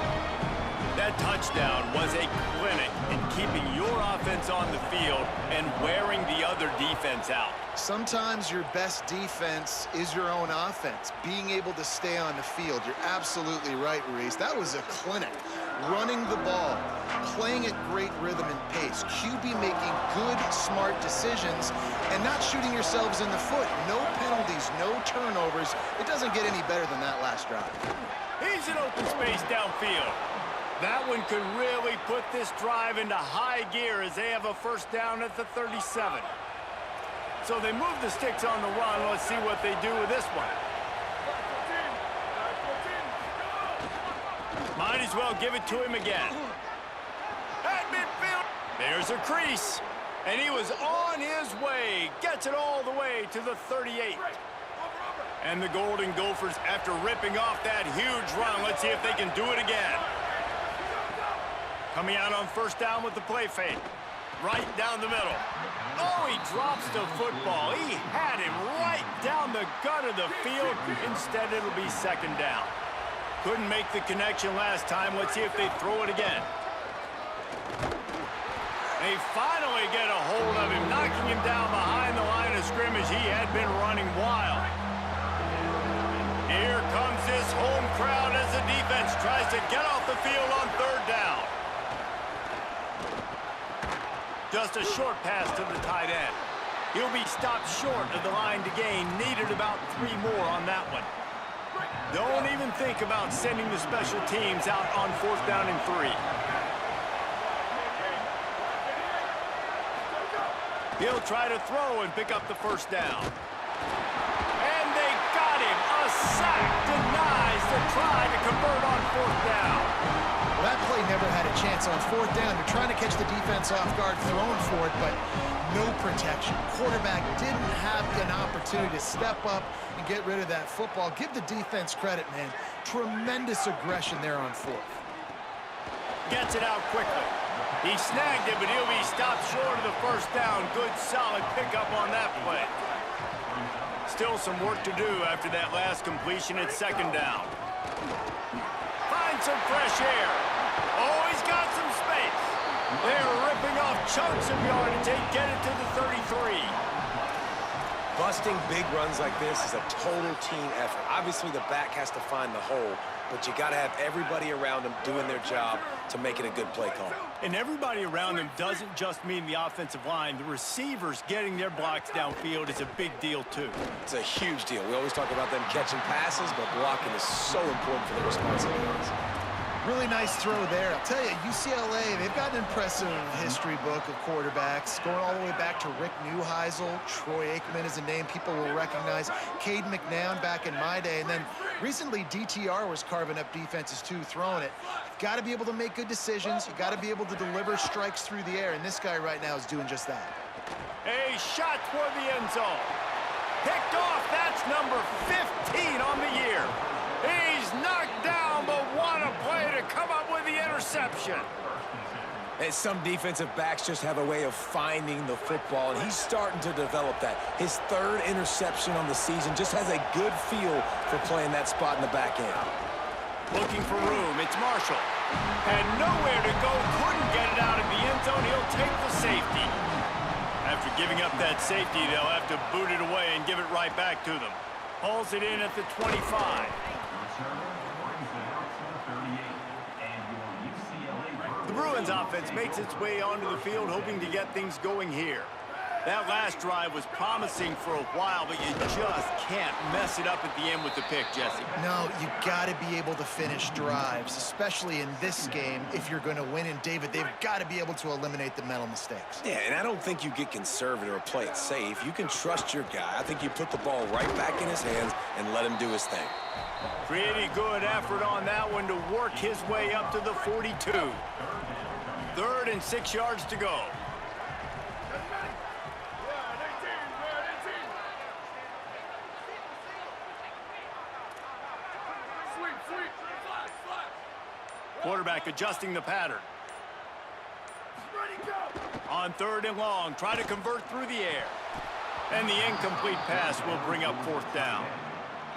That touchdown was a clinic in keeping your offense on the field and wearing the other defense out. Sometimes your best defense is your own offense, being able to stay on the field. You're absolutely right, Reese. That was a clinic. Running the ball, playing at great rhythm and pace, QB making good, smart decisions, and not shooting yourselves in the foot. No penalties, no turnovers. It doesn't get any better than that last drive. He's in open space downfield. That one could really put this drive into high gear as they have a first down at the 37. So they move the sticks on the run. Let's see what they do with this one. Might as well give it to him again. At midfield. There's a crease. And he was on his way. Gets it all the way to the 38. And the Golden Gophers, after ripping off that huge run, let's see if they can do it again. Coming out on first down with the play fake. Right down the middle. Oh, he drops the football. He had him right down the gut of the field. Instead, it'll be second down. Couldn't make the connection last time. Let's see if they throw it again. They finally get a hold of him, knocking him down behind the line of scrimmage. He had been running wild. Here comes this home crowd as the defense tries to get off the field on third down. Just a short pass to the tight end. He'll be stopped short of the line to gain. Needed about 3 more on that one. Don't even think about sending the special teams out on fourth down and 3. He'll try to throw and pick up the first down. And they got him. A sack denies the try to convert on fourth down. Well, that play never receiver had a chance on 4th down. They're trying to catch the defense off guard, throwing for it, but no protection. Quarterback didn't have an opportunity to step up and get rid of that football. Give the defense credit, man. Tremendous aggression there on 4th. Gets it out quickly. He snagged it, but he'll be stopped short of the first down. Good, solid pickup on that play. Still some work to do after that last completion at 2nd down. Find some fresh air. Oh, he's got some space. They're ripping off chunks of yardage. They get it to the 33. Busting big runs like this is a total team effort. Obviously, the back has to find the hole, but you got to have everybody around him doing their job to make it a good play call. And everybody around him doesn't just mean the offensive line. The receivers getting their blocks downfield is a big deal, too. It's a huge deal. We always talk about them catching passes, but blocking is so important for the responsibilities. Really nice throw there. I'll tell you, UCLA, they've got an impressive history book of quarterbacks, going all the way back to Rick Neuheisel. Troy Aikman is a name people will recognize. Cade McNown back in my day. And then recently, DTR was carving up defenses, too, throwing it. You've got to be able to make good decisions. You've got to be able to deliver strikes through the air. And this guy right now is doing just that. A shot toward the end zone. Picked off. That's number 15 on the year. He's knocked down, but what a play to come up with the interception. And some defensive backs just have a way of finding the football, and he's starting to develop that. His 3rd interception on the season, just has a good feel for playing that spot in the back end. Looking for room. It's Marshall. Had nowhere to go, couldn't get it out of the end zone. He'll take the safety. After giving up that safety, they'll have to boot it away and give it right back to them. Hauls it in at the 25. The Bruins offense makes its way onto the field, hoping to get things going here. That last drive was promising for a while, but you just can't mess it up at the end with the pick, Jesse. No, you got to be able to finish drives, especially in this game. If you're going to win, and David, they've got to be able to eliminate the mental mistakes. Yeah, and I don't think you get conservative or play it safe. You can trust your guy. I think you put the ball right back in his hands and let him do his thing. Pretty good effort on that one to work his way up to the 42. 3rd and 6 yards to go. Quarterback adjusting the pattern. On 3rd and long, try to convert through the air. And the incomplete pass will bring up 4th down.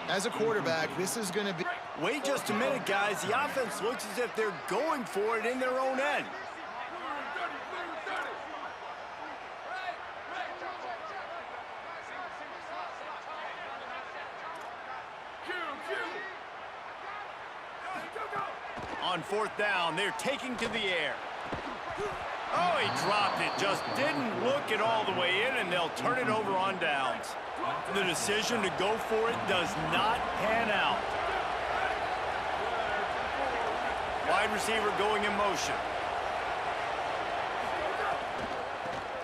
As a quarterback, this is going to be... Wait just a minute, guys. The offense looks as if they're going for it in their own end. On 4th down, they're taking to the air. Oh, he dropped it. Just didn't look it all the way in, and they'll turn it over on downs. The decision to go for it does not pan out. Wide receiver going in motion.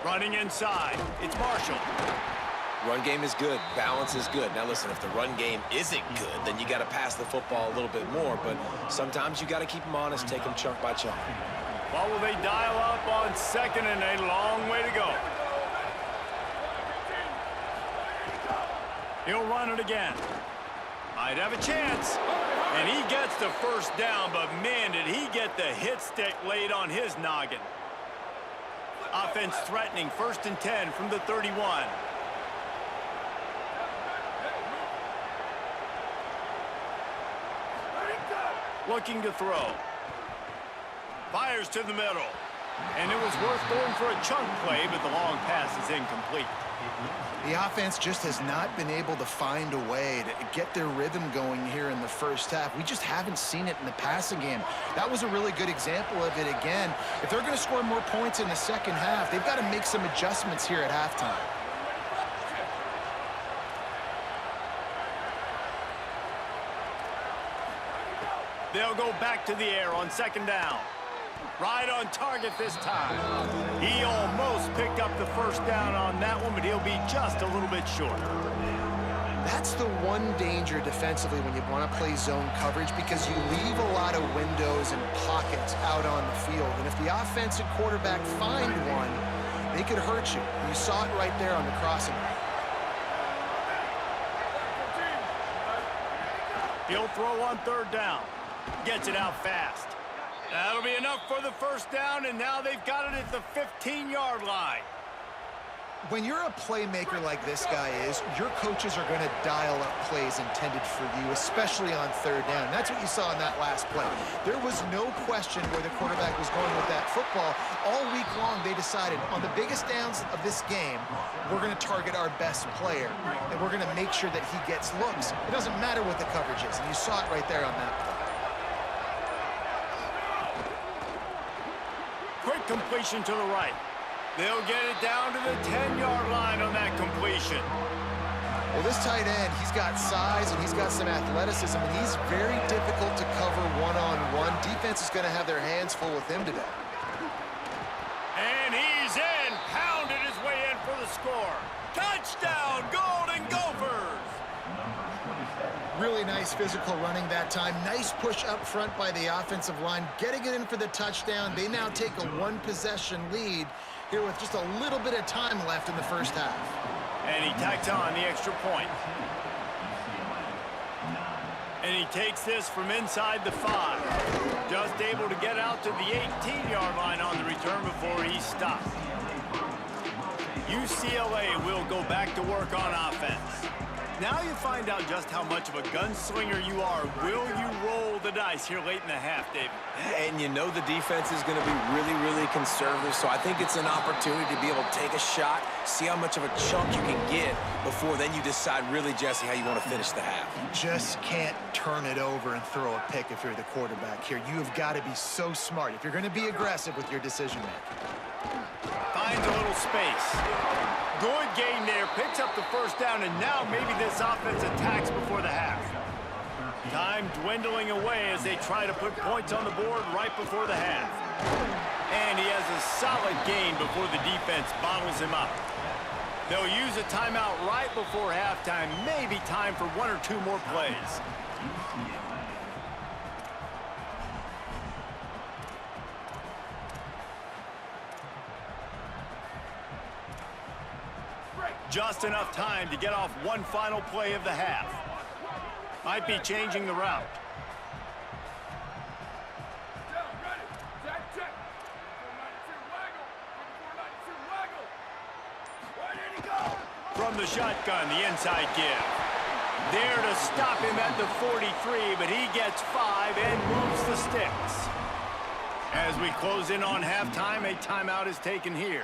Running inside. It's Marshall. Run game is good. Balance is good. Now, listen, if the run game isn't good, then you got to pass the football a little bit more. But sometimes you got to keep them honest, take them chunk by chunk. What will they dial up on 2nd and a long way to go? He'll run it again. Might have a chance. And he gets the first down, but man, did he get the hit stick laid on his noggin. Offense threatening, 1st and 10 from the 31. Looking to throw. Fires to the middle. And it was worth going for a chunk play, but the long pass is incomplete. The offense just has not been able to find a way to get their rhythm going here in the first half. We just haven't seen it in the passing game. That was a really good example of it again. If they're going to score more points in the second half, they've got to make some adjustments here at halftime. They'll go back to the air on 2nd down. Right on target this time. He almost picked up the first down on that one, but he'll be just a little bit short. That That's the one danger defensively when you want to play zone coverage, because you leave a lot of windows and pockets out on the field. And if the offensive quarterback find one, they could hurt you. You saw it right there on the crossing. He'll throw on 3rd down. Gets it out fast. That'll be enough for the 1st down, and now they've got it at the 15-yard line. When you're a playmaker like this guy is, your coaches are going to dial up plays intended for you, especially on 3rd down. That's what you saw in that last play. There was no question where the quarterback was going with that football. All week long, they decided on the biggest downs of this game, we're going to target our best player, and we're going to make sure that he gets looks. It doesn't matter what the coverage is, and you saw it right there on that play. Quick completion to the right. They'll get it down to the 10-yard line on that completion. Well, this tight end, he's got size and he's got some athleticism, and he's very difficult to cover one-on-one. Defense is going to have their hands full with him today. And he's in. Pounded his way in for the score. Touchdown, Golden Gophers! Really nice physical running that time. Nice push up front by the offensive line, getting it in for the touchdown. They now take a 1-possession lead here with just a little bit of time left in the 1st half. And he tacks on the extra point. And he takes this from inside the 5. Just able to get out to the 18-yard line on the return before he stopped. UCLA will go back to work on offense. Now you find out just how much of a gunslinger you are. Will you roll the dice here late in the half, David? And you know the defense is going to be really, really conservative, so I think it's an opportunity to be able to take a shot, see how much of a chunk you can get before then you decide really, Jesse, how you want to finish the half. You just can't turn it over and throw a pick if you're the quarterback here. You have got to be so smart if you're going to be aggressive with your decision-making. Finds a little space. Good gain there, picks up the 1st down, and now maybe this offense attacks before the half. Time dwindling away as they try to put points on the board right before the half. And he has a solid gain before the defense bottles him up. They'll use a timeout right before halftime, maybe time for 1 or 2 more plays. Just enough time to get off one final play of the half. Might be changing the route. From the shotgun, the inside give. There to stop him at the 43, but he gets 5 and moves the sticks. As we close in on halftime, a timeout is taken here.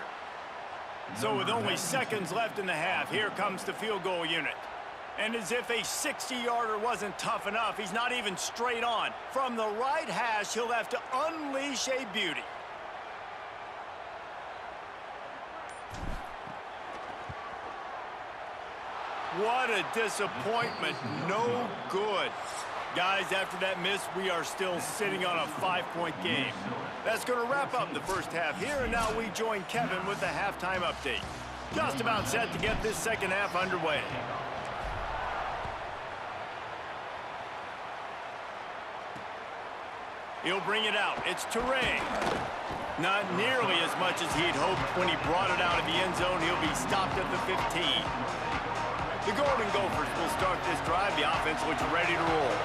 So with only seconds left in the half, here comes the field goal unit. And as if a 60-yarder wasn't tough enough, he's not even straight on. From the right hash, he'll have to unleash a beauty. What a disappointment. No good. Guys, after that miss, we are still sitting on a 5-point game. That's going to wrap up the first half here, and now we join Kevin with the halftime update. Just about set to get this second half underway. He'll bring it out. It's Turay. Not nearly as much as he'd hoped when he brought it out of the end zone. He'll be stopped at the 15. The Golden Gophers will start this drive. The offense looks ready to roll.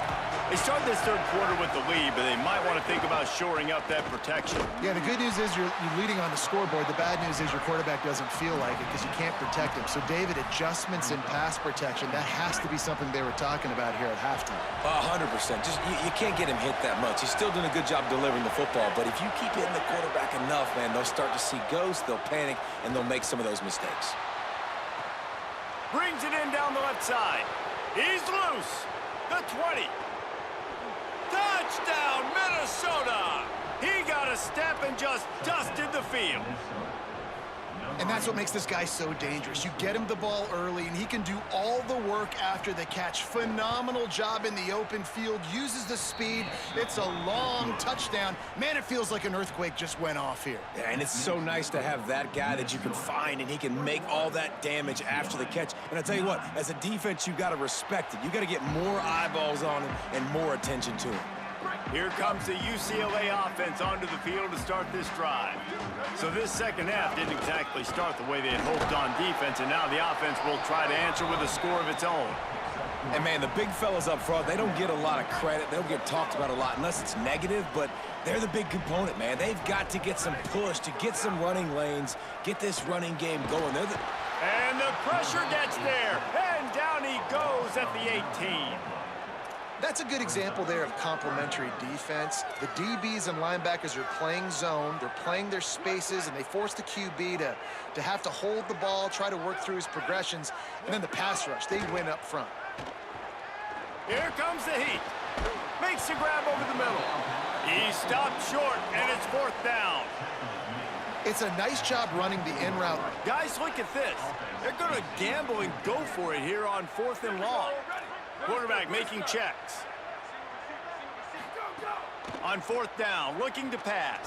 They start this third quarter with the lead, but they might want to think about shoring up that protection. Yeah, the good news is you're leading on the scoreboard. The bad news is your quarterback doesn't feel like it because you can't protect him. So, David, adjustments in pass protection, that has to be something they were talking about here at halftime. 100%. Just you can't get him hit that much. He's still doing a good job delivering the football, but if you keep hitting the quarterback enough, man, they'll start to see ghosts, they'll panic, and they'll make some of those mistakes. Brings it in down the left side. He's loose. The 20. Touchdown, Minnesota! He got a step and just dusted the field. And that's what makes this guy so dangerous. You get him the ball early, and he can do all the work after the catch. Phenomenal job in the open field, uses the speed. It's a long touchdown. Man, it feels like an earthquake just went off here. Yeah, and it's so nice to have that guy that you can find, and he can make all that damage after the catch. And I tell you what, as a defense, you got to respect it. You got to get more eyeballs on him and more attention to him. Here comes the UCLA offense onto the field to start this drive. So this second half didn't exactly start the way they had hoped on defense, and now the offense will try to answer with a score of its own. And, man, the big fellas up front, they don't get a lot of credit. They don't get talked about a lot unless it's negative, but they're the big component, man. They've got to get some push, to get some running lanes, get this running game going. And the pressure gets there, and down he goes at the 18. That's a good example there of complementary defense. The DBs and linebackers are playing zone, they're playing their spaces, and they force the QB to have to hold the ball, try to work through his progressions, and then the pass rush, they win up front. Here comes the heat. Makes the grab over the middle. He stopped short, and it's fourth down. It's a nice job running the in route. Guys, look at this. They're going to gamble and go for it here on 4th and long. Quarterback making checks. On 4th down, looking to pass.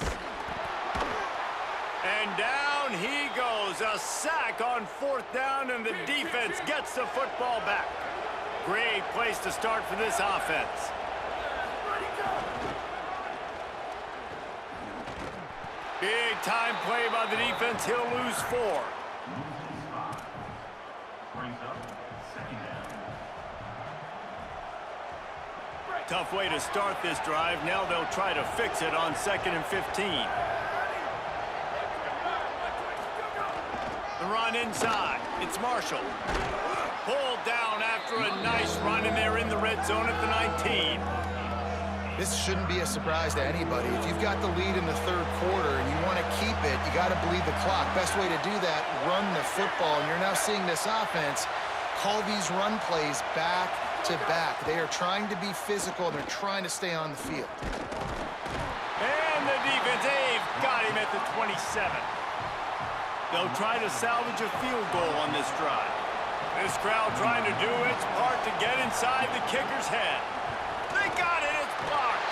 And down he goes. A sack on 4th down, and the defense gets the football back. Great place to start for this offense. Big time play by the defense. He'll lose 4. Tough way to start this drive. Now they'll try to fix it on 2nd and 15. The run inside. It's Marshall. Pulled down after a nice run, and they're in the red zone at the 19. This shouldn't be a surprise to anybody. If you've got the lead in the 3rd quarter and you want to keep it, you got to bleed the clock. Best way to do that, run the football. And you're now seeing this offense call these run plays back to back. They are trying to be physical, and they're trying to stay on the field. And the defense, they've got him at the 27. They'll try to salvage a field goal on this drive. This crowd trying to do its part to get inside the kicker's head. They got it, it's blocked.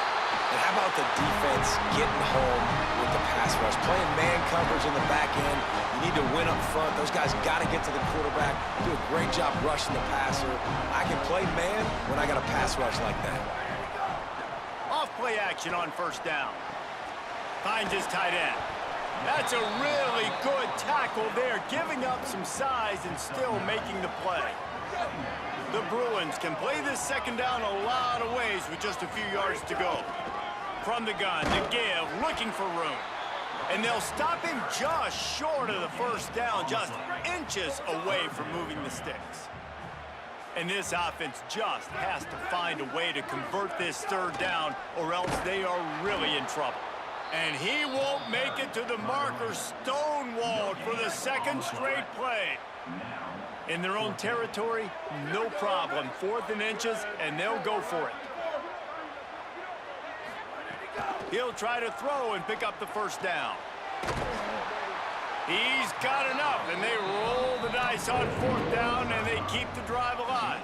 And how about the defense getting home with the pass rush, playing man coverage in the back end? You need to win up front. Those guys got to get to the quarterback, do a great job rushing the passer. I can play man when I got a pass rush like that. Off play action on 1st down. Finds his tight end. That's a really good tackle there, giving up some size and still making the play. The Bruins can play this 2nd down a lot of ways with just a few yards to go. From the gun, to give, looking for room. And they'll stop him just short of the 1st down, just inches away from moving the sticks. And this offense just has to find a way to convert this 3rd down, or else they are really in trouble. And he won't make it to the marker, stonewalled for the 2nd straight play. In their own territory, no problem. 4th and inches, and they'll go for it. He'll try to throw and pick up the 1st down. He's got enough, and they roll the dice on 4th down, and they keep the drive alive.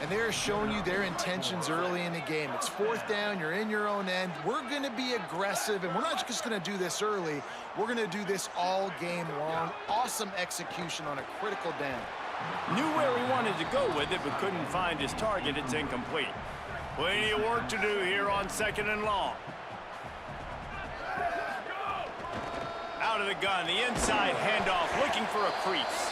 And they're showing you their intentions early in the game. It's 4th down, you're in your own end. We're going to be aggressive, and we're not just going to do this early. We're going to do this all game long. Awesome execution on a critical down. Knew where he wanted to go with it, but couldn't find his target. It's incomplete. Plenty of work to do here on 2nd and long. Out of the gun, the inside handoff, looking for a crease.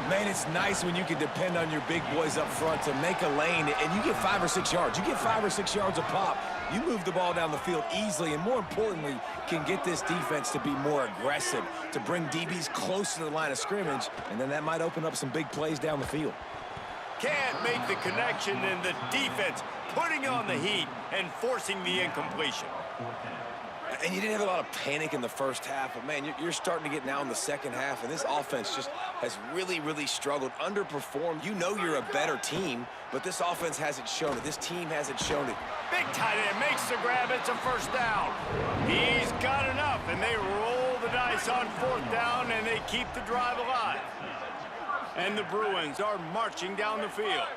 Man, it's nice when you can depend on your big boys up front to make a lane, and you get 5 or 6 yards. You get 5 or 6 yards a pop. You move the ball down the field easily, and more importantly, can get this defense to be more aggressive, to bring DBs close to the line of scrimmage, and then that might open up some big plays down the field. Can't make the connection, and the defense putting on the heat and forcing the incompletion. And you didn't have a lot of panic in the 1st half, but, man, you're starting to get now in the 2nd half, and this offense just has really, really struggled, underperformed. You know you're a better team, but this offense hasn't shown it. This team hasn't shown it. Big tight end makes the grab. It's a 1st down. He's got enough, and they roll the the dice on 4th down, and they keep the drive alive. And the Bruins are marching down the field.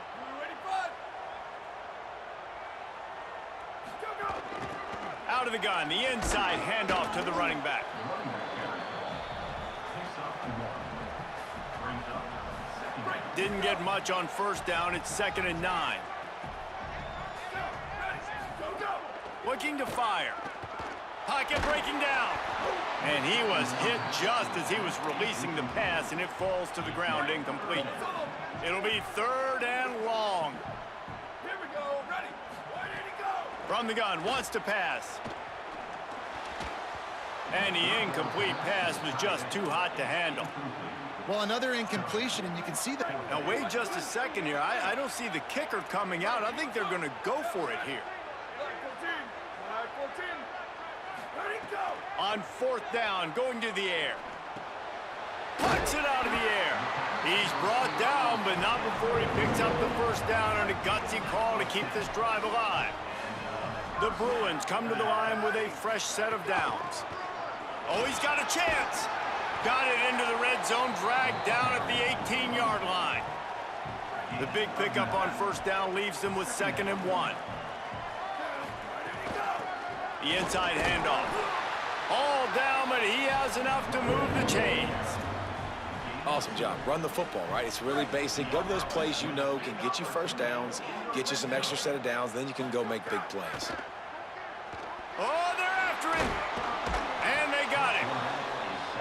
Out of the gun, the inside handoff to the running back. Didn't get much on 1st down. It's 2nd and 9. Looking to fire. Pocket breaking down. And he was hit just as he was releasing the pass, and it falls to the ground incomplete. It'll be 3rd and long. Here we go. Ready. Where did he go? From the gun, wants to pass. And the incomplete pass was just too hot to handle. Well, another incompletion, and you can see that. Now, wait just a second here. I don't see the kicker coming out. I think they're going to go for it here. Flag 14. Ready, go. On 4th down, going to the air. Puts it out of the air. He's brought down, but not before he picks up the 1st down on a gutsy call to keep this drive alive. The Bruins come to the line with a fresh set of downs. Oh, he's got a chance. Got it into the red zone, dragged down at the 18-yard line. The big pickup on 1st down leaves them with 2nd and 1. The inside handoff. All down, but he has enough to move the chains. Awesome job. Run the football, right? It's really basic. Go to those plays you know can get you 1st downs, get you some extra set of downs, then you can go make big plays. Oh, they're after him. And they got him.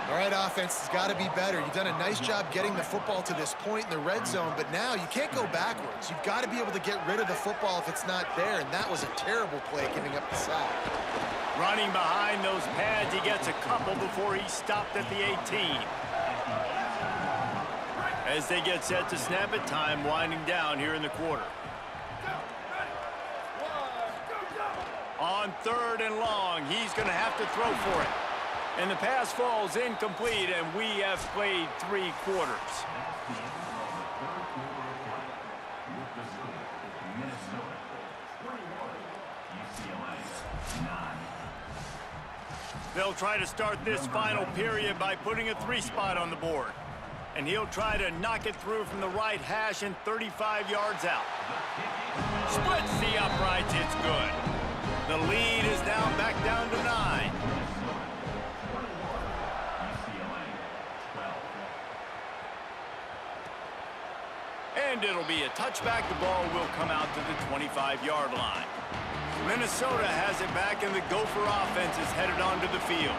All right, offense has got to be better. You've done a nice job getting the football to this point in the red zone, but now you can't go backwards. You've got to be able to get rid of the football if it's not there, and that was a terrible play giving up the sack. Running behind those pads, he gets a couple before he stopped at the 18. As they get set to snap it, time winding down here in the quarter. On 3rd and long, he's going to have to throw for it. And the pass falls incomplete, and we have played 3 quarters. They'll try to start this final period by putting a 3-spot on the board. And he'll try to knock it through from the right hash and 35 yards out. Splits the uprights, it's good. The lead is now back down to 9. And it'll be a touchback. The ball will come out to the 25-yard line. Minnesota has it back, and the Gopher offense is headed onto the field.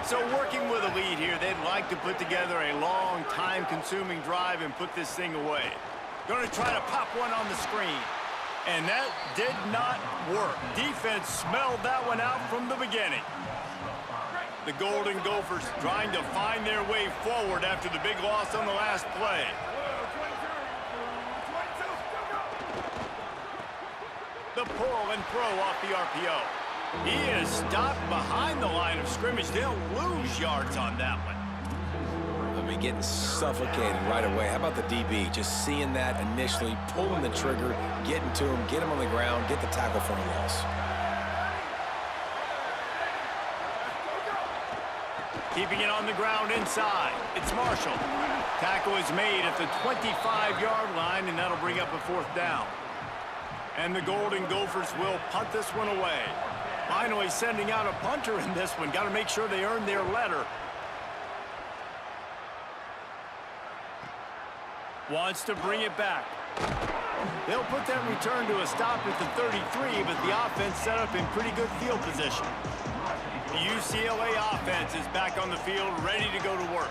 So working with a lead here, they'd like to put together a long, time-consuming drive and put this thing away. Going to try to pop one on the screen. And that did not work. Defense smelled that one out from the beginning. The Golden Gophers trying to find their way forward after the big loss on the last play. The pull and throw off the RPO. He is stopped behind the line of scrimmage. They'll lose yards on that one. I mean, getting suffocated right away. How about the DB? Just seeing that initially, pulling the trigger, getting to him, get him on the ground, get the tackle for a loss. Keeping it on the ground inside. It's Marshall. Tackle is made at the 25-yard line, and that'll bring up a 4th down. And the Golden Gophers will punt this one away. Finally sending out a punter in this one. Got to make sure they earn their letter. Wants to bring it back. They'll put that return to a stop at the 33, but the offense set up in pretty good field position. The UCLA offense is back on the field, ready to go to work.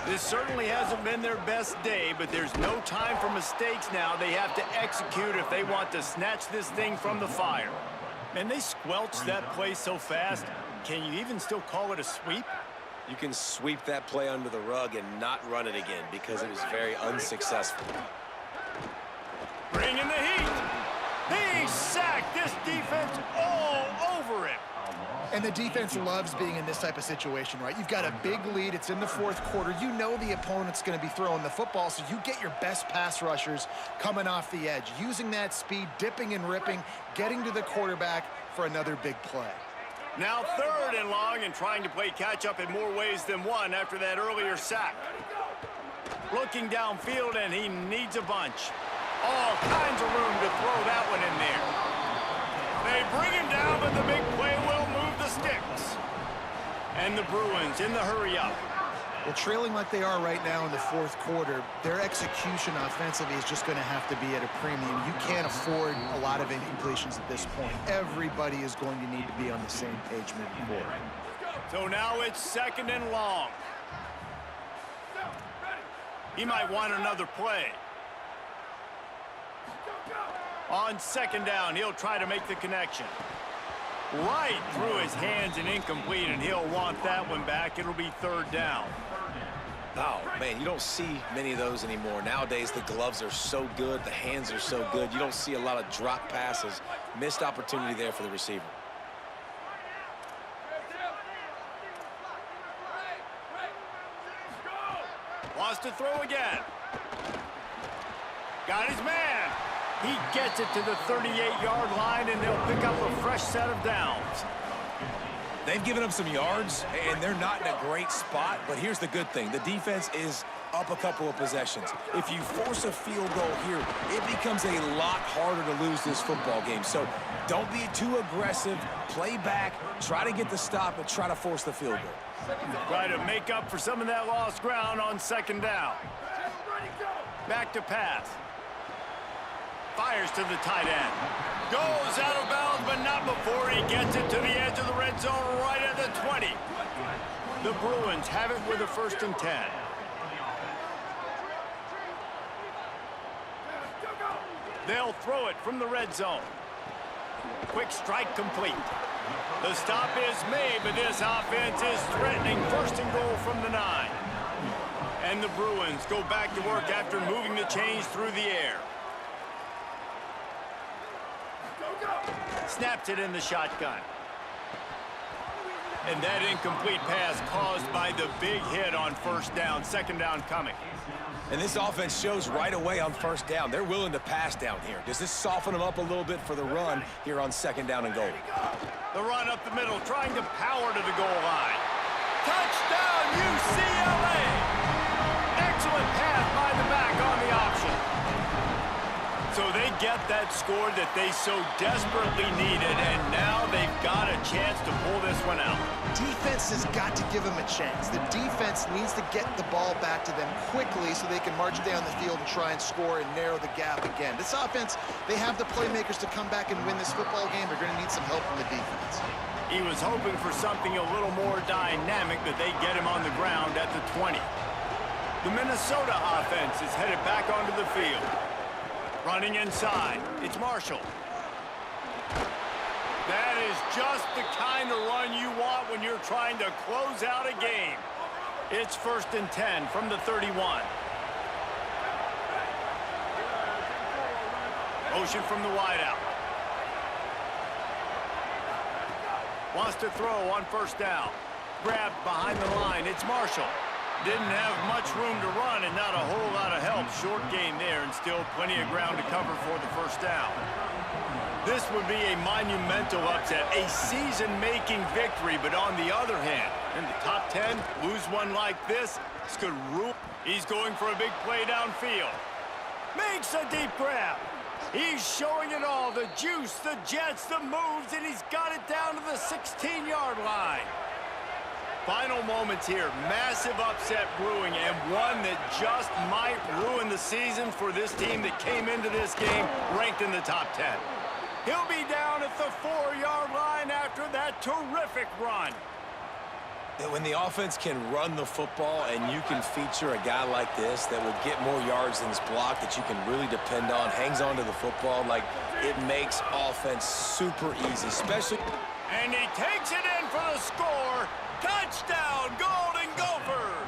This certainly hasn't been their best day, but there's no time for mistakes now. They have to execute if they want to snatch this thing from the fire. And they squelched that play so fast. Can you even still call it a sweep? You can sweep that play under the rug and not run it again because it was very unsuccessful. Bring in the heat. They sacked this defense all over him. And the defense loves being in this type of situation, right? You've got a big lead. It's in the 4th quarter. You know the opponent's going to be throwing the football, so you get your best pass rushers coming off the edge, using that speed, dipping and ripping, getting to the quarterback for another big play. Now 3rd and long, and trying to play catch-up in more ways than one after that earlier sack. Looking downfield, and he needs a bunch. All kinds of room to throw that one in there. They bring him down, but the big play will move the sticks. And the Bruins in the hurry-up. Well, trailing like they are right now in the 4th quarter, their execution offensively is just going to have to be at a premium. You can't afford a lot of incompletions at this point. Everybody is going to need to be on the same page moving forward. So now it's 2nd and long. He might want another play. On 2nd down, he'll try to make the connection. Right through his hands and incomplete, and he'll want that one back. It'll be 3rd down. Oh, man, you don't see many of those anymore. Nowadays, the gloves are so good, the hands are so good. You don't see a lot of drop passes. Missed opportunity there for the receiver. Wants to throw again. Got his man. He gets it to the 38-yard line, and they'll pick up a fresh set of downs. They've given up some yards, and they're not in a great spot, but here's the good thing. The defense is up a couple of possessions. If you force a field goal here, it becomes a lot harder to lose this football game. So don't be too aggressive. Play back, try to get the stop, and try to force the field goal. Try to make up for some of that lost ground on 2nd down. Back to pass. Fires to the tight end. Goes out of bounds, but not before he gets it to the edge of the red zone right at the 20. The Bruins have it with a 1st and 10. They'll throw it from the red zone. Quick strike complete. The stop is made, but this offense is threatening 1st and goal from the 9. And the Bruins go back to work after moving the chains through the air. Snaps it in the shotgun. And that incomplete pass caused by the big hit on 1st down. 2nd down coming. And this offense shows right away on 1st down. They're willing to pass down here. Does this soften them up a little bit for the run here on 2nd down and goal? The run up the middle, trying to power to the goal line. Touchdown, UCLA! Excellent pass by the back on the option. So they get that score that they so desperately needed, and now they've got a chance to pull this one out. Defense has got to give them a chance. The defense needs to get the ball back to them quickly so they can march down the field and try and score and narrow the gap again. This offense, they have the playmakers to come back and win this football game. They're going to need some help from the defense. He was hoping for something a little more dynamic, but they get him on the ground at the 20. The Minnesota offense is headed back onto the field. Running inside, it's Marshall. That is just the kind of run you want when you're trying to close out a game. It's 1st and 10 from the 31. Motion from the wideout. Wants to throw on 1st down. Grabbed behind the line, it's Marshall. Didn't have much room to run and not a whole lot of help. Short game there and still plenty of ground to cover for the 1st down. This would be a monumental upset, a season-making victory, but on the other hand, in the top 10, lose one like this could ruin. He's going for a big play downfield. Makes a deep grab. He's showing it all, the juice, the jets, the moves, and he's got it down to the 16-yard line. Final moments here. Massive upset brewing, and one that just might ruin the season for this team that came into this game ranked in the top 10. He'll be down at the 4-yard line after that terrific run. When the offense can run the football and you can feature a guy like this that will get more yards than his block, that you can really depend on, hangs on to the football, like, it makes offense super easy, especially. And he takes it in for the score. Touchdown, Golden Gophers!